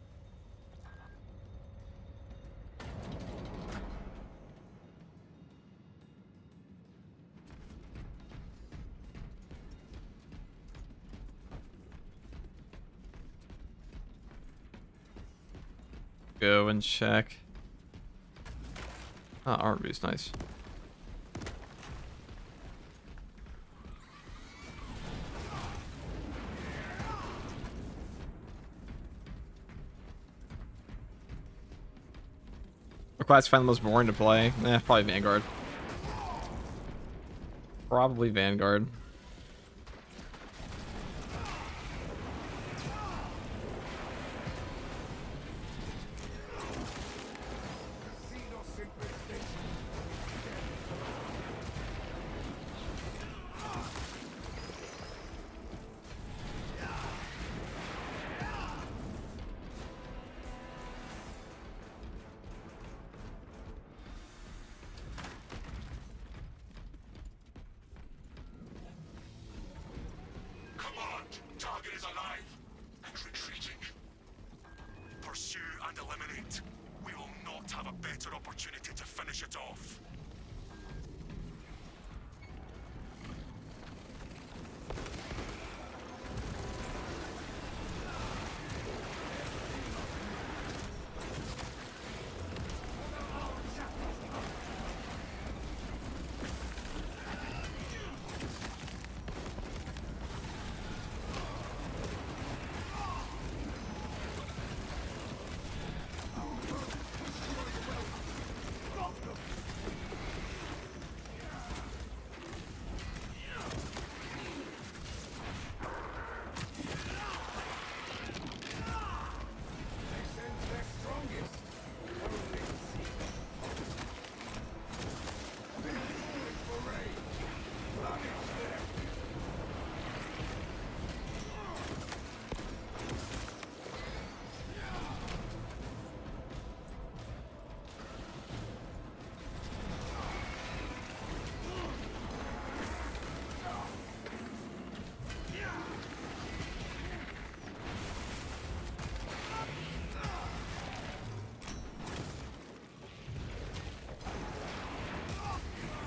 Go and check. Ah, armor boost, nice. What class you find the most boring to play? Probably Vanguard. Probably Vanguard. Command, target is alive and retreating. Pursue and eliminate. We will not have a better opportunity to finish it off.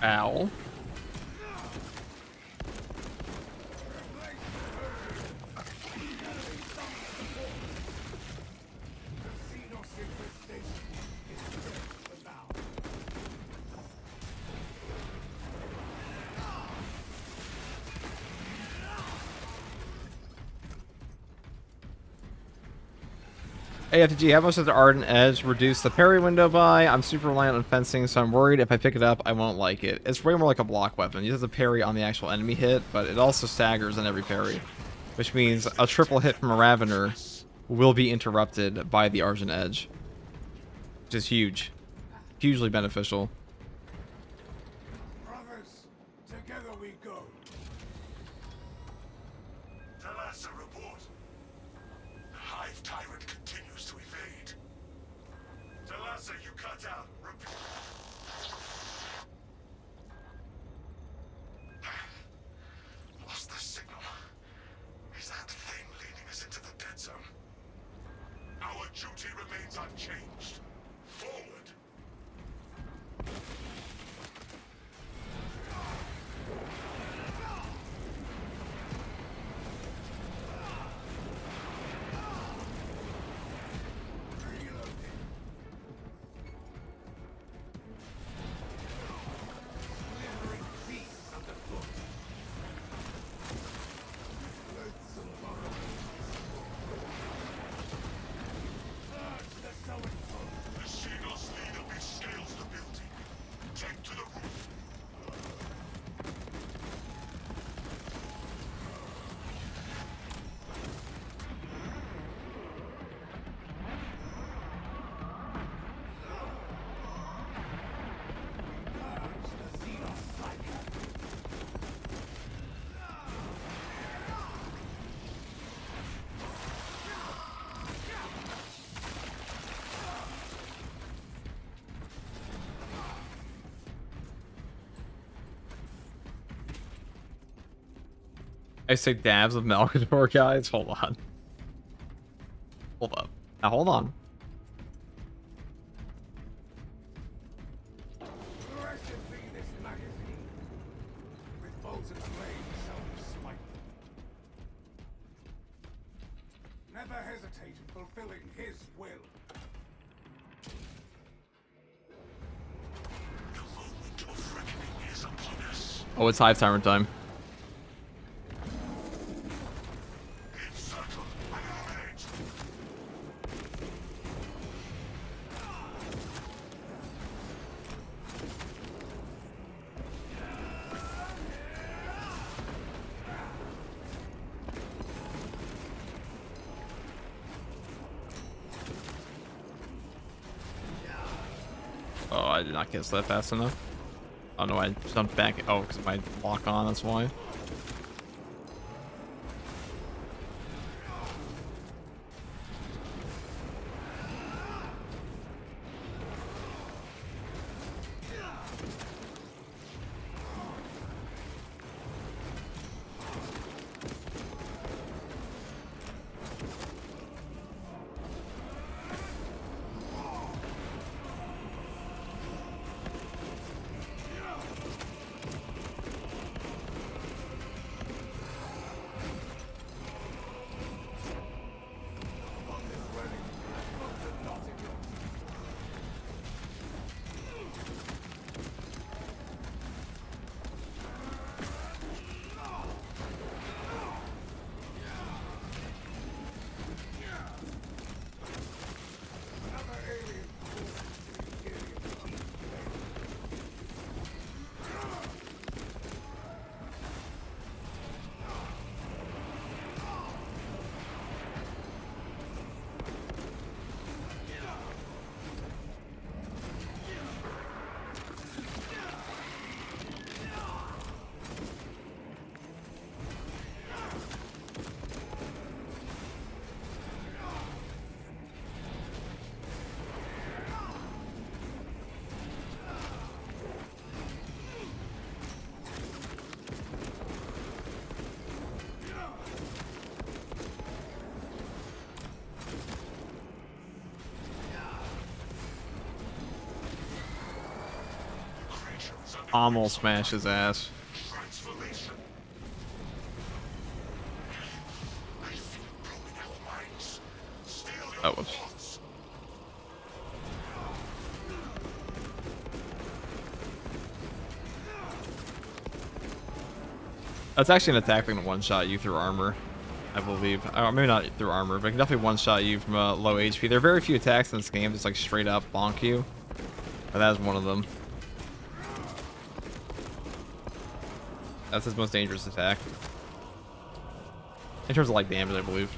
Ow. AFG, how much does the Ardent Edge reduce the parry window by? I'm super reliant on fencing, so I'm worried if I pick it up, I won't like it. It's way more like a block weapon. You have to parry on the actual enemy hit, but it also staggers on every parry. Which means a triple hit from a Ravener will be interrupted by the Argent Edge. Which is huge. Hugely beneficial. Brothers, together we go. Talassa report. Hive tyrant continues to evade. Talassa, you cut out. Lost the signal. Is that thing leading us into the dead zone? Our duty remains unchanged. Forward. The Seagulls leader bescales the building. Take to the roof. I say dabs of Malgador, guys. Hold on. Hold up. Now hold on. Blessed be this magazine. With bolts and blades shall we smite them. Never hesitate in fulfilling his will. The moment of reckoning is upon us. Oh, it's Hive Tyrant time. Encircle and eliminate. Oh, I did not guess that fast enough. Oh no, I jumped back. Oh, because my lock on, that's why. Almost smash his ass. Transformation. I feel probing our minds. Steal your Oh, whoops. thoughts. That's actually an attack that can one-shot you through armor, I believe. Maybe not through armor, but it can definitely one-shot you from low HP. There are very few attacks in this game that's like straight up bonk you. But that is one of them. That's his most dangerous attack. In terms of like damage, I believe.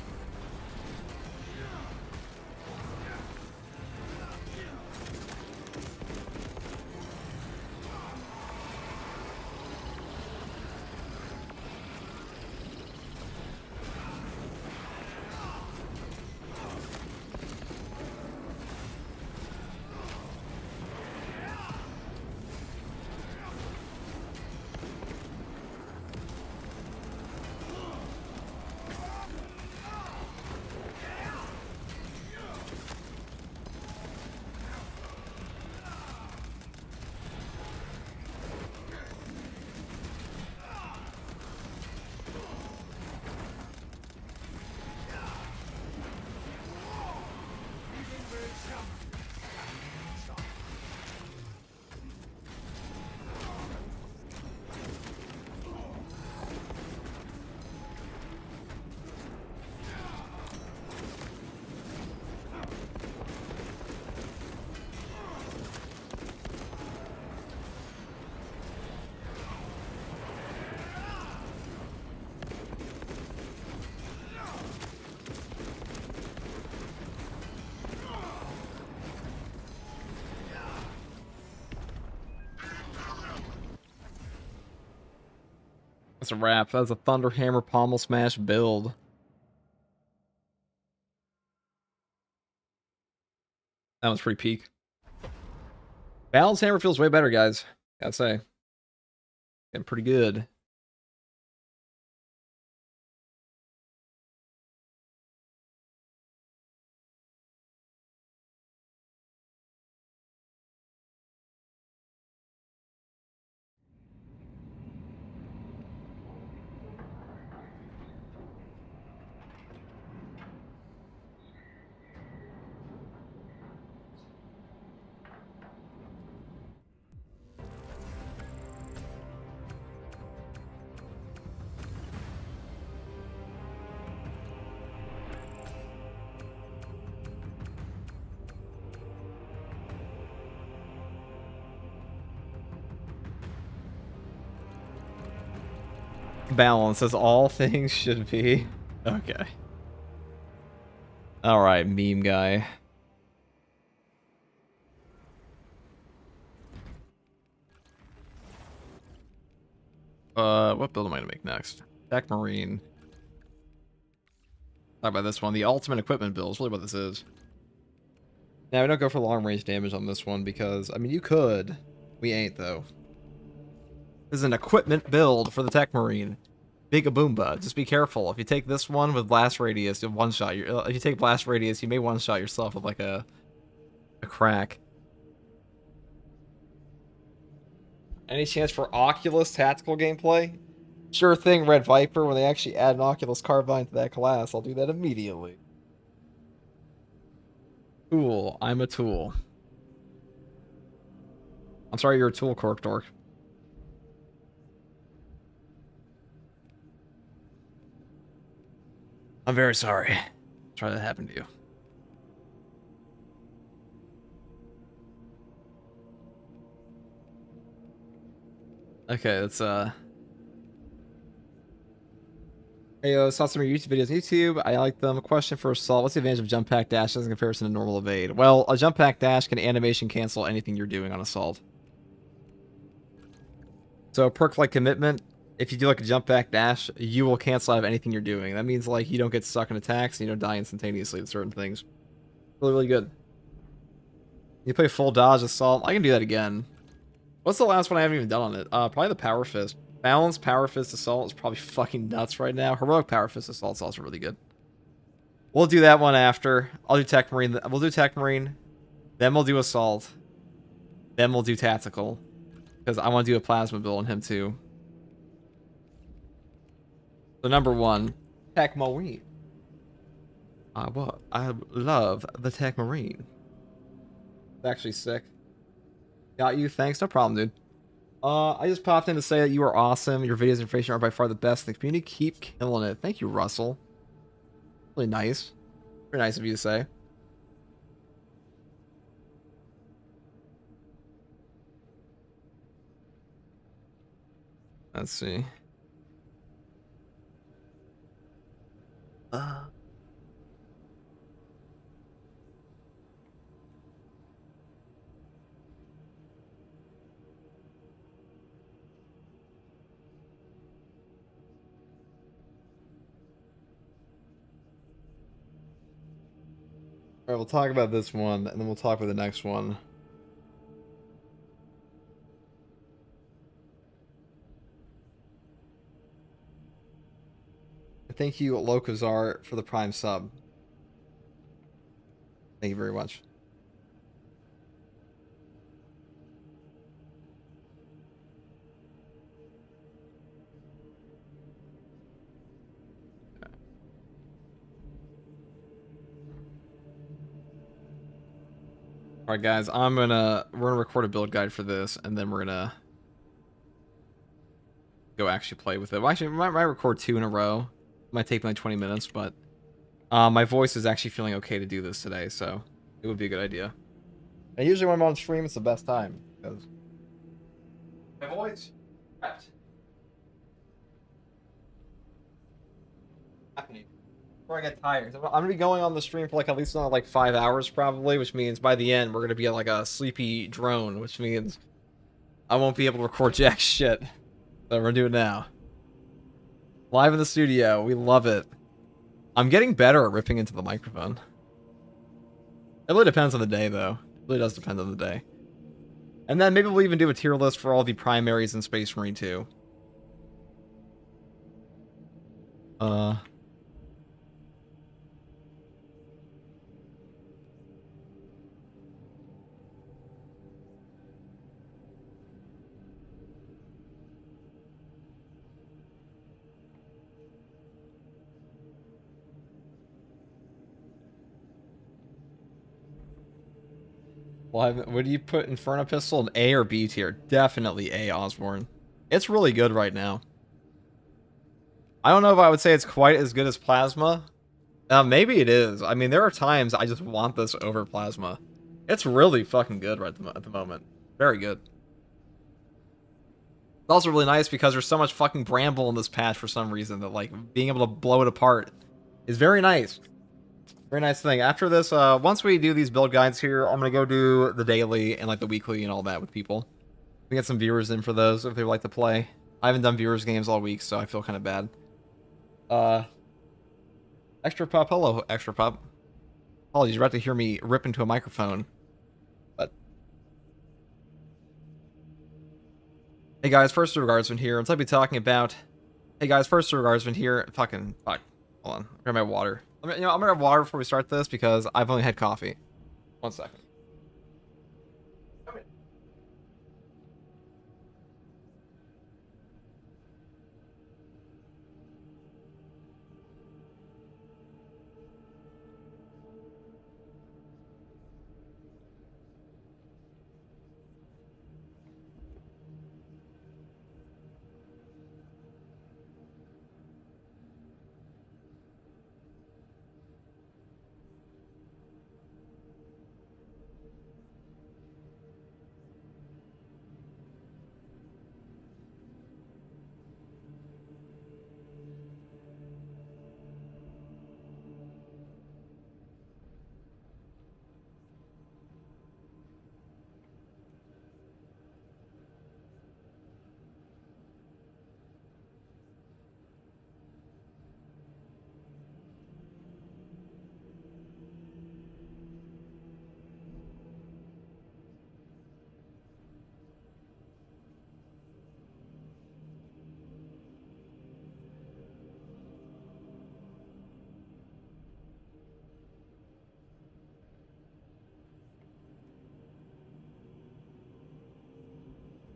That's a wrap. That's a Thunderhammer Pommel Smash build. That was pretty peak. Balance Hammer feels way better, guys. Gotta say. Getting pretty good. Balance as all things should be. Okay. Alright, meme guy. What build am I gonna make next? Tech Marine. Talk about this one. The ultimate equipment build is really what this is. Now, we don't go for long range damage on this one because, I mean, you could. We ain't, though. This is an equipment build for the Tech Marine. Big Boomba. Just be careful. If you take this one with blast radius, you'll one-shot. If you take blast radius, you may one-shot yourself with, like, a crack. Any chance for Oculus tactical gameplay? Sure thing, Red Viper. When they actually add an Oculus Carbine to that class, I'll do that immediately. Tool. I'm a tool. I'm sorry you're a tool, Cork Dork. I'm very sorry. Sorry that happened to you. Okay, let's Hey, yo, saw some of your YouTube videos on YouTube. I like them. A question for Assault. What's the advantage of jump pack dash in comparison to normal evade? Well, a jump pack dash can animation cancel anything you're doing on Assault. So a perk like Commitment, if you do like a jump pack dash, you will cancel out of anything you're doing. That means like you don't get stuck in attacks and you don't die instantaneously to certain things. Really, really good. You play full dodge Assault. I can do that again. What's the last one I haven't even done on it? Probably the Power Fist. Balanced Power Fist Assault is probably fucking nuts right now. Heroic Power Fist Assault is also really good. We'll do that one after. I'll do Tech Marine. We'll do Tech Marine. Then we'll do Assault. Then we'll do Tactical. Because I want to do a Plasma build on him too. So number 1, Tech Marine. I love the Tech Marine. It's actually sick. Got you. Thanks. No problem, dude. I just popped in to say that you are awesome. Your videos and information are by far the best in the community. Keep killing it. Thank you, Russell. Really nice. Very nice of you to say. Let's see. Alright, we'll talk about this one, and then we'll talk about the next one. Thank you, Lokazar, for the Prime sub. Thank you very much. Alright guys, we're gonna record a build guide for this, and then we're gonna go actually play with it. Well, actually, I might record 2 in a row. It might take me like 20 minutes, but my voice is actually feeling okay to do this today, so it would be a good idea. And usually when I'm on stream, it's the best time, because my voice prepped. Happening. Before I get tired. I'm gonna be going on the stream for like at least another like 5 hours probably, which means by the end we're gonna be like a sleepy drone, which means I won't be able to record jack shit. So we're gonna do it now. Live in the studio. We love it. I'm getting better at ripping into the microphone. It really depends on the day, though. It really does depend on the day. And then maybe we'll even do a tier list for all the primaries in Space Marine 2. What do you put Inferno Pistol in A or B tier? Definitely A, Osborne. It's really good right now. I don't know if I would say it's quite as good as Plasma. Maybe it is. I mean, there are times I just want this over Plasma. It's really fucking good right at the moment. Very good. It's also really nice because there's so much fucking bramble in this patch for some reason that, like, being able to blow it apart is very nice. Very nice thing. After this, once we do these build guides here, I'm gonna go do the daily and like the weekly and all that with people. We get some viewers in for those if they would like to play. I haven't done viewers games all week, so I feel kind of bad. Extra Pup, hello, Extra Pup. Apologies, you're about to hear me rip into a microphone. But hey guys, first regardsman here. I'll be talking about. Hey guys, first regardsman here. Fuck. Hold on. Grab my water. I'm gonna have water before we start this because I've only had coffee. 1 second.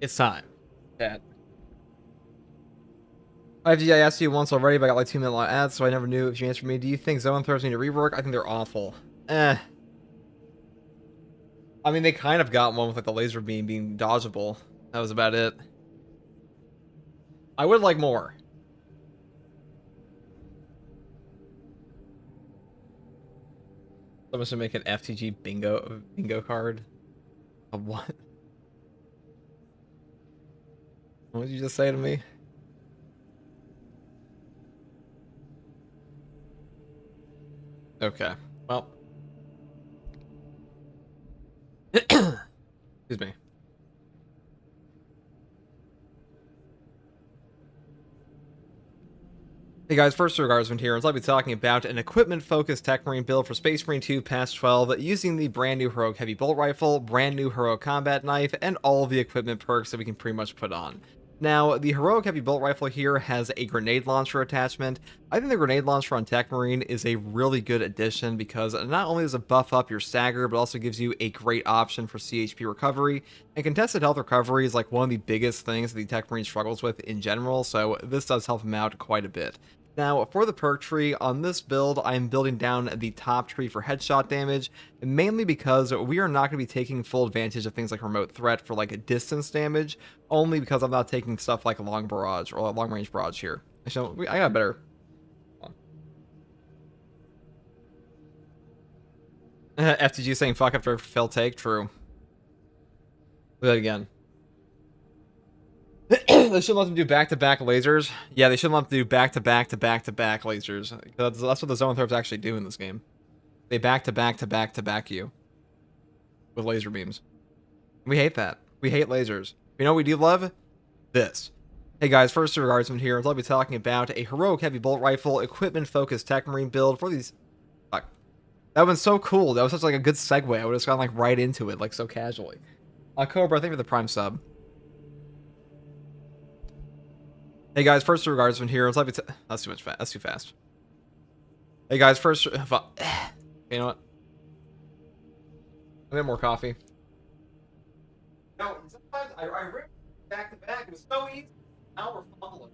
It's time. Chat. I asked you once already, but I got like 2-minute long ads, so I never knew if you answered me. Do you think zone throws need a rework? I think they're awful. I mean, they kind of got one with like the laser beam being dodgeable. That was about it. I would like more. Someone should make an FTG bingo card. A what? What did you just say to me? Okay. Well. Excuse me. Hey guys, first regardsman here, as I'll be talking about an equipment-focused Tech Marine build for Space Marine 2 Patch 12 using the brand new Heroic Heavy Bolt Rifle, brand new Heroic Combat Knife, and all the equipment perks that we can pretty much put on. Now, the Heroic Heavy Bolt Rifle here has a grenade launcher attachment. I think the grenade launcher on Tech Marine is a really good addition because not only does it buff up your stagger, but also gives you a great option for CHP recovery. And contested health recovery is like one of the biggest things that the Tech Marine struggles with in general, so this does help him out quite a bit. Now, for the perk tree, on this build, I'm building down the top tree for headshot damage, mainly because we are not going to be taking full advantage of things like remote threat for like distance damage, only because I'm not taking stuff like long barrage or long range barrage here. Actually, I got better. FTG saying fuck after a failed take, true. Do that again. They shouldn't let them do back-to-back lasers. Yeah, they shouldn't let them do back-to-back-to-back-to-back lasers. That's what the zone threats actually do in this game. They back-to-back-to-back-to-back you with laser beams. We hate that. We hate lasers. You know what we do love? This. Hey guys, first regardsman here. I'll be talking about a heroic heavy bolt rifle equipment-focused tech marine build for these. Fuck. That one's so cool. That was such like a good segue. I would have just gone like right into it, like so casually. Cobra, thank you for the prime sub. Hey guys, first regardsman here. That's too much fast. That's too fast. Hey guys, first. Fuck. You know what? I need more coffee. No, sometimes I rip back to back. It was so easy. Now we're fumbling.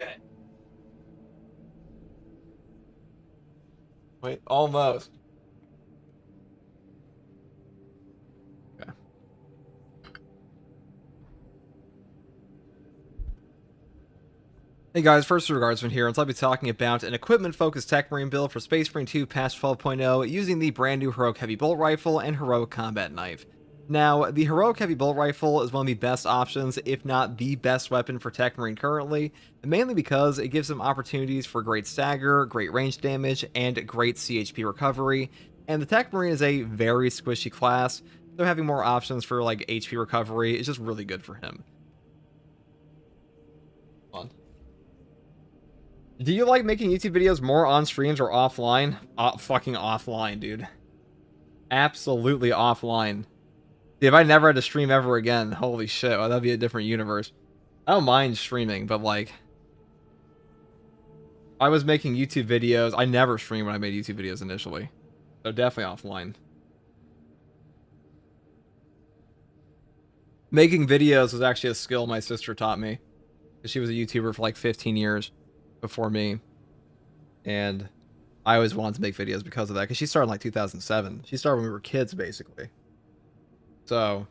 Okay. Wait, almost. Okay. Hey guys, first regardsman here, and I'll be talking about an equipment-focused tech marine build for Space Marine 2 Patch 12.0 using the brand new heroic heavy bolt rifle and heroic combat knife. Now, the heroic heavy bolt rifle is one of the best options, if not the best weapon for tech marine currently, mainly because it gives them opportunities for great stagger, great range damage, and great CHP recovery. And the tech marine is a very squishy class, so having more options for like HP recovery is just really good for him. Hold on. Do you like making YouTube videos more on streams or offline? Fucking offline, dude. Absolutely offline. Dude, if I never had to stream ever again, holy shit, well, that'd be a different universe. I don't mind streaming, but like, I was making YouTube videos. I never streamed when I made YouTube videos initially, so definitely offline. Making videos was actually a skill my sister taught me, because she was a YouTuber for like 15 years before me, and I always wanted to make videos because of that, because she started in like 2007. She started when we were kids, basically. So,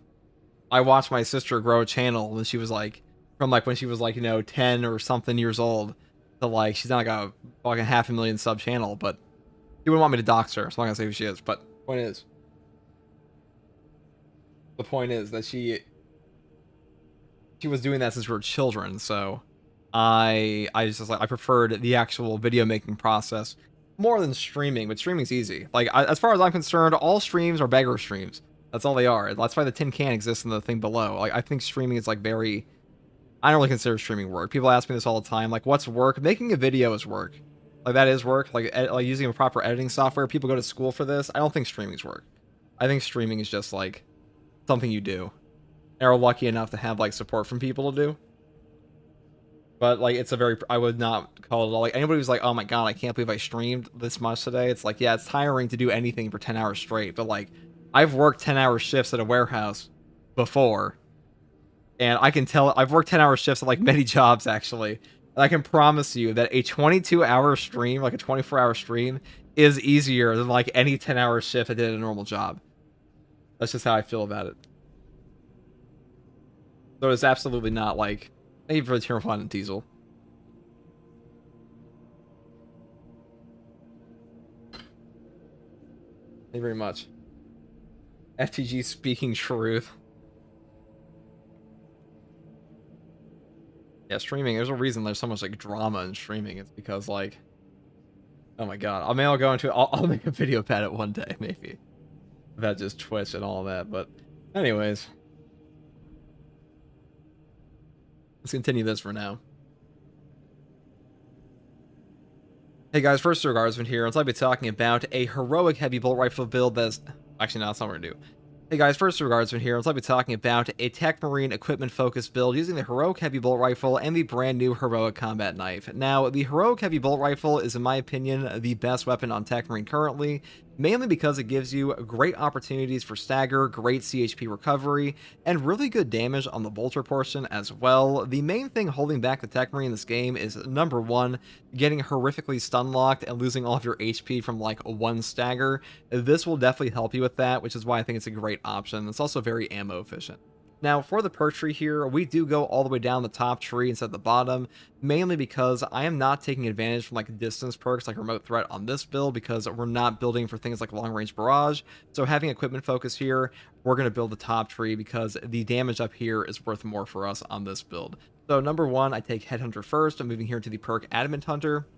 I watched my sister grow a channel when she was like, from like when she was like, you know, 10 or something years old, to like, she's not like a fucking 500,000 sub channel, but she wouldn't want me to dox her, so I'm not gonna say who she is, but the point is that she was doing that since we were children, so I just like, I preferred the actual video making process more than streaming, but streaming's easy. Like, as far as I'm concerned, all streams are beggar streams. That's all they are. That's why the tin can exists in the thing below. Like, I think streaming is like very... I don't really consider streaming work. People ask me this all the time. Like, what's work? Making a video is work. Like, that is work. Like using a proper editing software. People go to school for this. I don't think streaming's work. I think streaming is just like something you do. And are lucky enough to have like support from people to do. But like, it's a very... I would not call it all. Like, anybody who's like, oh my god, I can't believe I streamed this much today. It's like, yeah, it's tiring to do anything for 10 hours straight. But like, I've worked 10-hour shifts at a warehouse before, and I can tell I've worked 10-hour shifts at like many jobs actually, and I can promise you that a 22-hour stream, like a 24-hour stream, is easier than like any 10-hour shift I did at a normal job. That's just how I feel about it. So it's absolutely not like, thank you for the tier 1 Diesel. Thank you very much. FTG speaking truth. Yeah, streaming, there's a reason there's so much like drama in streaming. It's because like, oh my god, I'll go into it. I'll make a video about it one day, maybe, about just Twitch and all that. But anyways, let's continue this for now. Hey guys, first regardsman here, and I'll be talking about a heroic heavy bolt rifle build that's... Actually, no, that's not what we're gonna do. Hey guys, first regardsman here, and I'll be talking about a tech marine equipment focused build using the heroic heavy bolt rifle and the brand new heroic combat knife. Now, the heroic heavy bolt rifle is, in my opinion, the best weapon on tech marine currently, mainly because it gives you great opportunities for stagger, great CHP recovery, and really good damage on the bolter portion as well. The main thing holding back the Tech Marine in this game is, number one, getting horrifically stun locked and losing all of your HP from like one stagger. This will definitely help you with that, which is why I think it's a great option. It's also very ammo efficient. Now, for the perk tree here, we do go all the way down the top tree instead of the bottom, mainly because I am not taking advantage from like distance perks like remote threat on this build, because we're not building for things like long range barrage. So having equipment focus here, we're going to build the top tree because the damage up here is worth more for us on this build. So number one, I take Headhunter first. I'm moving here to the perk Adamant Hunter.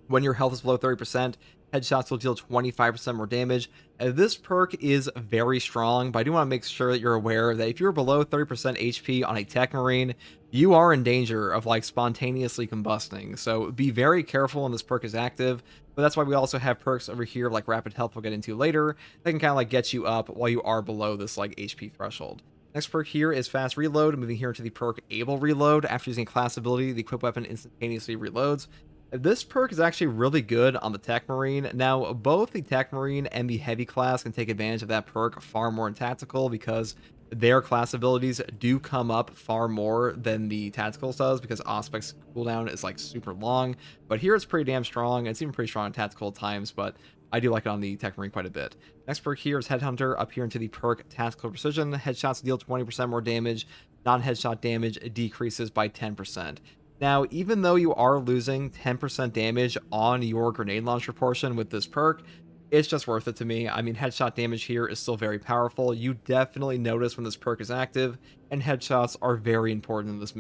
When your health is below 30%, headshots will deal 25% more damage. This perk is very strong, but I do want to make sure that you're aware that if you're below 30% HP on a Tech Marine, you are in danger of like spontaneously combusting. So be very careful when this perk is active. But that's why we also have perks over here like Rapid Health we'll get into later that can kind of like get you up while you are below this like HP threshold. Next perk here is Fast Reload. Moving here to the perk Able Reload. After using class ability, the equipped weapon instantaneously reloads. This perk is actually really good on the Tech Marine. Now, both the Tech Marine and the Heavy class can take advantage of that perk far more in Tactical, because their class abilities do come up far more than the Tacticals does, because Auspec's cooldown is like super long. But here it's pretty damn strong. It's even pretty strong in Tactical at times, but I do like it on the Tech Marine quite a bit. Next perk here is Headhunter, up here into the perk Tactical Precision. Headshots deal 20% more damage. Non-headshot damage decreases by 10%. Now, even though you are losing 10% damage on your grenade launcher portion with this perk, it's just worth it to me. I mean, headshot damage here is still very powerful. You definitely notice when this perk is active, and headshots are very important in this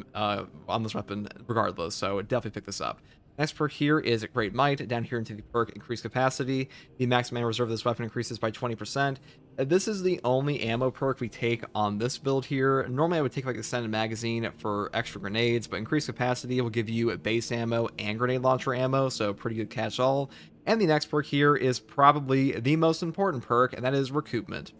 on this weapon regardless, so definitely pick this up. Next perk here is Great Might. Down here into the perk Increased Capacity. The maximum ammo reserve of this weapon increases by 20%. This is the only ammo perk we take on this build here. Normally I would take like Extended Magazine for extra grenades, but Increased Capacity will give you base ammo and grenade launcher ammo, so pretty good catch-all. And the next perk here is probably the most important perk, and that is Recoupment.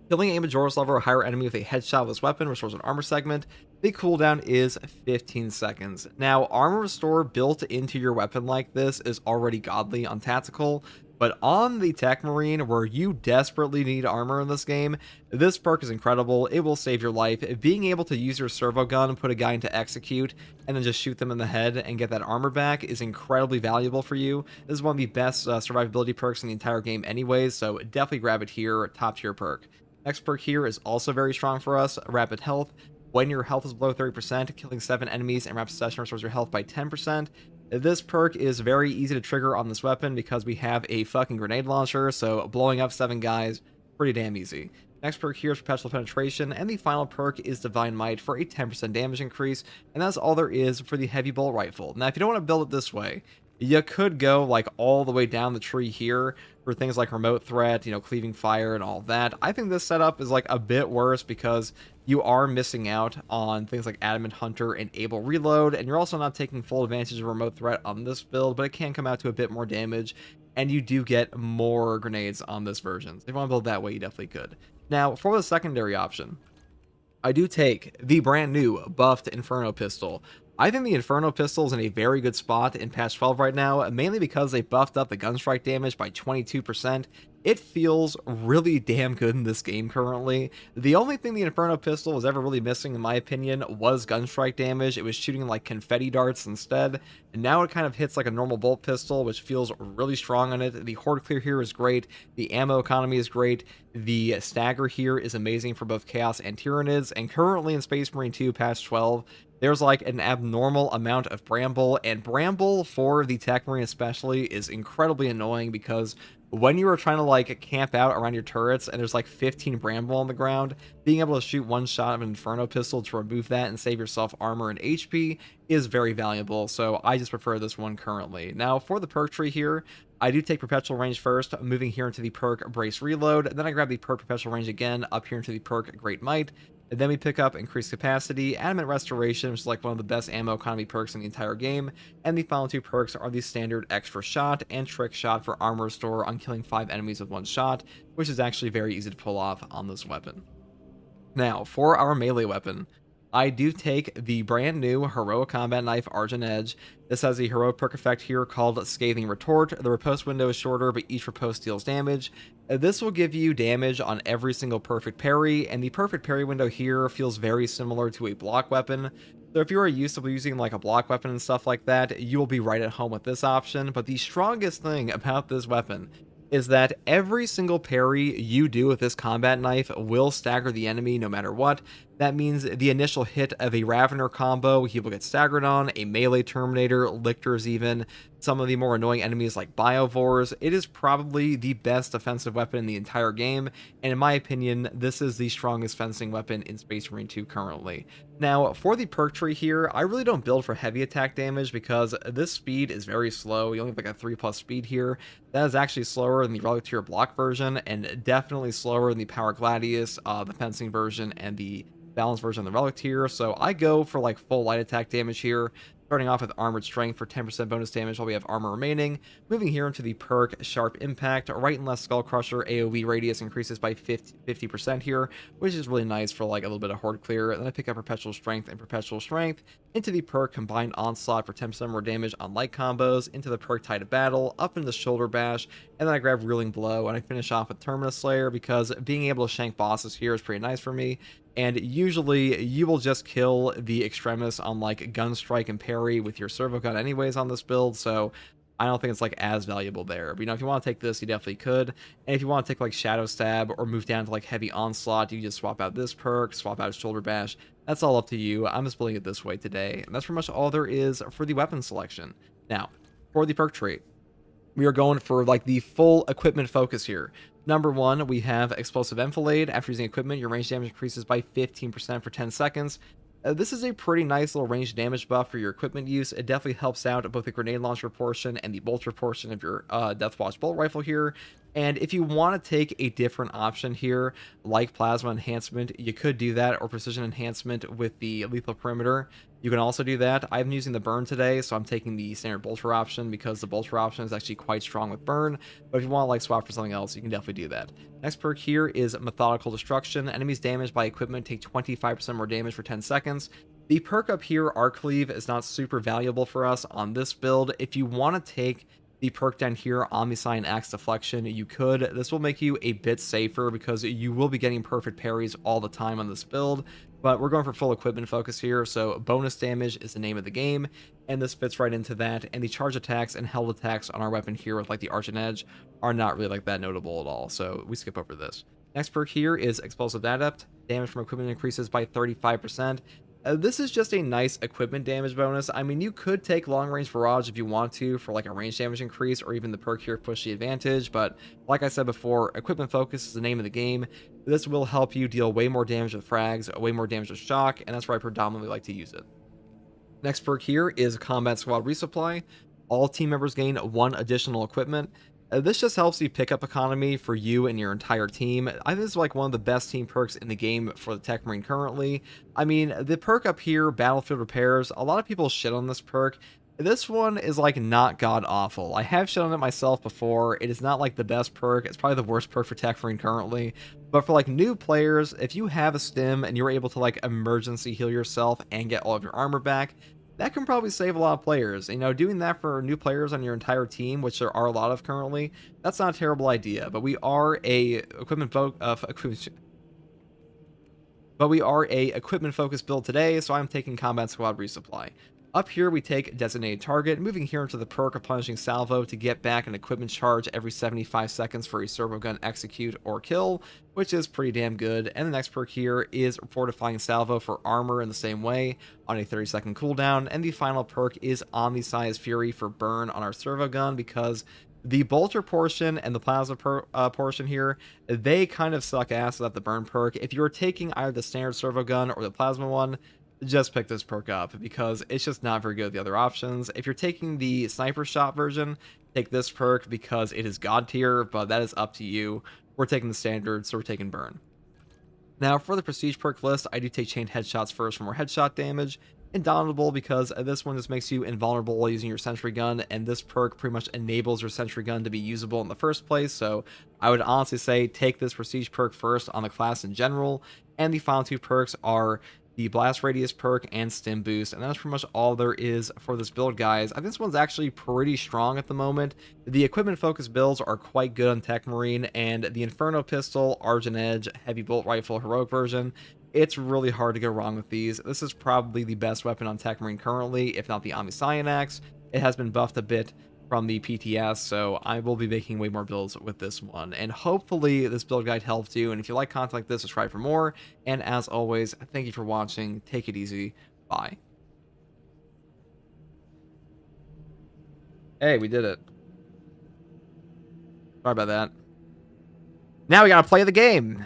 Killing a Majora's level or higher enemy with a headshot with this weapon restores an armor segment. The cooldown is 15 seconds. Now, armor restore built into your weapon like this is already godly on Tactical, but on the Tech Marine, where you desperately need armor in this game, this perk is incredible. It will save your life. Being able to use your servo gun and put a guy into execute and then just shoot them in the head and get that armor back is incredibly valuable for you. This is one of the best survivability perks in the entire game anyways, so definitely grab it here, top tier perk. Next perk here is also very strong for us, Rapid Health. When your health is below 30%, killing 7 enemies in rapid succession restores your health by 10%. This perk is very easy to trigger on this weapon because we have a fucking grenade launcher, so blowing up 7 guys, pretty damn easy. Next perk here is Perpetual Penetration, and the final perk is Divine Might for a 10% damage increase, and that's all there is for the Heavy Bolt Rifle. Now, if you don't want to build it this way, you could go like all the way down the tree here for things like remote threat, you know, cleaving fire and all that. I think this setup is like a bit worse because you are missing out on things like Adamant Hunter and Able Reload, and you're also not taking full advantage of remote threat on this build, but it can come out to a bit more damage, and you do get more grenades on this version. So if you want to build that way, you definitely could. Now, for the secondary option, I do take the brand new buffed Inferno Pistol. I think the Inferno Pistol is in a very good spot in patch 12 right now, mainly because they buffed up the gunstrike damage by 22%. It feels really damn good in this game currently. The only thing the Inferno Pistol was ever really missing, in my opinion, was gunstrike damage. It was shooting like confetti darts instead, and now it kind of hits like a normal bolt pistol, which feels really strong on it. The horde clear here is great. The ammo economy is great. The stagger here is amazing for both Chaos and Tyranids, and currently in Space Marine 2 patch 12, there's like an abnormal amount of Bramble, and Bramble for the Tech Marine especially is incredibly annoying because when you are trying to like camp out around your turrets and there's like 15 Bramble on the ground, being able to shoot one shot of an Inferno Pistol to remove that and save yourself armor and HP is very valuable, so I just prefer this one currently. Now, for the perk tree here, I do take Perpetual Range first, moving here into the perk Brace Reload, then I grab the perk Perpetual Range again, up here into the perk Great Might, and then we pick up Increased Capacity, Adamant Restoration, which is like one of the best ammo economy perks in the entire game, and the final 2 perks are the standard Extra Shot and Trick Shot for armor restore on killing 5 enemies with 1 shot, which is actually very easy to pull off on this weapon. Now, for our melee weapon, I do take the brand new Heroic Combat Knife Argent Edge. This has a heroic perk effect here called Scathing Retort. The riposte window is shorter, but each riposte deals damage. This will give you damage on every single perfect parry, and the perfect parry window here feels very similar to a block weapon. So if you are used to using like a block weapon and stuff like that, you will be right at home with this option. But the strongest thing about this weapon is that every single parry you do with this combat knife will stagger the enemy no matter what. That means the initial hit of a Ravener combo, he will get staggered on, a melee Terminator, Lictors even, some of the more annoying enemies like Biovores. It is probably the best offensive weapon in the entire game, and in my opinion, this is the strongest fencing weapon in Space Marine 2 currently. Now, for the perk tree here, I really don't build for heavy attack damage because this speed is very slow. You only have like a 3+ speed here. That is actually slower than the Relic Tier block version, and definitely slower than the Power Gladius, the fencing version, and the balanced version of the Relic Tier. So I go for like full light attack damage here, starting off with Armored Strength for 10% bonus damage while we have armor remaining. Moving here into the perk Sharp Impact, right and left Skull Crusher AoE radius increases by 50% here, which is really nice for like a little bit of horde clear. And then I pick up Perpetual Strength and Perpetual Strength into the perk Combined Onslaught for 10% more damage on light combos, into the perk Tide of Battle, up into the Shoulder Bash, and then I grab Reeling Blow, and I finish off with Terminus Slayer because being able to shank bosses here is pretty nice for me. And usually you will just kill the Extremis on like Gunstrike and Parry with your Servo Gun anyways on this build, so I don't think it's like as valuable there. But if you want to take this, you definitely could. And if you want to take like Shadow Stab or move down to like Heavy Onslaught, you just swap out this perk, swap out Shoulder Bash. That's all up to you. I'm just building it this way today, and that's pretty much all there is for the weapon selection. Now, for the perk trait, we are going for like the full equipment focus here. Number 1, we have Explosive Enfilade. After using equipment, your range damage increases by 15% for 10 seconds. This is a pretty nice little range damage buff for your equipment use. It definitely helps out both the grenade launcher portion and the bolter portion of your Deathwatch bolt rifle here. And if you want to take a different option here, like Plasma Enhancement, you could do that, or Precision Enhancement with the Lethal Perimeter. You can also do that. I've been using the Burn today, so I'm taking the standard Bolter option because the Bolter option is actually quite strong with Burn. But if you want to like swap for something else, you can definitely do that. Next perk here is Methodical Destruction. Enemies damaged by equipment take 25% more damage for 10 seconds. The perk up here, Arc Cleave, is not super valuable for us on this build. If you want to take the perk down here, Omniscient Axe Deflection, you could. This will make you a bit safer because you will be getting perfect parries all the time on this build, but we're going for full equipment focus here, so bonus damage is the name of the game, and this fits right into that. And the charge attacks and held attacks on our weapon here with like the Argent Edge are not really like that notable at all, so we skip over this. Next perk here is Explosive Adept. Damage from equipment increases by 35%. This is just a nice equipment damage bonus. I mean, you could take Long Range Barrage if you want to for like a range damage increase, or even the perk here Push the Advantage, but like I said before, equipment focus is the name of the game. This will help you deal way more damage with frags, way more damage with shock, and that's where I predominantly like to use it. Next perk here is Combat Squad Resupply. All team members gain 1 additional equipment. This just helps you pick up economy for you and your entire team. I think this is like one of the best team perks in the game for the Tech Marine currently. I mean, the perk up here, Battlefield Repairs, a lot of people shit on this perk. This one is like not god awful. I have shit on it myself before. It is not like the best perk. It's probably the worst perk for Tech Marine currently. But for like new players, if you have a stim and you're able to like emergency heal yourself and get all of your armor back, that can probably save a lot of players. You know, doing that for new players on your entire team, which there are a lot of currently, that's not a terrible idea. But we are a equipment focused build today, so I'm taking Combat Squad Resupply. Up here, we take Designated Target, moving here into the perk of Punishing Salvo to get back an equipment charge every 75 seconds for a Servo Gun execute or kill, which is pretty damn good. And the next perk here is Fortifying Salvo for armor in the same way on a 30-second cooldown. And the final perk is Omniscience Fury for burn on our Servo Gun, because the Bolter portion and the Plasma portion here, they kind of suck ass without the burn perk. If you're taking either the standard Servo Gun or the Plasma one, just pick this perk up because it's just not very good with the other options. If you're taking the Sniper Shot version, take this perk because it is god tier, but that is up to you. We're taking the standard, so we're taking burn. Now for the prestige perk list, I do take Chained Headshots first for more headshot damage. Indomitable because this one just makes you invulnerable while using your sentry gun, and this perk pretty much enables your sentry gun to be usable in the first place, so I would honestly say take this prestige perk first on the class in general. And the final 2 perks are the blast radius perk, and stim boost, and that's pretty much all there is for this build, guys. I think this one's actually pretty strong at the moment. The equipment focused builds are quite good on Tech Marine, and the Inferno Pistol, Argent Edge, Heavy Bolt Rifle Heroic version, it's really hard to go wrong with these. This is probably the best weapon on Tech Marine currently, if not the Omni-Cyanax. It has been buffed a bit from the PTS, so I will be making way more builds with this one, and hopefully this build guide helped you. And if you like content like this, subscribe for more, and as always, thank you for watching. Take it easy. Bye. Hey, we did it. Sorry about that. Now we gotta play the game.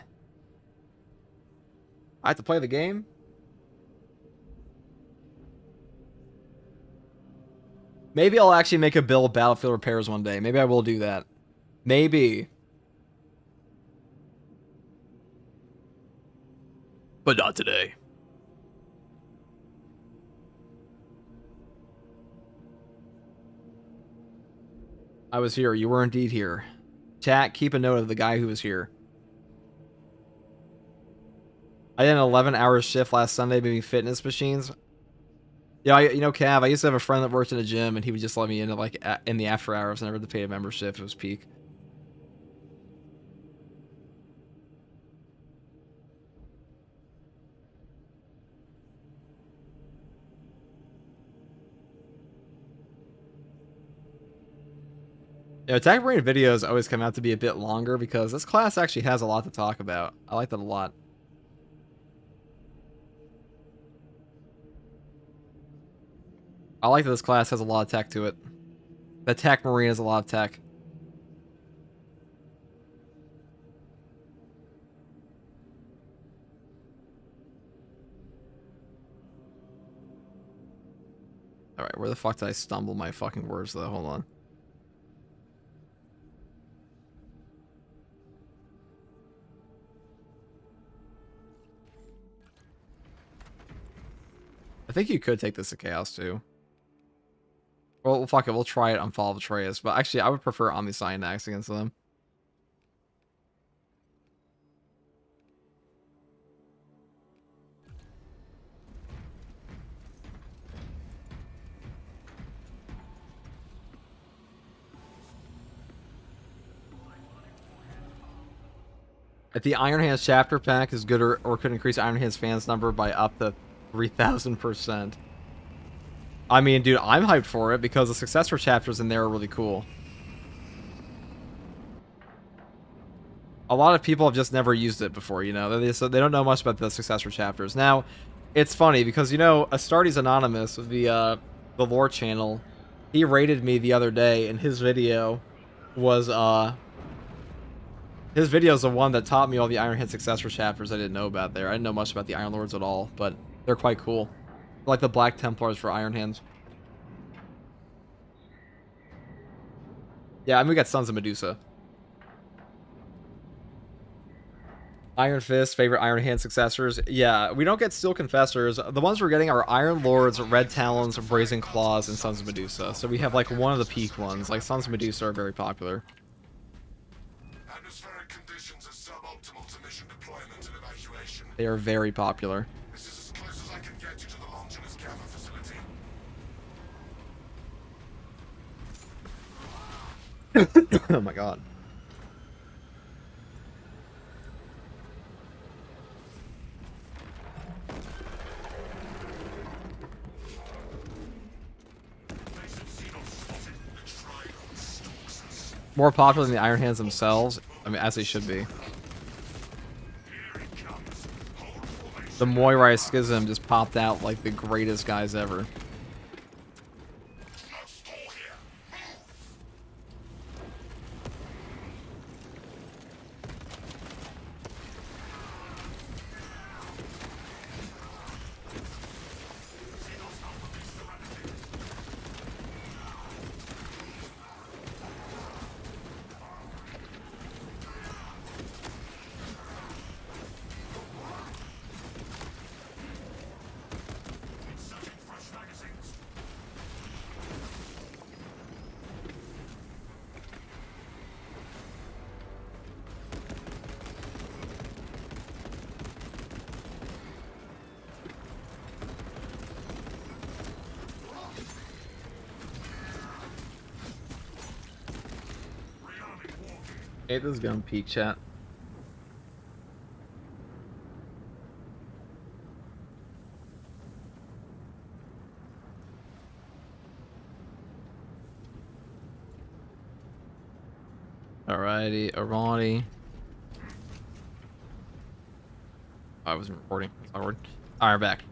I have to play the game? Maybe I'll actually make a build Battlefield Repairs one day. Maybe I will do that. Maybe. But not today. I was here. You were indeed here. Chat, keep a note of the guy who was here. I did an 11-hour shift last Sunday moving fitness machines. Yeah, you know, Cav, I used to have a friend that worked in a gym, and he would just let me in, like, in the after hours. I never had to pay a membership. It was peak. Yeah, Attack Marine videos always come out to be a bit longer because this class actually has a lot to talk about. I like that a lot. I like that this class has a lot of tech to it. The Tech Marine has a lot of tech. Alright, where the fuck did I stumble my fucking words though? Hold on. I think you could take this to Chaos too. Well, fuck it. We'll try it on Fall of Atreus. But actually, I would prefer Omni-Cyanax against them. If the Iron Hands chapter pack is good or could increase Iron Hands fans number by up to 3,000%. I mean, dude, I'm hyped for it because the successor chapters in there are really cool. A lot of people have just never used it before, you know? They don't know much about the successor chapters. Now, it's funny because, you know, Astartes Anonymous, the lore channel, he rated me the other day, and his video was, his video is the one that taught me all the Iron Hand successor chapters I didn't know about there. I didn't know much about the Iron Lords at all, but they're quite cool. Like the Black Templars for Iron Hands. Yeah, I mean, we got Sons of Medusa. Iron Fist, favorite Iron Hand successors. Yeah, we don't get Steel Confessors. The ones we're getting are Iron Lords, Red Talons, Brazen Claws, and Sons of Medusa. So we have like one of the peak ones. Like Sons of Medusa are very popular. Atmospheric conditions are suboptimal to mission deployment and evacuation. They are very popular. This is as close as I can get you to the Longinus Gamma facility. Oh my god. More popular than the Iron Hands themselves. I mean, as they should be. The Moirai Schism just popped out like the greatest guys ever. Hey, this is going peak chat. Alrighty, alrighty. I wasn't recording. Alright, we're back.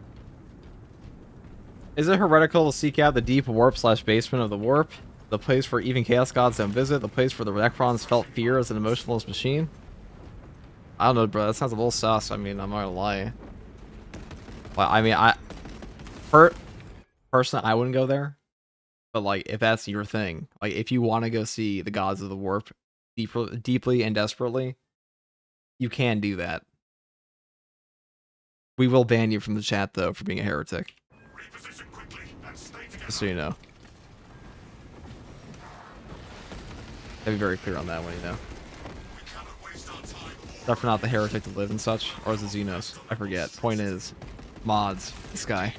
Is it heretical to seek out the deep warp / basement of the warp? The place where even Chaos Gods don't visit? The place where the Necrons felt fear as an emotionless machine? I don't know, bro. That sounds a little sus. I mean, I'm not gonna lie. Well, I mean, personally, I wouldn't go there. But, like, if that's your thing, like, if you want to go see the Gods of the Warp deeply and desperately, you can do that. We will ban you from the chat, though, for being a heretic. Just so you know. I'll be very clear on that one, you know. Definitely not the heretic to live and such, or is it Xenos? I forget. Point is, mods, this guy.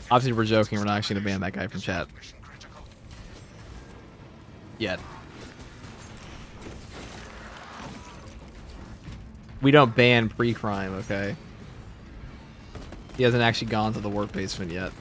Obviously, we're joking. We're not actually gonna ban that guy from chat. Yet. We don't ban pre-crime, okay? He hasn't actually gone to the warp basement yet.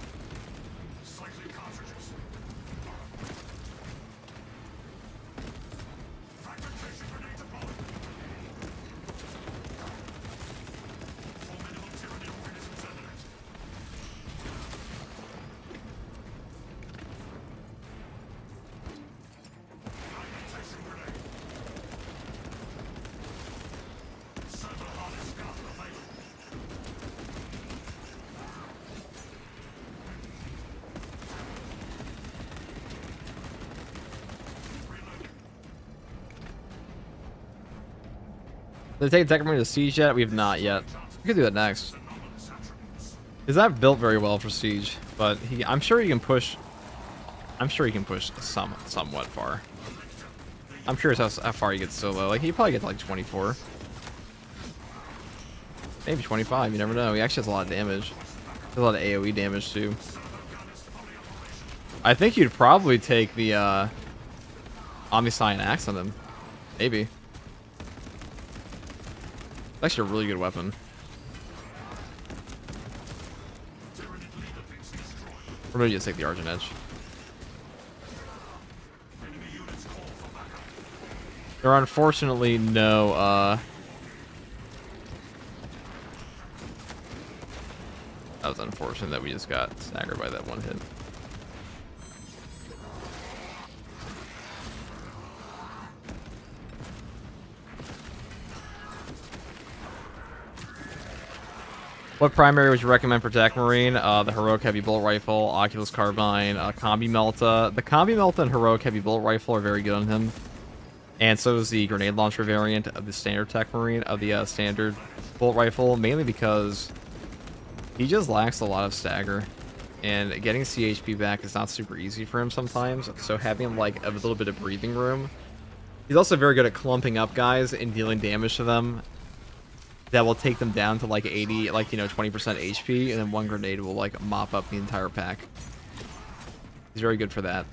Did they take Tech Marine to Siege yet? We have not yet. We could do that next. Is that built very well for Siege? But I'm sure he can push. I'm sure he can push somewhat far. I'm curious how far he gets solo. Like he probably gets like 24, maybe 25. You never know. He actually has a lot of damage. There's a lot of AOE damage too. I think you'd probably take the Omniscient Axe on him. Maybe. It's actually a really good weapon. Or maybe just take the Argent Edge. There are unfortunately no that was unfortunate that we just got staggered by that one hit. What primary would you recommend for Tech Marine? The Heroic Heavy Bullet Rifle, Oculus Carbine, Combi Melta. The Combi Melta and Heroic Heavy Bullet Rifle are very good on him. And so is the Grenade Launcher variant of the standard Tech Marine, of the standard Bullet Rifle, mainly because he just lacks a lot of stagger. And getting CHP back is not super easy for him sometimes, so having like a little bit of breathing room. He's also very good at clumping up guys and dealing damage to them. That will take them down to like 80, like, you know, 20% HP, and then one grenade will like mop up the entire pack. He's very good for that.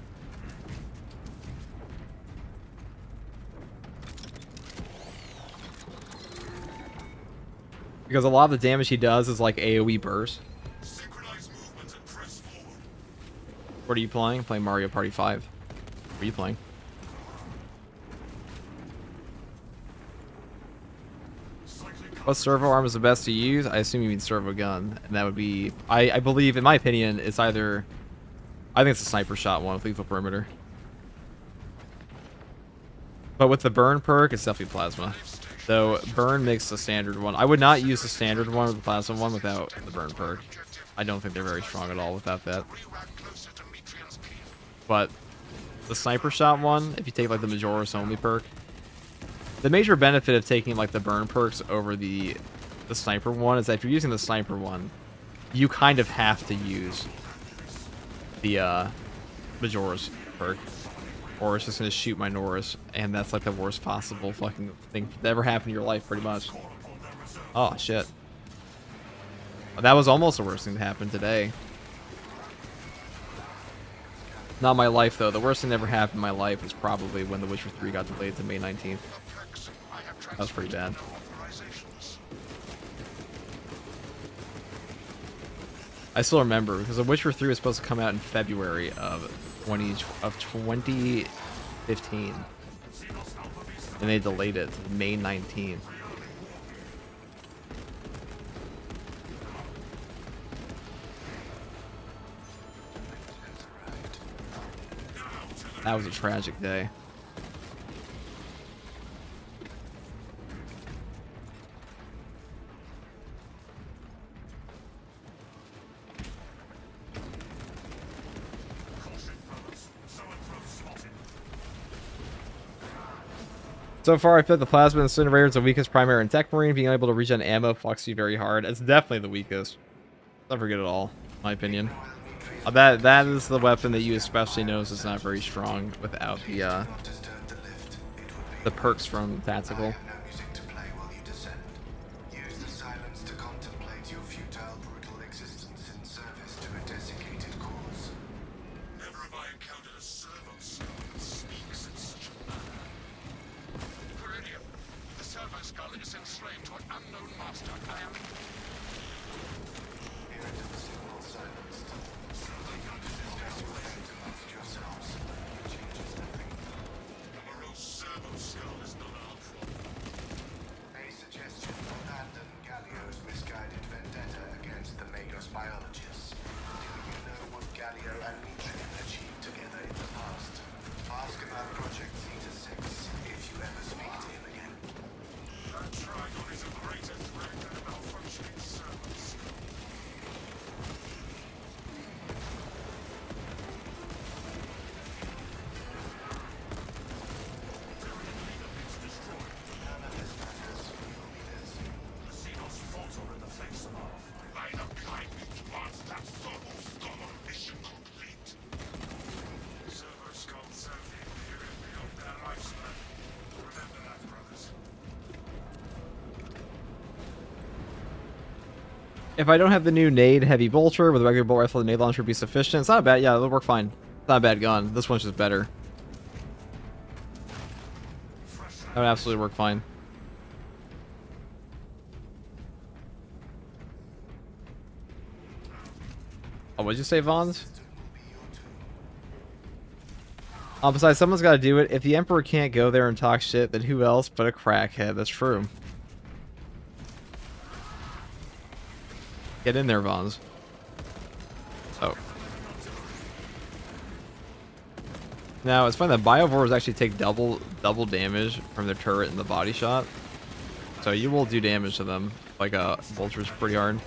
Because a lot of the damage he does is like AoE burst. What are you playing? I'm playing Mario Party 5. What are you playing? What servo arm is the best to use? I assume you mean servo gun, and that would be, I believe, in my opinion, it's either, I think it's a sniper shot one with lethal perimeter. But with the burn perk, it's definitely plasma. Though burn makes the standard one. I would not use the standard one or the plasma one without the burn perk. I don't think they're very strong at all without that. But the sniper shot one, if you take like the Majoris only perk, the major benefit of taking like the burn perks over the sniper one is that if you're using the sniper one, you kind of have to use the Majoris perk, or it's just gonna shoot Minoris, and that's like the worst possible fucking thing that ever happened in your life, pretty much. Oh shit. That was almost the worst thing that happened today. Not my life, though. The worst thing that ever happened in my life was probably when The Witcher 3 got delayed to May 19th. That was pretty bad. I still remember, because The Witcher 3 was supposed to come out in February of 2015. And they delayed it to May 19th. That was a tragic day. So far, I feel the Plasma Incinerator is the weakest primary in Tech Marine. Being able to regen ammo fucks you very hard. It's definitely the weakest. Never good at all, in my opinion. That is the weapon that you especially knows is not very strong without the perks from Tactical. If I don't have the new nade heavy bolter with a regular bolt rifle, the nade launcher would be sufficient. It's not bad. Yeah, it'll work fine. It's not a bad gun. This one's just better. That would absolutely work fine. Oh, what'd you say, Vons? Besides, someone's got to do it. If the Emperor can't go there and talk shit, then who else but a crackhead? That's true. Get in there, Vons. Oh. Now, it's funny that Biovores actually take double damage from their turret and the body shot. So you will do damage to them. Like, Vulture's pretty hard.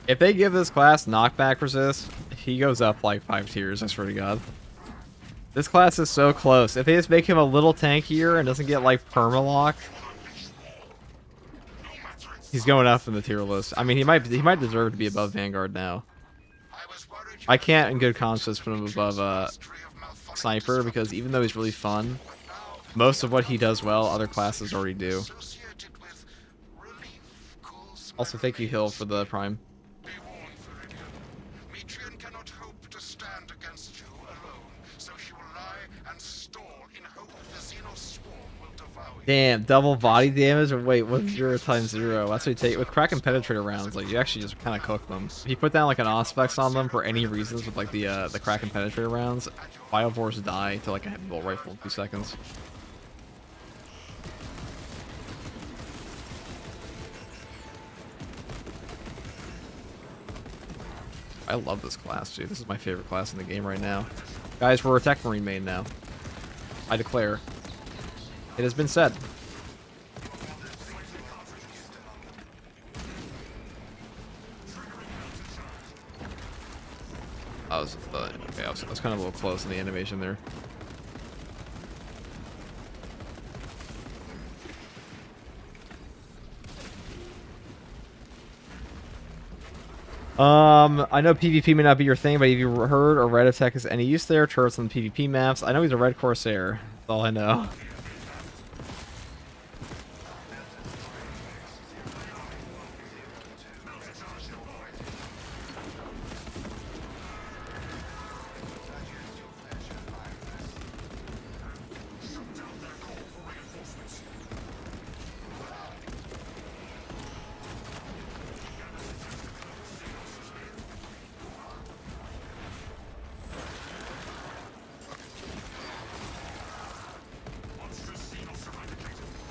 If they give this class knockback resist, he goes up like 5 tiers, I swear to God. This class is so close. If they just make him a little tankier and doesn't get like permalock, he's going up in the tier list. I mean, he might deserve to be above Vanguard now. I can't in good conscience put him above Sniper, because even though he's really fun, most of what he does well, other classes already do. Also, thank you, Hill, for the Prime. Damn, double body damage? Wait, what's 0 times 0? That's what you take with crack and penetrator rounds. Like, you actually just kind of cook them. If you put down like an Auspex on them for any reasons with like the crack and penetrator rounds, Biovores die to like a heavy bolt rifle in 2 seconds. I love this class, dude. This is my favorite class in the game right now. Guys, we're a Tech Marine main now. I declare. It has been said. I was kind of a little close in the animation there. I know PvP may not be your thing, but have you heard or read if tech is any use there? Turrets on the PvP maps. I know he's a Red Corsair. That's all I know.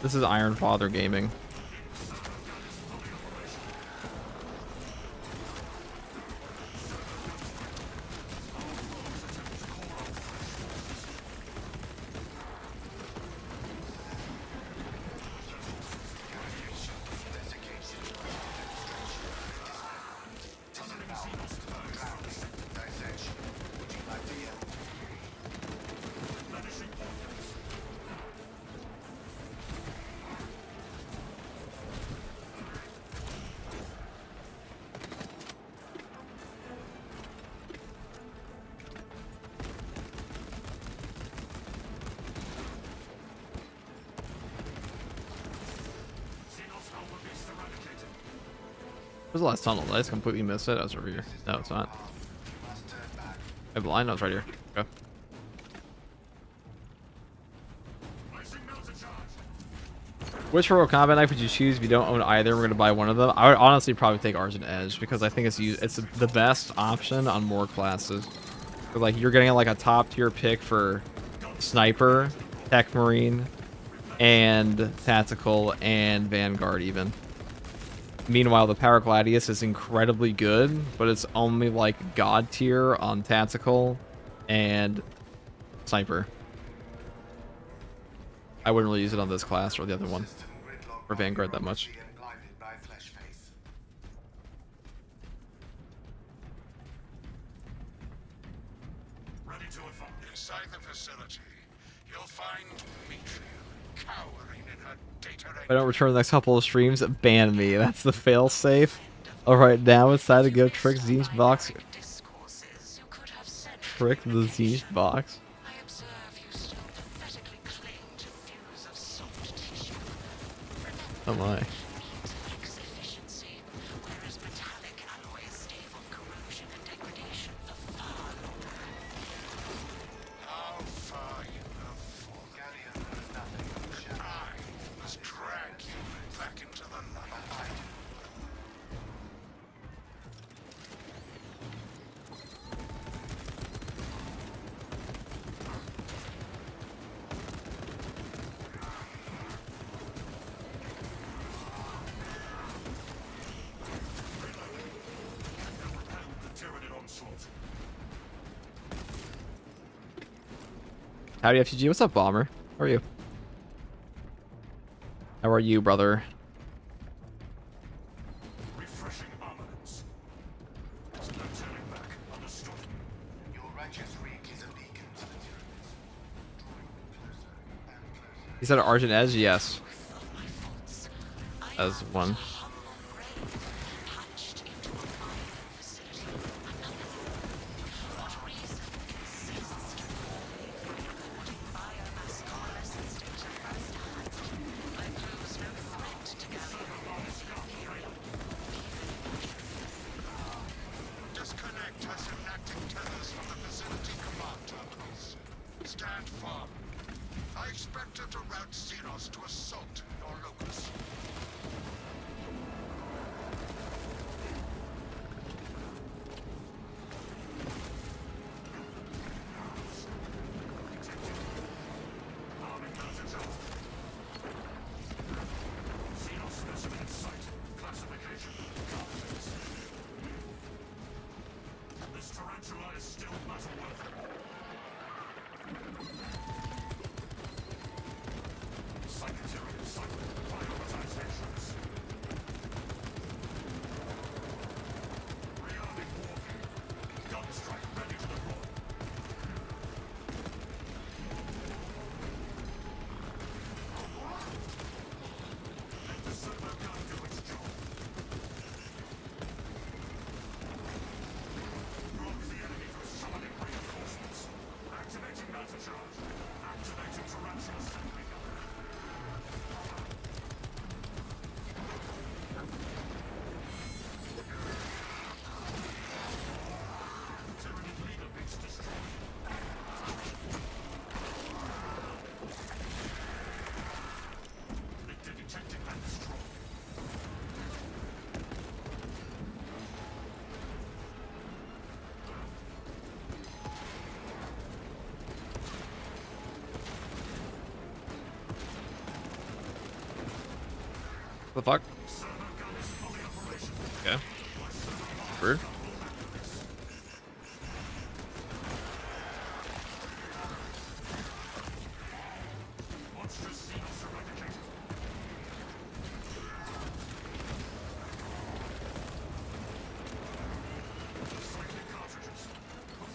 This is Iron Father Gaming. Where's the last tunnel? Did I just completely miss it? I was over here. No, it's not. I blind. I was right here. Okay. Which Royal Combat knife would you choose if you don't own either? We're gonna buy one of them. I would honestly probably take Argent Edge because I think it's the best option on more classes. But like you're getting like a top tier pick for Sniper, Tech Marine, and Tactical and Vanguard even. Meanwhile, the Power Gladius is incredibly good, but it's only like God tier on Tactical and Sniper. I wouldn't really use it on this class or the other one, or Vanguard that much. Ready to inform. Inside the facility, you'll find Mithril cowering in her data. If I don't return the next couple of streams, ban me. That's the fail safe. Alright, now it's time to go trick Zinch box. Trick the Zinch box. Oh my. How far you have fallen. I must drag you back into the light. Howdy FTG, what's up, Bomber? How are you? How are you, brother? Refreshing armaments. There's no turning back. Understood. Your righteous reek is a beacon to the Tyranids. Drawing closer and closer. He said Argent Edge? Yes. As one. Disconnect synaptic tethers from the facility command terminals. Stand firm. I expect her to route Xenos to assault your locus. The fuck? Okay. Weird.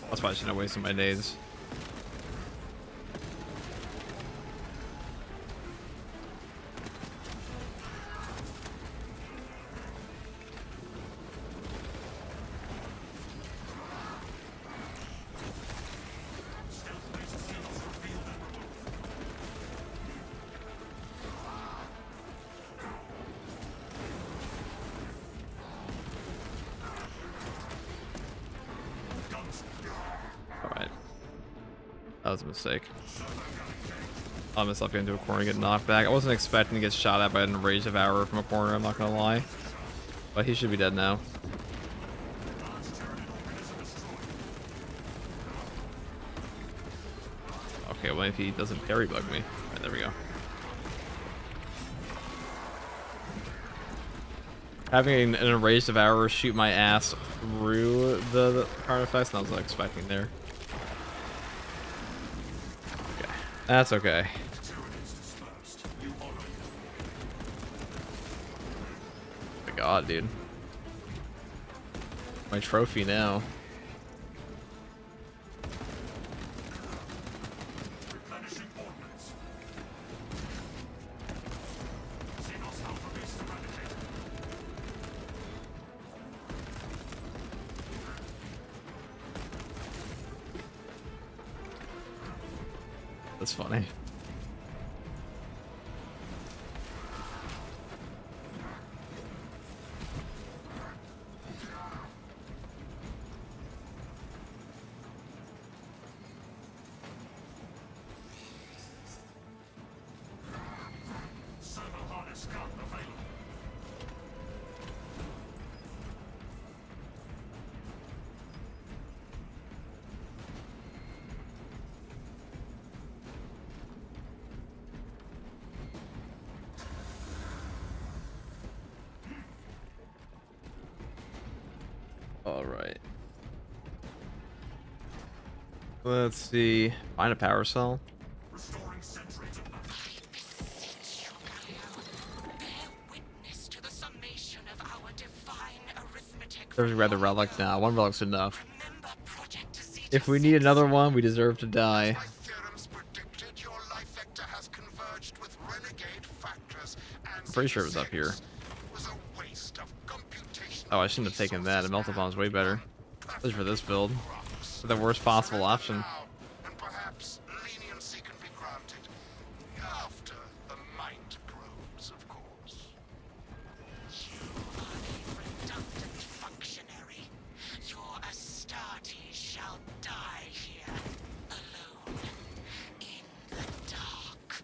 That's why I shouldn't have wasted my nades. Alright. That was a mistake. I myself get into a corner and get knocked back. I wasn't expecting to get shot at by an Enraged Devourer from a corner, I'm not gonna lie. But he should be dead now. Okay, well if he doesn't parry bug me. Alright, there we go. Having an Enraged Devourer shoot my ass through the card effects, I was not expecting there. Okay, that's okay. My god, dude. My trophy now. That's funny. All right. Let's see. Find a power cell. There's rather relic now. One relic's enough. If we need another one, we deserve to die. I'm pretty sure it was up here. Oh, I shouldn't have taken that. A Melted Bomb's way better. Especially for this build. The worst possible option. And perhaps leniency can be granted after the mind grows, of course. You are a redundant functionary. Your Astarte shall die here, alone, in the dark.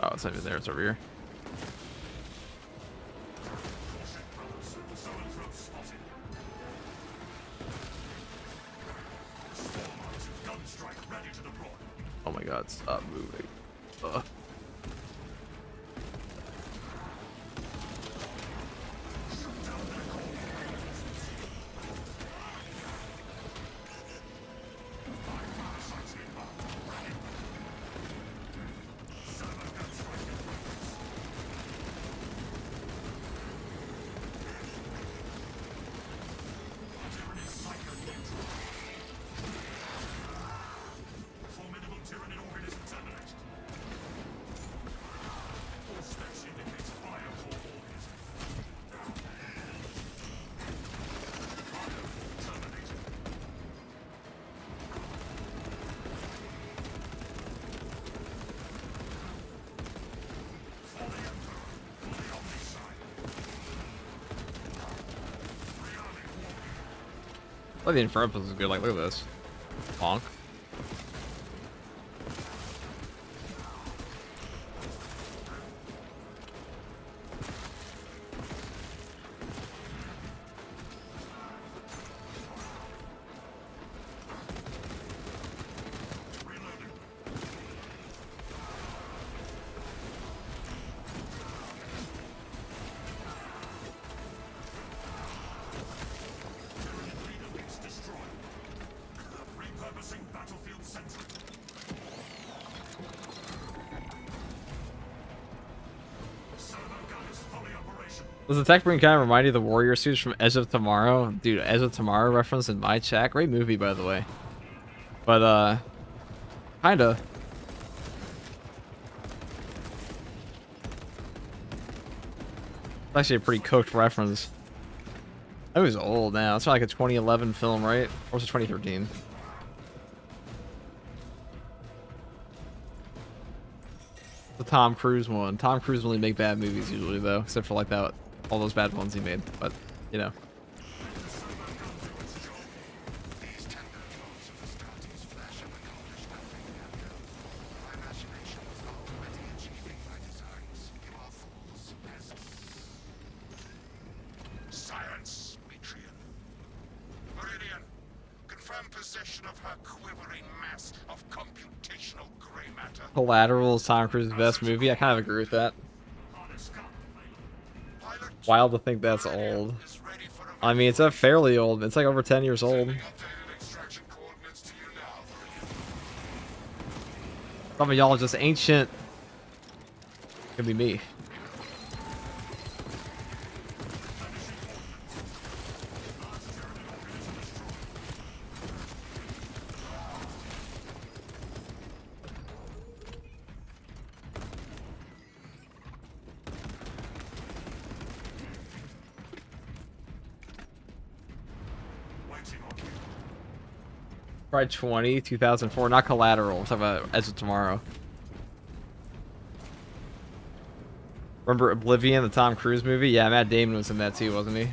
Oh, it's not even there. It's over here. Oh my god, stop moving. Ugh. Oh, the Inferno Pulse is good. Like, look at this. Bonk. Does the tech bring kind of remind you of the warrior suits from Edge of Tomorrow? Dude, Edge of Tomorrow reference in my chat. Great movie, by the way. But, kinda. It's actually a pretty cooked reference. That was old now. It's like a 2011 film, right? Or was it 2013? The Tom Cruise one. Tom Cruise only make bad movies usually, though, except for like that, all those bad ones he made. But you know. These tender claws of Astartes flesh have accomplished nothing, Gabriel. My imagination was already achieving my designs. You are fools, peasants. Science, Metrian. Meridian, confirm possession of her quivering mass of computational gray matter. Collateral is Tom Cruise's best movie. I kind of agree with that. Wild to think that's old. I mean, it's a fairly old. It's like over 10 years old. Some of y'all are just ancient. Could be me. Probably 2004, not Collateral. Let's have a Edge of Tomorrow. Remember Oblivion, the Tom Cruise movie? Yeah, Matt Damon was in that too, wasn't he?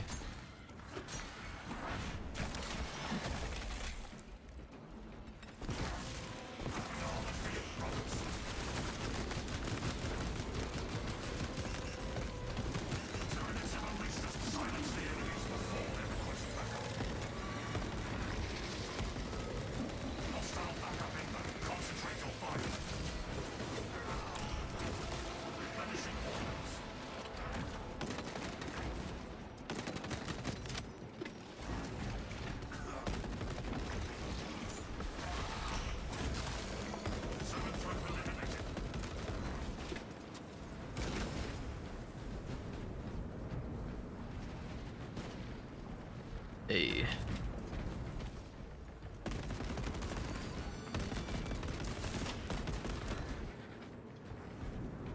Hey.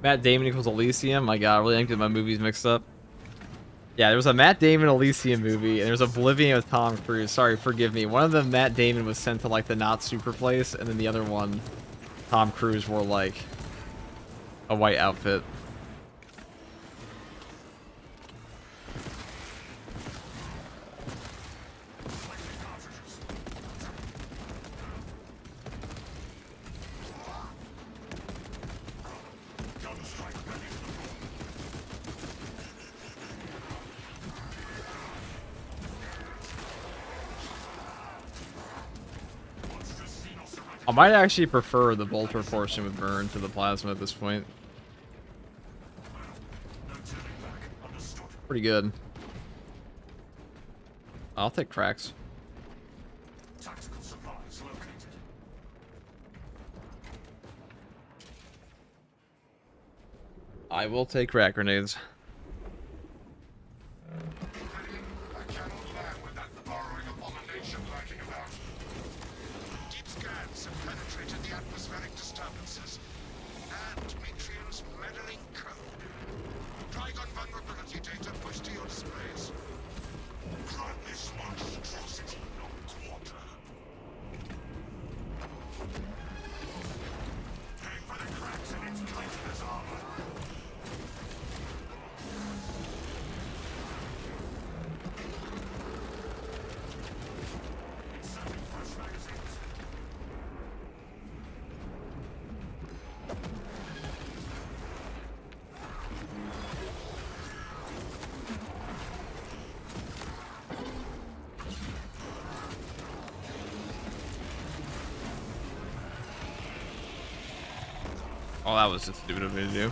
Matt Damon equals Elysium? My god, I really think that my movies mixed up. Yeah, there was a Matt Damon Elysium movie, and there was Oblivion with Tom Cruise. Sorry, forgive me. One of them, Matt Damon was sent to like the not super place, and then the other one, Tom Cruise wore like a white outfit. I might actually prefer the bolter portion with burn to the plasma at this point. Pretty good. I'll take cracks. Tactical supplies located. I will take crack grenades. I cannot land with that burrowing abomination lurking about. Deep scans have penetrated the atmospheric disturbances and Metrian's meddling code. Trigon vulnerability data pushed to your displays. Grant this monstrosity no quarter. Pay for the cracks in its chitinous armor. Inserting fresh magazines. Oh, that was just stupid of me to do.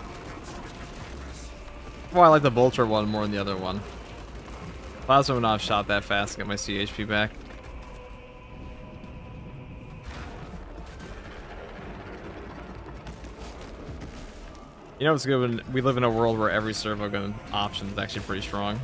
Well, I like the bolter one more than the other one. Plasma would not have shot that fast to get my CHP back. You know what's good when we live in a world where every servo gun option is actually pretty strong.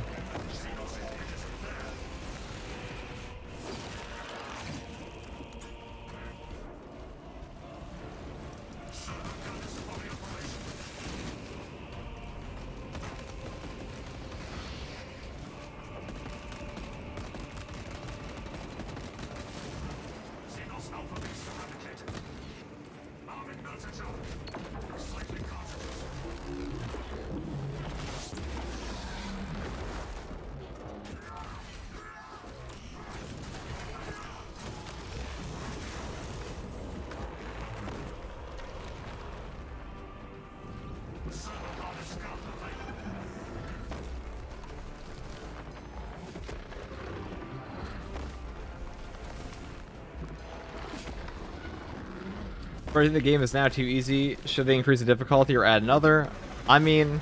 I think the game is now too easy. Should they increase the difficulty or add another? I mean,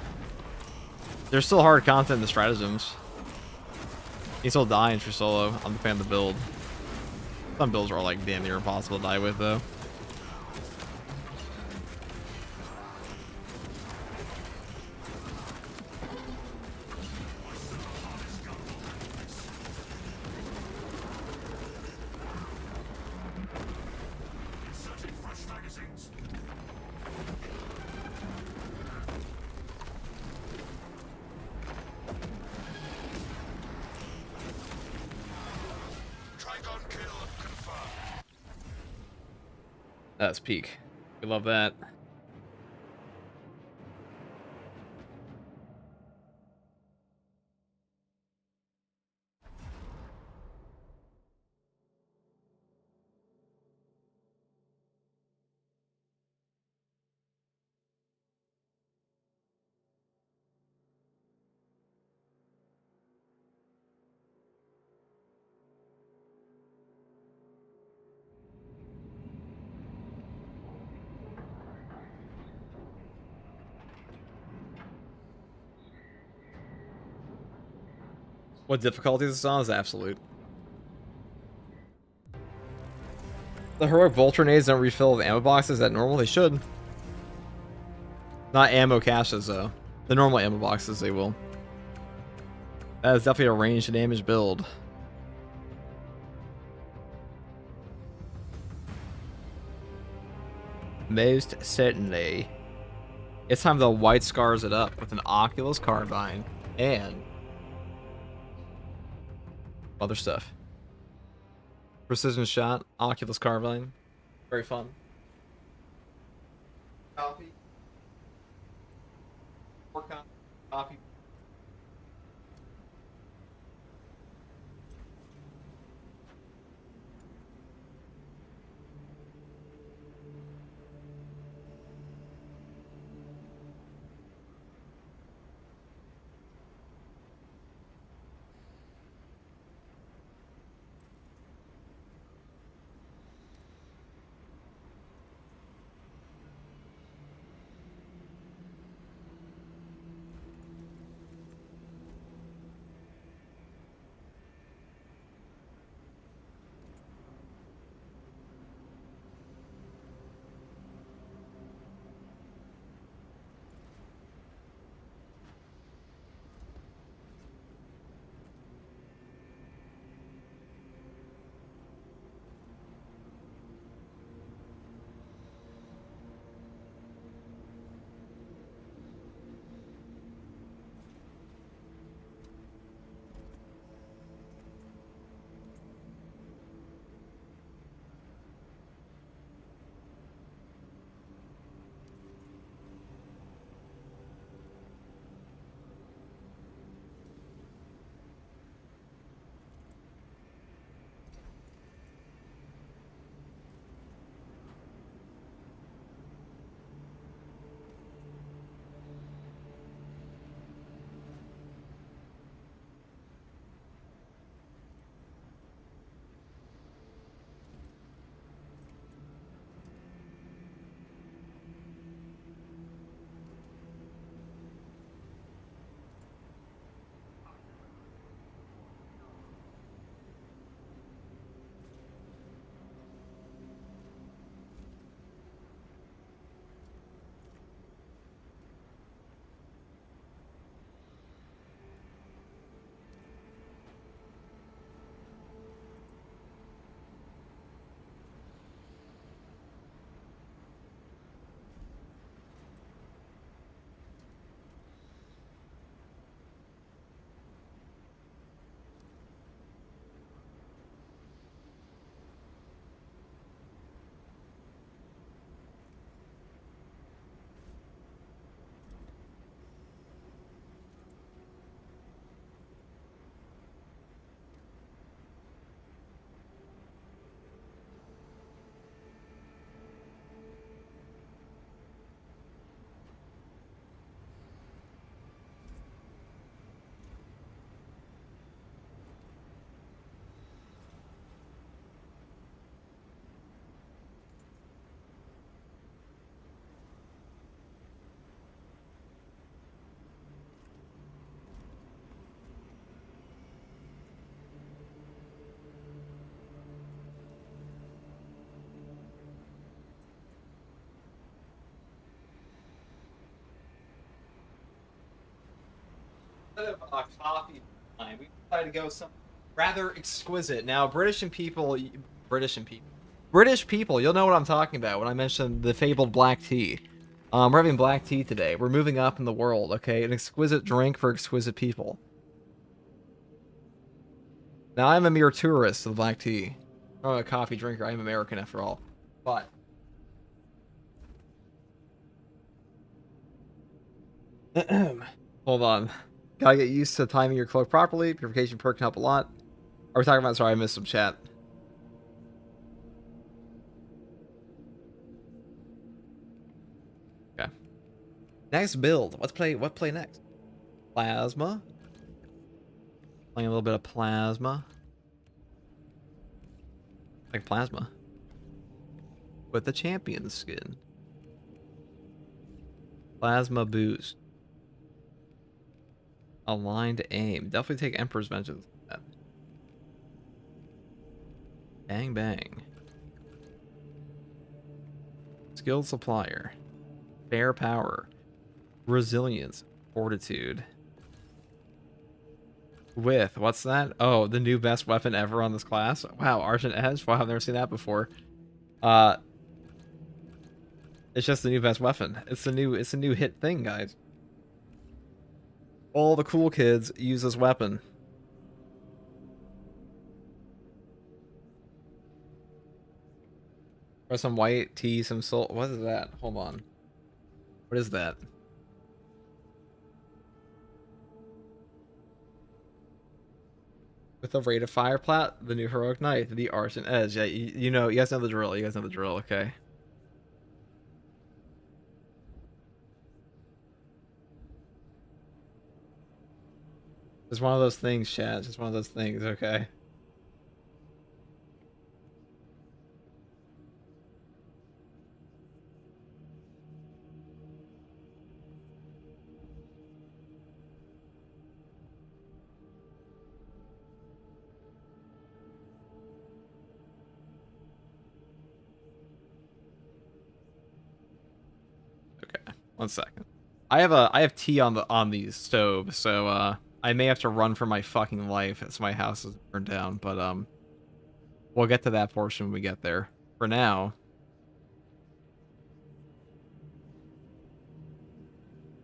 there's still hard content in the stratagems. You still die in your solo. I'm the fan of the build. Some builds are like damn near impossible to die with though. That's peak. We love that. What difficulty is this on is absolute. The heroic Voltronades don't refill with ammo boxes. Is that normal? They should. Not ammo caches though. The normal ammo boxes they will. That is definitely a ranged damage build. Most certainly. It's time to white scars it up with an Oculus Carbine and other stuff. Precision shot, Oculus Carbine. Very fun. Copy. More copy. Instead of coffee time, we decided to go some rather exquisite. Now, British people, you'll know what I'm talking about when I mention the fabled black tea. We're having black tea today. We're moving up in the world, okay? An exquisite drink for exquisite people. Now, I'm a mere tourist of black tea. I'm a coffee drinker. I'm American after all. But hold on. Gotta get used to timing your cloak properly. Purification perk can help a lot. Are we talking about? Sorry, I missed some chat. Okay. Next build. What play next? Plasma. Playing a little bit of plasma. Like plasma. With the champion skin. Plasma boost. Aligned aim. Definitely take Emperor's Vengeance. Bang bang. Skilled supplier. Fair power. Resilience. Fortitude. With, what's that? Oh, the new best weapon ever on this class. Wow, Argent Edge. Wow, I've never seen that before. It's just the new best weapon. It's a new hit thing, guys. All the cool kids use this weapon. Or some white tea, some salt. What is that? Hold on. What is that? With the rate of fire plat, the new heroic knight, the Argent Edge. Yeah, you know, you guys know the drill. You guys know the drill, okay? It's one of those things, chat. It's just one of those things, okay? Okay, 1 second. I have tea on the stove, so I may have to run for my fucking life as my house is burned down, but we'll get to that portion when we get there. For now,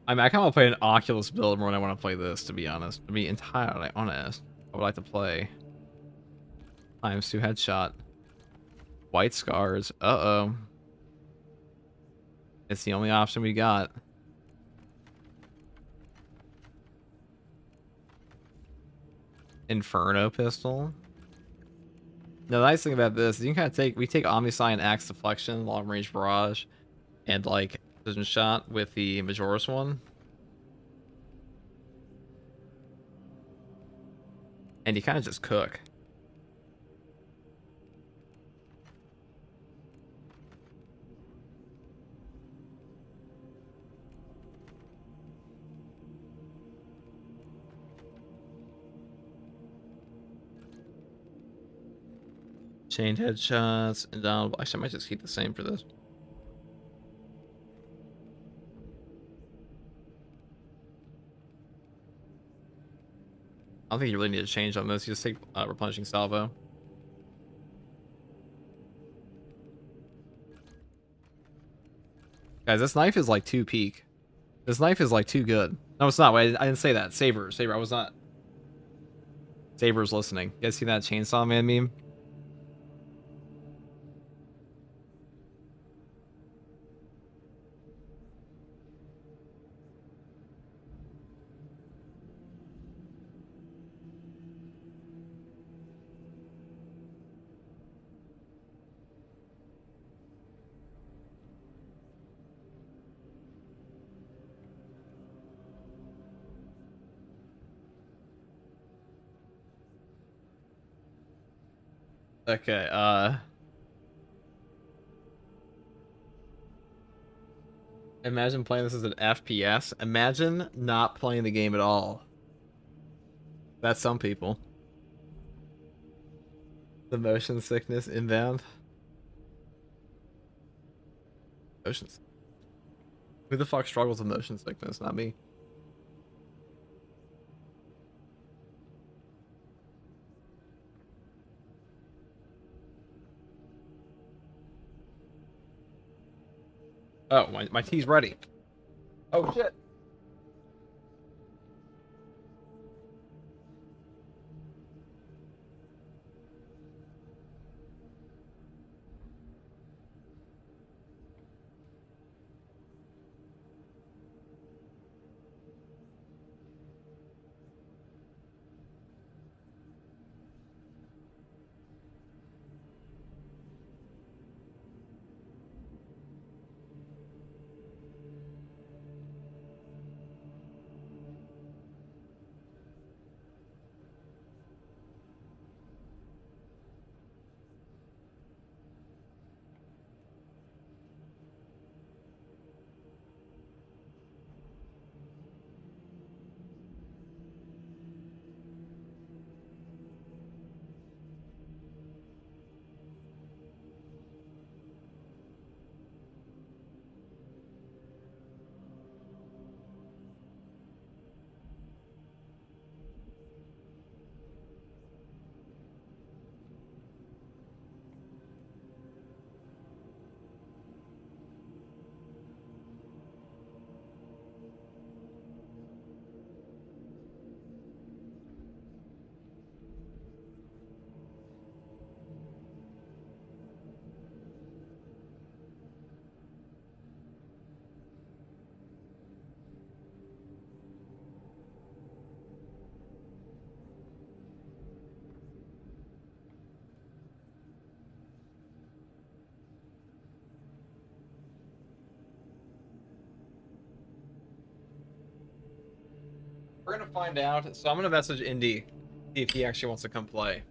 I kind of want to play an Oculus build more than I want to play this, to be honest. To be entirely honest, I would like to play ×2 headshot, white scars. Uh-oh. It's the only option we got. Inferno pistol. Now, the nice thing about this is you can kind of we take Omniscient Axe Deflection, Long Range Barrage, and like Precision Shot with the Majoris one. And you kind of just cook. Chained headshots, indomitable. Actually, I might just keep the same for this. I don't think you really need to change on this. You just take replenishing salvo. Guys, this knife is like too peak. This knife is like too good. No, it's not. Wait, I didn't say that. Saber. I was not. Saber's listening. You guys see that Chainsaw Man meme? Okay, imagine playing this as an FPS. Imagine not playing the game at all. That's some people. The motion sickness inbound. Motion. Who the fuck struggles with motion sickness? Not me. Oh, my tea's ready. Oh shit. We're gonna find out. So I'm gonna message Indy, see if he actually wants to come play.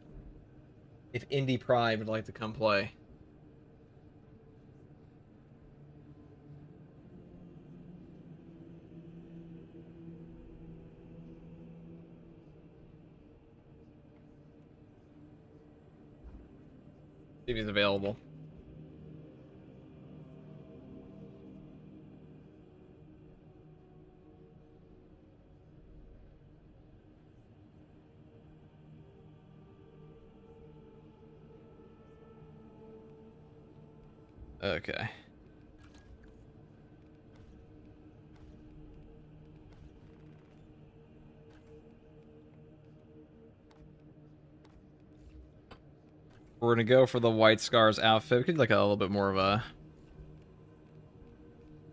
If Indy Pride would like to come play. See if he's available. Okay. We're gonna go for the White Scars outfit. We could like a little bit more of a,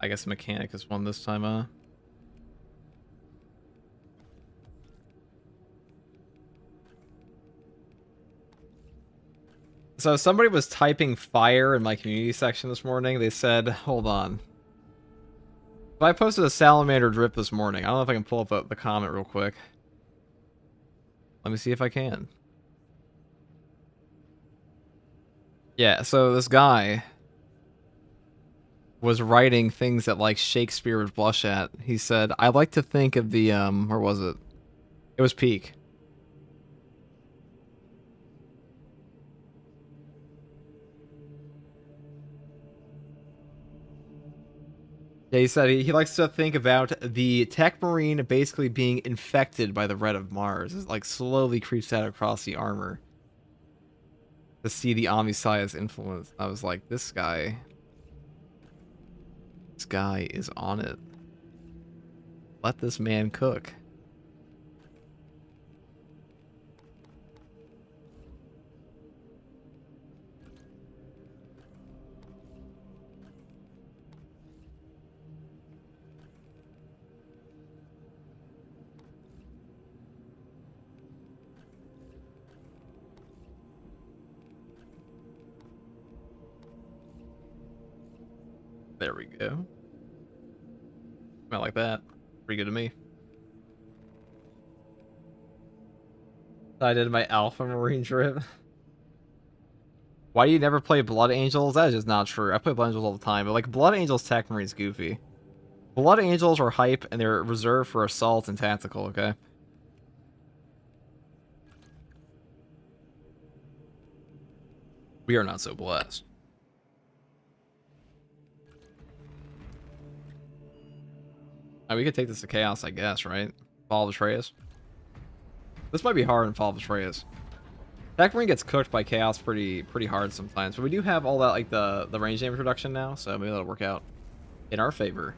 I guess, Mechanicus one this time. So somebody was typing fire in my community section this morning. They said, hold on. So I posted a salamander drip this morning. I don't know if I can pull up the comment real quick. Let me see if I can. Yeah, so this guy was writing things that like Shakespeare would blush at. He said, I like to think of the, where was it? It was Peak. Yeah, he said he likes to think about the Tech Marine basically being infected by the red of Mars. It like slowly creeps out across the armor to see the Omniscience influence. I was like, this guy is on it. Let this man cook. There we go. I like that. Pretty good to me. I did my Alpha Marine drip. Why do you never play Blood Angels? That is just not true. I play Blood Angels all the time, but like Blood Angels Tech Marine's goofy. Blood Angels are hype and they're reserved for assault and tactical, okay? We are not so blessed. We could take this to Chaos, I guess, right? Fall of Atreus. This might be hard in Fall of Atreus. Tech Marine gets cooked by Chaos pretty hard sometimes, but we do have all that, like, the range damage reduction now, so maybe that'll work out. in our favor.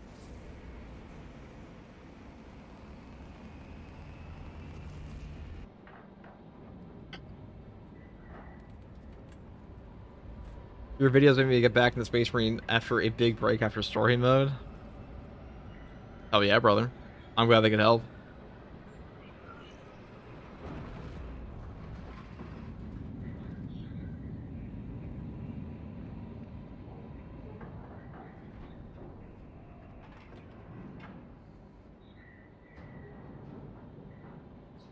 Your videos made me get back into Space Marine after a big break after story mode. Oh yeah, brother. I'm glad they could help.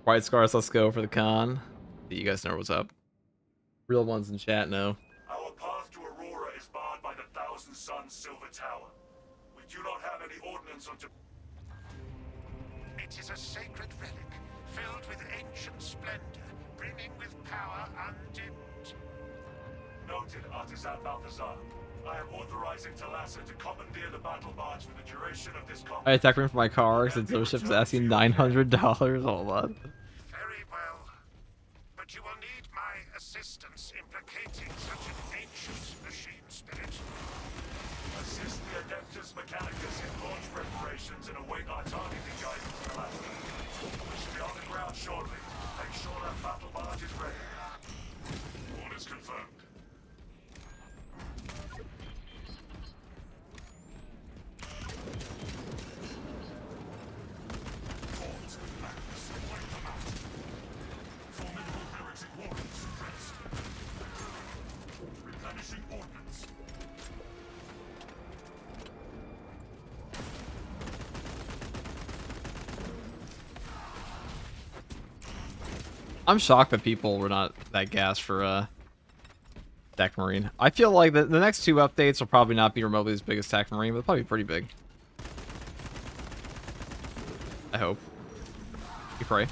White Scars, let's go for the con. You guys know what's up. Real ones in chat know. Our path to Aurora is barred by the Thousand Suns Silver Tower. We do not have any ordnance on. It is a sacred relic, filled with ancient splendor, brimming with power undimmed. Noted, Artisan Balthazar. I am authorizing Talassa to commandeer the battle barge for the duration of this combat. I attacked him for my car since the ship's asking $900. Hold on. Very well. But you will need my assistance in placating such an ancient machine spirit. Assist the Adeptus Mechanicus in launch preparations and await our targeting guidance for last. We should be on the ground shortly. Make sure that battle barge is ready. Orders confirmed. I'm shocked that people were not that gassed for Tech Marine. I feel like the next two updates will probably not be remotely as big as Tech Marine, but they'll probably be pretty big. I hope. You pray.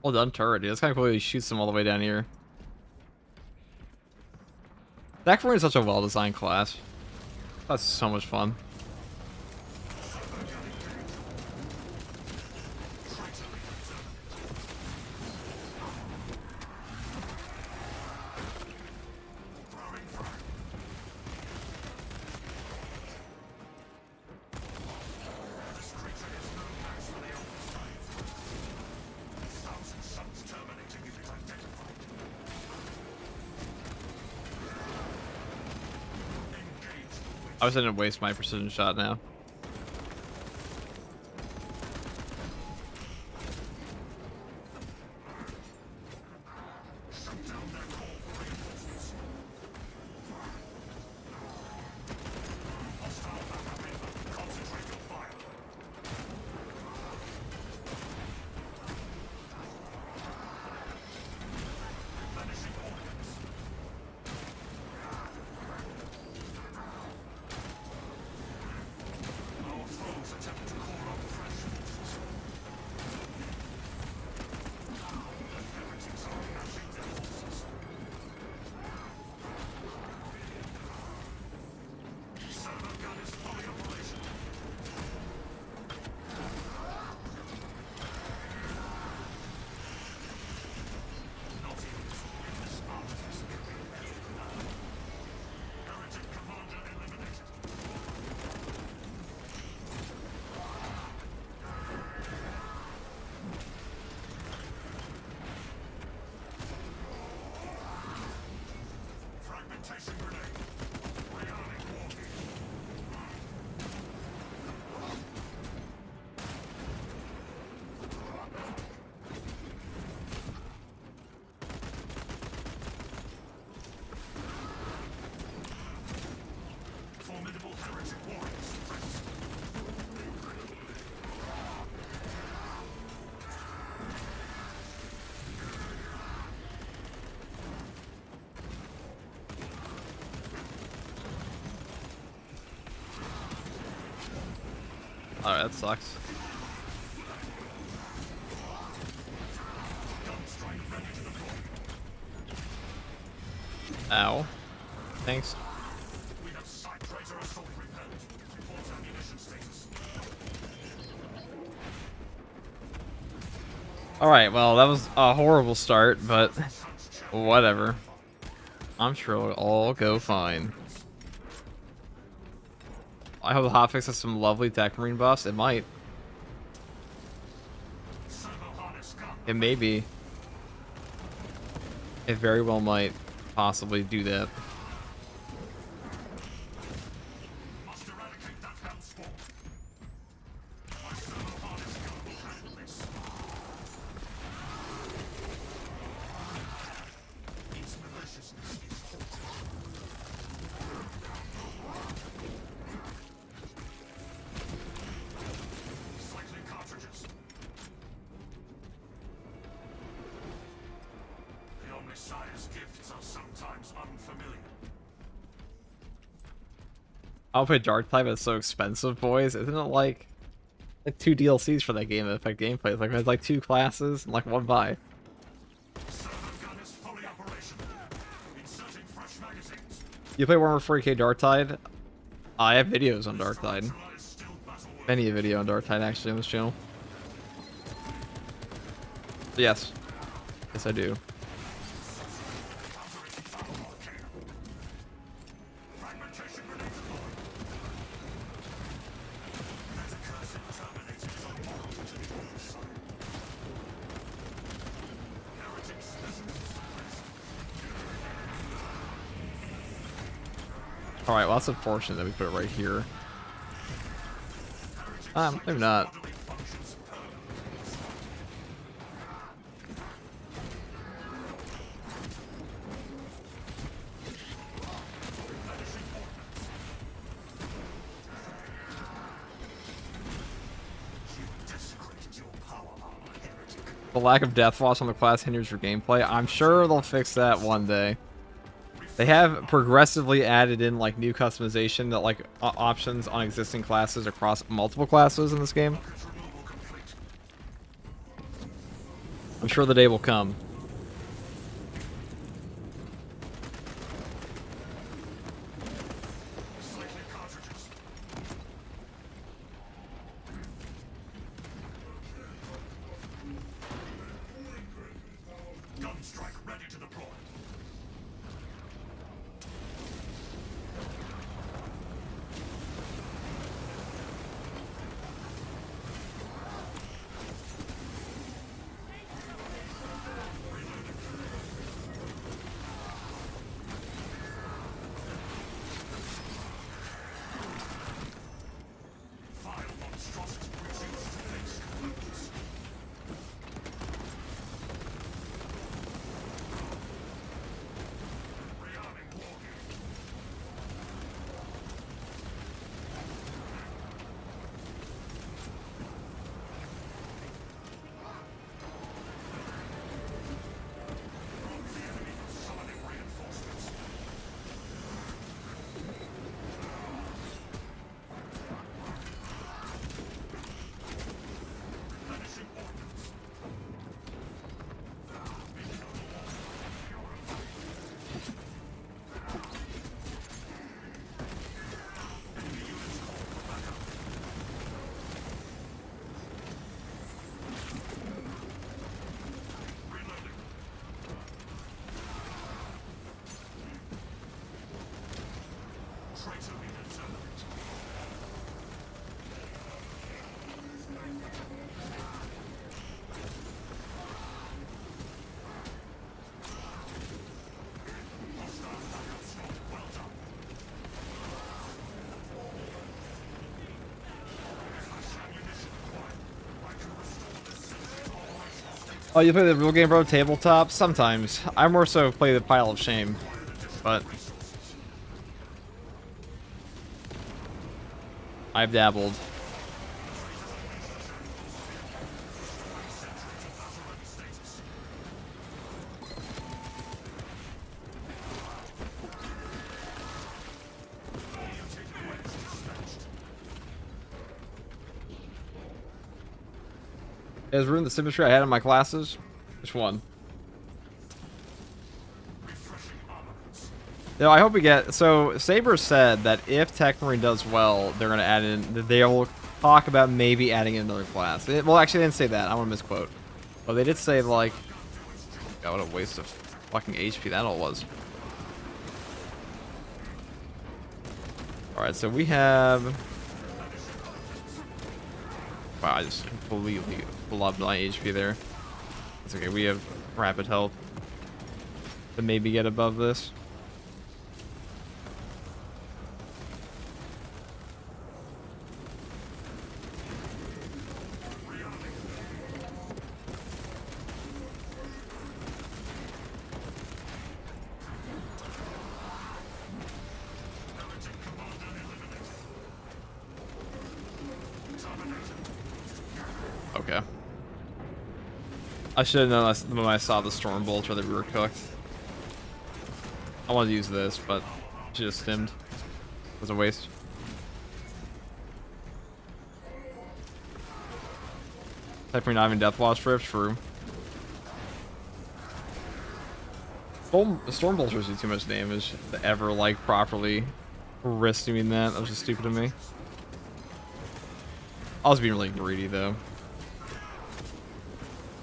Well done, turret, dude. That's kind of cool. He shoots them all the way down here. Tech Marine is such a well-designed class. That's so much fun. I was gonna waste my precision shot now. Alright, that sucks. Ow. Thanks. We have Site Trader assault repelled. Report ammunition status. Alright, well, that was a horrible start, but whatever. I'm sure it'll all go fine. I hope the hotfix has some lovely tech marine buffs. It might. It may be. It very well might possibly do that. Must eradicate that hell spawn. My servo harness gun will handle this. Its maliciousness is cycling cartridges. The Omnissiah's gifts are sometimes unfamiliar. I'll play Dark Tide, but it's so expensive, boys. Isn't it like 2 DLCs for that game that affect gameplay? It's like 2 classes and like 1 buy. Servo gun is fully operational. Inserting fresh magazines. You play Warhammer 40k Dark Tide? I have videos on Dark Tide. Neutralize still battle work. Many a video on Dark Tide actually on this channel. Yes. Yes, I do. Fragmentation grenade deployed. That accursed Terminator is a model to the Omnissiah. Heretic specimens suppressed. Alright, well that's unfortunate that we put it right here. Maybe not. Bodily functions permanently lost. Replenishing ordnance. You desecrated your power armor, heretic. The lack of death loss on the class hinders your gameplay. I'm sure they'll fix that one day. They have progressively added in like new customization that like options on existing classes across multiple classes in this game. Rocket removal complete. I'm sure the day will come. Cycling cartridges. Gunstrike ready to deploy. Vile monstrosity reduced to base components. Rearming war gear. The enemy from summoning reinforcements. Replenishing ordnance. Enemy units called for backup. Reloading. Traitor leader terminated. Hostile backup squad, well done. Flash ammunition acquired. I can restore this system to operational state. Oh, you play the real game, bro? Tabletop? Sometimes. I more so play the Pile of Shame, but I've dabbled. It has ruined the symmetry I had in my classes. Which one? No, I hope we get... So, Saber said that if Tech Marine does well, they're going to add in... They'll talk about maybe adding in another class. Well, actually, they didn't say that. I want to misquote. But they did say, like... God, what a waste of fucking HP that all was. Alright, so we have... Wow, I just completely loved my HP there. It's okay, we have rapid health to maybe get above this. Okay. I should have known when I saw the Storm Bolter that we were cooked. I wanted to use this, but she just stimmed. It was a waste. Definitely not even Deathwatch Rift, true. Storm Bolters do too much damage to ever, like, properly risk doing that. That was just stupid of me. I was being really greedy, though.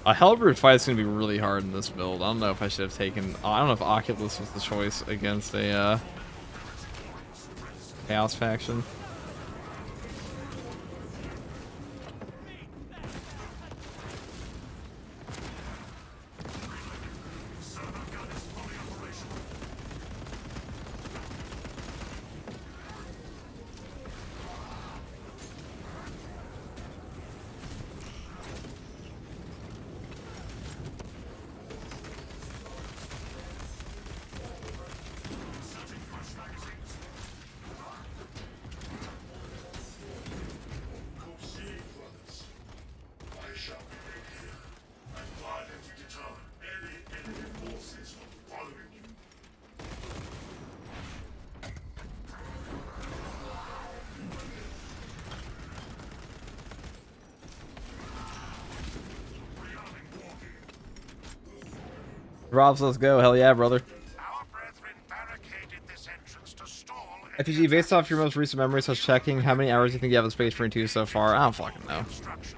A Hellbrood fight is going to be really hard in this build. I don't know if I should have taken... I don't know if Oculus was the choice against a Chaos faction. Robs, let's go. Hell yeah, brother. Our brethren barricaded this entrance to stall FTG, based off your most recent memories, I was checking how many hours you think you have in Space Marine 2 so far. I don't fucking know.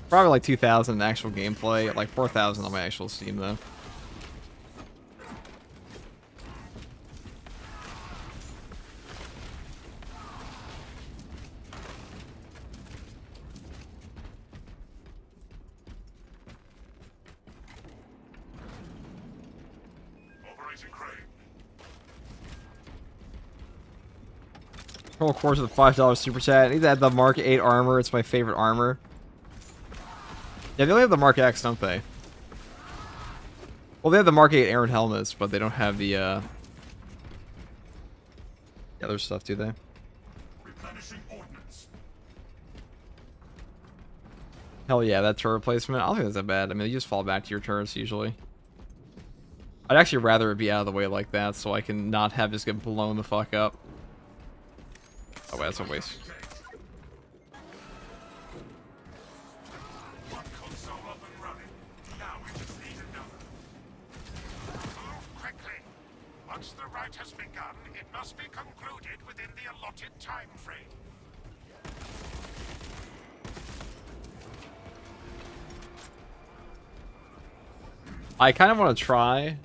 Probably like 2,000 in actual gameplay, like 4,000 on my actual Steam though. Of course, with a $5 super chat. I need to add the Mark 8 armor. It's my favorite armor. Yeah, they only have the Mark X, don't they? Well, they have the Mark 8 Iron helmets, but they don't have the other stuff, do they? replenishing ordnance. Hell yeah, that turret replacement. I don't think that's that bad. I mean, you just fall back to your turrets usually. I'd actually rather it be out of the way like that, so I can not have just get blown the fuck up. Oh, wait, that's a waste. One console up and running. Now we just need another. Move quickly. Once the rite has begun, it must be concluded within the allotted time frame. I kind of want to try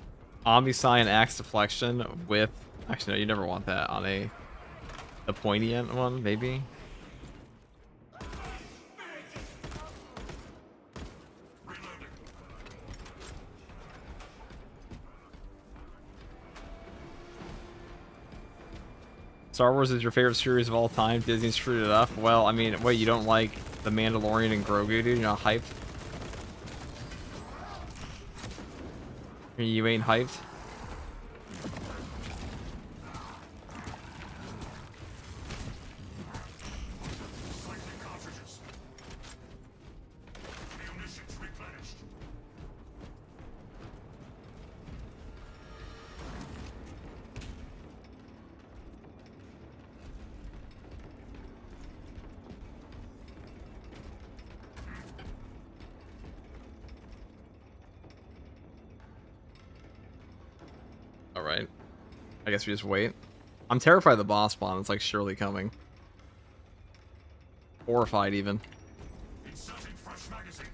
Omnisci and Axe Deflection with... Actually, no, you never want that on the pointy end one, maybe? Star Wars is your favorite series of all time. Disney screwed it up. Well, I mean, wait, you don't like The Mandalorian and Grogu, dude? You're not hyped? You ain't hyped? Cartridges. Munitions replenished. Alright. I guess we just wait. I'm terrified of the boss spawn. It's like surely coming. Horrified even. Inserting fresh magazines.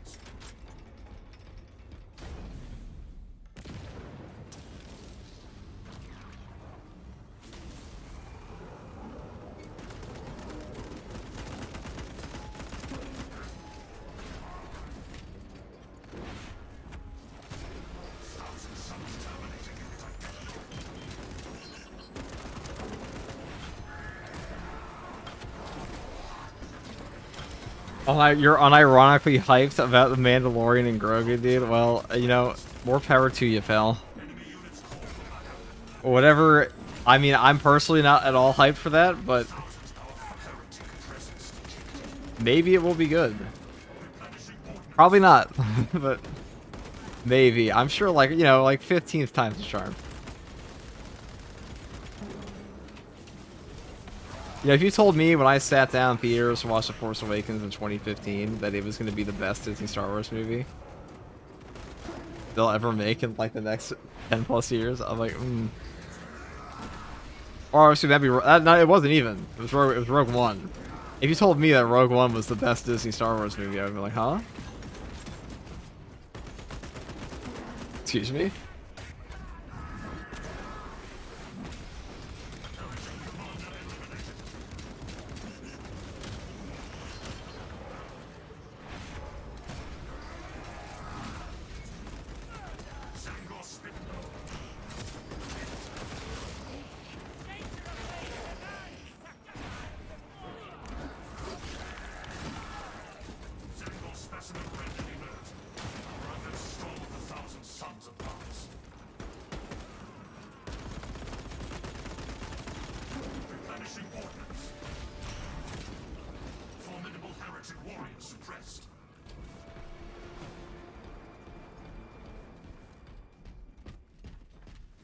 You're unironically hyped about the Mandalorian and Grogu, dude. Well, you know, more power to you, pal. Whatever. I mean, I'm personally not at all hyped for that, but maybe it will be good. Probably not, but maybe. I'm sure, like, you know, like 15th time's a charm. You know, if you told me when I sat down in theaters to watch The Force Awakens in 2015 that it was going to be the best Disney Star Wars movie they'll ever make in like the next 10 plus years, I'm like, Or obviously that'd be no, it wasn't even. It was Rogue One. If you told me that Rogue One was the best Disney Star Wars movie, I'd be like, huh? Excuse me?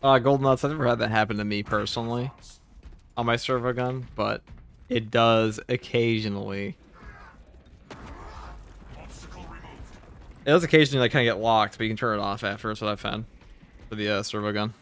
Golden Nuts, I've never had that happen to me personally on my servo gun, but it does occasionally. It does occasionally like kind of get locked, but you can turn it off after. That's what I've found for the servo gun.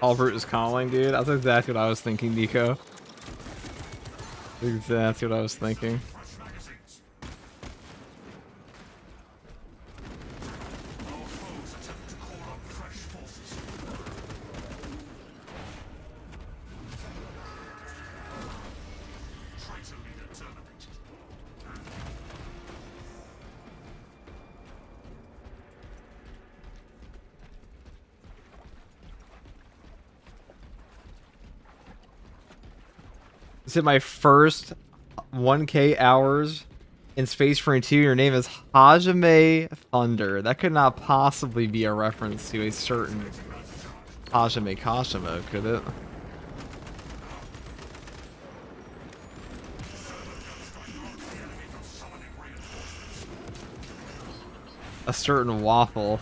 Albert is calling, dude. That's exactly what I was thinking, Nico. Exactly what I was thinking. This is my first 1K hours in Space Marine 2. Your name is Hajime Thunder. That could not possibly be a reference to a certain Hajime Kashima, could it? A certain waffle.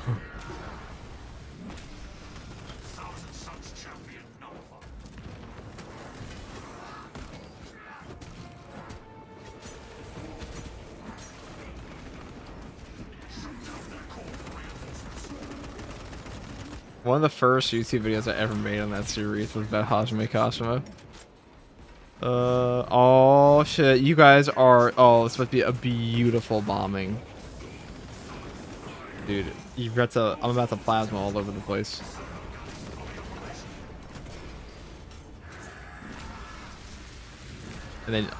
One of the first YouTube videos I ever made on that series was about Hajime Kashima. Oh shit, you guys are, oh, it's supposed to be a beautiful bombing. Dude, you've got to, I'm about to plasma all over the place. And then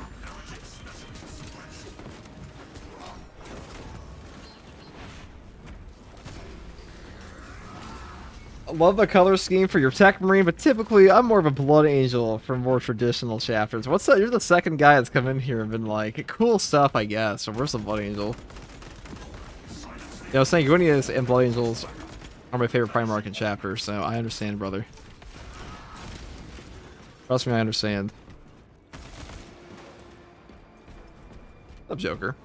love the color scheme for your Tech Marine, but typically I'm more of a Blood Angel for more traditional chapters. What's that? You're the second guy that's come in here and been like, cool stuff, I guess. So where's the Blood Angel? Yeah, I was saying Gwinias and Blood Angels are my favorite Primarch chapters, so I understand, brother. Trust me, I understand. What's up, Joker?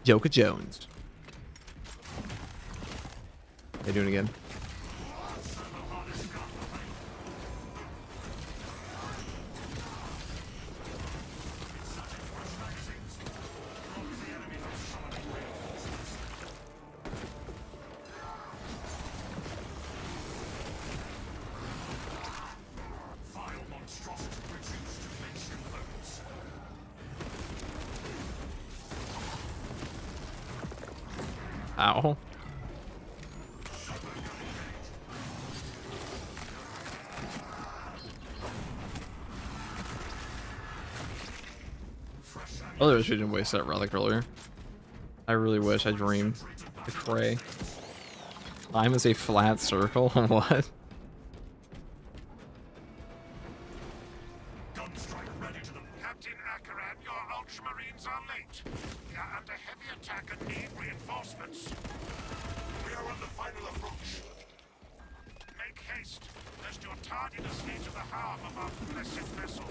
Joker Jones. How you doing again? Ow. Oh, I wish we didn't waste that relic earlier. I really wish. I dream. I pray. Time is a flat circle? What? Captain Akaran, your Ultramarines are late. We are under heavy attack and need reinforcements. We are on the final approach. Make haste, lest your tardiness lead to the harm of our blessed vessel.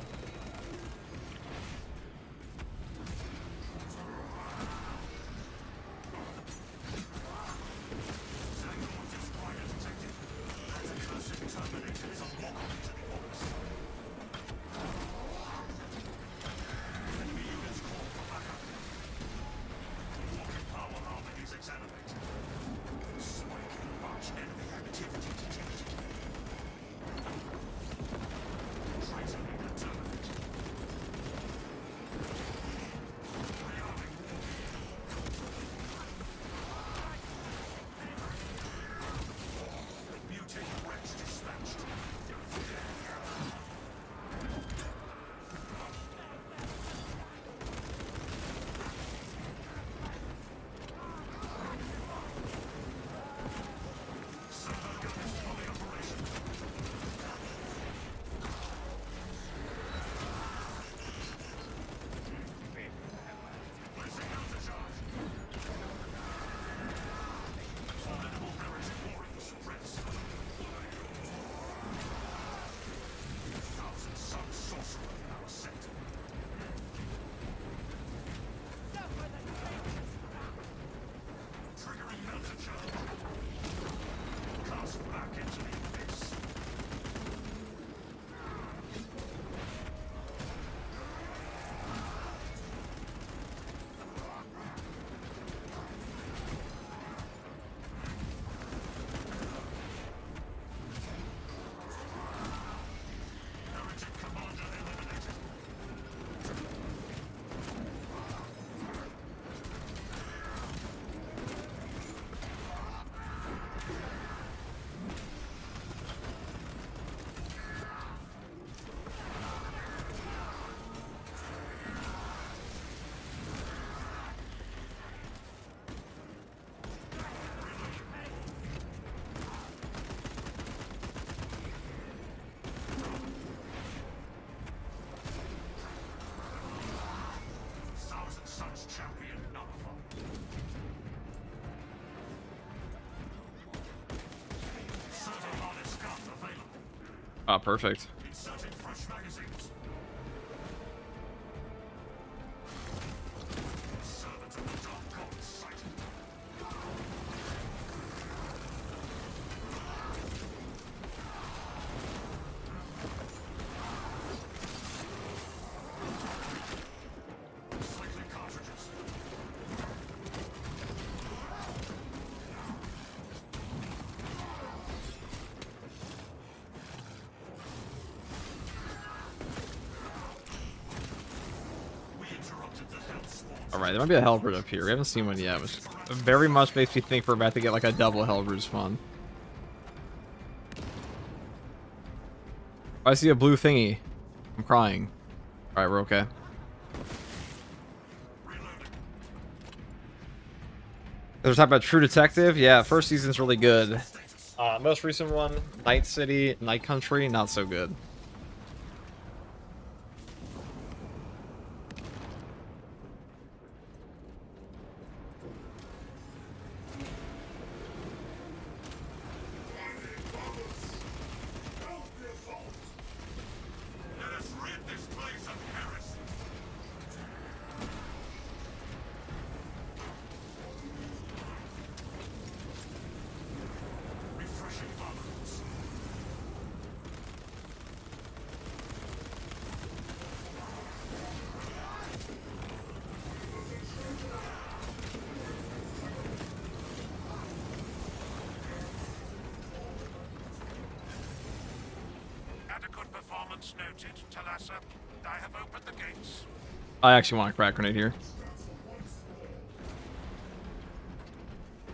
Oh, perfect. Alright, there might be a Hellbird up here. We haven't seen one yet, which very much makes me think we're about to get like a double Hellbird spawn. I see a blue thingy. I'm crying. Alright, we're okay. There's talking about True Detective. Yeah, first season's really good. Most recent one, Night City, Night Country, not so good. Let us rid this place of heresy. Refreshing bubbles. Adequate performance noted, Talassa. I have opened the gates. I actually want a crack grenade here.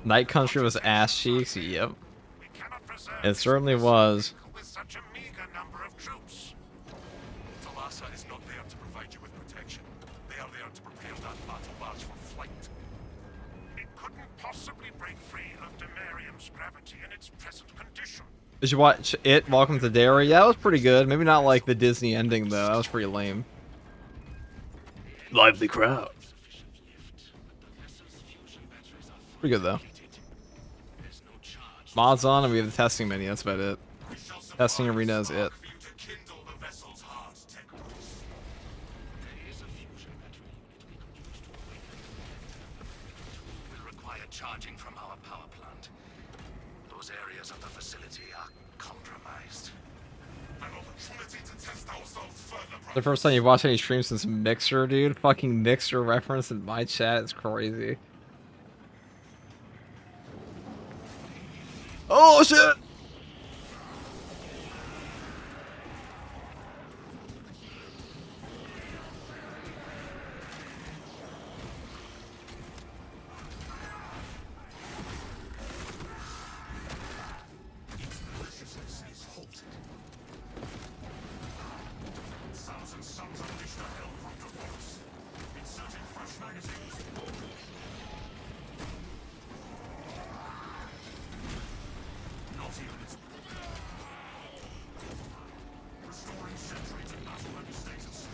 Night Country was ass cheeks. Yep, We cannot preserve it this certainly place was. with such a meager number of troops. Talassa is not there to provide you with protection. They are there to prepare that battle barge for flight. It couldn't possibly break free of Demarium's gravity in its present condition. Did you watch it? Welcome to Derry. Yeah, that was pretty good. Maybe not like the Disney ending though. That was pretty lame. Lively crowd. Pretty good though. There's no charge. Mods on, and we have the testing menu. That's about it. We shall supply Testing arena is a it. spark for you to kindle the vessel's heart, Technos. There is a fusion battery unit we could use to awaken the reactor. It will require charging from our power plant. Those areas of the facility are compromised. An opportunity to test ourselves further. The first time you watched any stream since Mixer, dude. Fucking Mixer reference in my chat is crazy. Oh shit! Maliciousness is halted. Thousand suns unleashed a hell from the force. Inserting fresh magazines. Not even its... Restoring sentry to battle-ready status.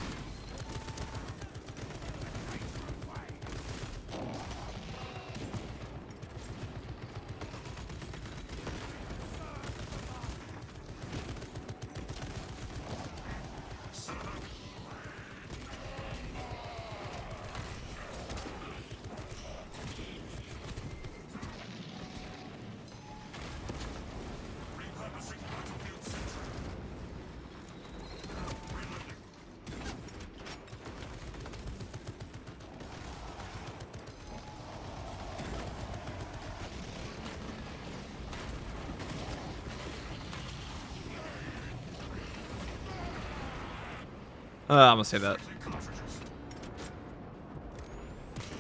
Repurposing battlefield sentry. Reloading. I'm gonna say that. Cartridges.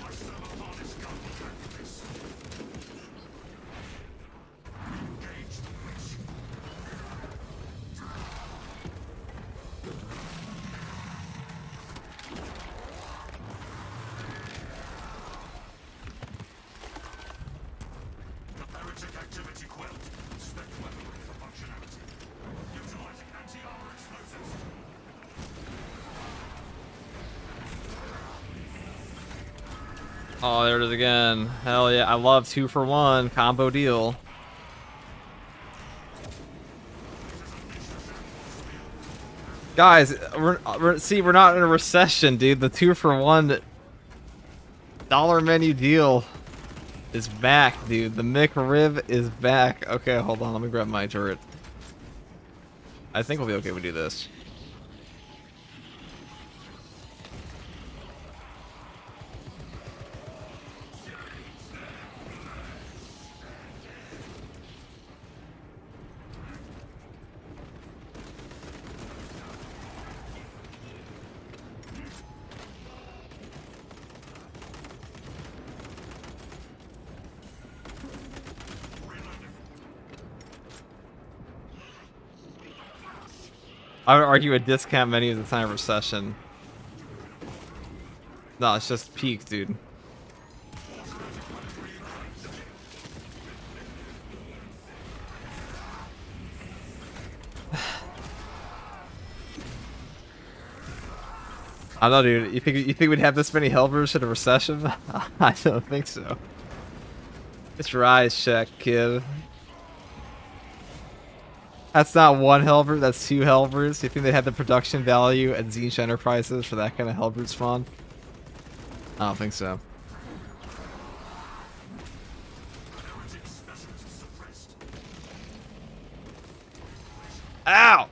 My servo harness gun will handle this. Engage the breach. Heretic activity quelled. Inspect weaponry for functionality. Utilizing anti-armor explosives. Oh, there it is again. Hell yeah, I love 2-for-1 combo deal. Guys, we're not in a recession, dude. The 2-for-1 dollar menu deal is back, dude. The McRib is back. Okay, hold on. Let me grab my turret. I think we'll be okay if we do this. I would argue a discount menu is a time of recession. No, it's just peak, dude. I don't know, dude. You think we'd have this many helpers in a recession? I don't think so. It's your eyes check, kid. That's not one helper, that's two helpers. You think they had the production value at Zinch Enterprises for that kind of helper spawn? I don't think so. Ow!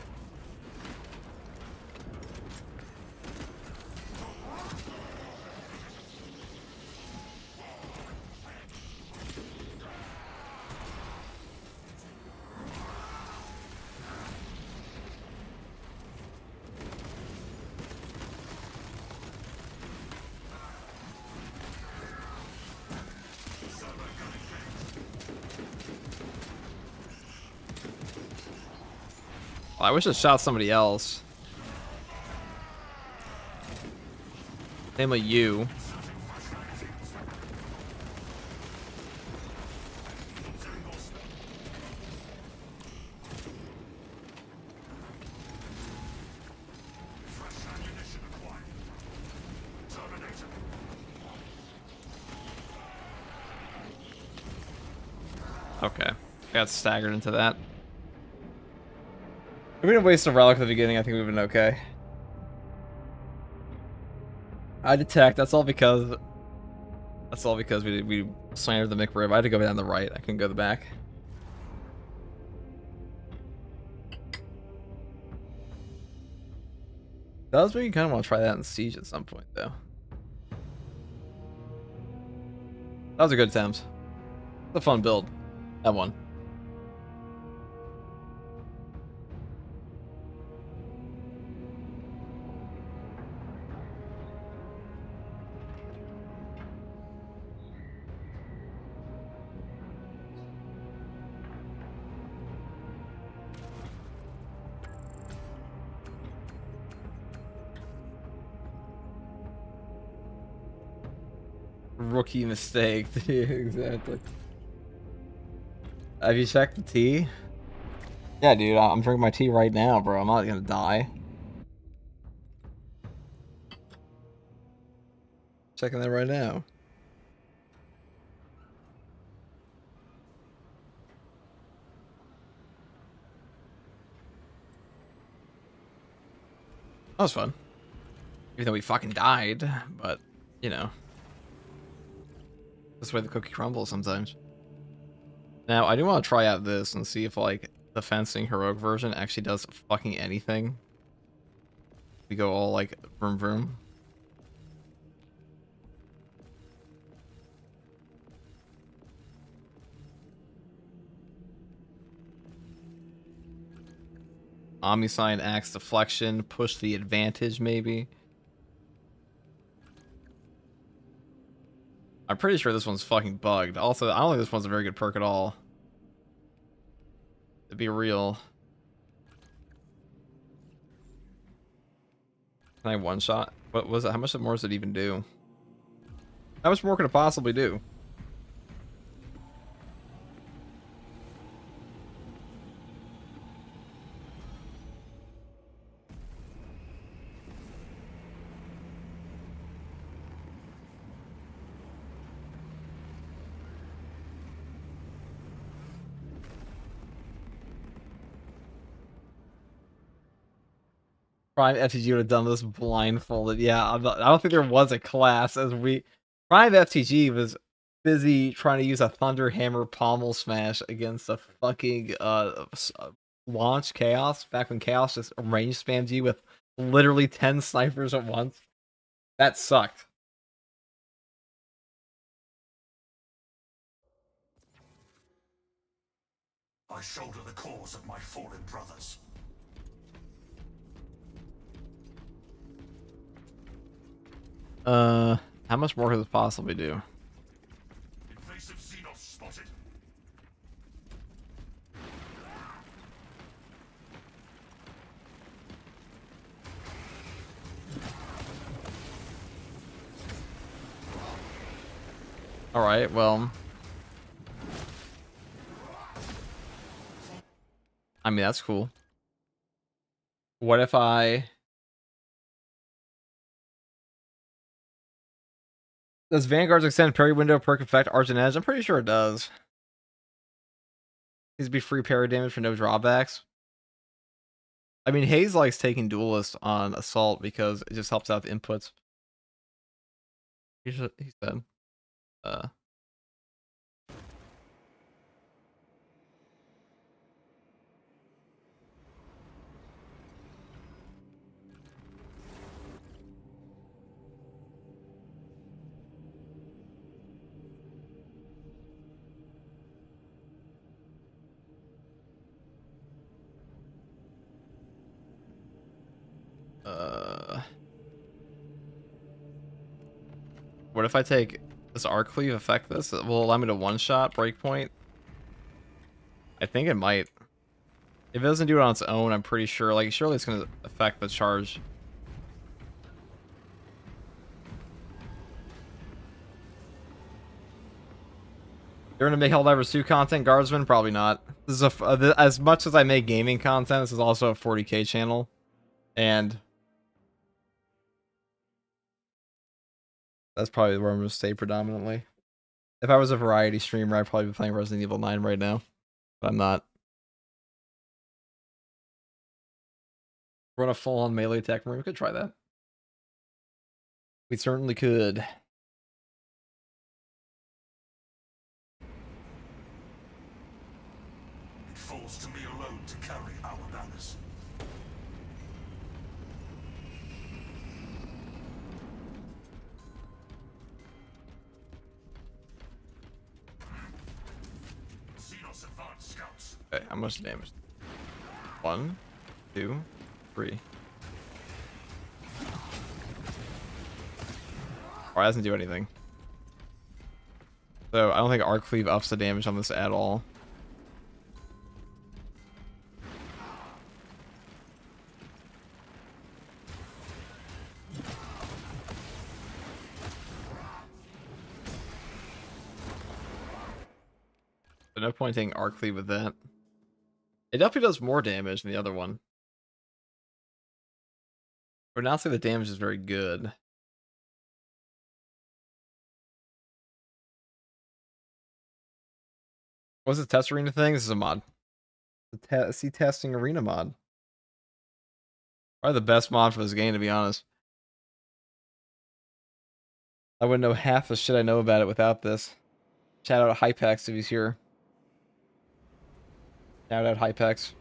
Well, I wish I shot somebody else. Namely you. Okay. Got staggered into that. If we didn't waste a relic at the beginning, I think we've been okay. I detect. That's all because we slandered the McRib. I had to go down the right. I couldn't go the back. That was where you kind of want to try that in Siege at some point, though. That was a good attempt. It's a fun build. That one. Rookie mistake. Exactly. Have you checked the tea? Yeah, dude, I'm drinking my tea right now, bro. I'm not gonna die. Checking that right now. That was fun. Even though we fucking died, but, you know. That's the way the cookie crumbles sometimes. Now, I do want to try out this and see if, like, the fencing heroic version actually does fucking anything. We go all, like, vroom vroom. Omnisign axe deflection, push the advantage, maybe. I'm pretty sure this one's fucking bugged. Also, I don't think this one's a very good perk at all. To be real. Can I one shot? What was it? How much more does it even do? How much more could it possibly do? Prime FTG would have done this blindfolded. Yeah, I don't think there was a class as we. Prime FTG was busy trying to use a Thunder Hammer pommel smash against a fucking launch Chaos back when Chaos just range spammed you with literally 10 snipers at once. That sucked. I shoulder the cause of my fallen brothers. How much more could this possibly do? Invasive Xenos spotted. Alright, well. I mean, that's cool. What if I Does Vanguard's extend parry window perk affect Arch and Edge? I'm pretty sure it does. Needs to be free parry damage for no drawbacks. I mean, Hayes likes taking Duelist on Assault because it just helps out the inputs. He said. Uh. What if I take this arc cleave affect this? It will allow me to one-shot breakpoint. I think it might. If it doesn't do it on its own, I'm pretty sure. Like, surely it's gonna affect the charge. You're gonna make Helldivers 2 content, Guardsman? Probably not. This is as much as I make gaming content, this is also a 40k channel, and that's probably where I'm gonna stay predominantly. If I was a variety streamer, I'd probably be playing Resident Evil 9 right now, but I'm not. Run a full-on melee attack room. We could try that. We certainly could. It falls to me alone to carry our banners. Xenos advanced scouts. Okay, how much damage? 1, 2, 3. Oh, it doesn't do anything. So I don't think Arc Cleave ups the damage on this at all. But no point taking Arc Cleave with that. It definitely does more damage than the other one. I would not say the damage is very good. What's the test arena thing? This is a mod. The testing arena mod. Probably the best mod for this game, to be honest. I wouldn't know half the shit I know about it without this. Shout out Hypex if he's here. Shout out Hypex.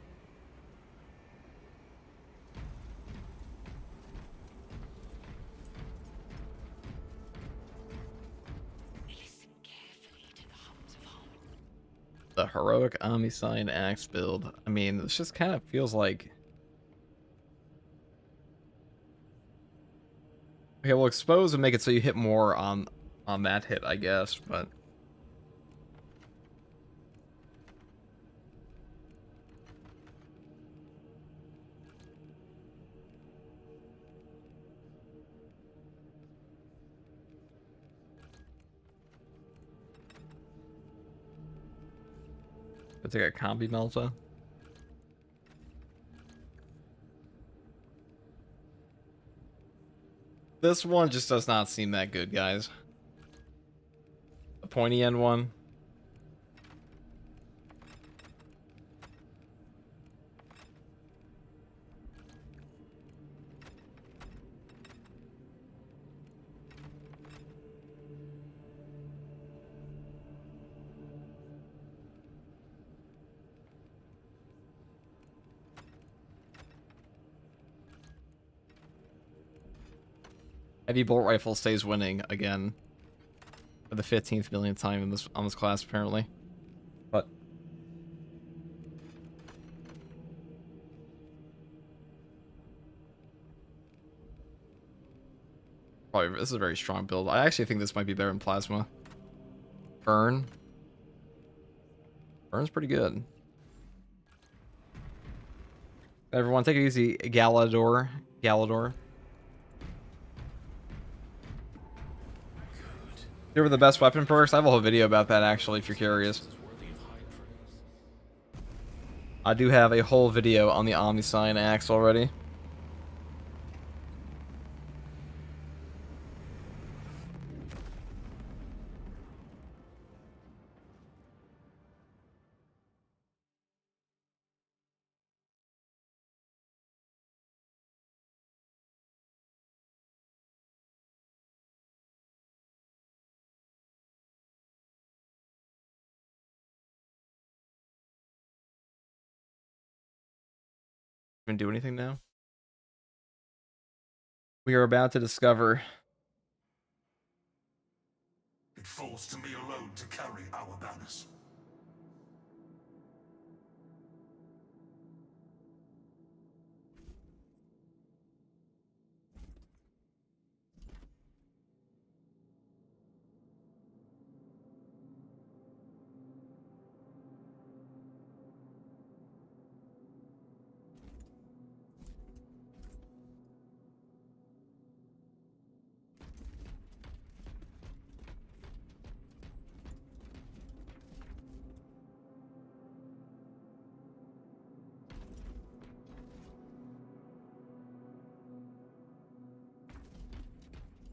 The heroic Omnisign Axe build. I mean, this just kind of feels like... Okay, well, expose and make it so you hit more on that hit, I guess, but... Let's take a combi melta. This one just does not seem that good, guys. The pointy end one. Heavy bolt rifle stays winning again for the 15th millionth time in on this class, apparently. But probably this is a very strong build. I actually think this might be better than plasma. Burn. Burn's pretty good. Everyone, take it easy. Galador. They were the best weapon perks. I have a whole video about that, actually, if you're curious. I do have a whole video on the Omnisign Axe already. Can we do anything now? We are about to discover. It falls to me alone to carry our banners.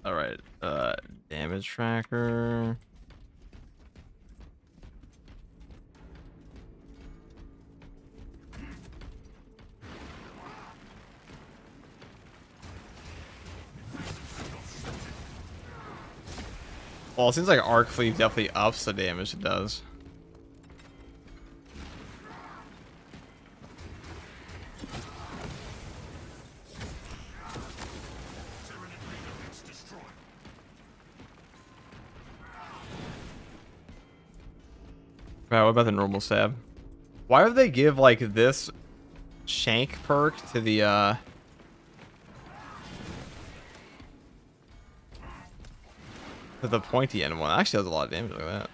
All right. Damage tracker. Well, it seems like Arc Fleet definitely ups the damage it does. Wow, what about the normal stab? Why would they give like this shank perk to the pointy end one? It actually does a lot of damage like that.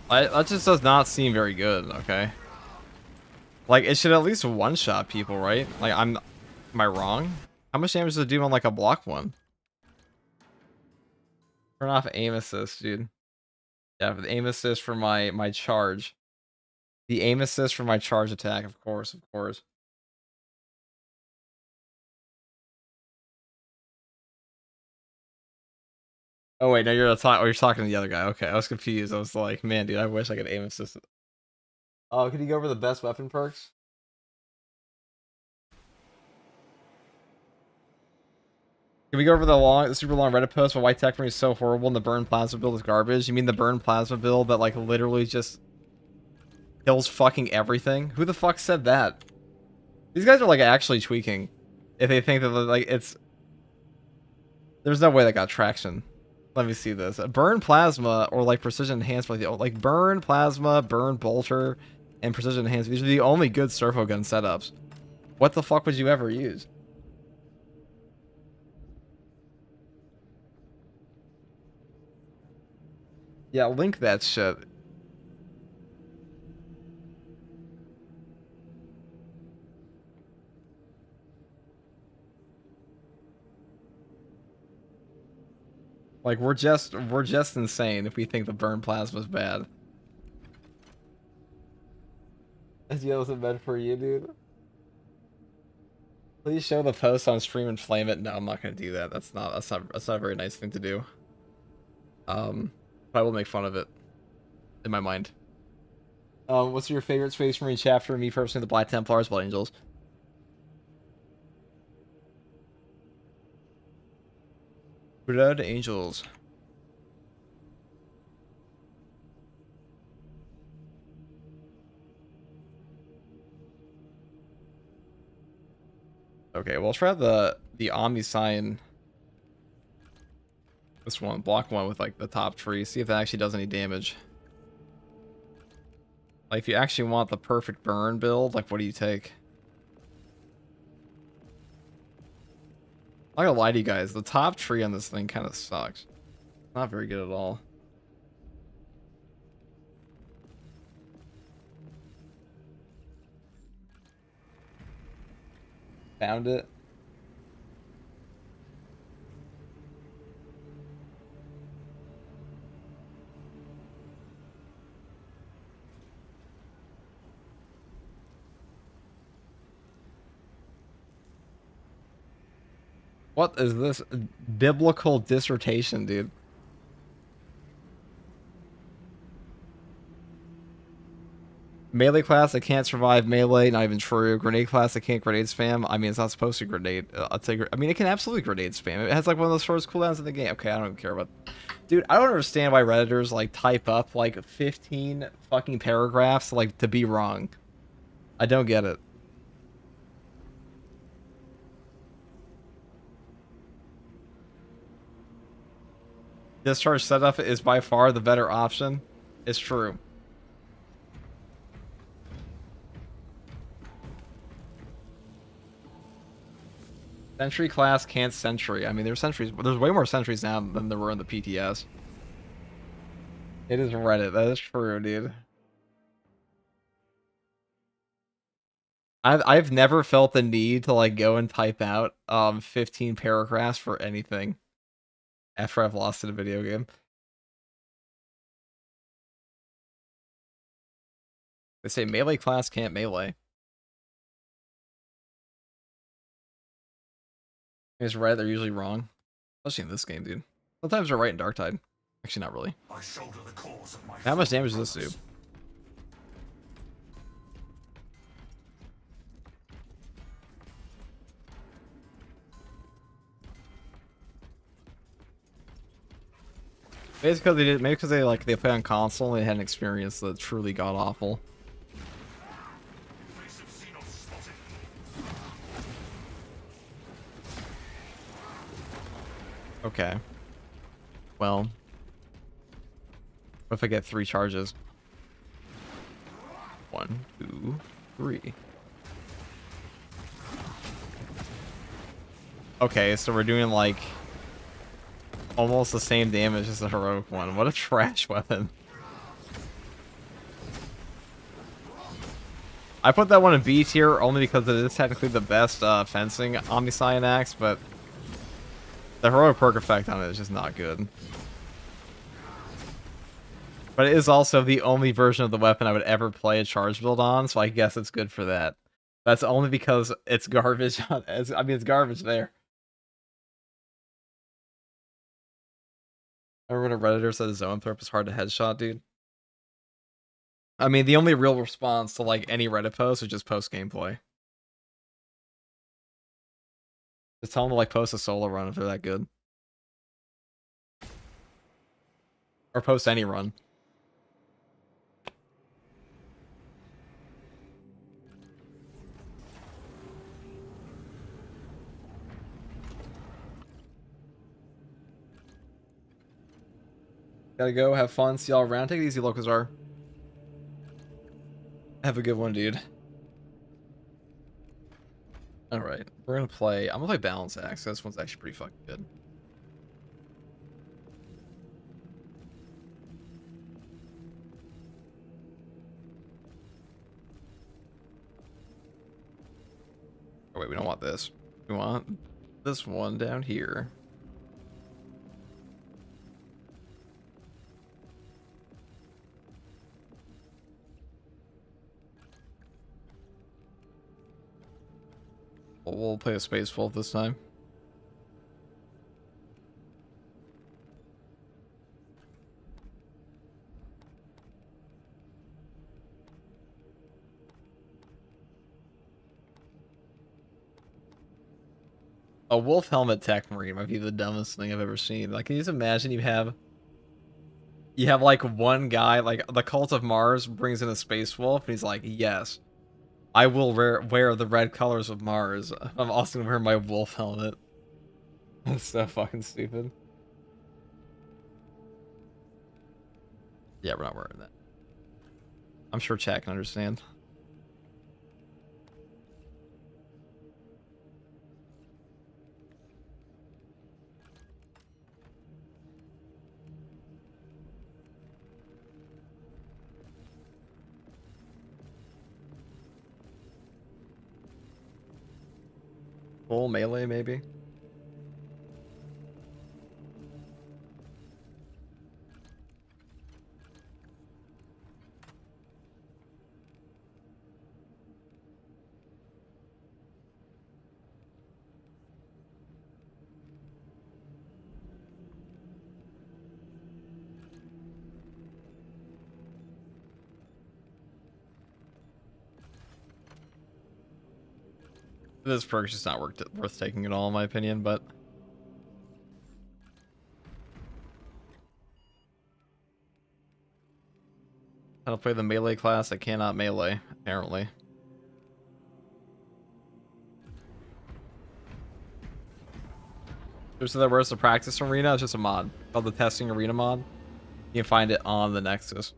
That just does not seem very good, okay? Like, it should at least one-shot people, right? Like, am I wrong? How much damage does it do on, like, a block one? Turn off aim assist, dude. Yeah, the aim assist for my charge. The aim assist for my charge attack, of course, of course. Oh wait, no, you're talking to the other guy. Okay, I was confused. I was like, man, dude, I wish I could aim assist. Oh, could you go over the best weapon perks? Can we go over the super long Reddit post why White Tech is so horrible and the burn plasma build is garbage? You mean the burn plasma build that like literally just kills fucking everything? Who the fuck said that? These guys are like actually tweaking if they think that like it's. There's no way that got traction. Let me see this. Burn plasma or like precision enhanced like burn plasma, burn bolter, and precision enhanced. These are the only good servo gun setups. What the fuck would you ever use? Yeah, link that shit. Like we're just insane if we think the burn plasma's bad. This wasn't meant for you, dude. Please show the post on stream and flame it. No, I'm not gonna do that. That's not a very nice thing to do. But I will make fun of it in my mind. What's your favorite Space Marine chapter? Me personally, the Black Templars, Blood Angels. Blood Angels. Okay, well, let's try the Omni Sign. This one, block one with like the top tree. See if that actually does any damage. Like, if you actually want the perfect burn build, like, what do you take? I'm not gonna lie to you guys, the top tree on this thing kind of sucks. Not very good at all. Found it. What is this biblical dissertation, dude? Melee class that can't survive melee, not even true. Grenade class that can't grenade spam. I mean, it's not supposed to grenade. I mean, it can absolutely grenade spam. It has like one of those shortest cooldowns in the game. Okay, I don't even care about. Dude, Dude, I don't understand why Redditors like type up like 15 fucking paragraphs like to be wrong. I don't get it. Discharge setup is by far the better option. It's true. Sentry class can't sentry. I mean, there's sentries, but there's way more sentries now than there were in the PTS. It is Reddit. That is true, dude. I've never felt the need to like go and type out 15 paragraphs for anything after I've lost in a video game. They say melee class can't melee. Is right, they're usually wrong. Especially in this game, dude. Sometimes they're right in Darktide. Actually, not really. I shoulder the cause of my How much damage does this do? Basically, they did maybe because they play on console and they had an experience that truly god awful. Okay. Well, what if I get 3 charges? 1, 2, 3. Okay, so we're doing like almost the same damage as the heroic one. What a trash weapon. I put that one in B tier only because it is technically the best fencing Omniscient axe, but the heroic perk effect on it is just not good. But it is also the only version of the weapon I would ever play a charge build on, so I guess it's good for that. That's only because it's garbage. I mean, it's garbage there. I remember when a Redditor said Zoanthrope is hard to headshot, dude. I mean, the only real response to like any Reddit post is just post gameplay. Just tell them to like post a solo run if they're that good. Or post any run. Gotta go, have fun, see y'all around. Take it easy, Locazar. Have a good one, dude. Alright, we're gonna play. I'm gonna play Balance Axe. This one's actually pretty fucking good. Oh, wait, we don't want this. We want this one down here. We'll play a Space Wolf this time. A wolf helmet tech marine might be the dumbest thing I've ever seen. Like, can you just imagine you have like one guy, like the Cult of Mars brings in a space wolf, and he's like, yes, I will wear the red colors of Mars. I'm also gonna wear my wolf helmet. That's so fucking stupid. Yeah, we're not wearing that. I'm sure chat can understand. Full melee, maybe? This perk's just not worth taking at all, in my opinion, but How to play the melee class? I cannot melee, apparently. Just that where's the practice arena? It's just a mod called the testing arena mod. You can find it on the Nexus.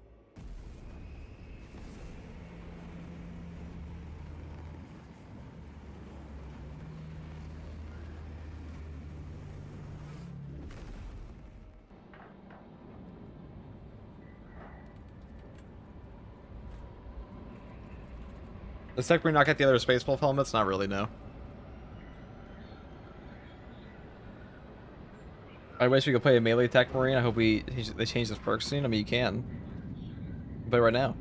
Does Tech Marine not get the other Space Wolf helmets? Not really, no. I wish we could play a melee Tech Marine. I hope they change this perk soon. I mean, you can. Play right now.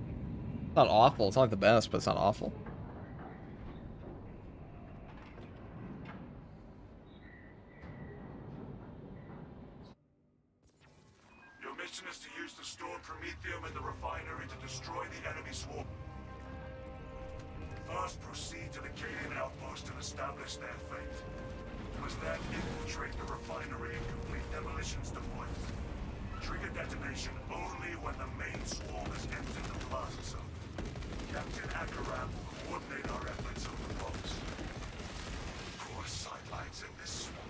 It's not awful. It's not like the best, but it's not awful. Your mission is to use the stored Promethium in the refinery to destroy the enemy swarm. First, proceed to the Cadian outpost and establish their fate. You must then infiltrate the refinery and complete demolitions to point. Trigger detonation only when the main swarm has entered the plaza zone. Captain Akaram will coordinate our efforts over the box. Core sidelines in this swamp.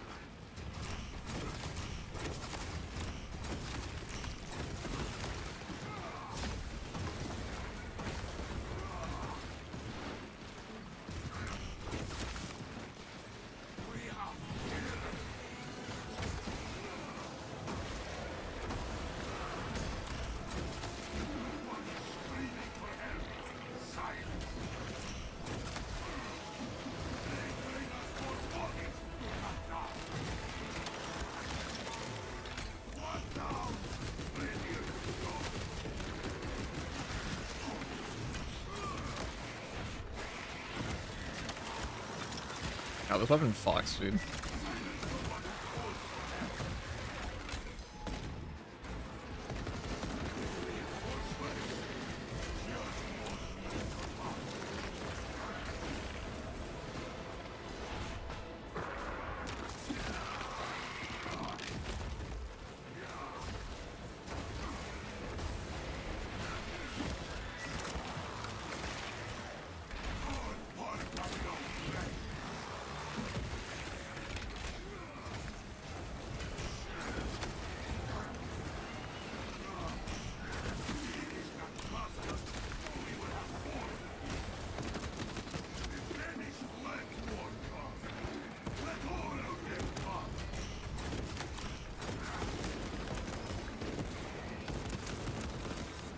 God, this weapon fucks, dude.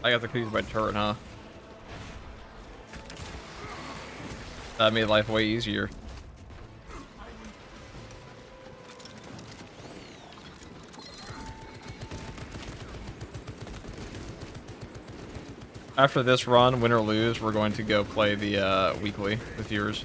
I got the confused by turret, huh? That made life way easier. After this run, win or lose, we're going to go play the weekly with viewers.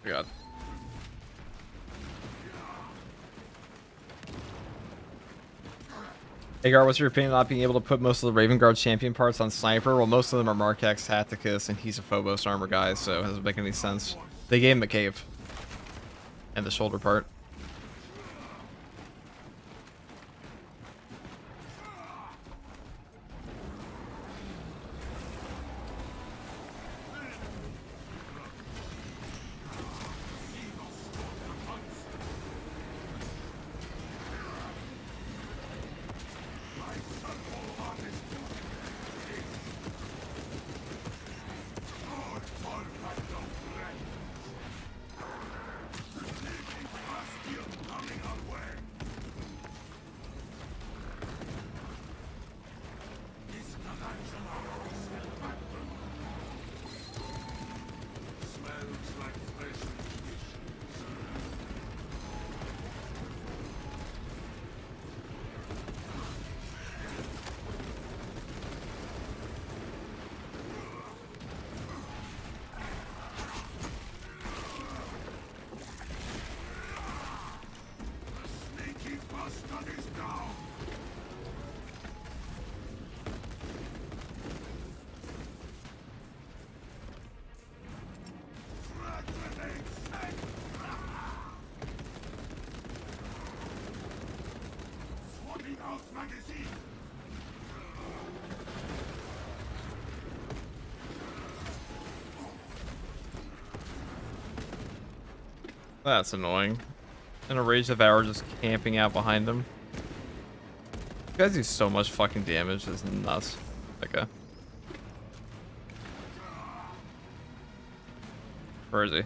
God. Hagar, what's your opinion on not being able to put most of the Raven Guard champion parts on Sniper? Well, most of them are Markex, Tacticus, and he's a Phobos armor guy, so it doesn't make any sense. They gave him a cave. And the shoulder part. That's annoying. And a Rage Devourer just camping out behind him. You guys do so much fucking damage, it's nuts. Okay. Where is he?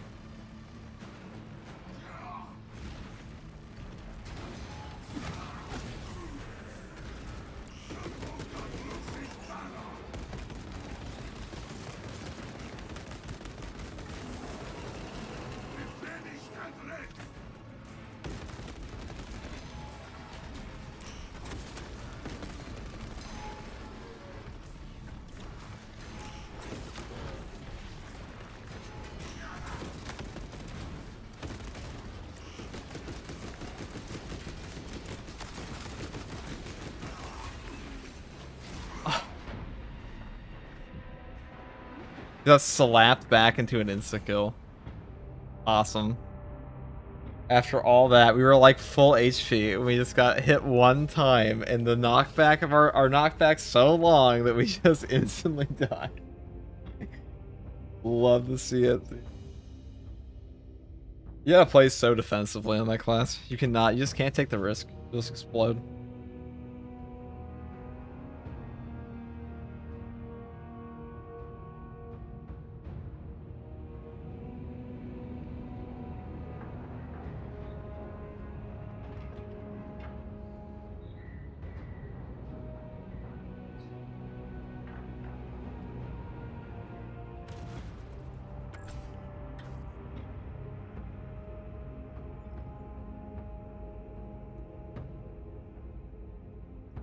Just slapped back into an insta-kill. Awesome. After all that, we were like full HP, and we just got hit one time, and the knockback of our knockback so long that we just instantly died. Love to see it. You gotta play so defensively on that class. You just can't take the risk. You'll just explode.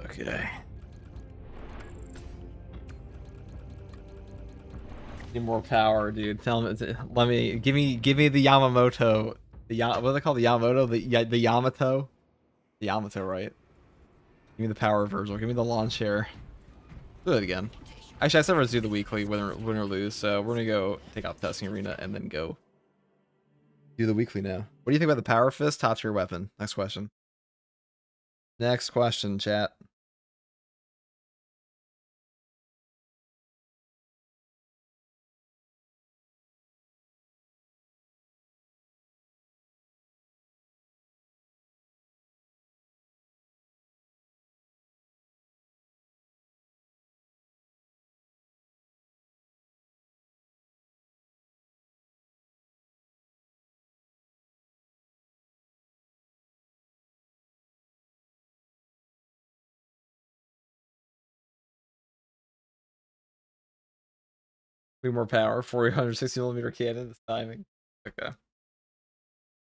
Okay. Need more power, dude. Tell him. Let me give me the Yamamoto. What do they call the Yamamoto? The Yamato. The Yamato, right? Give me the power, Virgil. Give me the lawn chair. Do it again. Actually, I said we're gonna do the weekly, win or lose. So we're gonna go take out the testing arena and then go do the weekly now. What do you think about the power fist? Top tier weapon. Next question. Next question, chat. More power, 460 millimeter cannon. This timing. Okay.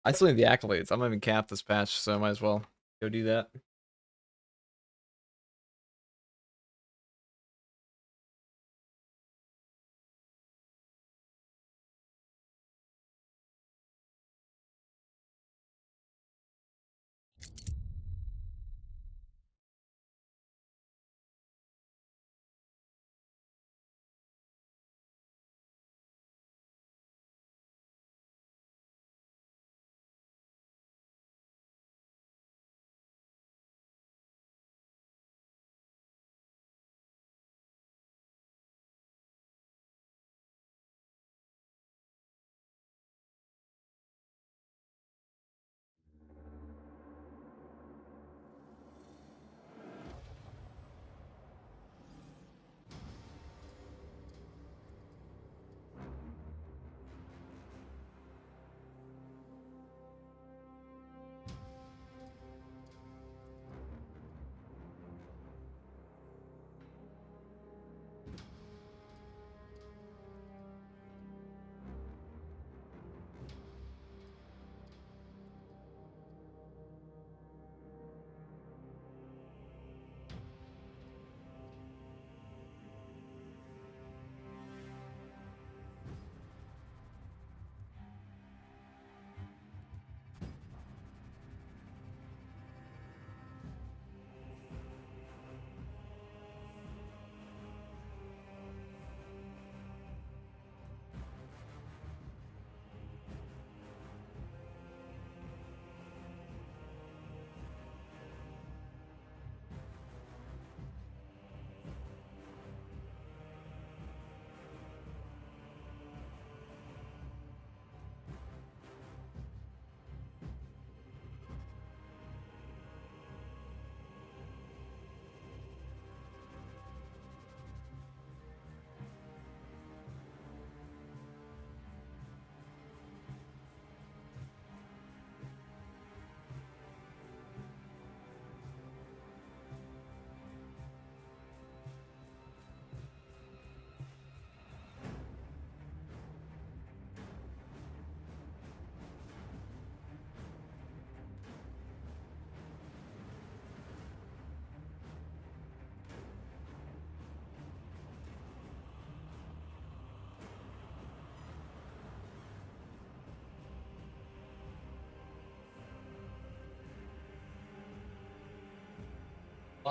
I still need the accolades. I'm not even capped this patch, so I might as well go do that.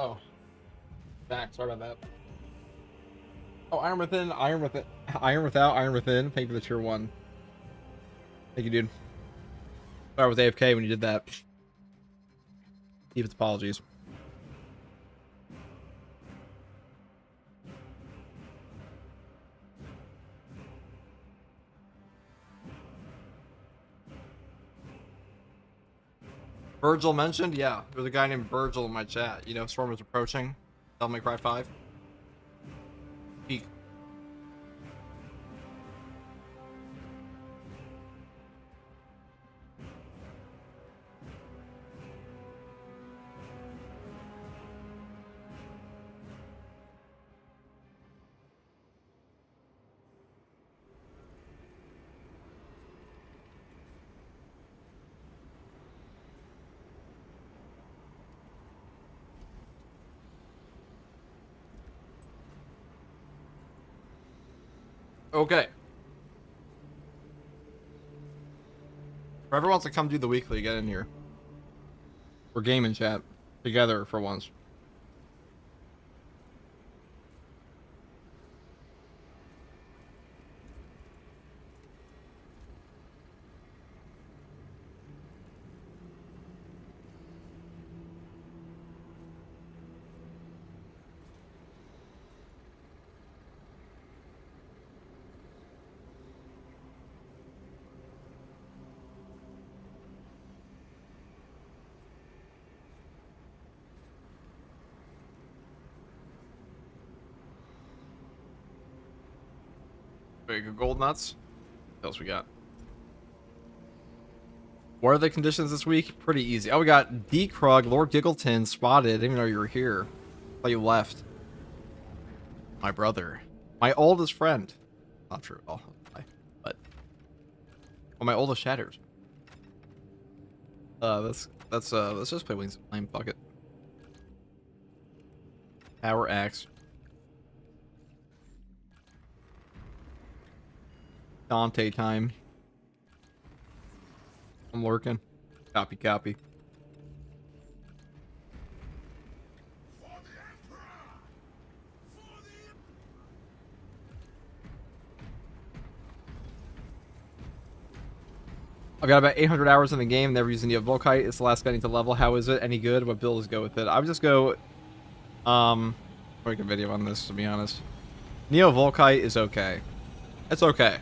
Oh. Back. Sorry about that. Oh, Iron Within, Iron Within, Iron Without, Iron Within. Thank you for the tier 1. Thank you, dude. Sorry, I was AFK when you did that. Deepest apologies. Virgil mentioned? Yeah, there's a guy named Virgil in my chat. You know, Storm is approaching. Devil May Cry 5. Peak. Okay. Whoever wants to come do the weekly, get in here. We're gaming chat together for once. Very good gold nuts. What else we got? What are the conditions this week? Pretty easy. Oh, we got D. Krug, Lord Giggleton, spotted. I didn't even know you were here. I thought you left. My brother. My oldest friend. Not true at all. But. Well, my oldest shatters. Let's just play Wings of Flame. Fuck it. Power Axe. Dante time. I'm lurking. Copy, copy. I've got about 800 hours in the game. Never used Neo Volkite. It's the last guy I need to level. How is it? Any good? What builds go with it? I would just go. Make a video on this, to be honest. Neo Volkite is okay. It's okay.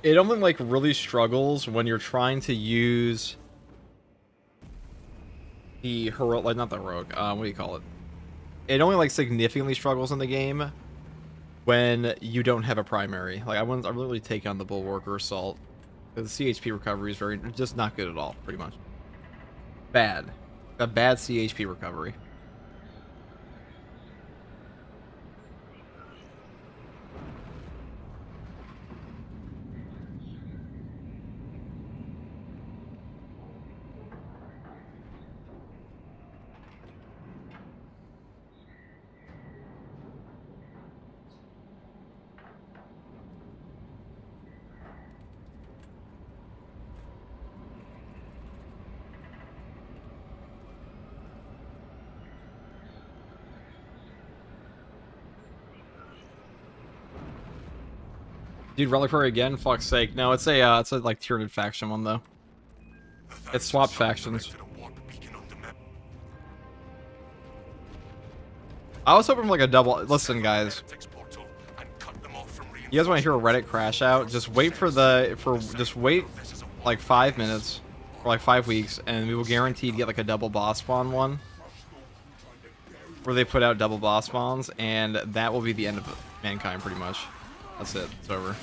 It only like really struggles when you're trying to use the heroic, like not the rogue. What do you call it? It only like significantly struggles in the game when you don't have a primary. Like I really take on the Bulwark or Assault. The CHP recovery is just not good at all, pretty much. Bad. A bad CHP recovery. Dude, Reliquary again? Fuck's sake. No, it's a like tiered faction one though. It's swapped factions. I was hoping for like a double. Listen, guys. You guys want to hear a Reddit crash out? Just wait just wait like 5 minutes or like 5 weeks, and we will guarantee to get like a double boss spawn one, where they put out double boss spawns, and that will be the end of mankind, pretty much. That's it. It's over.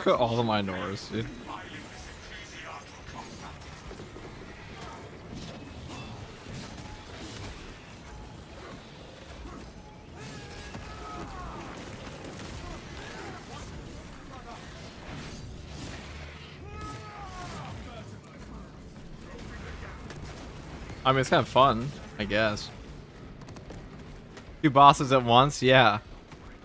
All the minors, dude. I mean, it's kind of fun, I guess. Two bosses at once, yeah.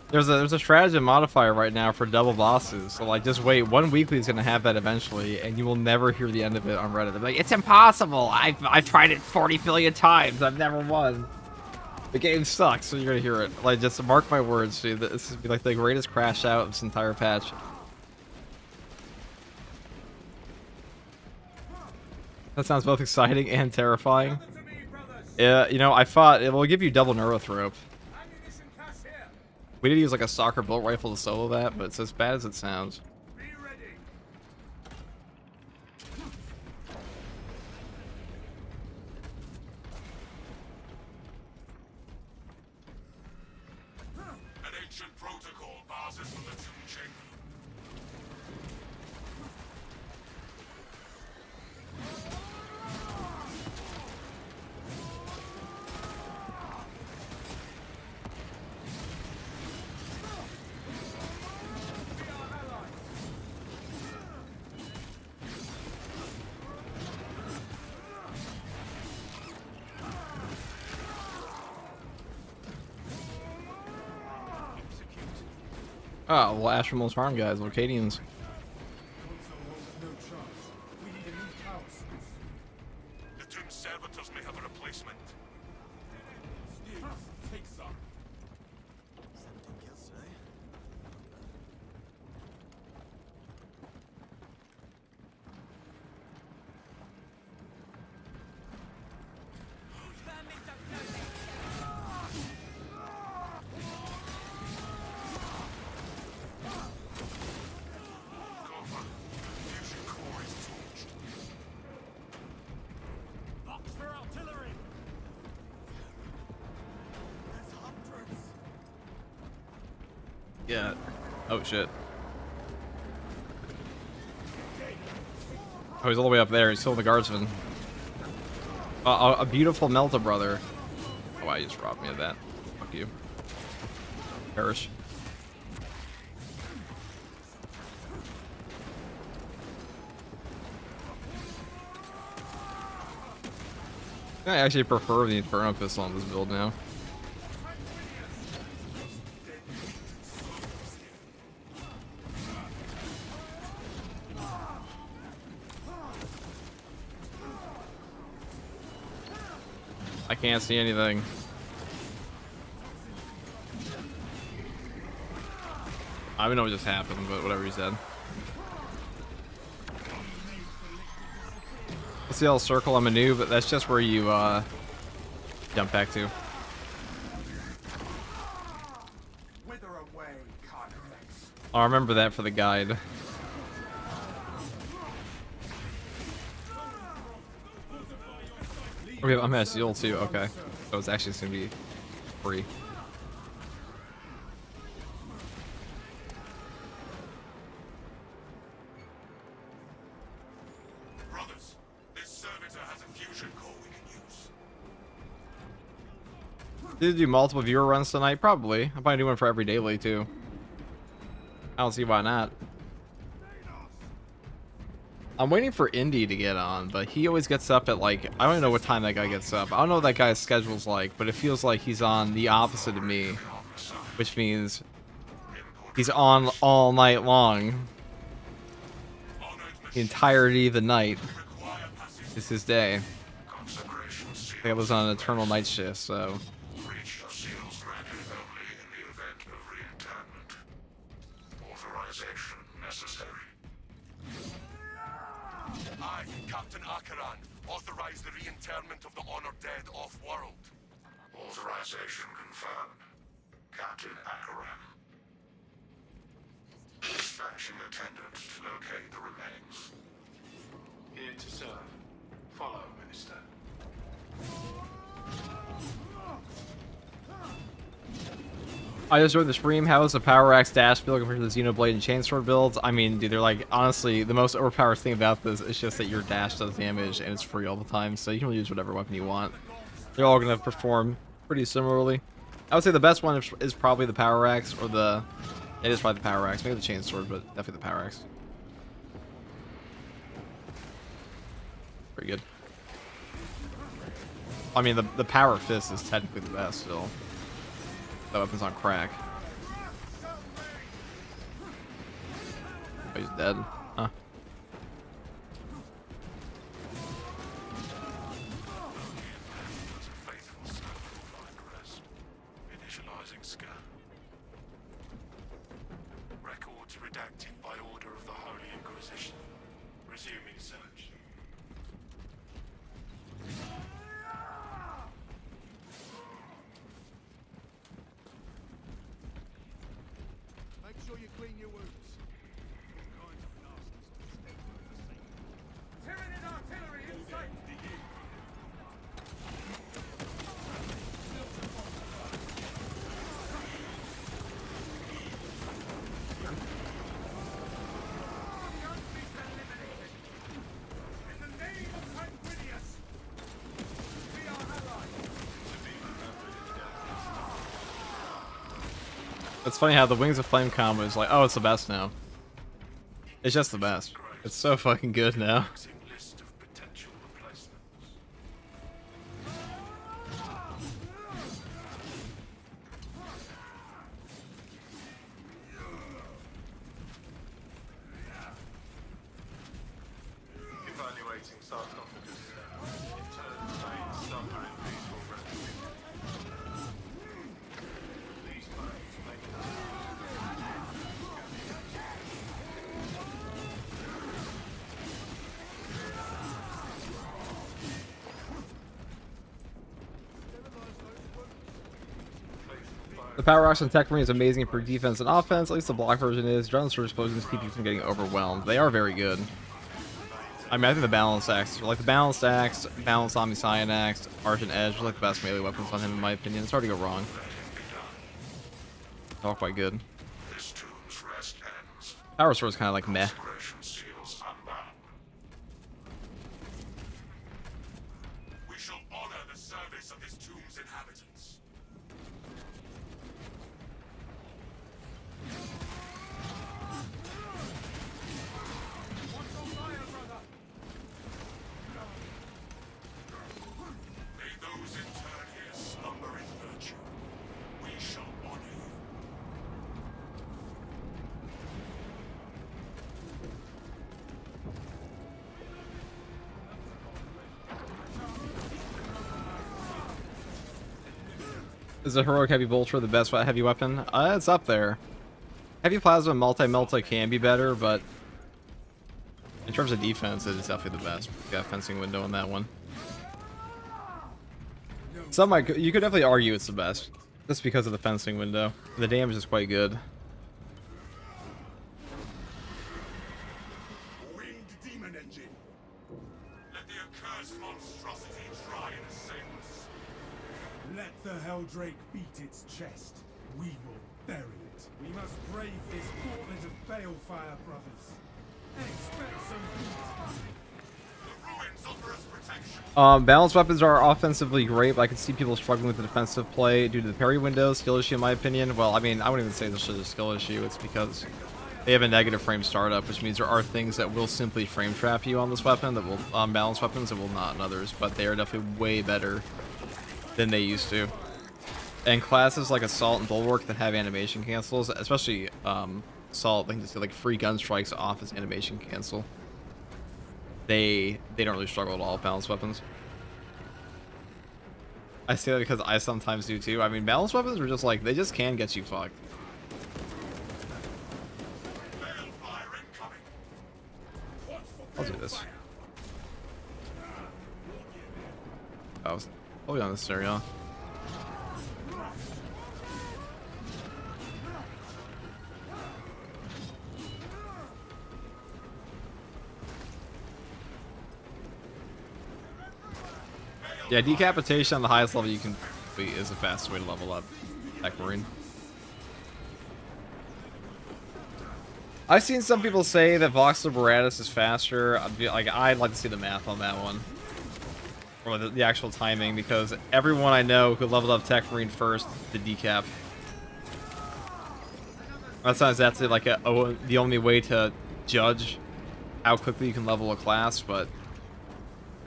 There's a strategy modifier right now for double bosses. So like, just wait. One weekly is gonna have that eventually, and you will never hear the end of it on Reddit. They're like, it's impossible. I've tried it 40 billion times. I've never won. The game sucks. So you're gonna hear it. Like, just mark my words, dude. This is be like the greatest crash out of this entire patch. That sounds both exciting and terrifying. Yeah, you know, I thought it will give you double neurothrope. We did use like a soccer bolt rifle to solo that, but it's as bad as it sounds. An ancient protocol passes from the tomb chamber. Oh, well, Astral most harm guys, Locadians. The tomb servitors may have a replacement. Take some. Fusion core is torched. Box for artillery. There's hundreds. Yeah. Oh shit. Oh, he's all the way up there. He's still the guardsman. A beautiful Melta brother. Oh, I just robbed me of that. Fuck you. Perish. I actually prefer the Inferno pistol on this build now. I can't see anything. I don't know what just happened, but whatever he said. Let's see, I'll circle I'm a noob, but that's just where you jump back to. Wither away, Carnifex. I'll remember that for the guide. Okay, I'm at Seal too. Okay, so it's actually gonna be free. Brothers, this servitor has a fusion core we can use. Did you do multiple viewer runs tonight? Probably. I'm probably doing one for every daily too. I don't see why not. I'm waiting for Indy to get on, but he always gets up at like, I don't even know what time that guy gets up. I don't know what that guy's schedule's like, but it feels like he's on the opposite of me, which means he's on all night long. The entirety of the night is his day. I think I was on an eternal night shift, so. Breach of seals granted only in the event of re-internment. Authorization necessary. I, Captain Akaran, authorize the re-internment of the honored dead off-world. Authorization confirmed. Captain Akaran. Dispatching attendants to locate the remains. Here to serve. Follow, Minister. I just joined the stream. How is the Power Axe dash build compared to the Xenoblade and Chainsword builds? I mean, dude, they're like, honestly, the most overpowered thing about this is just that your dash does damage and it's free all the time, so you can use whatever weapon you want. They're all going to perform pretty similarly. I would say the best one is probably the Power Axe, or the... It is probably the Power Axe. Maybe the Chainsword, but definitely the Power Axe. Pretty good. I mean, the Power Fist is technically the best still. That weapon's on crack. Oh, he's dead. Huh. Faithful servant will find rest. Initializing scan. Records redacted by order of the Holy Inquisition. Resuming search. Make sure you clean your wounds. All kinds of nasties step through the sea. Tyranid artillery in sight! In the name of Sanguinius, we are allies. It's funny how the Wings of Flame combo is like, oh, it's the best now. It's just the best. It's so fucking good now. List of potential replacements. Evaluating sarcophagus. Interred remains suffer in peaceful rest. These bones make The Power Axe and Tech Marine is amazing for defense and offense. At least the block version is. Drone Sword explosions keep you from getting overwhelmed. They are very good. I mean, I think the Balanced Axe, like the Balanced Axe, Balanced Omniscient Axe, Argent Edge are like the best melee weapons on him in my opinion. It's hard to go wrong. They're all quite good. This tomb's rest ends. Power Sword is kind of like meh. Restoration seals unbound. We shall honor the service of this tomb's inhabitants. May those interred here slumber in virtue. We shall honor you. Is the Heroic Heavy Bolter the best heavy weapon? It's up there. Heavy Plasma Multi-Melta can be better, but in terms of defense, it is definitely the best. Got fencing window on that one. Some might, you could definitely argue it's the best, just because of the fencing window. The damage is quite good. Winged demon engine. Let the accursed monstrosity try and assail us. Let the Helldrake beat its chest. We will bury it. We must brave this gauntlet of Balefire, brothers. Expect some heat. The ruins offer us protection. Balanced weapons are offensively great, but I can see people struggling with the defensive play due to the parry window. Skill issue, in my opinion. Well, I mean, I wouldn't even say this is a skill issue. It's because they have a negative frame startup, which means there are things that will simply frame trap you on this weapon that will, balanced weapons, that will not on others, but they are definitely way better than they used to. And classes like Assault and Bulwark that have animation cancels, especially Assault, they can just get like free gun strikes off as animation cancel. They don't really struggle at all with balanced weapons. I say that because I sometimes do too. I mean, balanced weapons are just like, they just can get you fucked. Balefire incoming. I'll do this. I was probably on this area. Yeah, decapitation on the highest level you can complete is the fastest way to level up Tech Marine. I've seen some people say that Voxel Baratus is faster. I'd like to see the math on that one. Or the actual timing, because everyone I know who leveled up Tech Marine first did decap. That's not exactly like the only way to judge how quickly you can level a class, but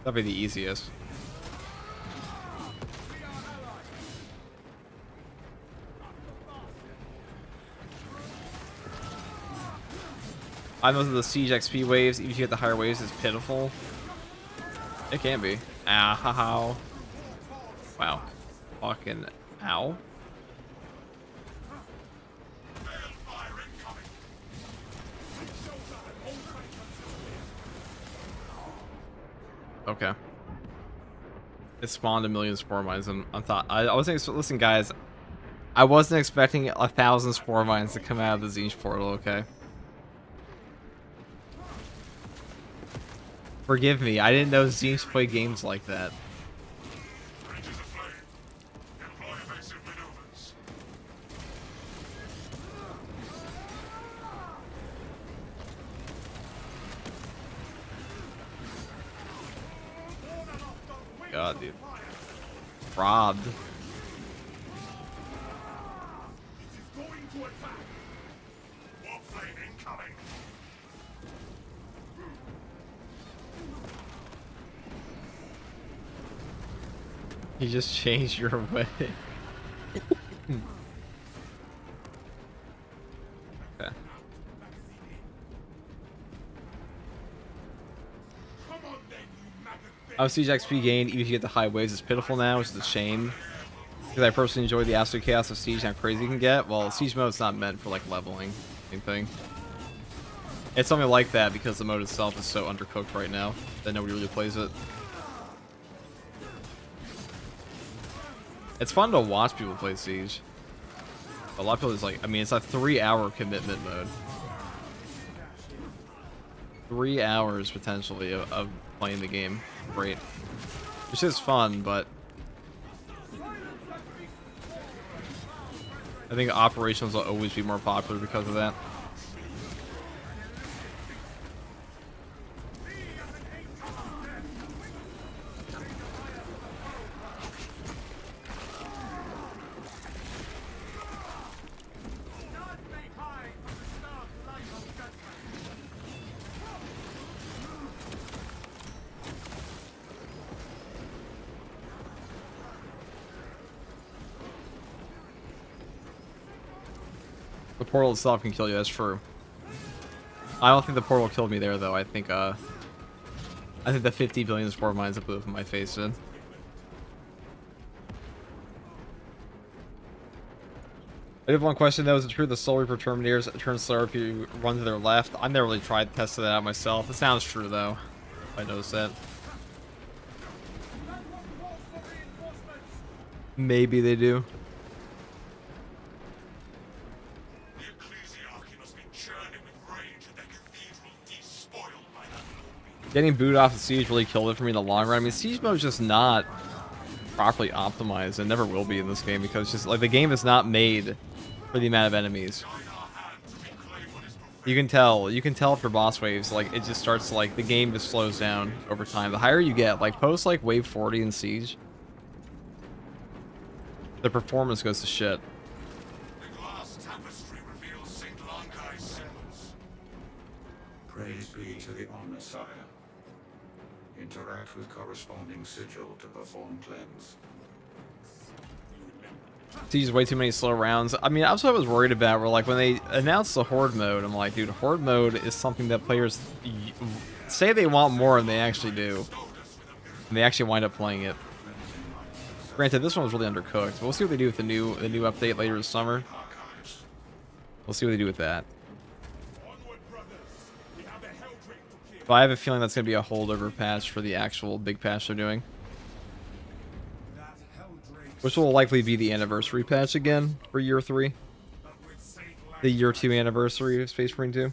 that'd be the easiest. I know that the Siege XP waves, even if you get the higher waves, is pitiful. It can be. Ow. Wow. Fucking ow. Okay. It spawned a million spore mines, and I wasn't. Listen, guys, I wasn't expecting 1,000 spore mines to come out of the Zinj portal. Okay. Forgive me, I didn't know Zinj played games like that. Bridges aflame. Employ evasive maneuvers. God, dude. Robbed. It is going to attack. Warp flame incoming. You just changed your way. Okay. Come on then, you maggot bitch. Our Siege XP gain, even if you get the high waves, is pitiful now, which is a shame. Because I personally enjoy the absolute chaos of Siege and how crazy you can get. Well, Siege mode's not meant for, like, leveling anything. It's something like that because the mode itself is so undercooked right now that nobody really plays it. It's fun to watch people play Siege. A lot of people is like, I mean, it's a 3-hour commitment mode. 3 hours potentially of playing the game. Great. Which is fun, but I think operations will always be more popular because of that. The portal itself can kill you, that's true. I don't think the portal killed me there, though. I think the 50 billion spore mines that blew up in my face did. I have one question, though. Is it true the Soul Reaper Terminators turn slower if you run to their left? I've never really tried testing that out myself. It sounds true, though. I noticed that. Maybe they do. Getting booted off of Siege really killed it for me in the long run. I mean, Siege mode is just not properly optimized and never will be in this game because just like the game is not made for the amount of enemies. You can tell for boss waves, like it just starts like the game just slows down over time. The higher you get, like post like wave 40 in Siege, the performance goes to shit. The glass tapestry reveals St. Langai's symbols. Praise be to the Omnissiah. Interact with corresponding sigil to perform cleanse. Siege way too many slow rounds. I mean, that's what I was worried about. Where like when they announced the Horde mode, I'm like, dude, Horde mode is something that players say they want more, and they actually do. And they actually wind up playing it. Granted, this one was really undercooked. But we'll see what they do with the new update later this summer. We'll see what they do with that. But I have a feeling that's going to be a holdover patch for the actual big patch they're doing. Which will likely be the anniversary patch again for year 3. The year 2 anniversary of Space Marine 2.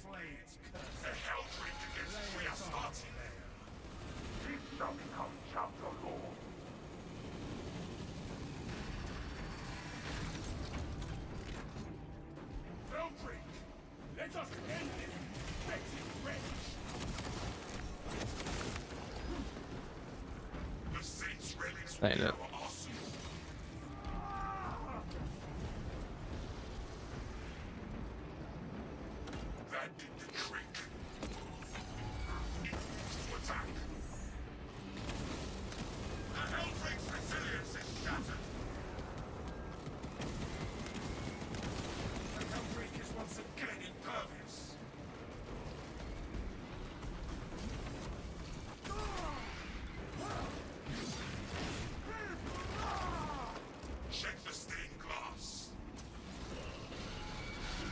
Let us end this wretched wretch! The Saints' relics Ain't it? are awesome. That did the trick. To attack. The Helldrake's resilience is shattered. The Helldrake is once again impervious. Check the stained glass.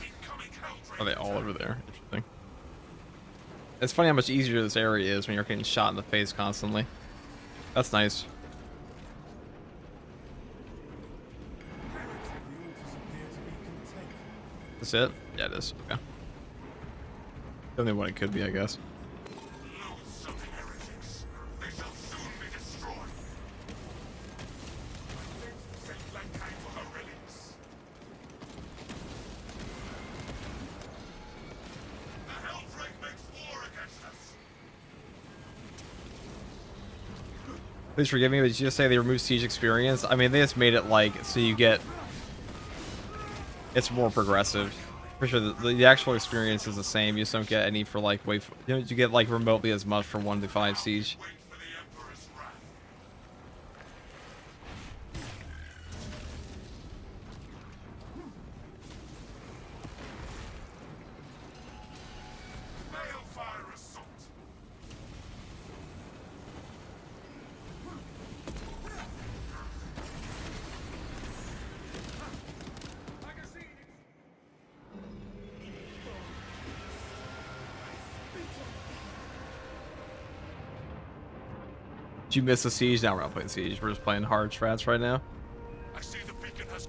Incoming Helldrake. Are they all over there? Interesting. It's funny how much easier this area is when you're getting shot in the face constantly. That's nice. That's it? Yeah, it is. Okay. Only what it could be, I guess. Loathsome heretics. They shall soon be destroyed. Set like time for her relics. The Helldrake makes war against us. Please forgive me, but did you just say they removed siege experience? I mean, they just made it like so you get it's more progressive. For sure, the actual experience is the same. You just don't get any for like wait. You get like remotely as much for 1 to 5 siege. Wait for the Emperor's wrath. Balefire assault. Did you miss the siege? Now we're not playing siege. We're just playing hard strats right now. I see the beacon has.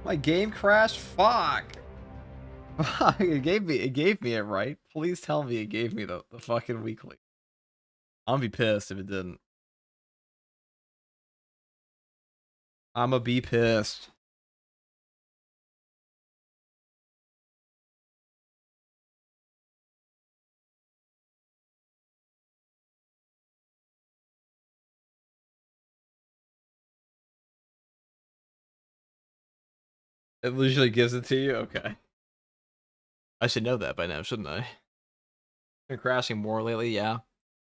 My game crashed. Fuck. Fuck. It gave me it right. Please tell me it gave me the fucking weekly. I'm gonna be pissed if it didn't. I'm gonna be pissed. It usually gives it to you? Okay. I should know that by now, shouldn't I? Been crashing more lately, yeah.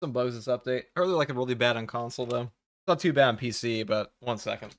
Some bugs this update. Earlier like really bad on console though. It's not too bad on PC, but 1 second.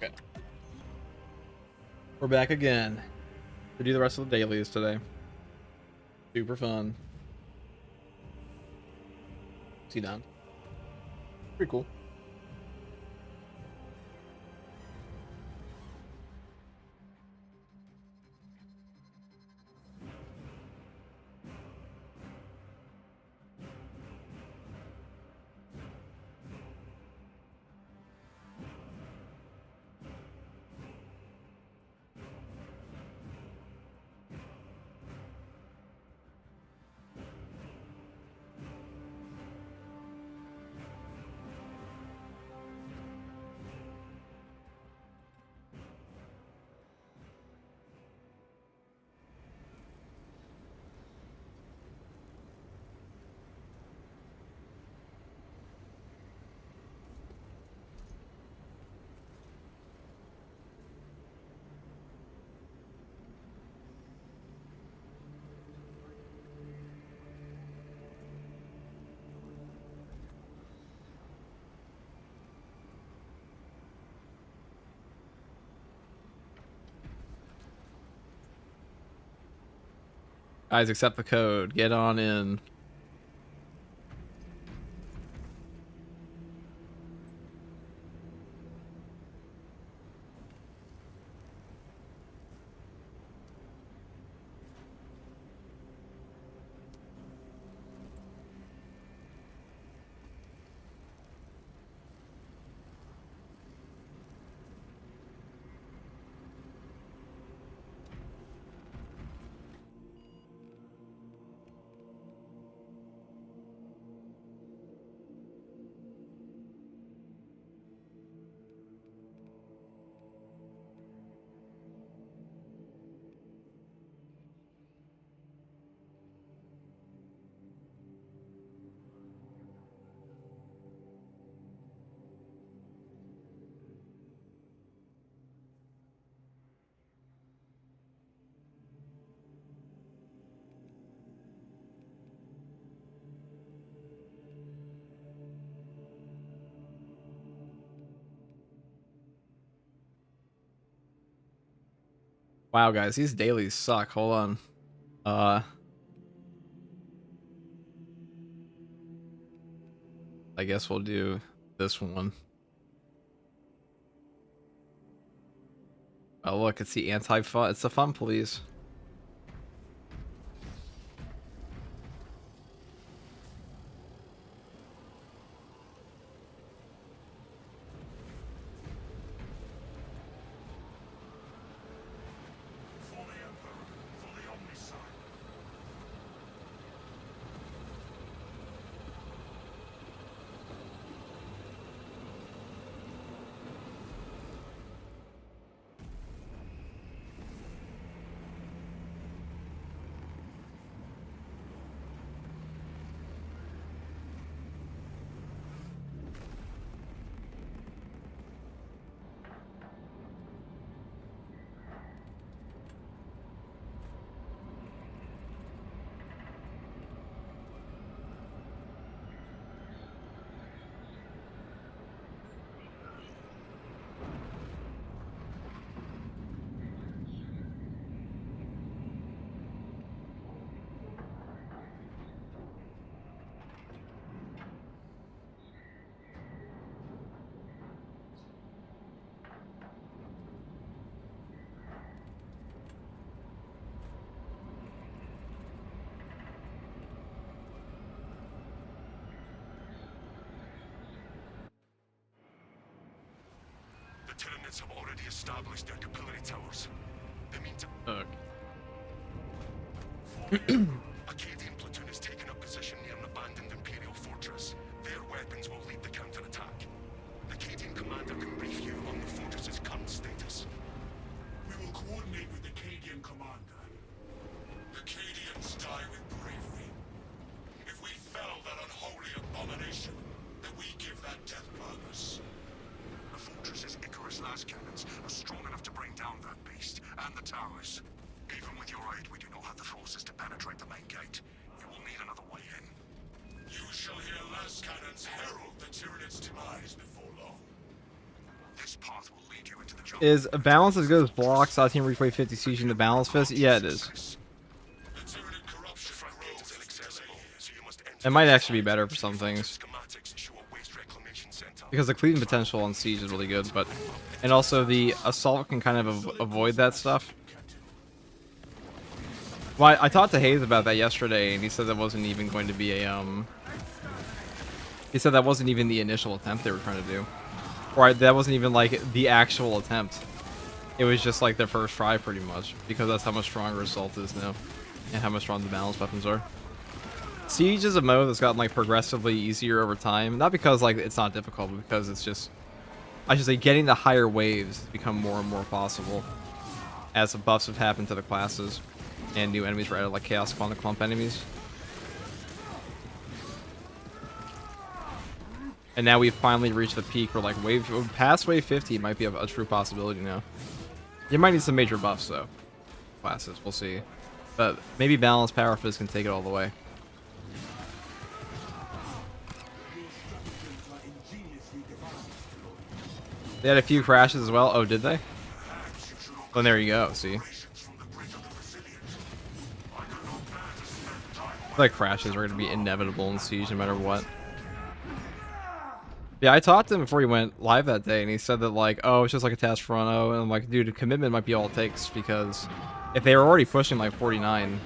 Okay. We're back again to do the rest of the dailies today. Super fun. See done. Pretty cool. Guys, accept the code. Get on in. Wow, guys, these dailies suck. Hold on. I guess we'll do this one. Oh, look, it's the anti-fun. It's the fun police. For the Emperor, for the Omnicide. The Tyranids have already established their capillary towers. They mean to... Acadian platoon has taken up position near an abandoned Imperial fortress. Their weapons will lead the counterattack. The Acadian commander can brief you on the fortress's current status. We will coordinate with the Cadian commander. The Cadians die with bravery. If we fell that unholy abomination, then we give that death purpose. The fortress's Icarus las cannons are strong enough to bring down that beast and the towers. Even with your aid, we do not have the forces to penetrate the main gate. You will need another way in. You shall hear las cannons herald the Tyranids' demise before long. This path will lead you into the jungle. Is a balance as good as blocks? Team replay 50 siege in the balance fist? Yeah, it is. The tyranid corruption front gate is inaccessible, so you must enter It might actually be better for some things. schematics show a waste reclamation center. Because the cleaving potential on siege is really good, but and also the assault can kind of avoid that stuff. Well, I talked to Hayes about that yesterday, and he said that wasn't even going to be a He said that wasn't even the initial attempt they were trying to do, or that wasn't even like the actual attempt. It was just like their first try, pretty much, because that's how much stronger assault is now, and how much stronger the balance weapons are. Siege is a mode that's gotten like progressively easier over time, not because like it's not difficult, but because it's just, I should say, getting the higher waves has become more and more possible as the buffs have happened to the classes and new enemies were added, like Chaos Spawn, the clump enemies. And now we've finally reached the peak where like past wave 50 might be a true possibility now. You might need some major buffs though. Classes, we'll see. But maybe Balance Power Fist can take it all the way. They had a few crashes as well. Oh, did they? Well, there you go. See, like crashes are going to be inevitable in Siege no matter what. Yeah, I talked to him before he went live that day, and he said that like, oh, it's just like a test run. Oh, and I'm like, dude, commitment might be all it takes, because if they were already pushing like 49,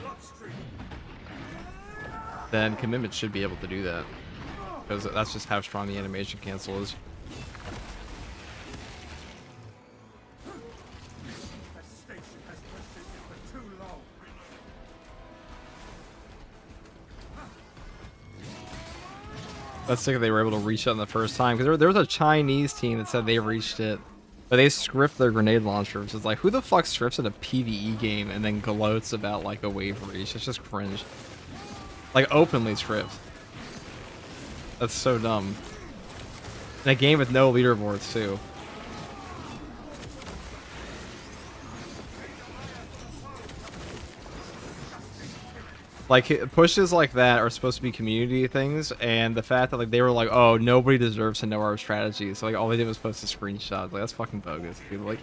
then commitment should be able to do that, because that's just how strong the animation cancel is. That's sick that they were able to reach it on the first time, because there was a Chinese team that said they reached it, but they script their grenade launcher, which is like, who the fuck scripts in a PvE game and then gloats about like a wave reach? It's just cringe. Like openly script. That's so dumb. In a game with no leaderboards too. Like, pushes like that are supposed to be community things, and the fact that like they were like, oh, nobody deserves to know our strategy, so like all they did was post a screenshot. Like, that's fucking bogus, dude. Like,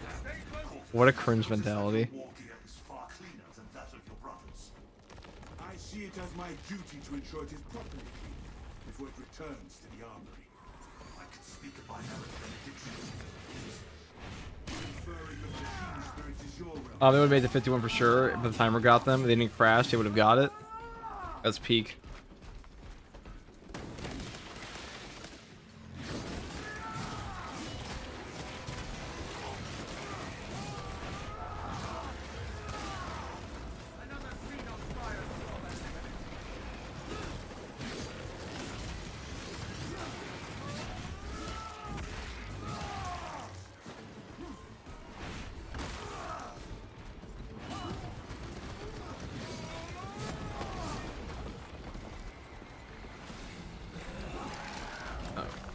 what a cringe mentality. I see it as my duty to ensure it is properly cleaned before it returns to the armory. I can speak a binary benediction. Conferring of machine spirit is your realm. They would have made the 51 for sure if the timer got them. If they didn't crash, they would have got it. That's peak.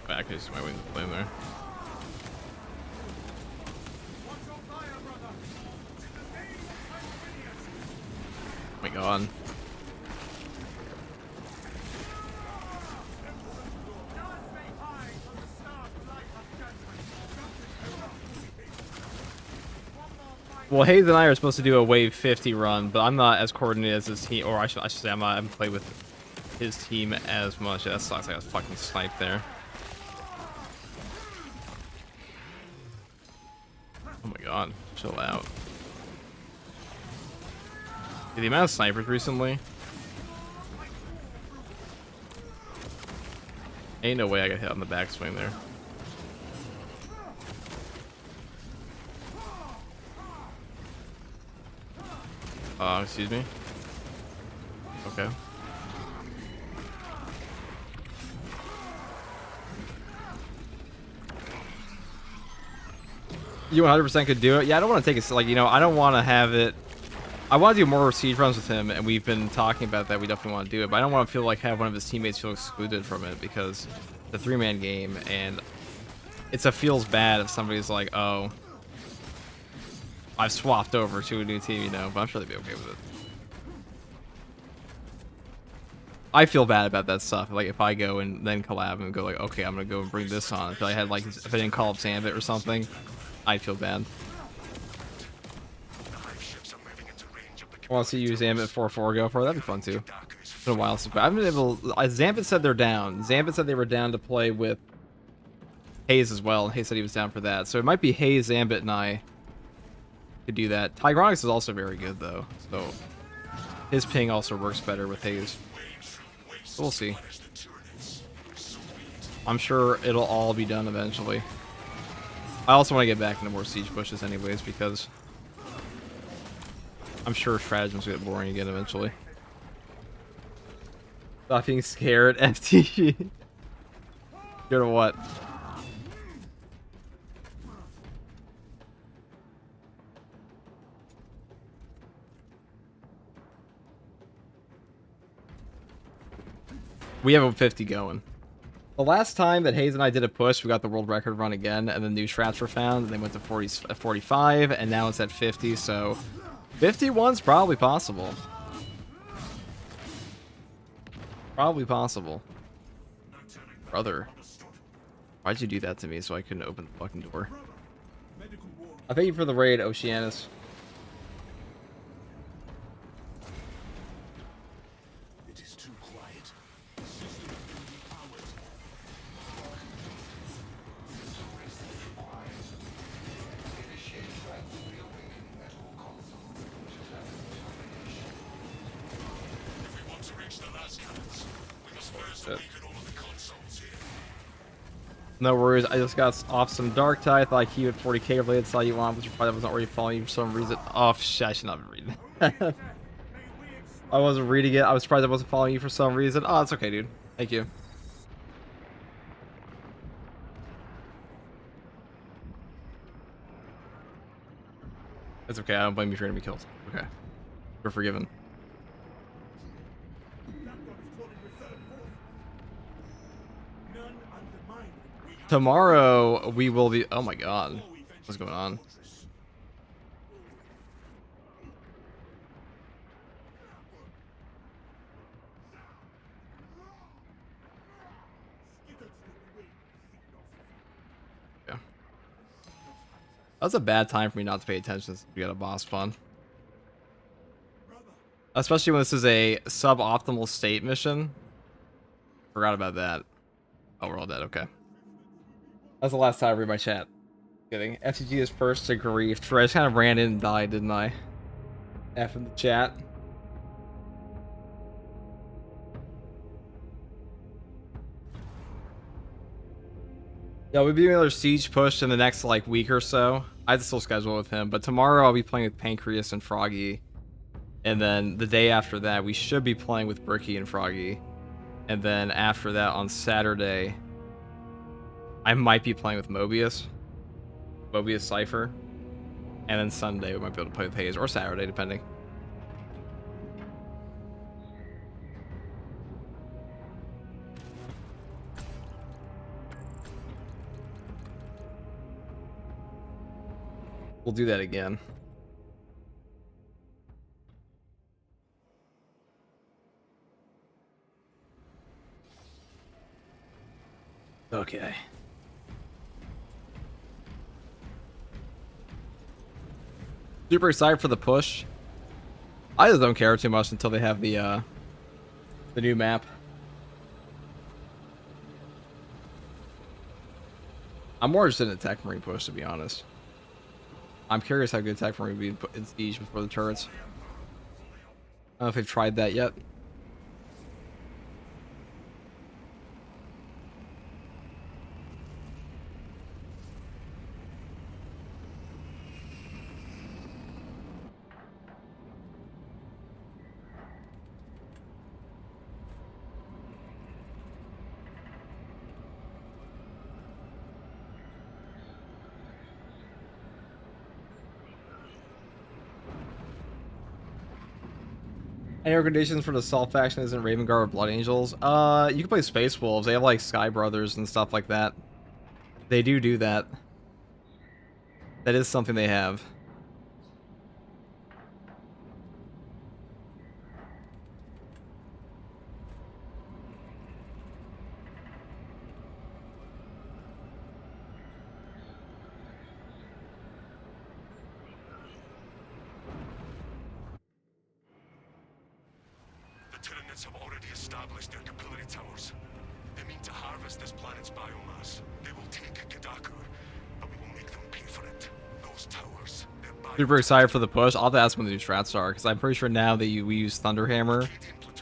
Back is my way to play there. Oh my god. Well, Hayes and I are supposed to do a wave 50 run, but I'm not as coordinated as his team, or I should say I haven't played with his team as much. That sucks. I got fucking sniped there. Oh my god, chill out. Dude, the amount of snipers recently. Ain't no way I got hit on the backswing there. Excuse me? Okay. You 100% could do it. Yeah, I don't want to take it, like, you know, I don't want to have it. I want to do more siege runs with him, and we've been talking about that. We definitely want to do it, but I don't want to feel like have one of his teammates feel excluded from it, because it's a 3-man game, and it feels bad if somebody's like, oh, I've swapped over to a new team, you know, but I'm sure they'd be okay with it. I feel bad about that stuff. Like if I go and then collab and go like, okay, I'm gonna go and bring this on. If I had like, if I didn't call up Zambit or something, I'd feel bad. I want to see you Zambit 4-4 go for it. That'd be fun too. It's been a while since I haven't been able. Zambit said they're down. Zambit said they were down to play with Hayes as well. Hayes said he was down for that. So it might be Hayes, Zambit, and I could do that. Tigronics is also very good though. So his ping also works better with Hayes. So we'll see. I'm sure it'll all be done eventually. I also want to get back into more siege pushes anyways because I'm sure stratagems get boring again eventually. Stop being scared, FTG. Scared of what? We have a 50 going. The last time that Hayes and I did a push, we got the world record run again, and then new strats were found, and they went to 45, and now it's at 50, so 51's probably possible. Probably possible. Brother, why'd you do that to me so I couldn't open the fucking door? I thank you for the raid, Oceanus. It is too quiet. If we want to reach the last cannons, we must first awaken all of the consoles here. No worries, I just got off some Dark Tide. I thought I keep it 40k related, saw you on, but you probably wasn't already following you for some reason. Oh shit, I should not have been reading that. I wasn't reading it. I was surprised I wasn't following you for some reason. Oh, it's okay, dude. Thank you. It's okay, I don't blame you for getting me killed. Okay. You're forgiven. Tomorrow we will be. Oh my god, what's going on? Yeah, that's a bad time for me not to pay attention since we got a boss spawn, especially when this is a suboptimal state mission. Forgot about that. Oh, we're all dead. Okay. That's the last time I read my chat. Kidding. FTG is first to grief. I just kind of ran in and died, didn't I? F in the chat. Yeah, we'll be doing another siege push in the next like week or so. I have to still schedule with him, but tomorrow I'll be playing with Pancreas and Froggy. And then the day after that, we should be playing with Bricky and Froggy. And then after that, on Saturday, I might be playing with Mobius Cypher, and then Sunday we might be able to play with Hayes, or Saturday, depending. We'll do that again. Okay. Super excited for the push. I just don't care too much until they have the new map. I'm more interested in the Tech Marine push, to be honest. I'm curious how good Tech Marine would be in Siege before the turrets. I don't know if they've tried that yet. Any recommendations for the Assault faction isn't Raven Guard or Blood Angels? You can play Space Wolves. They have like Sky Brothers and stuff like that. They do that. That is something they have. Tyranids have already established their capillary towers. They mean to harvest this planet's biomass. They will take Kadaku, but we will make them pay for it. Those towers, their Super excited for the push. I'll have to ask when the new strats are, because I'm pretty sure now that we use Thunderhammer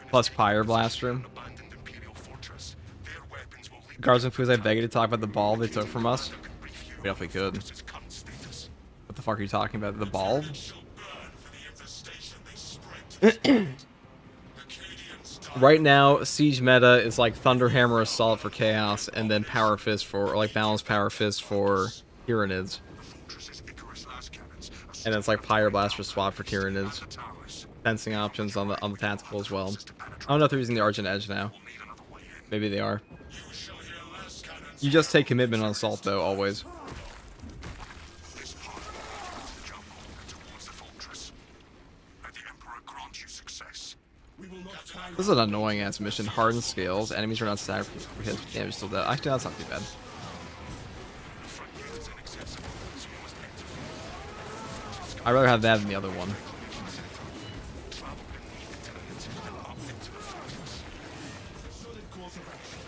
plus Pyre Blaster. abandoned Imperial fortress. Their weapons will lead Guards and Foods, I beg you to talk about the ball they took from us. brief you We definitely could. its current status. What the fuck are you talking about? The ball? Shall burn for the infestation they spread to this planet. Acadians die. Right now, Siege meta is like Thunderhammer Assault for Chaos, and then Power Fist for, or like Balanced Power Fist for Tyranids. Fortress's Icarus las cannons are And then it's like Pyre Blaster Swap for Tyranids. the towers. Fencing options on the tactical as well. I don't know if they're using the Argent Edge now. Need another way in. Maybe they are. You shall hear less cannons. You just take commitment on Assault though, always. This part of the jungle towards the fortress. May the Emperor grant you success. We will not find This is an annoying ass mission. Hardened scales. Enemies are not staggered for hits. Damage still dead. Actually, that's not too bad. The front gate is inaccessible, so you must enter. I'd rather have that than the other one. Travel beneath the Tyranids and up into the fortress. solid course of action.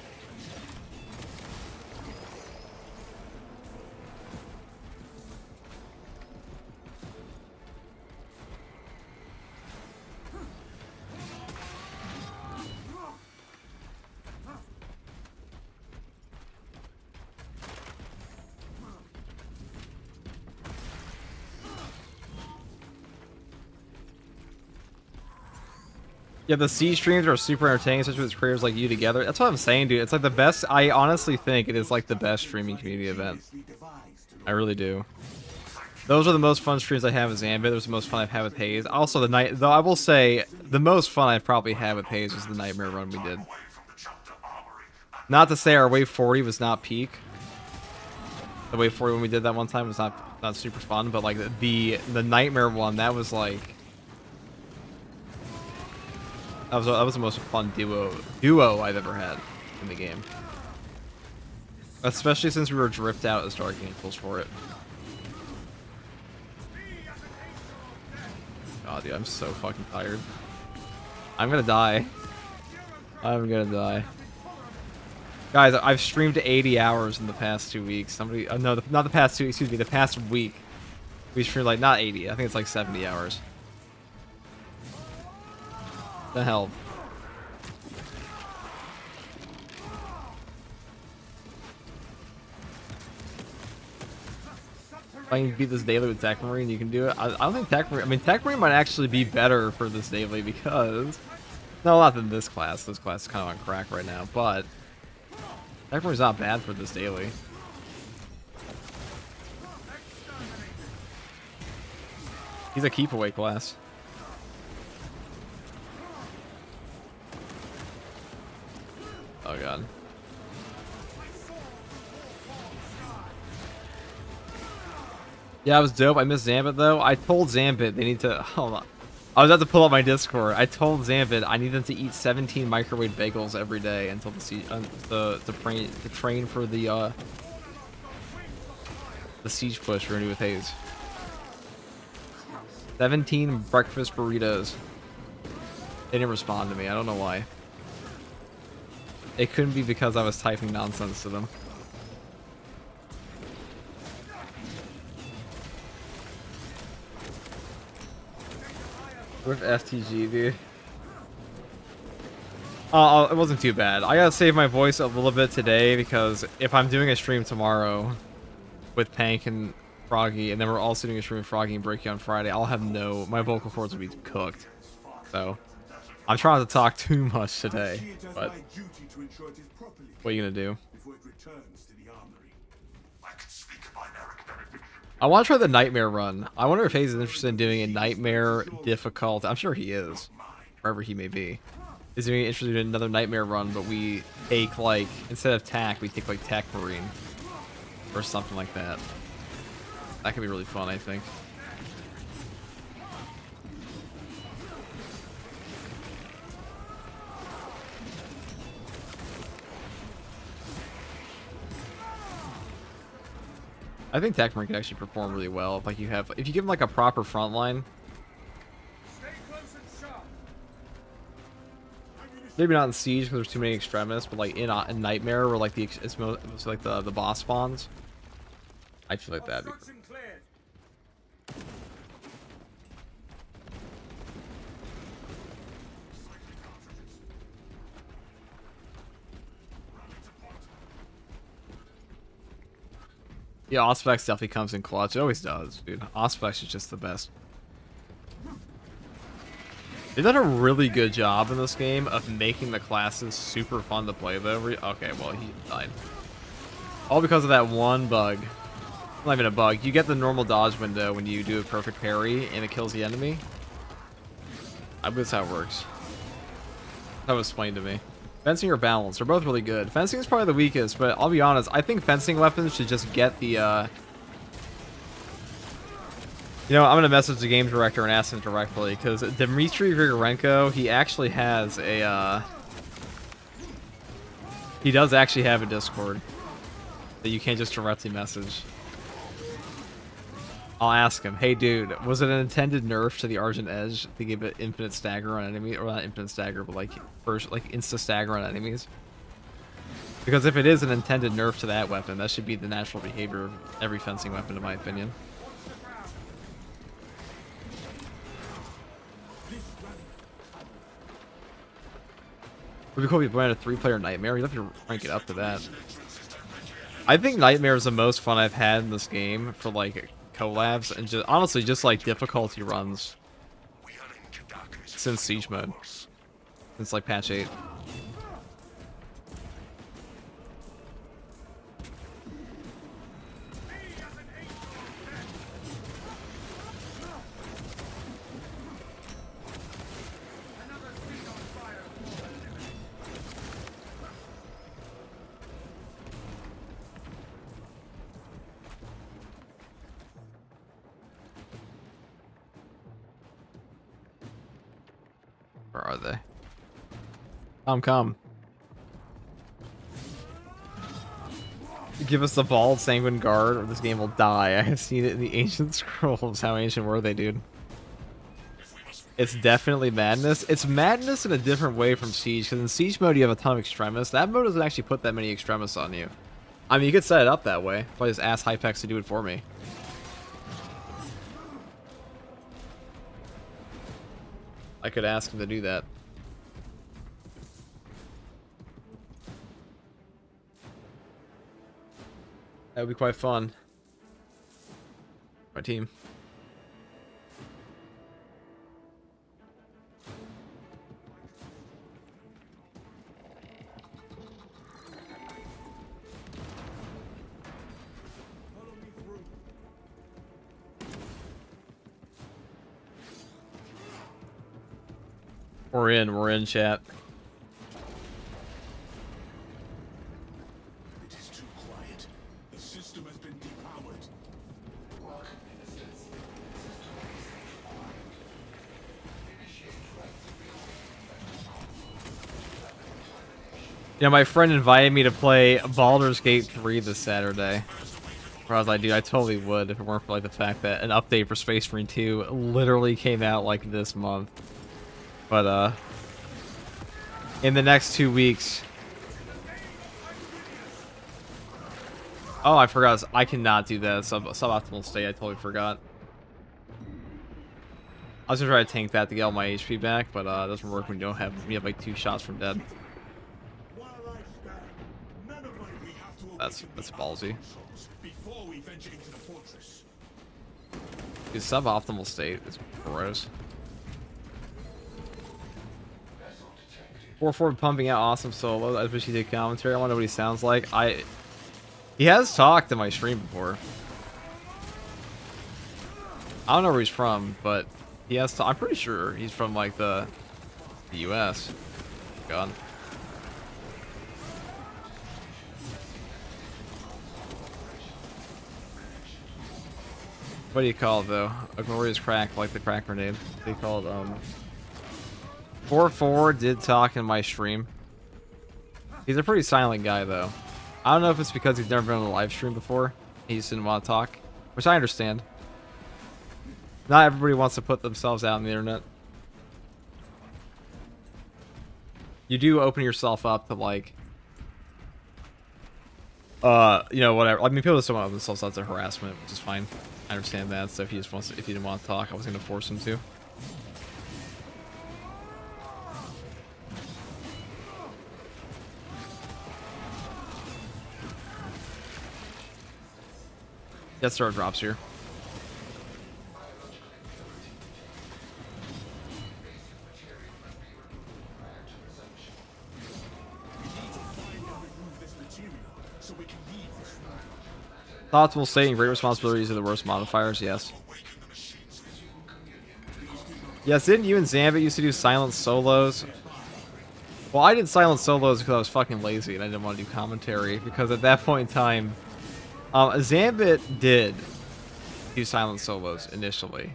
Yeah, the Siege streams are super entertaining, especially with creators like you together. That's what I'm saying, dude. It's like the best. I honestly think it is like the best streaming community event. I really do. Those are the most fun streams I have with Zambit. Those are the most fun I've had with Haze. Also, the night, though, I will say the most fun I've probably had with Haze was the Nightmare run we did. Not to say our Wave 40 was not peak. The Wave 40 when we did that one time was not super fun, but like the Nightmare one, that was like. That was the most fun duo I've ever had in the game. Especially since we were dripped out as Dark Angels for it. God, dude, I'm so fucking tired. I'm gonna die. I'm gonna die. Guys, I've streamed 80 hours in the past 2 weeks. Somebody, no, not the past 2, excuse me, the past week. We streamed like, not 80, I think it's like 70 hours. The hell? If I can beat this daily with Tech Marine, you can do it. I don't think Tech Marine. I mean, Tech Marine might actually be better for this daily because, no, not than this class. This class is kind of on crack right now, but Tech Marine's not bad for this daily. He's a keep away class. Oh god. Yeah, it was dope. I missed Zambit though. I told Zambit they need to hold on. I was about to pull up my Discord. I told Zambit I need them to eat 17 microwave bagels every day until to train for the siege push we're gonna do with Haze. 17 breakfast burritos. They didn't respond to me. I don't know why. It couldn't be because I was typing nonsense to them. With FTG, dude. It wasn't too bad. I gotta save my voice a little bit today because if I'm doing a stream tomorrow with Pank and Froggy, and then we're also doing a stream with Froggy and Breaky on Friday, I'll have my vocal cords will be cooked. So, I'm trying to talk too much today, but what are you gonna do? I want to try the Nightmare run. I wonder if Hayes is interested in doing a Nightmare difficult. I'm sure he is, wherever he may be. Is he interested in another Nightmare run, but we take like, instead of TAC, we take like Tech Marine or something like that. That could be really fun, I think. I think Tech Marine can actually perform really well if if you give him like a proper front line. Stay close and sharp. Maybe not in Siege because there's too many extremists, but like in Nightmare, where like it's like the boss spawns. I feel like that'd be. Obstruction cleared. Yeah, Auspex definitely comes in clutch. It always does, dude. Auspex is just the best. They've done a really good job in this game of making the classes super fun to play, though. Okay, well, he died. All because of that one bug. Not even a bug. You get the normal dodge window when you do a perfect parry, and it kills the enemy. I believe that's how it works. That was explained to me. Fencing or balance? They're both really good. Fencing is probably the weakest, but I'll be honest. I think fencing weapons should just get the, You know, I'm going to message the game director and ask him directly, because Dmitry Grigorenko, he actually has a, he does actually have a Discord that you can't just directly message. I'll ask him, hey dude, was it an intended nerf to the Argent Edge to give it infinite stagger on enemies? Or not infinite stagger, but like, first, like insta stagger on enemies? Because if it is an intended nerf to that weapon, that should be the natural behavior of every fencing weapon, in my opinion. Would be cool if you played a 3-player Nightmare. You'd have to rank it up to that. I think Nightmare is the most fun I've had in this game for like collabs and just honestly just like difficulty runs since Siege mode. Since like patch 8. Where are they? Come. Give us the bald sanguine guard or this game will die. I have seen it in the ancient scrolls. How ancient were they, dude? It's definitely madness. It's madness in a different way from Siege, because in Siege mode you have a ton of extremists. That mode doesn't actually put that many extremists on you. I mean, you could set it up that way. Probably just ask Hypex to do it for me. I could ask him to do that. That would be quite fun. My team. We're in chat. It is too quiet. The system has been depowered. Yeah, my friend invited me to play Baldur's Gate 3 this Saturday. Where I was like, dude, I totally would if it weren't for like the fact that an update for Space Marine 2 literally came out like this month. But in the next 2 weeks. Oh, I forgot. I cannot do that. Suboptimal state. I totally forgot. I was gonna try to tank that to get all my HP back, but it doesn't work when you don't have. You have like 2 shots from dead. That's ballsy. His suboptimal state is gross. 4-4 pumping out awesome solo. I wish he did commentary. I want to know what he sounds like. He has talked in my stream before. I don't know where he's from, but he has. I'm pretty sure he's from like the U.S. God. What do you call it though? A glorious crack, like the crack grenade. They called 4-4 did talk in my stream. He's a pretty silent guy though. I don't know if it's because he's never been on a live stream before. He just didn't want to talk, which I understand. Not everybody wants to put themselves out on the internet. you do open yourself up to like, you know, whatever. I mean, people just don't want to open themselves up to harassment, which is fine. I understand that. So if he just wants, if he didn't want to talk, I wasn't gonna force him to. Death Star drops here. Thoughts will say great responsibilities are the worst modifiers, yes. Yes, didn't you and Zambit used to do silent solos? Well, I did silent solos because I was fucking lazy and I didn't want to do commentary, because at that point in time, Zambit did do silent solos initially.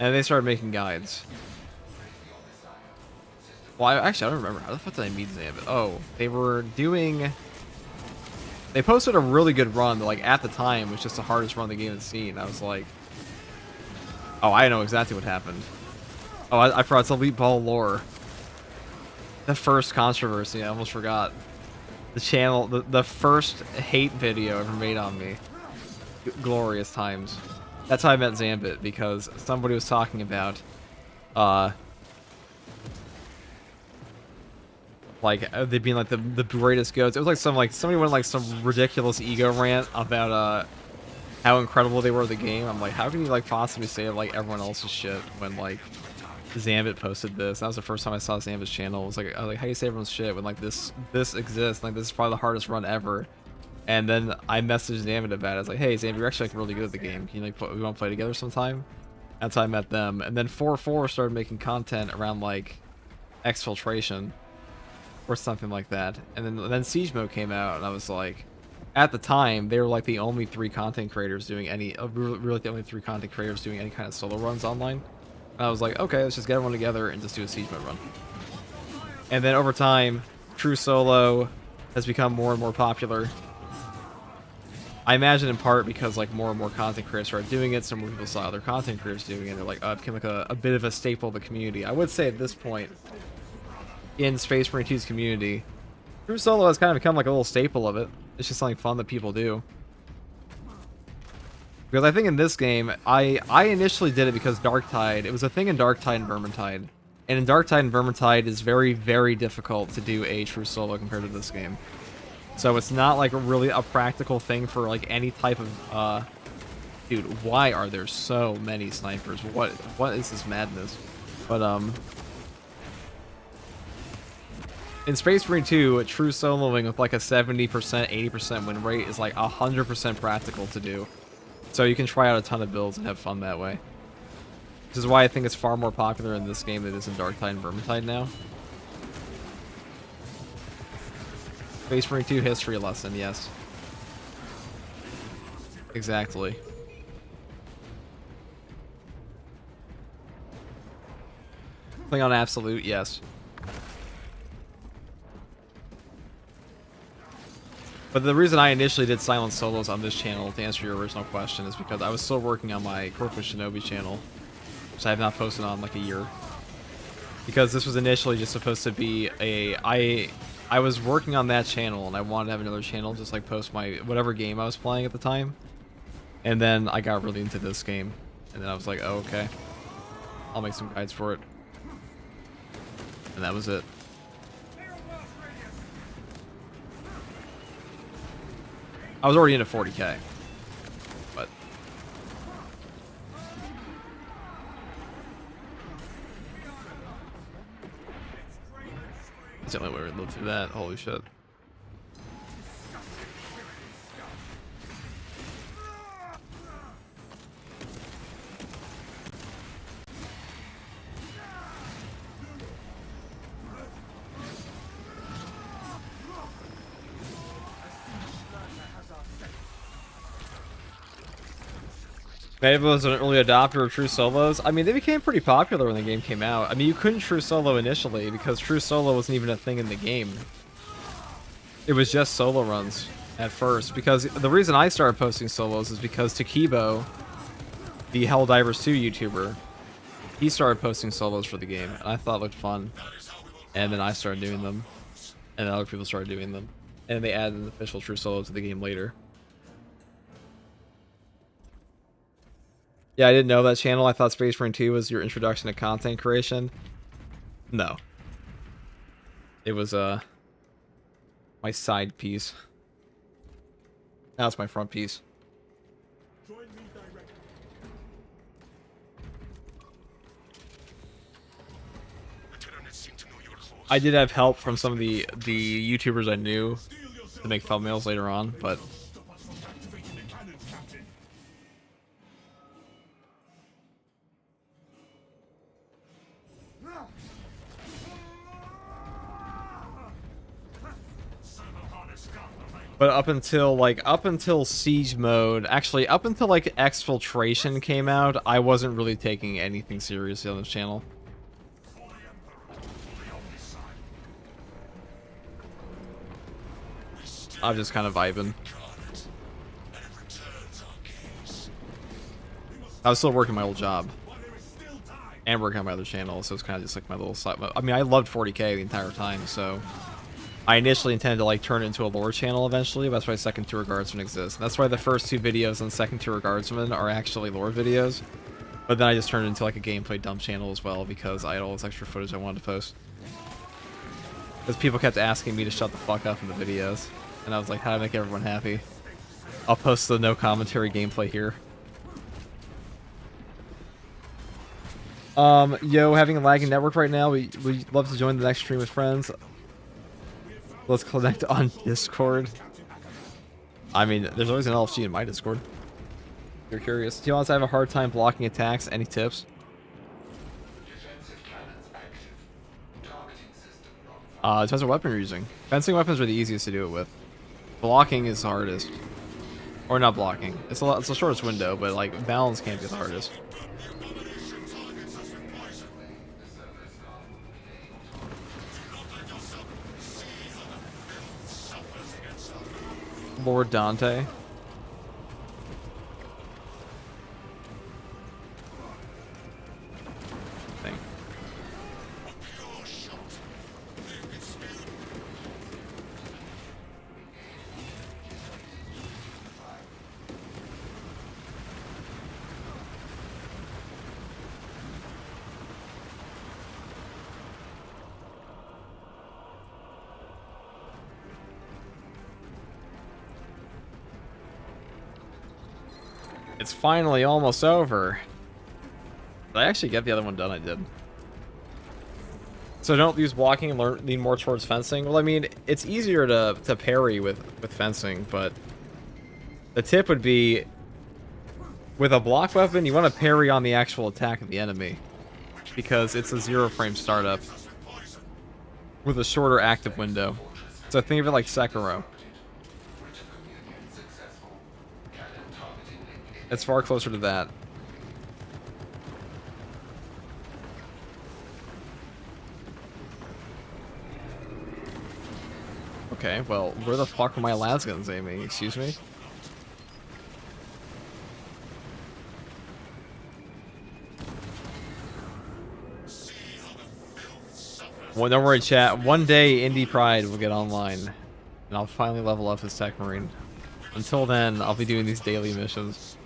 And they started making guides. Well, actually, I don't remember. How the fuck did I meet Zambit? Oh, they were doing... They posted a really good run that, like, at the time, was just the hardest run the game had seen. I was like... Oh, I know exactly what happened. Oh, I forgot. It's Elite Ball lore. The first controversy. I almost forgot. The channel... The first hate video ever made on me. Glorious times. That's how I met Zambit, because somebody was talking about... like they being like the greatest goats. It was like somebody went like some ridiculous ego rant about how incredible they were at the game. I'm like, how can you like possibly say like everyone else's shit when like Zambit posted this? That was the first time I saw Zambit's channel. It was like, I was like, how do you say everyone's shit when like this exists? Like this is probably the hardest run ever. And then I messaged Zambit about it. I was like, hey Zambit, you're actually like really good at the game. Can you like we want to play together sometime? That's how I met them. And then 4-4 started making content around like exfiltration or something like that. And then Siege Mode came out, and I was like, at the time, they were like the only 3 content creators doing any, really the only 3 content creators doing any kind of solo runs online. And I was like, okay, let's just get everyone together and just do a Siege Mode run. And then over time, True Solo has become more and more popular. I imagine in part because like more and more content creators started doing it, some more people saw other content creators doing it, and they're like, oh, it became like a bit of a staple of the community. I would say at this point, in Space Marine 2's community, True Solo has kind of become like a little staple of it. It's just something fun that people do. Because I think in this game, I initially did it because Darktide, it was a thing in Darktide and Vermintide. And in Darktide and Vermintide, it's very, very difficult to do a True Solo compared to this game. So it's not like really a practical thing for like any type of, dude, why are there so many snipers? What is this madness? But, in Space Marine 2, true soloing with like a 70%, 80% win rate is like 100% practical to do. So you can try out a ton of builds and have fun that way. Which is why I think it's far more popular in this game than it is in Darktide and Vermintide now. Space Marine 2 history lesson, yes. Exactly. Playing on Absolute, yes. But the reason I initially did silent solos on this channel, to answer your original question, is because I was still working on my Corpus Shinobi channel, which I have not posted on like a year. Because this was initially just supposed to be I was working on that channel, and I wanted to have another channel, just like post my whatever game I was playing at the time. And then I got really into this game, and then I was like, oh, okay, I'll make some guides for it. And that was it. I was already into 40k, but it's the only way we lived through that. Holy shit. Maybe was an early adopter of True Solos. I mean, they became pretty popular when the game came out. I mean, you couldn't True Solo initially because True Solo wasn't even a thing in the game. It was just solo runs at first. Because the reason I started posting solos is because Takibo, the Helldivers 2 YouTuber, he started posting solos for the game, and I thought it looked fun. That is how we will and then I started doing them, and then other people started doing them, and they added an official true solo to the game later. Yeah, I didn't know that channel. I thought Space Marine 2 was your introduction to content creation. No. It was my side piece. Now it's my front piece. Join me directly. Lieutenant, it seemed to know your close. I did have help from some of the YouTubers I knew to make thumbnails later on, but Stop us from activating the cannons, Captain. but up until siege mode, actually up until like exfiltration came out, I wasn't really taking anything seriously on this channel. I'm just kind of vibing. I was still working my old job and working on my other channel, so it's kind of just like my little side. I mean, I loved 40k the entire time, so I initially intended to like turn it into a lore channel eventually. But that's why Second Tier Guardsman exists. And that's why the first 2 videos on Second Tier Guardsman are actually lore videos. But then I just turned it into like a gameplay dump channel as well because I had all this extra footage I wanted to post. Because people kept asking me to shut the fuck up in the videos, and I was like, how do I make everyone happy? I'll post the no commentary gameplay here. Yo, having a lagging network right now. We'd love to join the next stream with friends. Let's connect on Discord. I mean, there's always an LFG in my Discord. If you're curious. Do you want to have a hard time blocking attacks? Any tips? Depends what weapon you're using. Fencing weapons are the easiest to do it with. Blocking is the hardest. Or not blocking. It's the shortest window, but like balance can't be the hardest. Lord Dante. Thing. It's finally almost over. Did I actually get the other one done? I did. So don't use blocking and lean more towards fencing. Well, I mean, it's easier to parry with fencing, but the tip would be with a block weapon, you want to parry on the actual attack of the enemy because it's a 0-frame startup with a shorter active window. So think of it like Sekiro. It's far closer to that. Okay, well, where the fuck are my las guns aiming? Excuse me? Well, don't worry, chat. One day, Indie Pride will get online, and I'll finally level up as Tech Marine. Until then, I'll be doing these daily missions.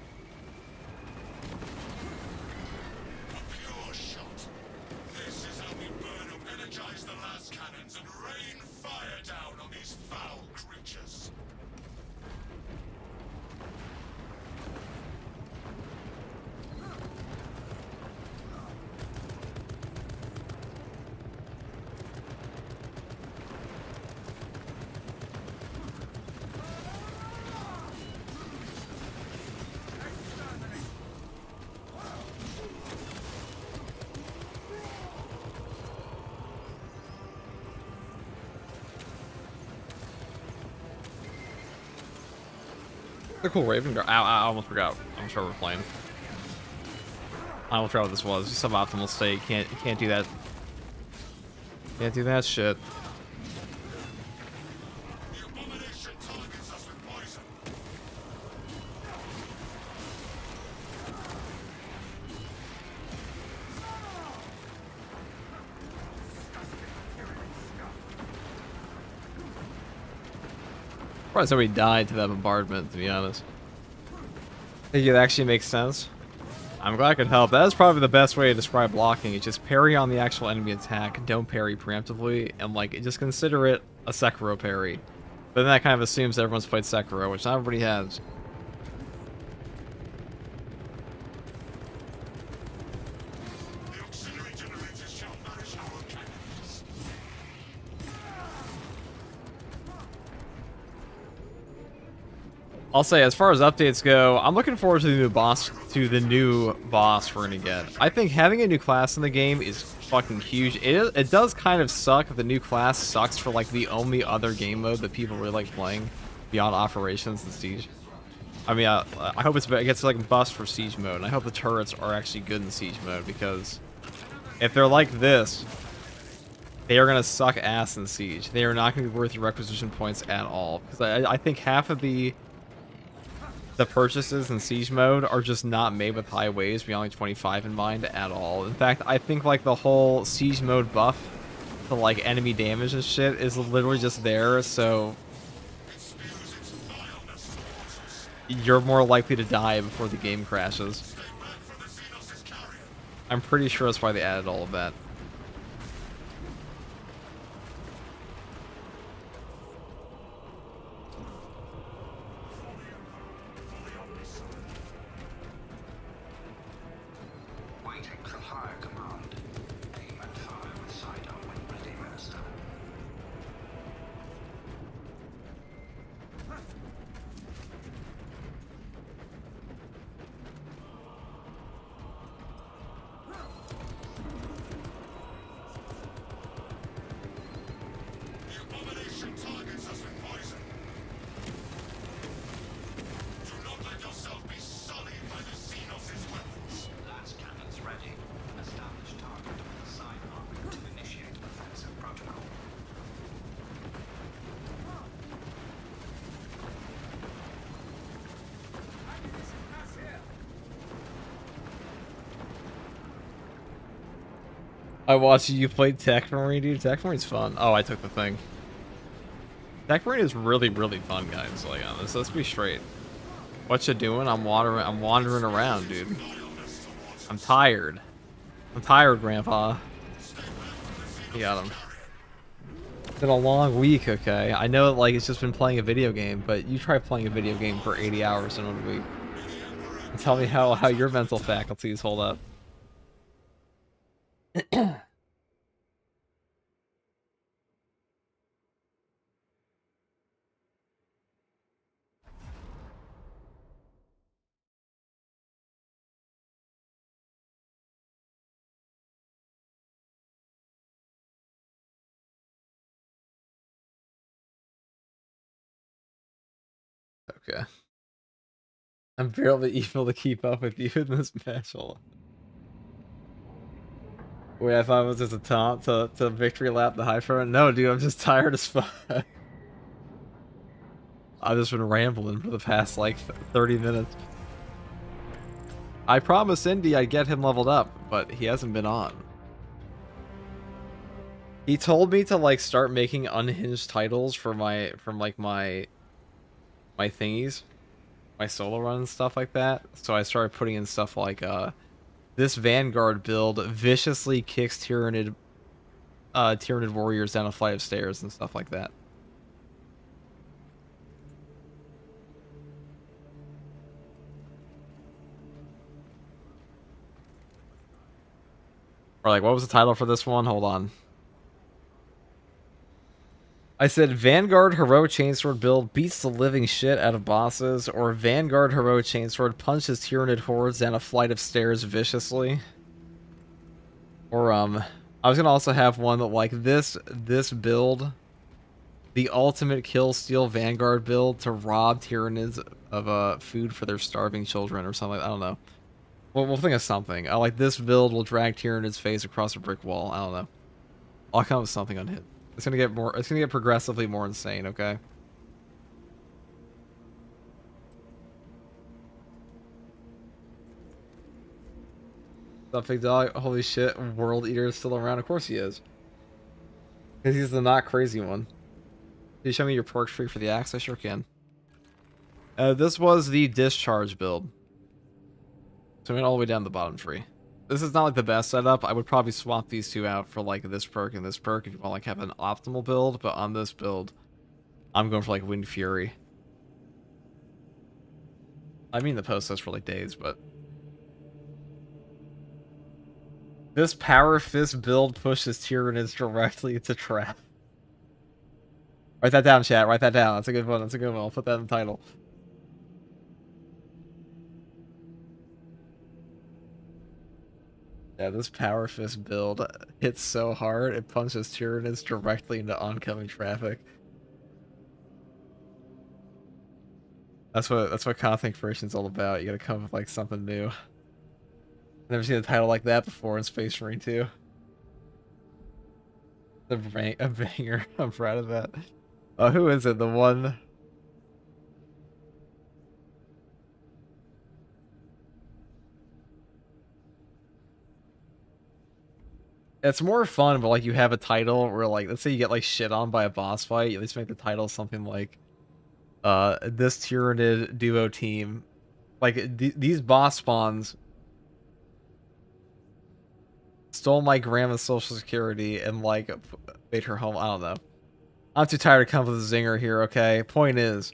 The cool Raven Guard. I almost forgot. I'm sure we're playing. I almost forgot what this was. Suboptimal state. Can't do that. Can't do that shit. Probably somebody died to that bombardment, to be honest. I think it actually makes sense. I'm glad I could help. That is probably the best way to describe blocking. It's just parry on the actual enemy attack. Don't parry preemptively. And, like, just consider it a Sekiro parry. But then that kind of assumes everyone's played Sekiro, which not everybody has. The auxiliary generators shall nourish our cannons. I'll say, as far as updates go, I'm looking forward to the new boss we're gonna get. I think having a new class in the game is fucking huge. It does kind of suck that the new class sucks for like the only other game mode that people really like playing beyond operations and siege. I mean, I hope it gets like bust for siege mode, and I hope the turrets are actually good in siege mode, because if they're like this, they are gonna suck ass in siege. They are not gonna be worth your requisition points at all, because I think half of the purchases in siege mode are just not made with high waves beyond like 25 in mind at all. In fact, I think like the whole siege mode buff to like enemy damage and shit is literally just there so you're more likely to die before the game crashes. I'm pretty sure that's why they added all of that. Waiting for higher command. Aim and fire with sidearm when ready, Minister. The abomination targets us with poison. Do not let yourself be sullied by the Xenos' weapons. Last cannons ready. Establish target with the sidearm to initiate offensive protocol. I watched you play Tech Marine, dude. Tech Marine's fun. Oh, I took the thing. Tech Marine is really, really fun, guys. Like, let's be straight. What you doing? I'm wandering around, dude. I'm tired. I'm tired, Grandpa. You got him. It's been a long week, okay? I know, like, it's just been playing a video game, but you try playing a video game for 80 hours in a week. And tell me how your mental faculties hold up. Okay. I'm barely able to keep up with you in this match. Hold on. Wait, I thought it was just a taunt to victory lap the high front. No, dude, I'm just tired as fuck. I've just been rambling for the past, like, 30 minutes. I promised Indy I'd get him leveled up, but he hasn't been on. He told me to, like, start making unhinged titles for my thingies. My solo run and stuff like that. So I started putting in stuff like, this Vanguard build viciously kicks Tyrannid warriors down a flight of stairs and stuff like that. Or like, what was the title for this one? Hold on. I said Vanguard Heroic Chainsword build beats the living shit out of bosses, or Vanguard Heroic Chainsword punches Tyrannid hordes down a flight of stairs viciously. Or I was gonna also have one that like this build, the ultimate kill steal Vanguard build to rob Tyrannids of food for their starving children or something. I don't know. We'll think of something. I like this build will drag Tyrannid's face across a brick wall. I don't know. I'll come up with something on hit. It's gonna get progressively more insane, okay? What's up, big dog? Holy shit, World Eater is still around. Of course he is. Because he's the not crazy one. you show me your perk tree for the axe? I sure can. This was the discharge build. So we went all the way down the bottom tree. This is not like the best setup. I would probably swap these two out for like this perk and this perk if you want like have an optimal build. But on this build, I'm going for like Wind Fury. I mean the post this for like days, but this Power Fist build pushes Tyranids directly into trap. Write that down, chat. Write that down. That's a good one. That's a good one. I'll put that in the title. Yeah, this Power Fist build hits so hard, it punches Tyranids directly into oncoming traffic. That's what content creation's all about. You gotta come up with like something new. Never seen a title like that before in Space Marine 2. A banger. I'm proud of that. Who is it? The one... It's more fun, but like you have a title where like, let's say you get like shit on by a boss fight, you at least make the title something like, this Tyranid duo team. Like, these boss spawns stole my grandma's social security and like made her home. I don't know. I'm too tired to come with a zinger here, okay? Point is,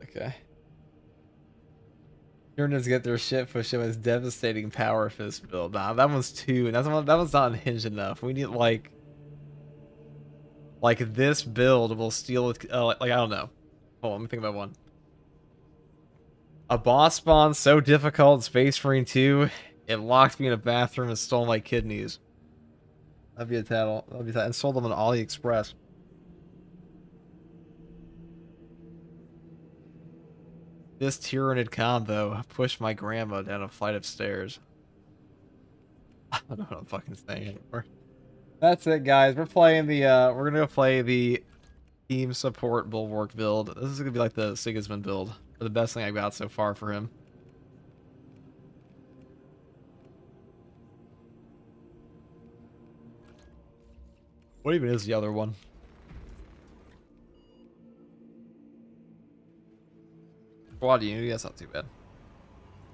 okay. Tyranids get their shit pushed in with devastating Power Fist build. Nah, that one's too. That one's not unhinged enough. We need like this build will steal. Like I don't know. Hold on, let me think about one. A boss spawn so difficult in Space Marine 2, it locked me in a bathroom and stole my kidneys. That'd be a title. That'd be that, and sold them on AliExpress. This Tyranid combo pushed my grandma down a flight of stairs. I don't know what I'm fucking saying anymore. That's it, guys. We're playing the, we're gonna go play the team support bulwark build. This is gonna be like the Sigismund build. Or the best thing I've got so far for him. What even is the other one? Squad Unity, that's not too bad.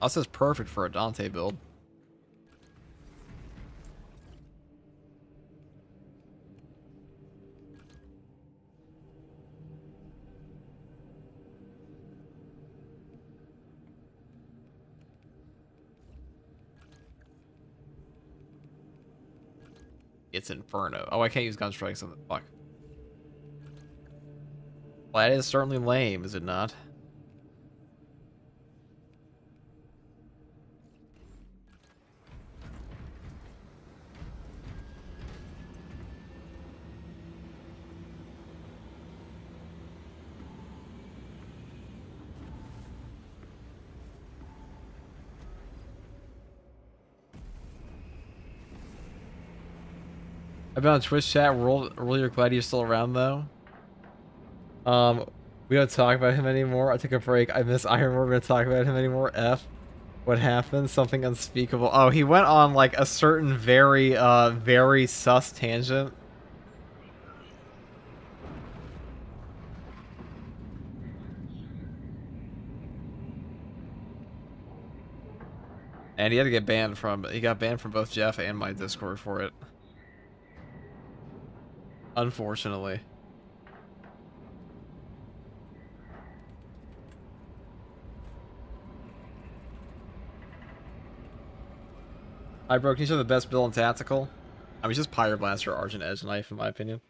This is perfect for a Dante build. It's Inferno. Oh, I can't use gun strikes on the fuck. Well, that is certainly lame, is it not? I've been on Twitch chat. Really glad you're still around though. We don't talk about him anymore. I took a break. I miss Ironmore. We don't talk about him anymore. F. What happened? Something unspeakable. Oh, he went on like a certain very sus tangent. And he had to get banned from. He got banned from both Jeff and my Discord for it. Unfortunately. Hi, bro. Can you show the best build in Tactical? I mean, just Pyroblast or Argent Edge Knife, in my opinion.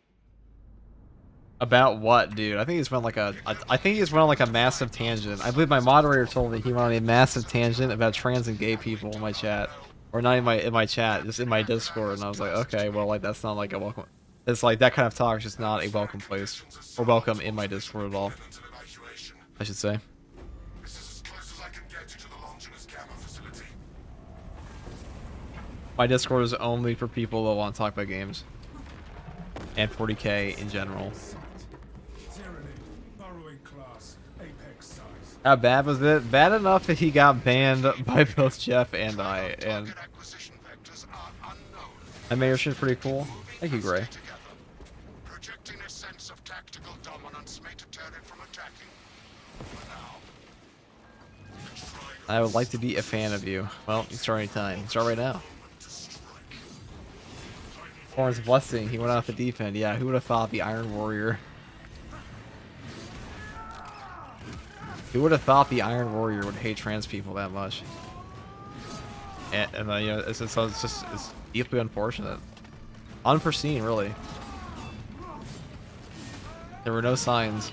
About what, dude? I think he's went like a. I think he's went on like a massive tangent. I believe my moderator told me he went on a massive tangent about trans and gay people in my chat, or not in my chat, just in my Discord, and I was like, okay, well, like that's not like a welcome. It's like that kind of talk is just not a welcome place or welcome in my Discord at all. I should say. My Discord is only for people that want to talk about games. and 40k in general. Tyranny, burrowing class, apex size. How bad was it? Bad enough that he got banned by both Jeff and I, and Target acquisition vectors are unknown. I made it pretty cool. Thank you, Gray. Together. Projecting a sense of tactical dominance may deter it from attacking. For now. I would like to be a fan of you. Well, you can start anytime. You can start right now. Horn's blessing. He went out to defend. Yeah, who would have thought the Iron Warrior? Who would have thought the Iron Warrior would hate trans people that much? And you know, it's deeply unfortunate, unforeseen, really. There were no signs.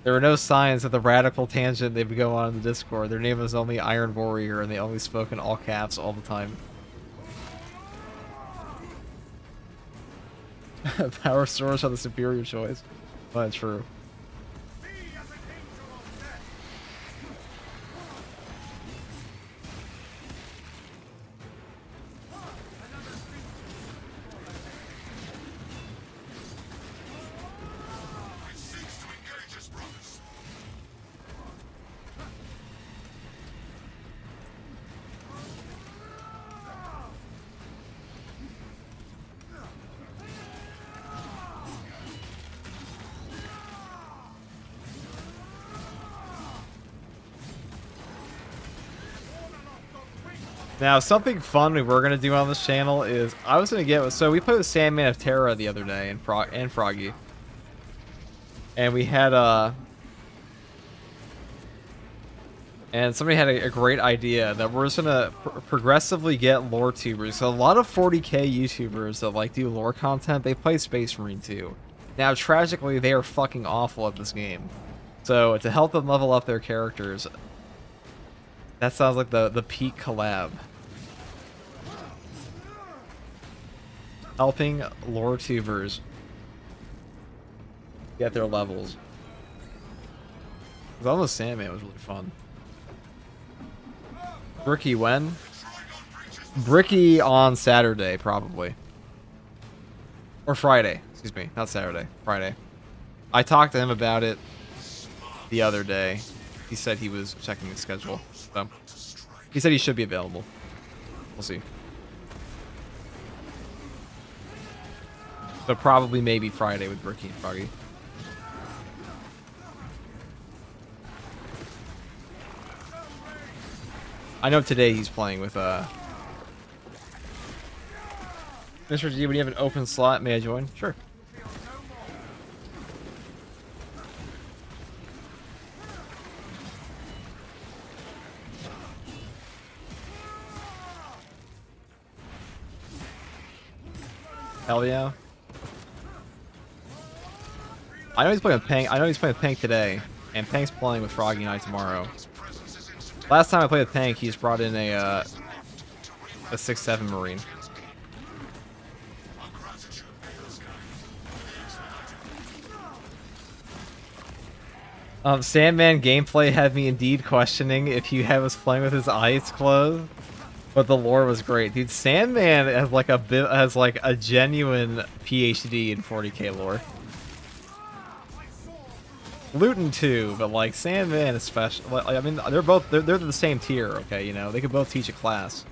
There were no signs of the radical tangent they would go on in the Discord. Their name was only Iron Warrior, and they only spoke in all caps all the time. Power stores are the superior choice. Well, that's true. It seeks to engage his brothers. Now, something fun we were gonna do on this channel is I was gonna get so we played with Sandman of Terra the other day and Froggy, and we had and somebody had a great idea that we're just gonna progressively get lore tubers. So a lot of 40k YouTubers that like do lore content, they play Space Marine 2. Now, tragically, they are fucking awful at this game. So to help them level up their characters, that sounds like the peak collab. Helping lore tubers get their levels. Because almost Sandman was really fun. Bricky when? Bricky on Saturday, probably. Or Friday. Excuse me, not Saturday. Friday. I talked to him about it the other day. He said he was checking his schedule. So he said he should be available. We'll see. So probably maybe Friday with Bricky and Froggy. I know today he's playing with Mr. G, when you have an open slot, may I join? Sure. Hell yeah. I know he's playing with Pank. I know he's playing with Pank today, and Pank's playing with Froggy and I tomorrow. Last time I played with Pank, he's brought in a 6-7 Marine. Sandman gameplay had me indeed questioning if he was playing with his eyes closed, but the lore was great, dude. Sandman has like a genuine PhD in 40k lore. Luton too, but like Sandman especially. I mean, they're the same tier, okay? You know, they could both teach a class.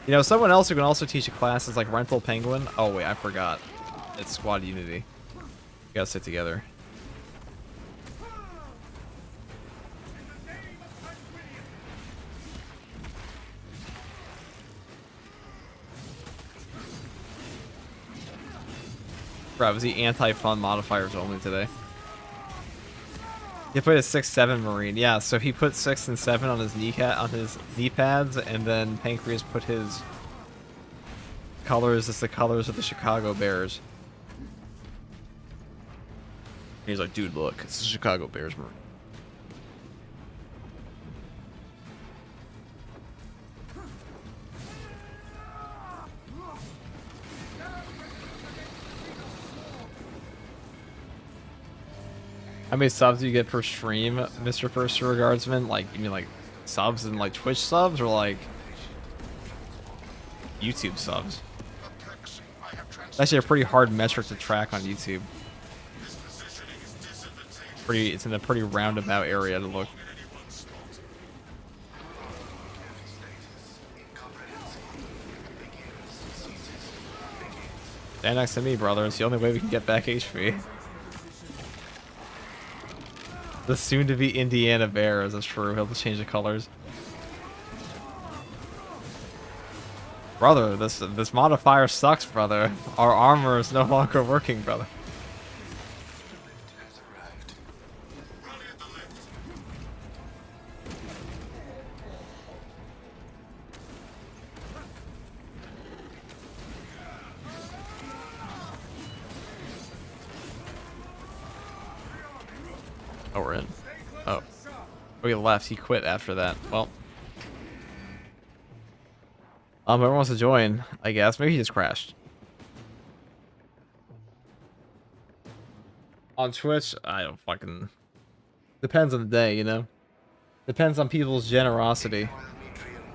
You know, someone else who can also teach a class is like Rental Penguin. Oh wait, I forgot. It's Squad Unity. You gotta sit together. Bro, was he anti-fun modifiers only today? He put a 6-7 Marine, yeah. So he put 6 and 7 on his knee pads, and then Pancreas put his colors as the colors of the Chicago Bears. And he's like, dude, look, it's the Chicago Bears Marine. How many subs do you get per stream, Mr. First Regardsman? Like, you mean like subs and like Twitch subs, or like YouTube subs? Perplexing. I have It's actually a pretty hard metric to track on YouTube. It's in a pretty roundabout area to look. Stand next to me, brother. It's the only way we can get back HP. The soon-to-be Indiana Bears. That's true. He'll just change the colors. Brother, this modifier sucks, brother. Our armor is no longer working, brother. Oh, we're in. Oh. Oh, he left. He quit after that. Well. Whoever wants to join, I guess. Maybe he just crashed. On Twitch, I don't fucking... Depends on the day, you know? Depends on people's generosity.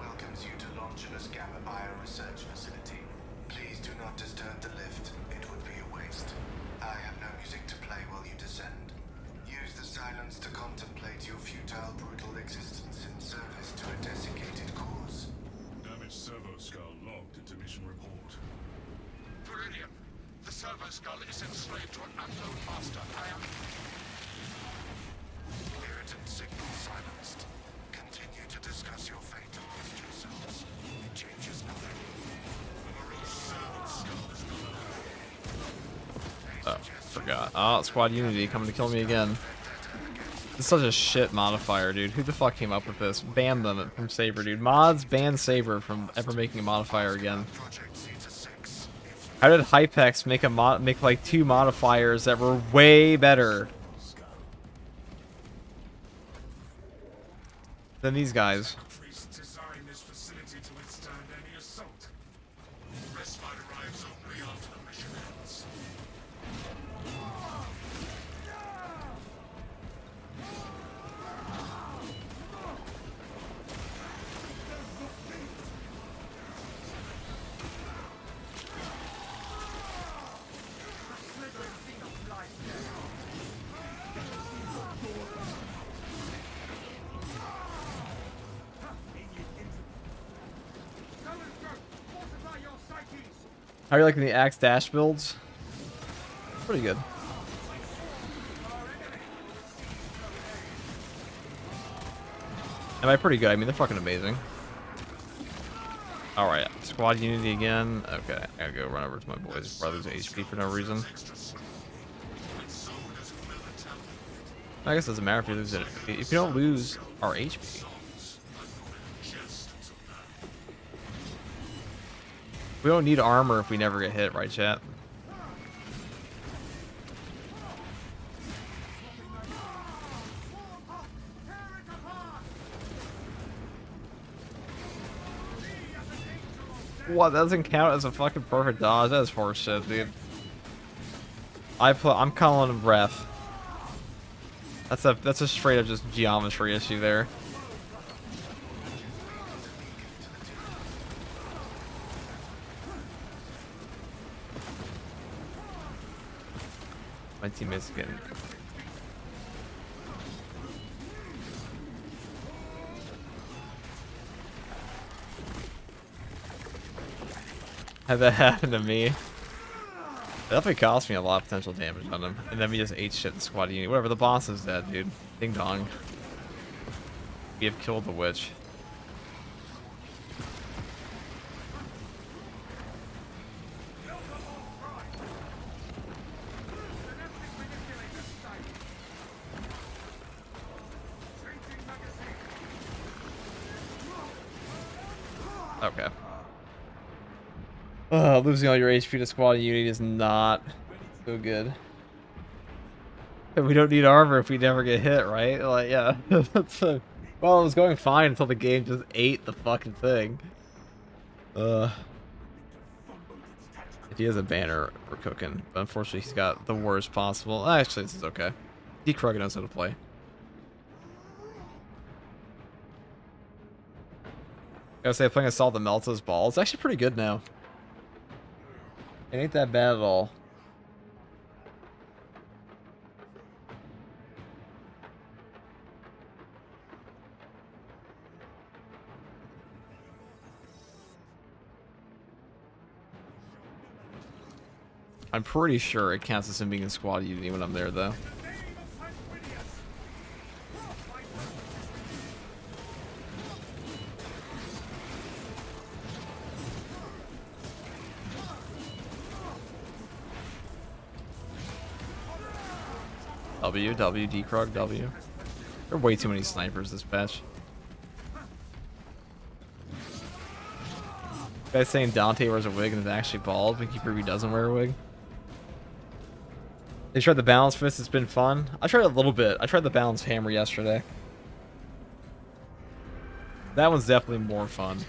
Welcomes you to Longinus Gamma Bioresearch Facility. Please do not disturb the lift. It would be a waste. I have no music to play while you descend. Use the silence to contemplate your futile, brutal existence in service to a desiccated cause. Damaged servo skull logged into mission report. Viridian, the servo skull is enslaved to an unknown master. I am... Irritant signal silenced. Continue to discuss your fate amongst yourselves. It changes nothing. The morose servant skull is not alive. Oh, forgot. Oh, Squad Unity coming to kill me again. It's such a shit modifier, dude. Who the fuck came up with this? Ban them from Saber, dude. Mods ban Saber from ever making a modifier again. How did Hypex make like 2 modifiers that were way better than these guys? Designed this facility to withstand any assault. Respite arrives only after the mission ends. How are you liking the Axe Dash builds? Pretty good. Am I pretty good? I mean, they're fucking amazing. Alright, Squad Unity again. Okay, I gotta go run over to my boys' brother's HP for no reason. I guess it doesn't matter if you lose it. If you don't lose our HP. We don't need armor if we never get hit, right, chat? What? That doesn't count as a fucking perfect dodge. That is horseshit, dude. I'm calling him ref. That's a straight up just geometry issue there. My teammates getting. Had that happen to me. It definitely cost me a lot of potential damage on him. And then we just ate shit in Squad Unity. Whatever, the boss is dead, dude. Ding dong. We have killed the witch. Okay. Losing all your HP to Squad Unity is not so good. We don't need armor if we never get hit, right? Like, yeah. That's well, it was going fine until the game just ate the fucking thing. If he has a banner, we're cooking. But unfortunately, he's got the worst possible. Actually, this is okay. D-Krug knows how to play. I gotta say, playing Assault the Melta's ball. It's actually pretty good now. It ain't that bad at all. I'm pretty sure it counts as him being in squad unity when I'm there, though. W, decrog, W. There are way too many snipers this patch. Guys saying Dante wears a wig and is actually bald, but Keeper doesn't wear a wig. They tried the balance fist, it's been fun. I tried a little bit. I tried the balance hammer yesterday. That one's definitely more fun.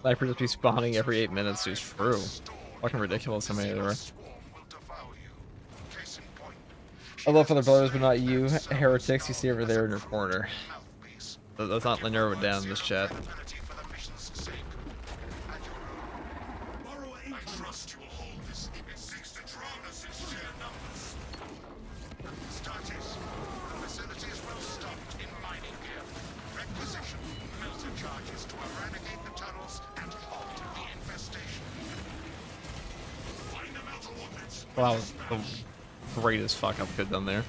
Snipers just be spawning every 8 minutes, it's true. Fucking ridiculous how many there are. I love other brothers, but not you. Heretics you see over there in your corner. Let's not narrow it down in this chat. Well, that was the greatest fuck up could done there.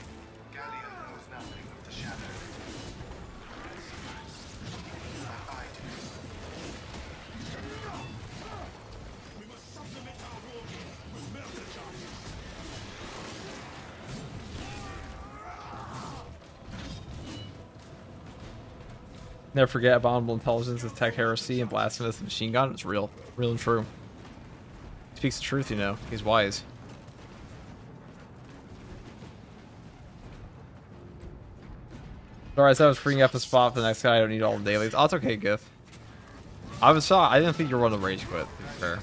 Never forget abominable intelligence is tech heresy and blasphemous machine gun. It's real and true. He speaks the truth, you know. He's wise. Sorry, I said I was freeing up a spot for the next guy. I don't need all the dailies. Oh, it's okay, Gif. I didn't think you were on the rage quit, to be fair.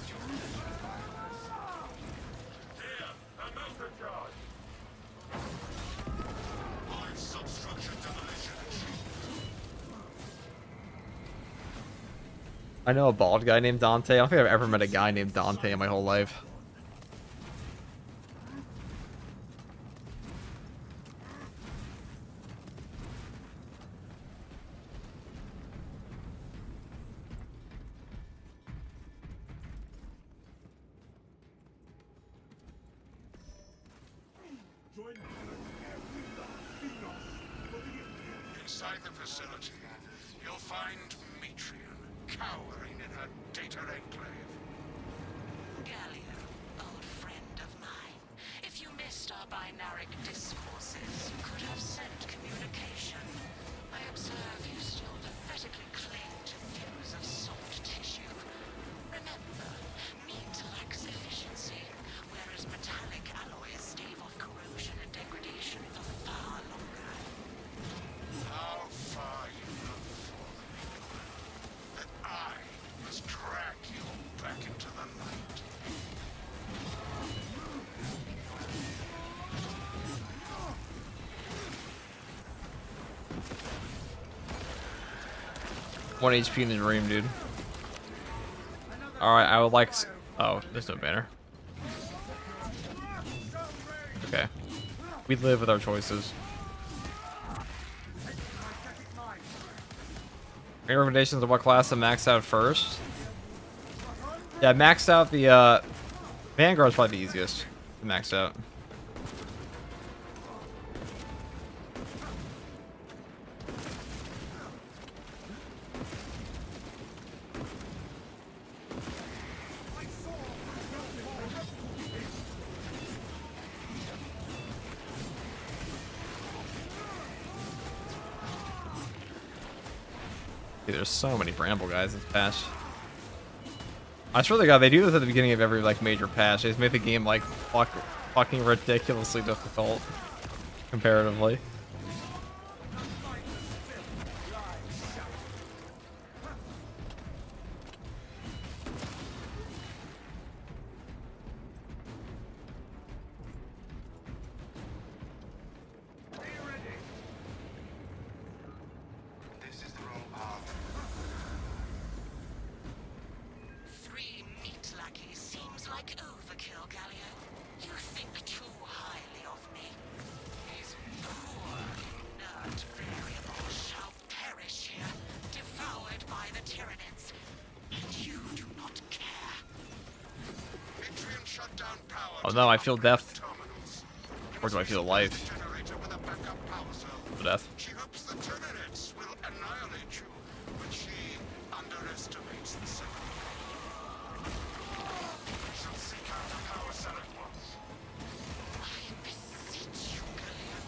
I know a bald guy named Dante. I don't think I've ever met a guy named Dante in my whole life. Inside the facility, you'll find Metrian cowering in her data enclave. Gallia, old friend of mine. If you missed our binaric discourses, you could have sent communication. I observe you still pathetically cling to views of soft tissue. Remember, meat lacks efficiency, whereas metallic alloys stave off corrosion and degradation for far longer. How far you have fallen, that I must drag you back into the light. One HP in the dream, dude. Alright, I would like... Oh, there's no banner. Okay. We live with our choices. Any recommendations of what class to max out first? Yeah, max out the, Vanguard's probably the easiest to max out. Dude, there's so many Bramble guys in this patch. I swear to God, they do this at the beginning of every like major patch. They just make the game like fucking ridiculously difficult. comparatively. This is the wrong path. 3 meat lackeys seems like overkill, Galio. You think too highly of me. These poor, inert variables shall perish here, devoured by the Tyranids. And you do not care. Atrium shut down power. Oh no, I feel death. Terminals. Or do I feel life? Generator with a backup power cell. For death. She hopes the Tyranids will annihilate you, but she underestimates the signal. She'll seek out the power cell at once. I beseech you, Galio.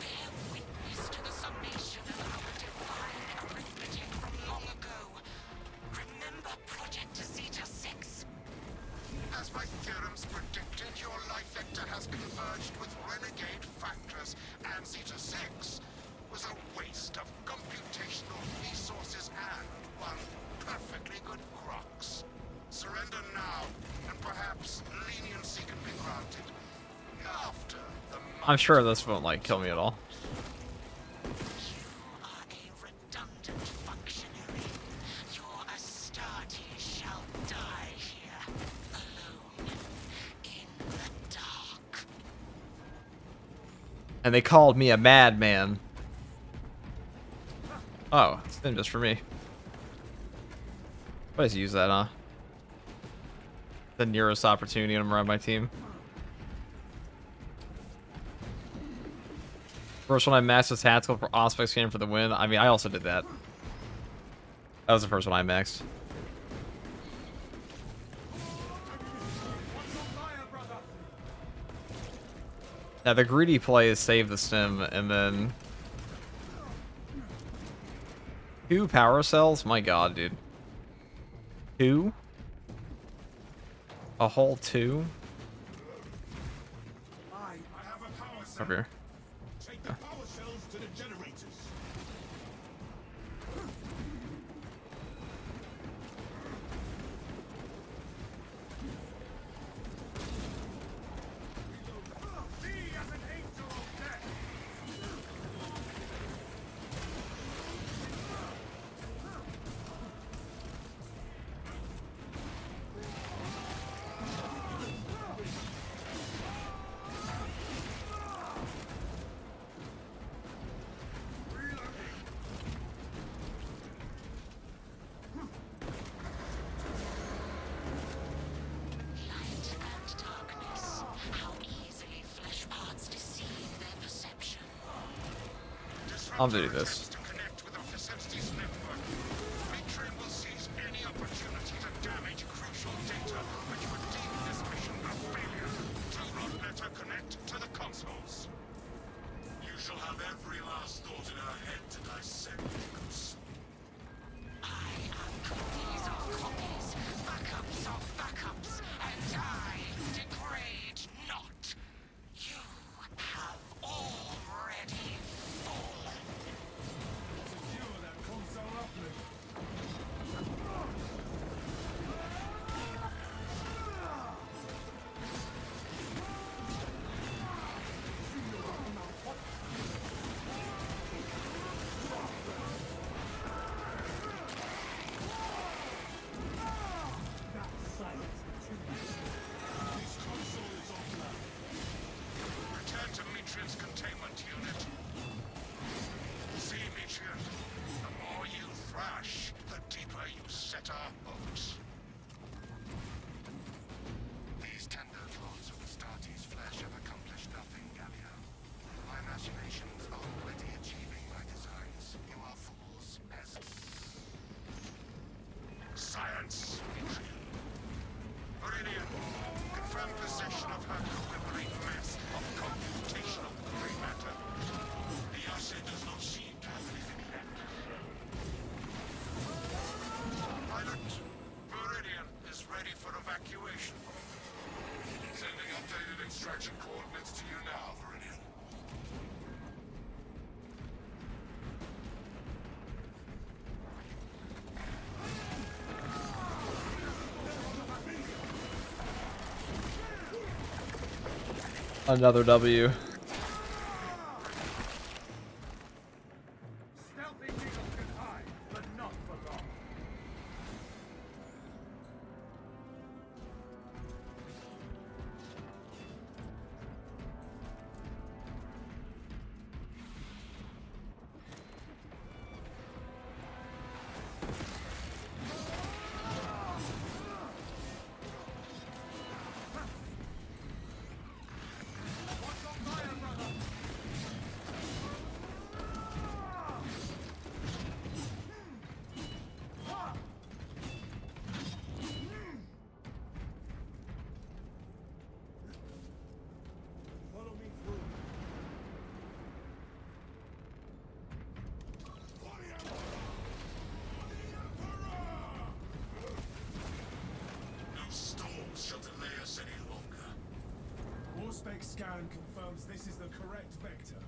Bear witness to the summation of our divine arithmetic from long ago. Remember Project Zeta 6? As my theorems predicted, your life vector has converged with renegade factors, and Zeta 6 was a waste of computational resources and one perfectly good crux. Surrender now, and perhaps leniency can be granted. After the I'm sure this won't like kill me at all. You are a redundant functionary. Your Astartes shall die here, alone, in the dark. And they called me a madman. Oh, it's them just for me. What does he use that, huh? The nearest opportunity and I'm around my team. First one I maxed was tactical for Auspex scan for the win. I mean, I also did that. That was the first one I maxed. Now the greedy play is save the stim and then 2 power cells? My god, dude. 2? A whole 2? I have a power cell. Over here. Take the power cells to the generators. Be as an angel of death. Light and darkness. How easily flesh parts deceive their perception. I'll do this. To connect with our facilities network. Atrium will seize any opportunity to damage crucial data, which would deem this mission a failure. Do not let her connect to the consoles. You shall have every last thought in her head to dissect, Lucas. I am copies of copies, backups of backups, and I degrade not. You have already fallen. Secure that console uplift. That silence Another W. Stealthy eagles can hide, but not for long. Follow me through. No storms shall delay us any longer. Warspec scan confirms this is the correct vector.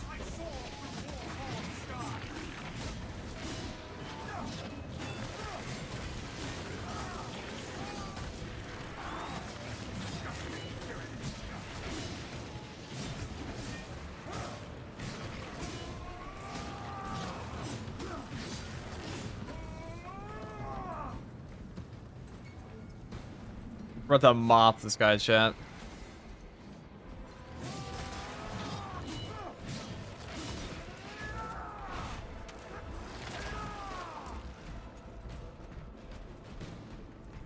I soar through war-torn sky. We're about to mop this guy, chat.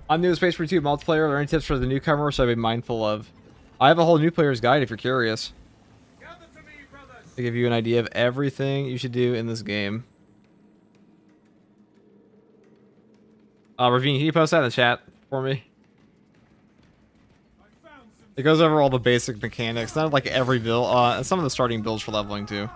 I'm new to Space Marine 2 multiplayer. Are there any tips for the newcomer should I be mindful of? I have a whole new player's guide if you're curious. Gather to me, brothers. To give you an idea of everything you should do in this game. Ravine, can you post that in the chat for me? I found some. It goes over all the basic mechanics, not like every build, and some of the starting builds for leveling too.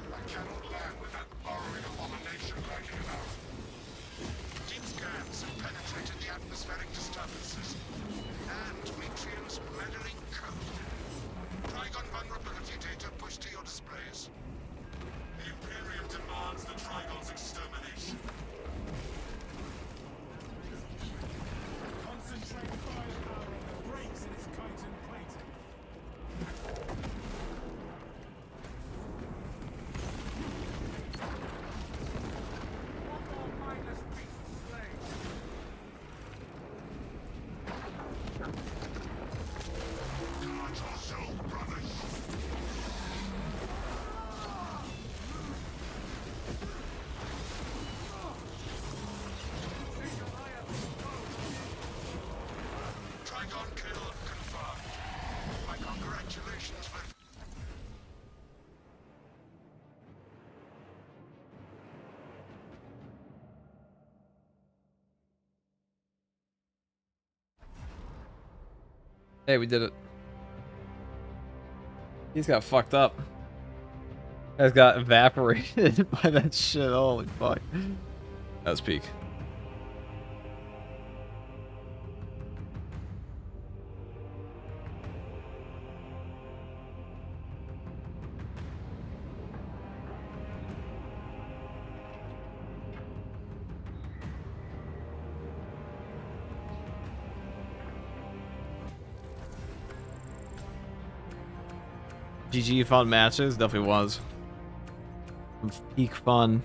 I cannot land with that burrowing abomination lurking about. Deep scans have penetrated the atmospheric disturbances, and Matrium's meddling code. Trigon vulnerability data pushed to your displays. The Imperium demands the Trigon's extermination. Concentrate firepower on the breaks in its chitin plating. One more mindless beast slain. Guard yourself, brothers. Trigon kill confirmed. My congratulations for... Hey, we did it. He's got fucked up. Guys got evaporated by that shit. Holy fuck. That was peak. GG fun matches, definitely was. Some peak fun.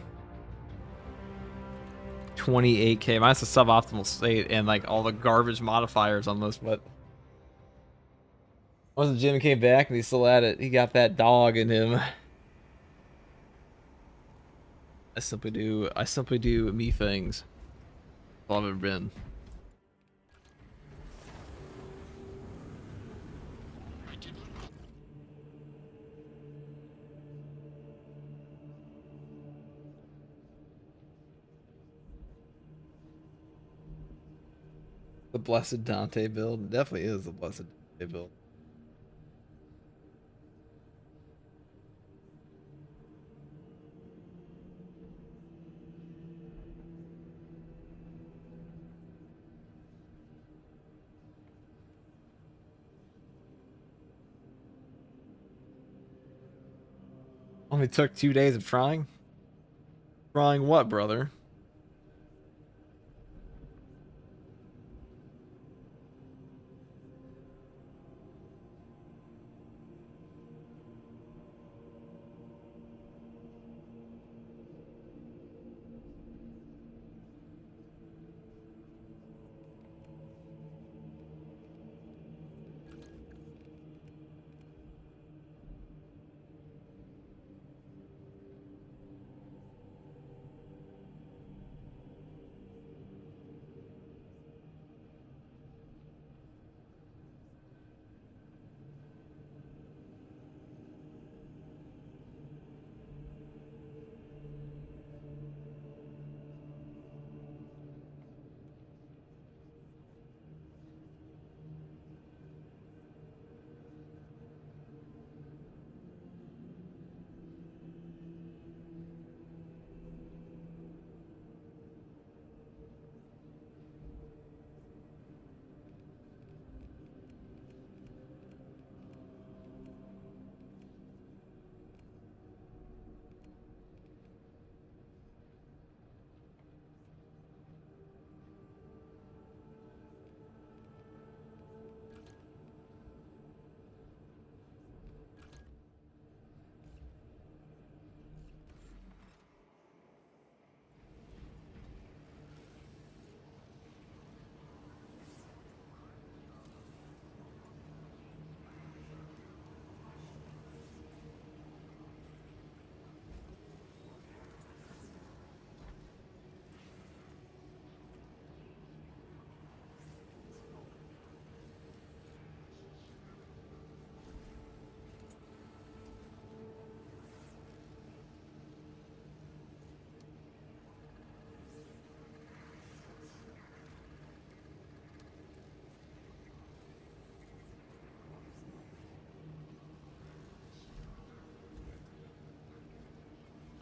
28k, minus the suboptimal state and like all the garbage modifiers on this, but once Jim came back and he's still at it, he got that dog in him. I simply do me things. That's all I've ever been. The Blessed Dante build. It definitely is the Blessed Dante build. Only took 2 days of trying? Trying what, brother?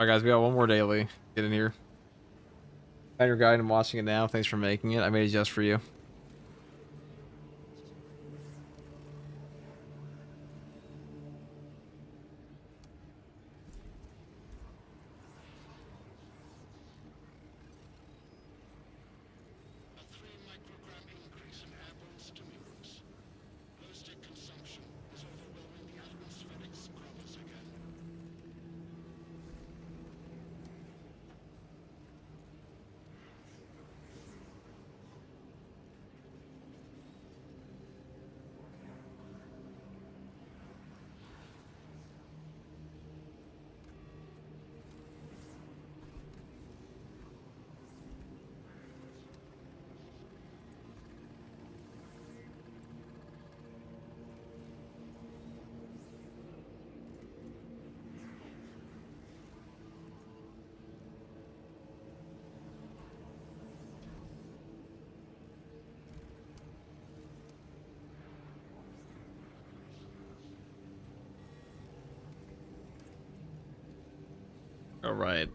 Alright guys, we got one more daily. Get in here. Found your guide, I'm watching it now. Thanks for making it. I made it just for you. A 3 microgram increase in airborne stimulants. Low stick consumption is overwhelming the atmospheric scrubbers again. Alright.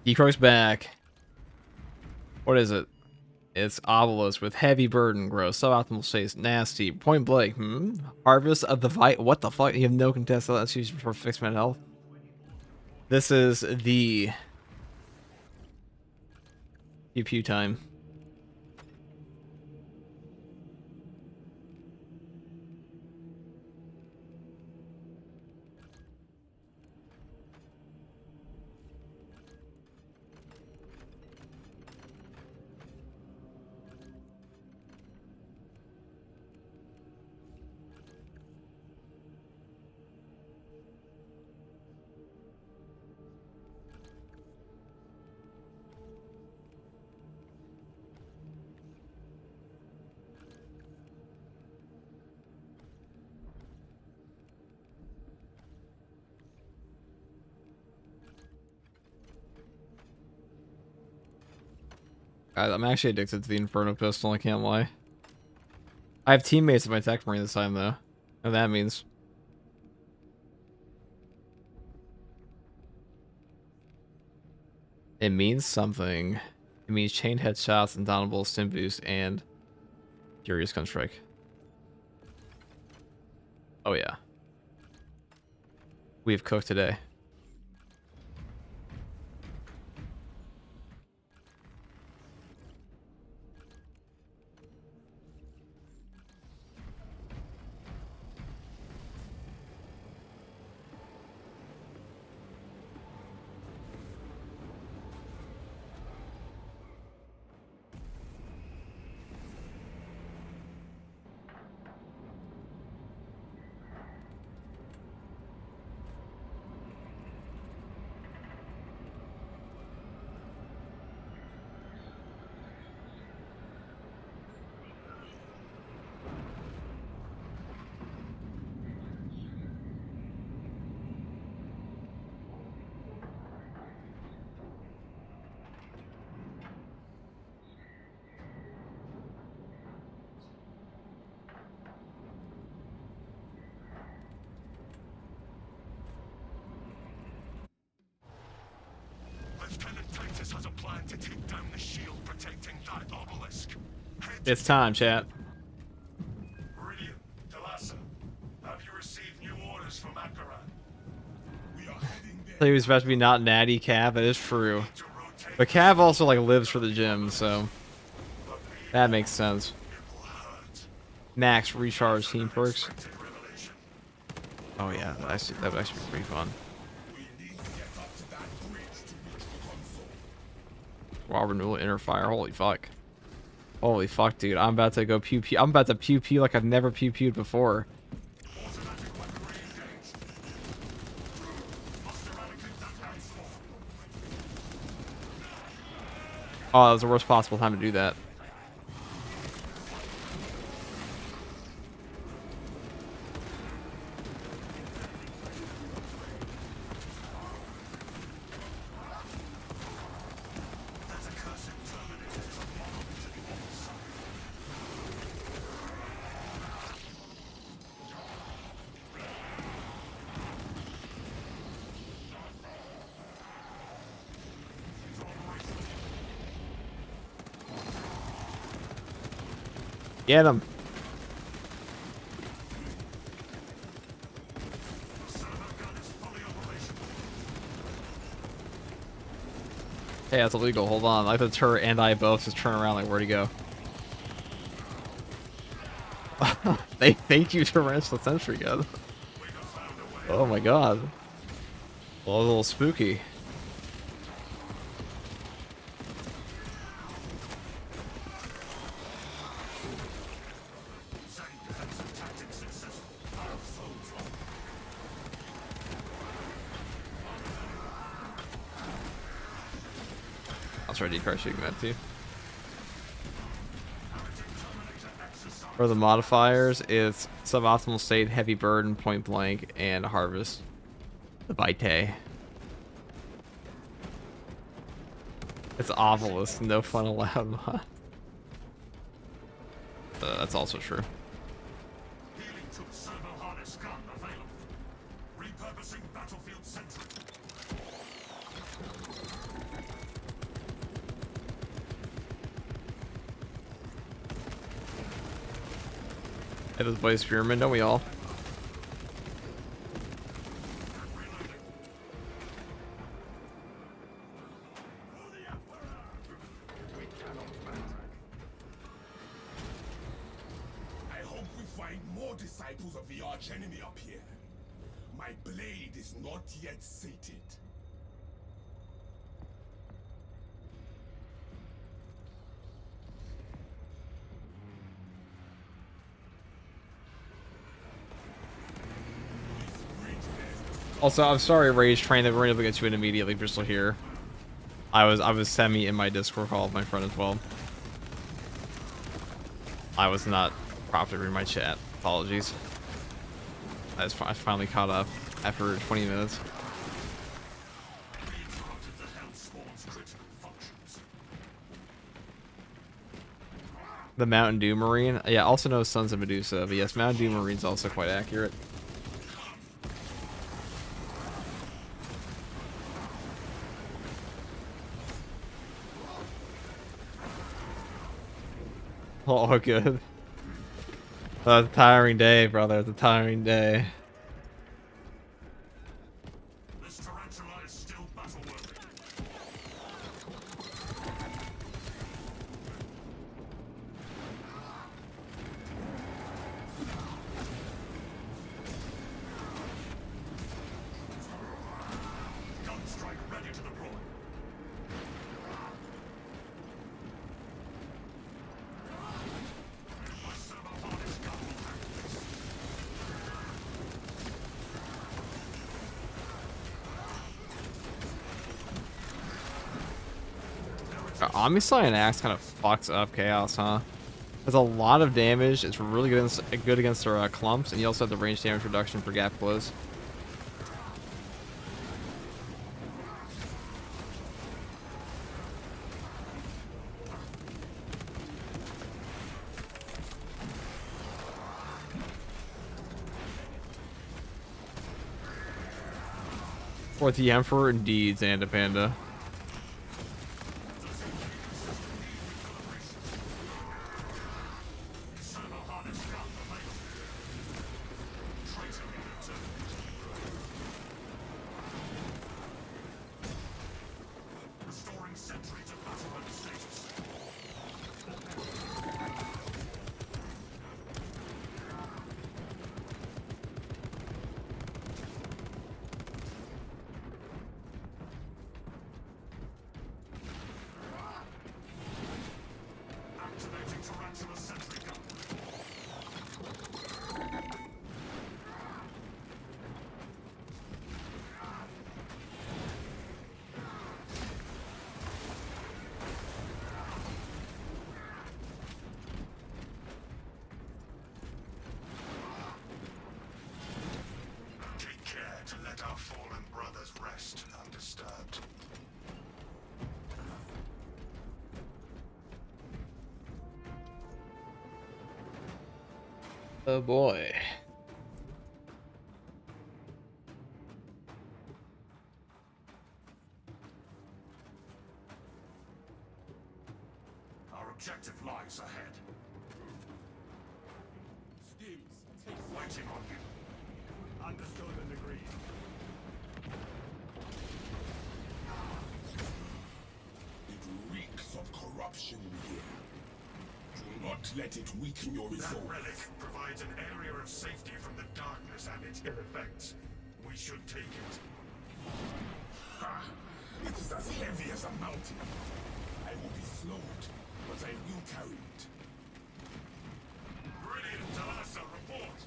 Decoy's back. What is it? It's Obolus with heavy burden, gross, suboptimal space, nasty, point blank. Harvest of the What the fuck? You have no contest. That's used for fixed mental health. This is the pew pew time. Guys, I'm actually addicted to the Inferno pistol, I can't lie. I have teammates in my tech marine this time, though. What that means. It means something. It means chain headshots, indomitable stim boost, and furious gun strike. Oh yeah. we have cooked today. Lieutenant Titus has a plan to take down the shield protecting that obelisk. It's time, chat. Meridian, Delassa, have you received new orders from Akaran? We are heading there. I think he was about to be not natty Cav. That is true. But Cav also like lives for the gym, so that makes sense. Max recharge team perks. Oh yeah, that would actually be pretty fun. We need to get up to that bridge to reach the console. Raw renewal inner fire. Holy fuck. Holy fuck, dude. I'm about to go pew pew. I'm about to pew pew like I've never pew pewed before. Oh, that was the worst possible time to do that. Get him. Hey, that's illegal. Hold on. Like the turret and I both just turn around like, where'd he go? Thank you to wrench the sentry gun. Oh my god. Well, a little spooky. I'll try decard shooting that too. For the modifiers, it's suboptimal state, heavy burden, point blank, and harvest. The Vitae. It's obelisk, no fun allowed mod. That's also true. Healing to servo harness gun available. Repurposing battlefield sentry. Hey, those boys spearmen, don't we all? I hope we find more disciples of the arch enemy up here. My blade is not yet sated. Also, I'm sorry, Rage Train, that we're able to get you in immediately, if you're still here. I was semi in my Discord call with my friend as well. I was not properly reading my chat. Apologies. I finally caught up after 20 minutes. The Mountain Dew Marine? Yeah, also known as Sons of Medusa, but yes, Mountain Dew Marine's also quite accurate. Oh, good. That's a tiring day, brother. It's a tiring day. Gunstrike ready to deploy. My servo harness gun will handle this. Omniscient Axe kind of fucks up Chaos, huh? Has a lot of damage. It's really good against their clumps, and you also have the range damage reduction for gap close. For the Emperor, indeed, Xanda Panda. Restoring sentry to battle status. Activating tarantula sentry gun. Take care to let our fallen brothers rest undisturbed. Oh boy. Our objective lies ahead. Waiting on you. Understood and agreed. It reeks of corruption in here. Do not let it weaken your That resolve. relic provides an area of safety from the darkness and its ill effects. We should take it. Ha! It is as heavy as a mountain. I will be slowed, but I will carry it. Brilliant, Talassa, report!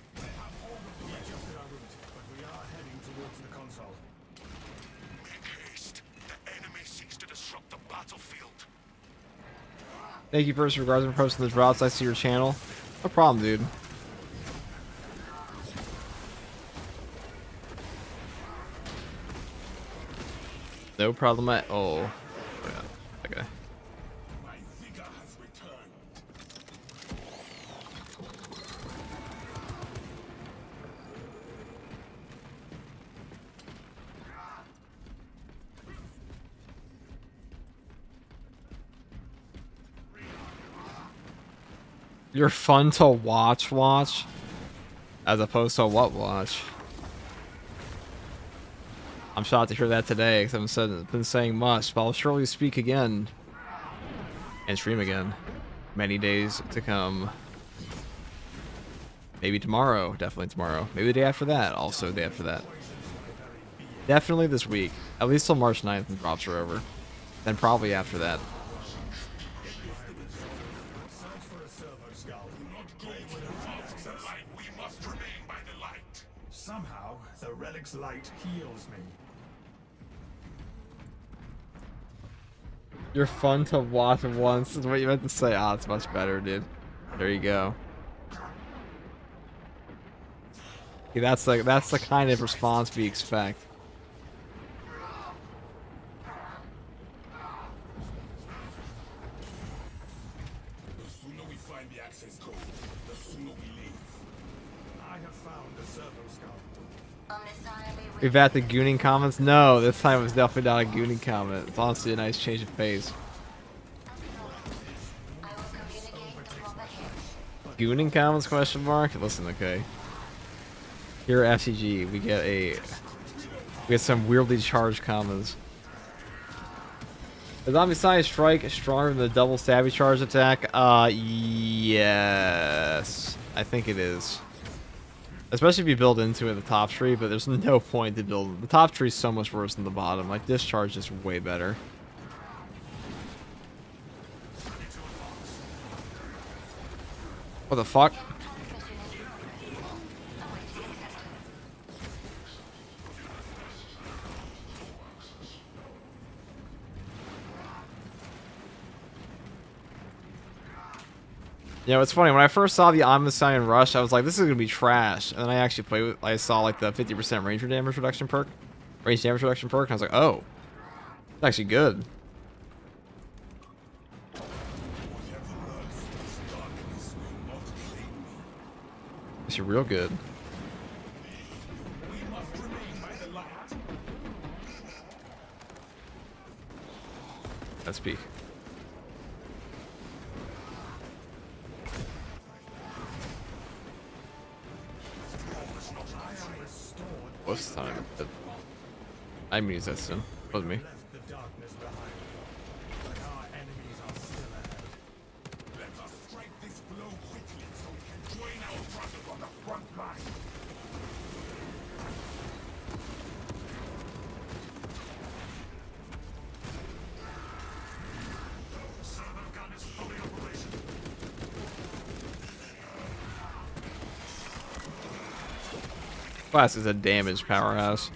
We adjusted our route, but we are heading towards the console. Make haste. The enemy seeks to disrupt the battlefield. Thank you first regards for posting the drops. I see your channel. No problem, dude. No problem at all. Yeah, okay. My vigor has returned. You're fun to watch, as opposed to what watch. I'm shocked to hear that today, because I haven't been saying much, but I'll surely speak again and stream again. Many days to come. Maybe tomorrow, definitely tomorrow. Maybe the day after that, also the day after that. Definitely this week, at least till March 9th when drops are over. Then probably after that. The light, we must remain by the light. Somehow, the relic's light heals me. You're fun to watch once is what you meant to say. Ah, it's much better, dude. There you go. Okay, that's the kind of response we expect. The sooner we find the access code, the sooner we leave. I have found a servo skull. We've had the gooning comments? No, this time it was definitely not a gooning comment. It's honestly a nice change of pace. Gooning comments, question mark? Listen, okay. Here at FCG, we get some weirdly charged comments. Is Omniscience Strike stronger than the double Savvy Charge attack? Yes. I think it is. Especially if you build into it the top tree, but there's no point to build. The top tree is so much worse than the bottom. Like, Discharge is way better. What the fuck? You know, it's funny, when I first saw the Omniscient Rush, I was like, this is gonna be trash. And then I actually played with, I saw like the 50% range damage reduction perk, and I was like, oh, it's actually good. It's real good. Let's peek. What's the time? I mean, that soon. Wasn't me. Class is a damage powerhouse.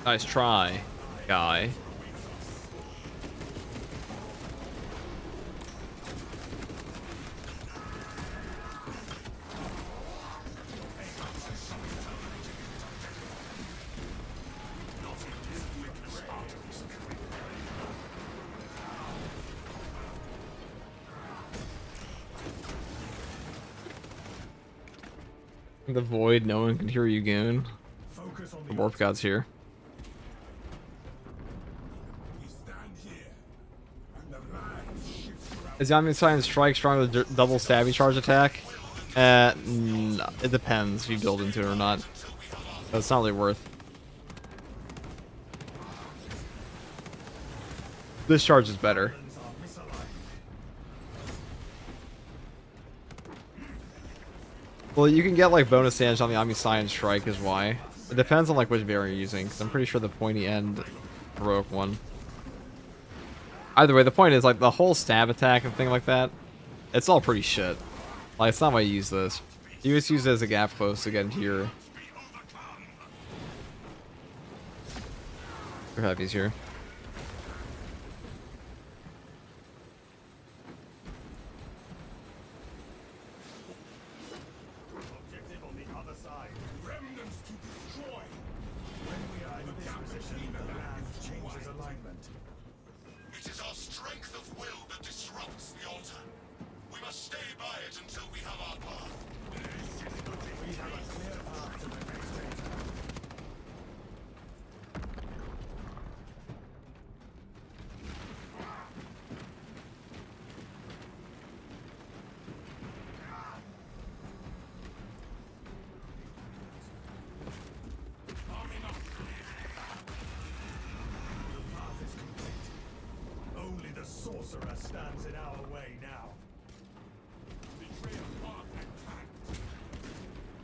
Nice try, guy. The void, no one can hear you, goon. The warp god's here. Is the Omniscient Strike stronger than the double Savvy Charge attack? No, it depends if you build into it or not. But it's not really worth. This charge is better. Well, you can get like bonus damage on the Omniscient Strike is why. It depends on like which variant you're using, because I'm pretty sure the pointy end heroic one. Either way, the point is, like, the whole stab attack and thing like that, it's all pretty shit. Like, it's not why you use this. You just use it as a gap close to get into your heavies here. Objective on the other side. Remnants to destroy. When we are in this position, the land changes alignment. It is our strength of will that disrupts the altar. We must stay by it until we have our path. We have a clear path to the next phase. The path is complete. Only the sorcerer stands in our way now. Betrayal path attacked.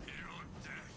Your death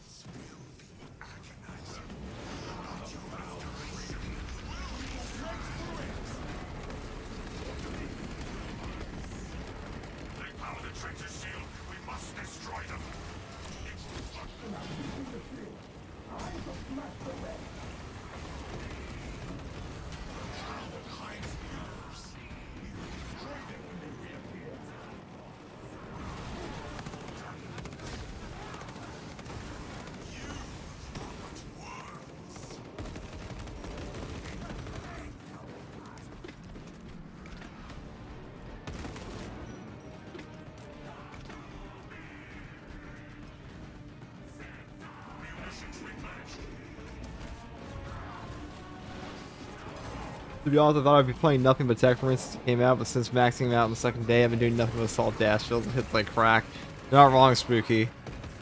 To be honest, I thought I'd be playing nothing but Tech Marine since it came out, but since maxing out on the second day, I've been doing nothing but Assault Dash Shields and hits like crack. You're not wrong, Spooky.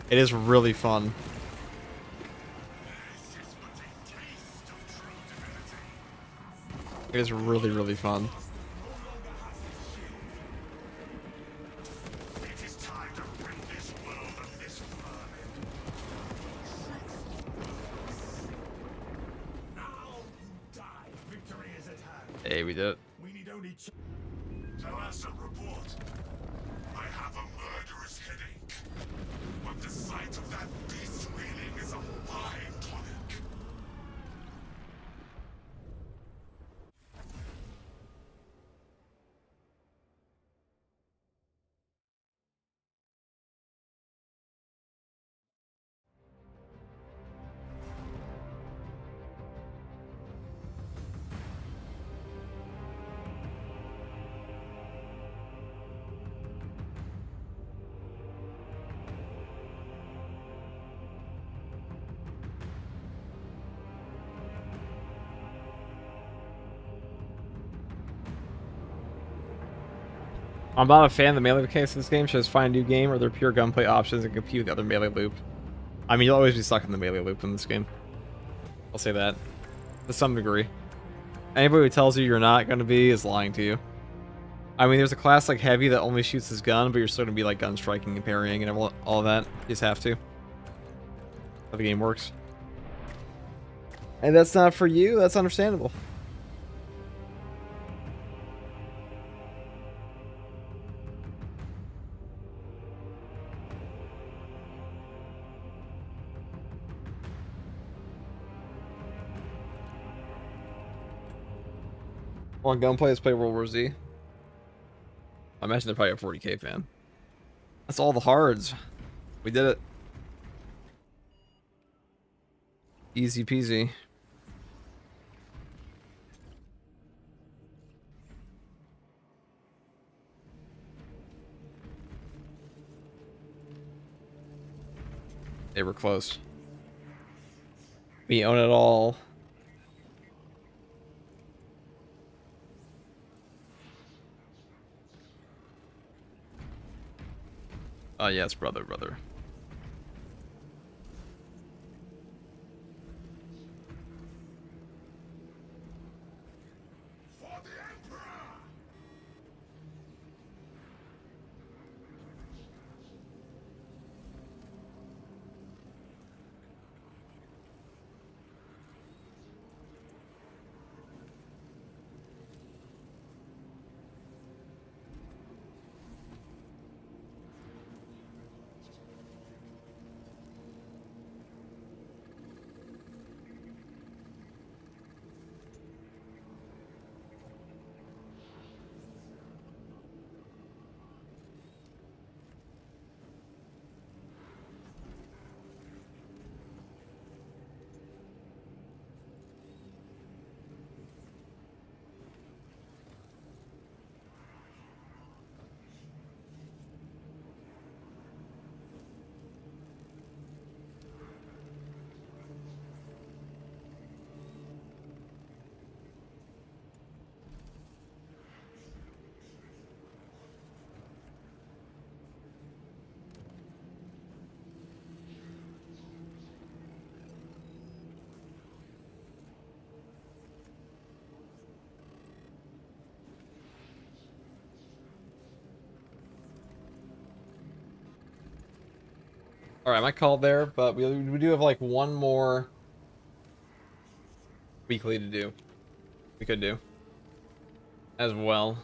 It is really fun. It is really, really fun. It is time to rid this world of this vermin. Now you die. Victory is at hand. Hey, we did it. We need only. Talassa, report. I have a murderous headache. But the sight of that beast squealing is a fine tonic. I'm not a fan of the melee mechanics in this game. Should just find a new game or their pure gunplay options and compete with the other melee loop. I mean, you'll always be stuck in the melee loop in this game. I'll say that. To some degree. Anybody who tells you you're not going to be is lying to you. I mean, there's a class like Heavy that only shoots his gun, but you're still going to be like gun striking and parrying and all that. You just have to. How the game works. And that's not for you, that's understandable. On gunplay, let's play World War Z. I imagine they're probably a 40k fan. That's all the hards. We did it. Easy peasy. They were close. We own it all. Yes, brother. For the Emperor! Alright, I might call there, but we do have like one more weekly to do. We could do. As well.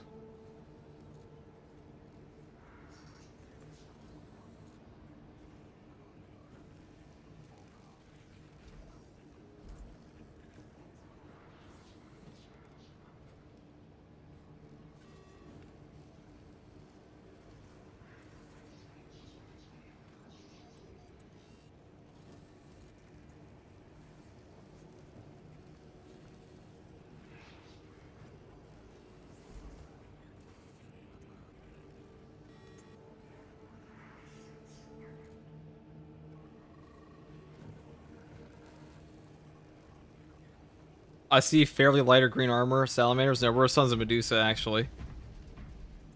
I see fairly lighter green armor. Salamanders. No, we're Sons of Medusa, actually.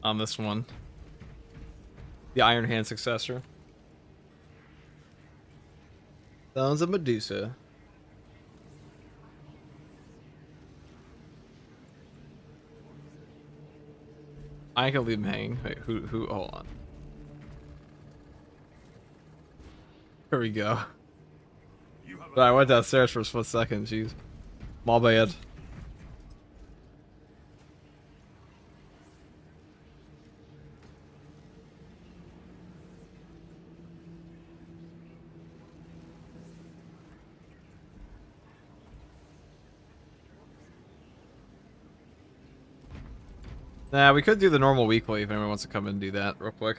On this one. The Iron Hand successor. Sons of Medusa. I can leave him hanging. Wait, who, hold on. Here we go. But I went downstairs for a split second, jeez. My bad. Nah, we could do the normal weekly if anyone wants to come in and do that real quick.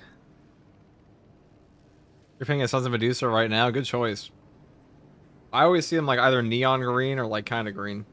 You're playing as Sons of Medusa right now? Good choice. I always see them like either neon green or like kind of green.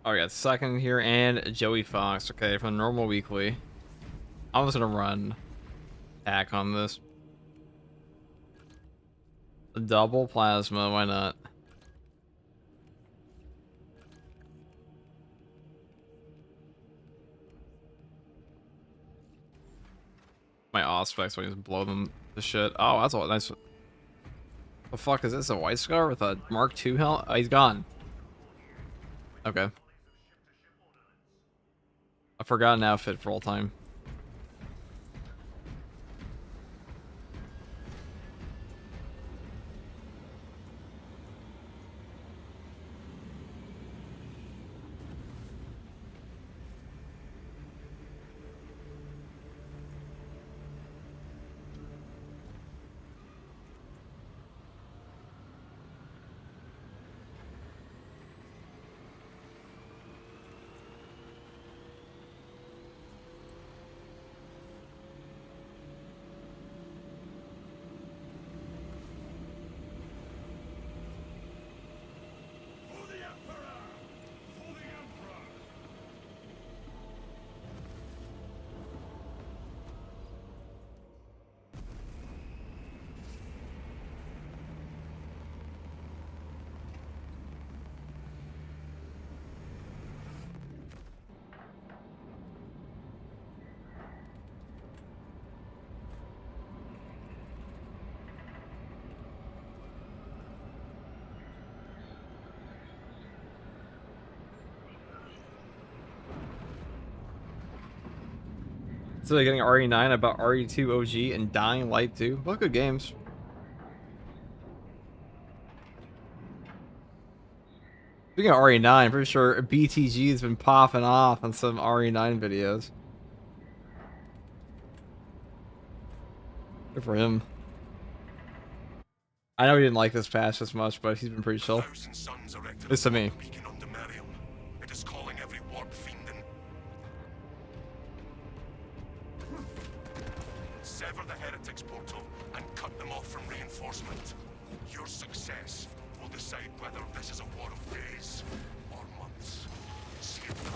Oh, we got second here and Joey Fox. Okay, from normal weekly. I'm just gonna run attack on this. A double plasma, why not? My Auspex, so I just blow them to shit. Oh, that's all nice. The fuck is this? A White Scar with a Mark II helmet? Oh, he's gone. Okay. I forgot an outfit for all time. So they're getting RE9 about RE2 OG and Dying Light 2. Both good games. Speaking of RE9, I'm pretty sure BTG has been popping off on some RE9 videos. Good for him. I know he didn't like this patch as much, but he's been pretty chill. At least to me. Sever the heretics portal and cut them off from reinforcement. Your success will decide whether this is a war of days or months. See it done.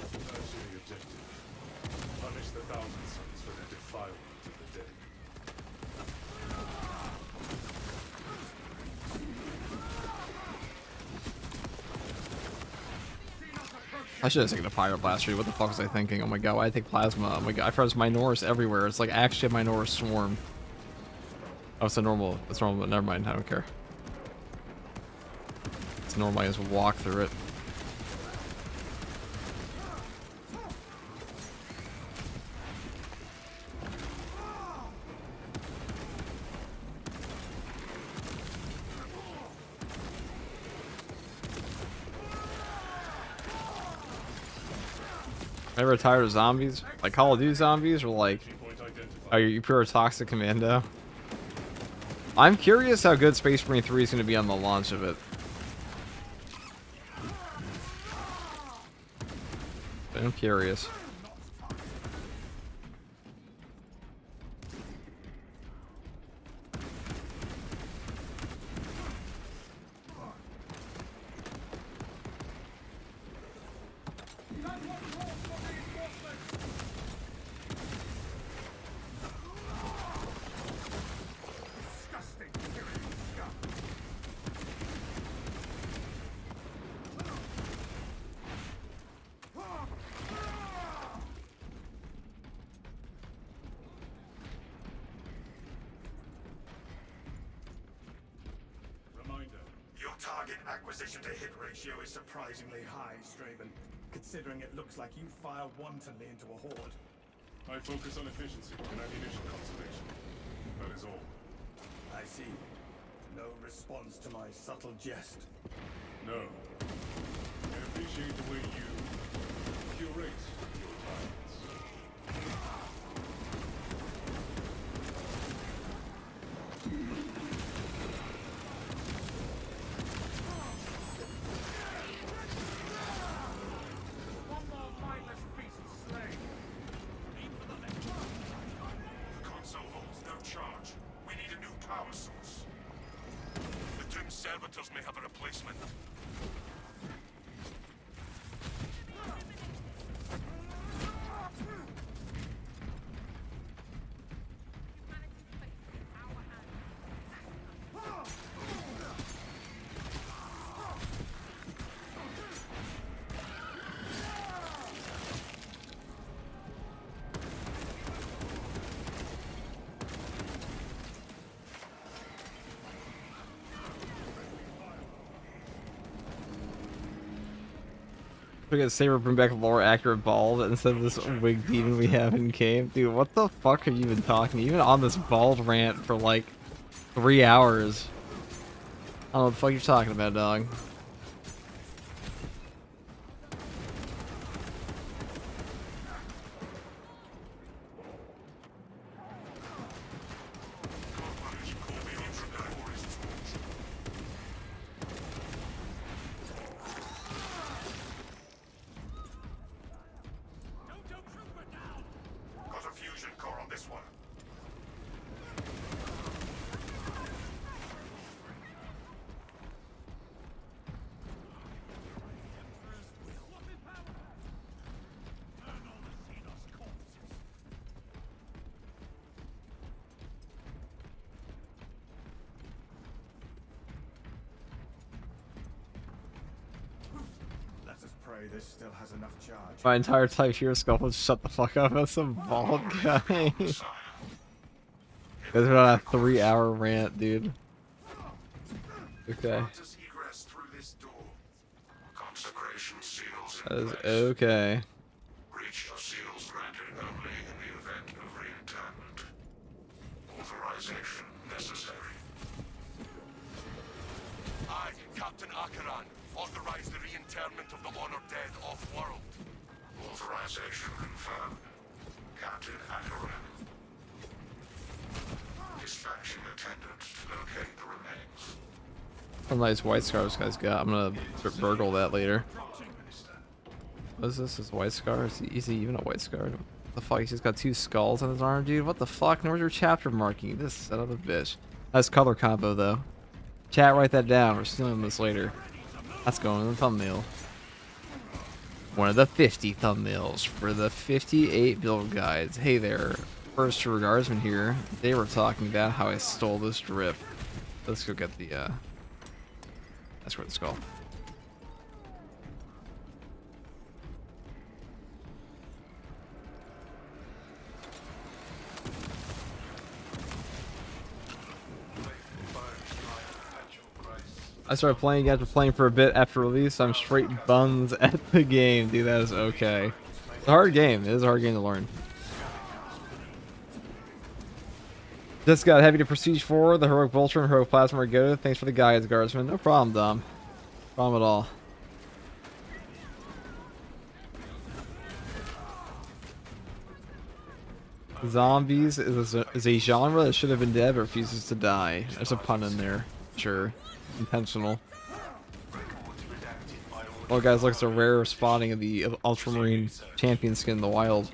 That's the objective. I should have taken a Pyro Blaster. What the fuck was I thinking? Oh my god, why did I take Plasma? Oh my god, I froze Minotaurs everywhere. It's like actually a Minotaur swarm. Oh, it's a normal. It's normal, but never mind. I don't care. It's normal. I just walk through it. Ever tired of zombies? Like Call of Duty zombies, or like, are you pure toxic commando? I'm curious how good Space Marine 3 is going to be on the launch of it. I'm curious. Your target acquisition to hit ratio is surprisingly high, Straben, considering it looks like you fire wantonly into a horde. I focus on efficiency and ammunition conservation. That is all. I see. No response to my subtle jest. No. I appreciate the way you curate your targets. One more mindless piece of slain. The console holds no charge. We need a new power source. The doomed servitors may have a replacement. We got Saber bring back a more accurate bald instead of this wig demon we have in game. Dude, what the fuck are you even talking? Even on this bald rant for like 3 hours. I don't know what the fuck you're talking about, dog. Got a fusion core on this one. Let us pray this still has enough charge. My entire type here skull was shut the fuck up. That's some bald guy. That's about a 3-hour rant, dude. Okay. Just egress through this door. Consecration seals. That is okay. Reach your seals granted only in the event of reinterment. Authorization necessary. I, Captain Akaran, authorize the reinterment of the honored dead off-world. Authorization confirmed. Captain Akaran. Dispatching attendants to locate the remains. Some nice white scar this guy's got. I'm gonna burgle that later. What is this? Is white scar? Is he even a white scar? What the fuck? He's just got 2 skulls on his arm, dude. What the fuck? Where's your chapter marking? This son of a bitch. Nice color combo though. Chat, write that down. We're stealing this later. That's going in the thumbnail. One of the 50 thumbnails for the 58 build guides. Hey there, first regardsman here. They were talking about how I stole this drip. Let's go get the that's where the skull. I started playing after playing for a bit after release. I'm straight buns at the game. Dude, that is okay. It's a hard game. It is a hard game to learn. Just got heavy to Prestige 4. The Heroic Vulture and Heroic Plasma are good. Thanks for the guides, Guardsman. No problem, Dom. No problem at all. Zombies is a genre that should have been dead but refuses to die. There's a pun in there. Sure. Intentional. Well, guys, look, it's a rare spotting of the Ultramarine Champion skin in the wild.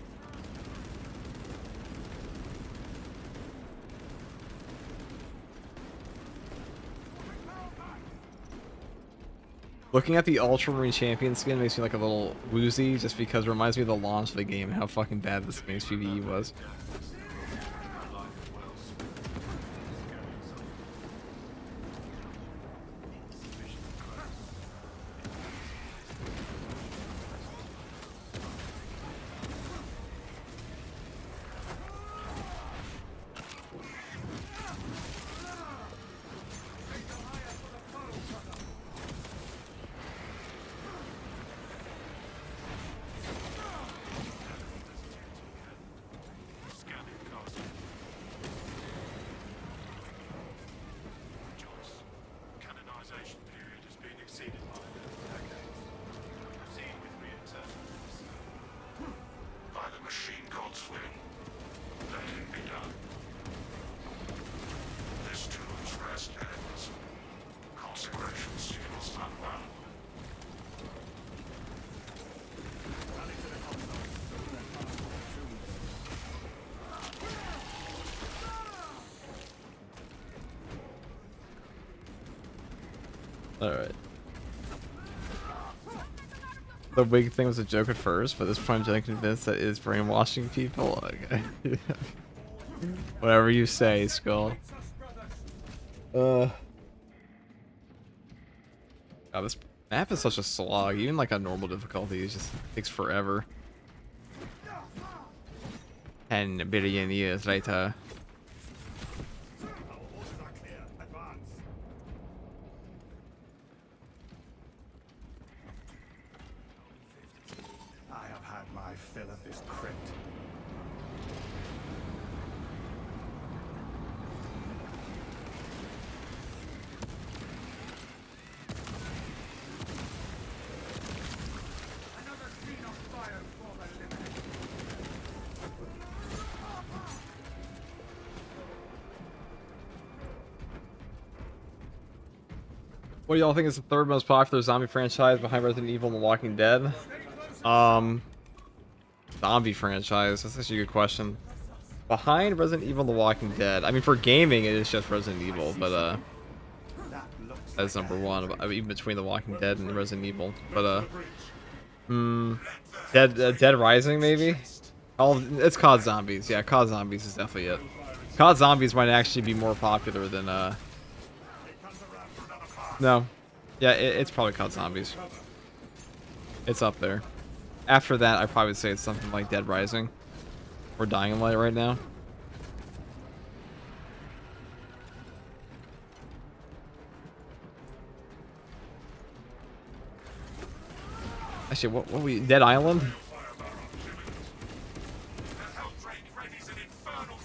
Looking at the Ultramarine Champion skin makes me like a little woozy just because it reminds me of the launch of the game and how fucking bad this game's PvE was. Canonization period has been exceeded by decades. Proceed with reinterments. By the machine god's will, let it be done. This tomb's rest ends. Consecration seals unwound. Alright. The wig thing was a joke at first, but this point I'm getting convinced that it is brainwashing people. Okay. Whatever you say, Skull. God, this map is such a slog. Even like on normal difficulty, it just takes forever. 10 billion years later. I have had my fill of this crypt. Another scene of fire for the living. What do y'all think is the third most popular zombie franchise behind Resident Evil and The Walking Dead? Zombie franchise. That's actually a good question. Behind Resident Evil and The Walking Dead. I mean, for gaming, it is just Resident Evil, but that's number one. Even between The Walking Dead and Resident Evil, but Dead Rising maybe. It's COD Zombies. Yeah, COD Zombies is definitely it. COD Zombies might actually be more popular than No. Yeah, it's probably COD Zombies. It's up there. After that, I probably would say it's something like Dead Rising. Or Dying Light right now. Actually, what we... Dead Island?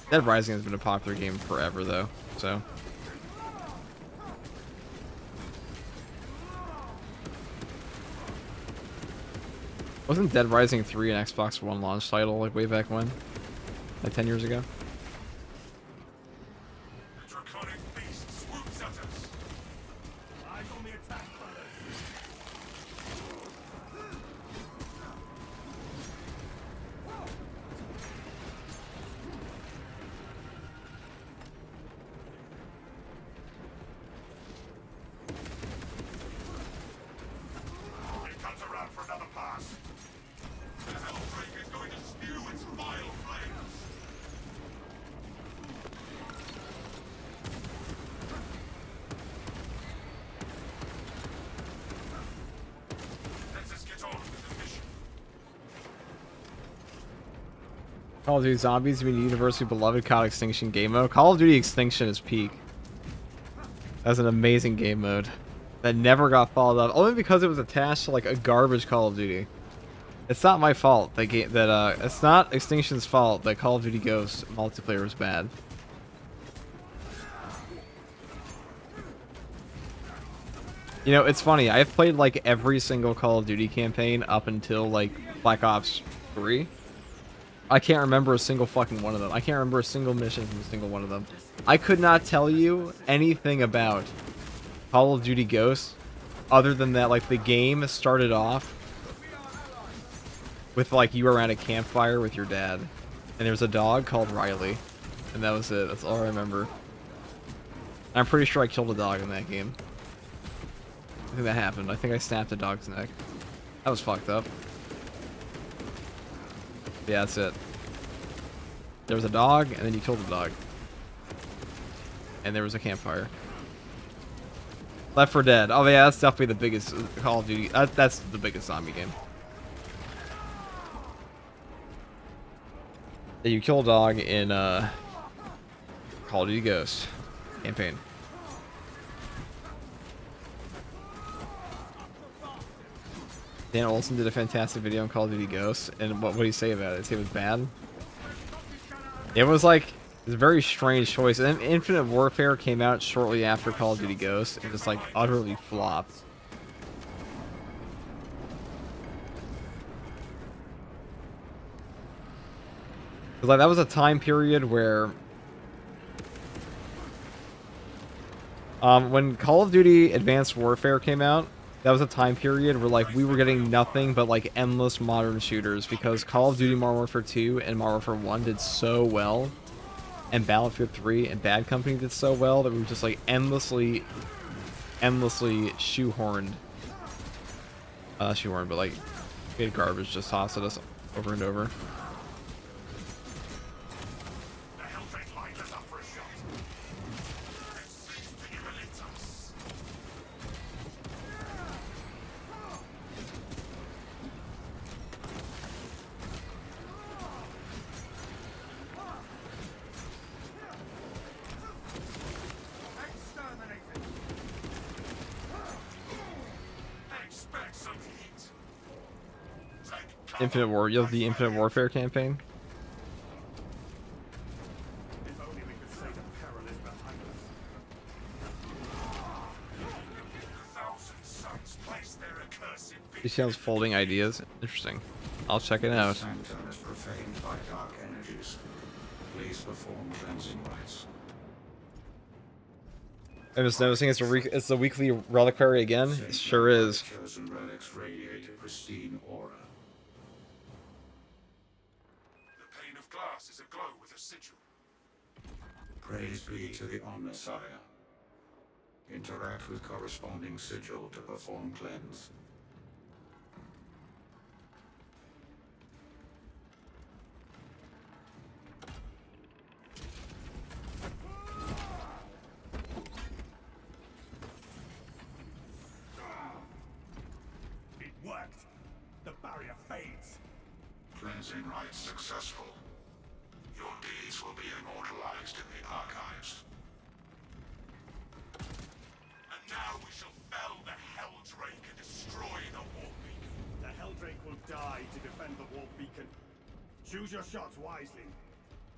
Dead Rising has been a popular game forever, though, so... Wasn't Dead Rising 3 an Xbox One launch title, like, way back when? Like 10 years ago? The draconic beast swoops at us. Eyes on the attack, brothers. It comes around for another pass. The Helldrake is going to spew its vile flames. Let's just get on with the mission. Call of Duty Zombies, I mean, universally beloved COD Extinction game mode. Call of Duty Extinction is peak. That's an amazing game mode. that never got followed up, only because it was attached to like a garbage Call of Duty. It's not my fault that it's not Extinction's fault that Call of Duty Ghosts multiplayer was bad. You know, it's funny. I've played like every single Call of Duty campaign up until like Black Ops 3. I can't remember a single fucking one of them. I can't remember a single mission from a single one of them. I could not tell you anything about Call of Duty Ghosts other than that, like, the game started off with, like, you were around a campfire with your dad, and there was a dog called Riley, and that was it. That's all I remember. I'm pretty sure I killed a dog in that game. I think that happened. I think I snapped a dog's neck. That was fucked up. Yeah, that's it. There was a dog, and then you killed the dog. And there was a campfire. Left 4 Dead. Oh yeah, that's definitely the biggest Call of Duty. That's the biggest zombie game. Yeah, you kill a dog in Call of Duty Ghost campaign. Dan Olsen did a fantastic video on Call of Duty Ghosts, and what did he say about it? Did he say it was bad? It was like, it's a very strange choice. And then Infinite Warfare came out shortly after Call of Duty Ghosts, and just like utterly flopped. Like, that was a time period where when Call of Duty Advanced Warfare came out, that was a time period where, like, we were getting nothing but, like, endless modern shooters because Call of Duty Modern Warfare 2 and Modern Warfare 1 did so well, and Battlefield 3 and Bad Company did so well that we were just, like, endlessly shoehorned. Shoehorned, but, like, we had garbage just tossed at us over and over. Infinite War, you have the Infinite Warfare campaign. If only we could say the peril is behind us. He sounds folding ideas. Interesting. I'll check it out. Sanctum is profaned by dark energies. Please perform cleansing rites. I'm just noticing it's the weekly reliquary again. It sure is. Chosen relics radiate a pristine aura. The pane of glass is aglow with a sigil. Praise be to the Omnissiah. Interact with corresponding sigil to perform cleanse. It worked. The barrier fades. Cleansing rites successful. Your deeds will be immortalized in the archives. And now we shall fell the Helldrake and destroy the warp beacon. The Helldrake will die to defend the warp beacon. Choose your shots wisely.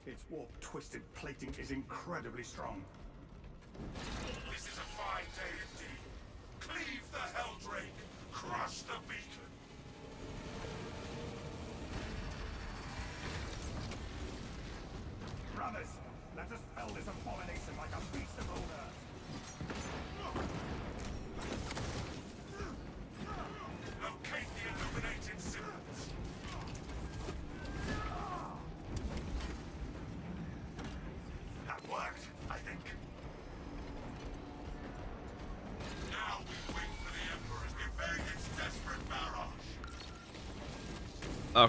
Its warp-twisted plating is incredibly strong. This is a fine day indeed. Cleave the Helldrake, crush the beacon. Brothers, let us fell this abomination like a beast of old earth. Locate the illuminated symbols. That worked, I think. Now we wait for the Emperor to evade its desperate barrage.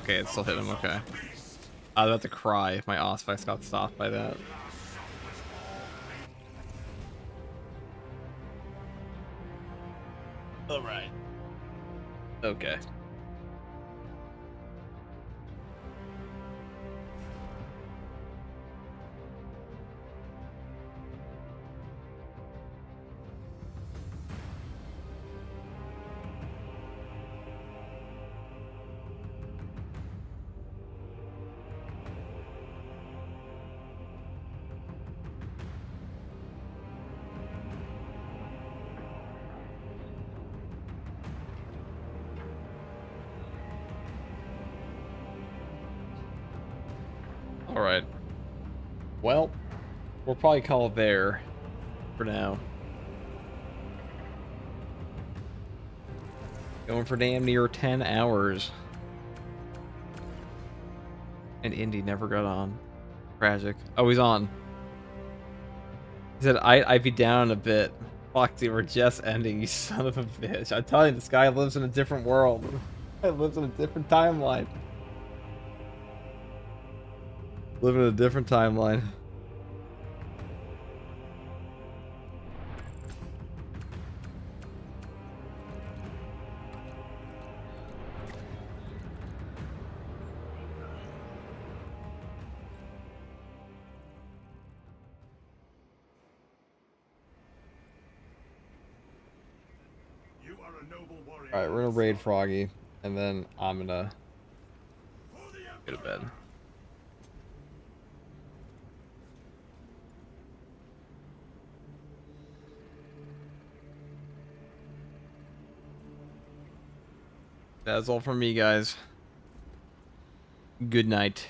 Okay, it still hit him. Okay. I was about to cry if my Auspex got stopped by that. Alright. Okay. Alright. Well, we'll probably call it there for now. Going for damn near 10 hours. And Indy never got on. Tragic. Oh, he's on. He said, I'd be down a bit. Fuck, dude, we're just ending, you son of a bitch. I'm telling you, this guy lives in a different world. He lives in a different timeline. Live in a different timeline. You are a noble warrior. Alright, we're gonna raid Froggy, and then I'm gonna go to bed. That's all from me, guys. Good night.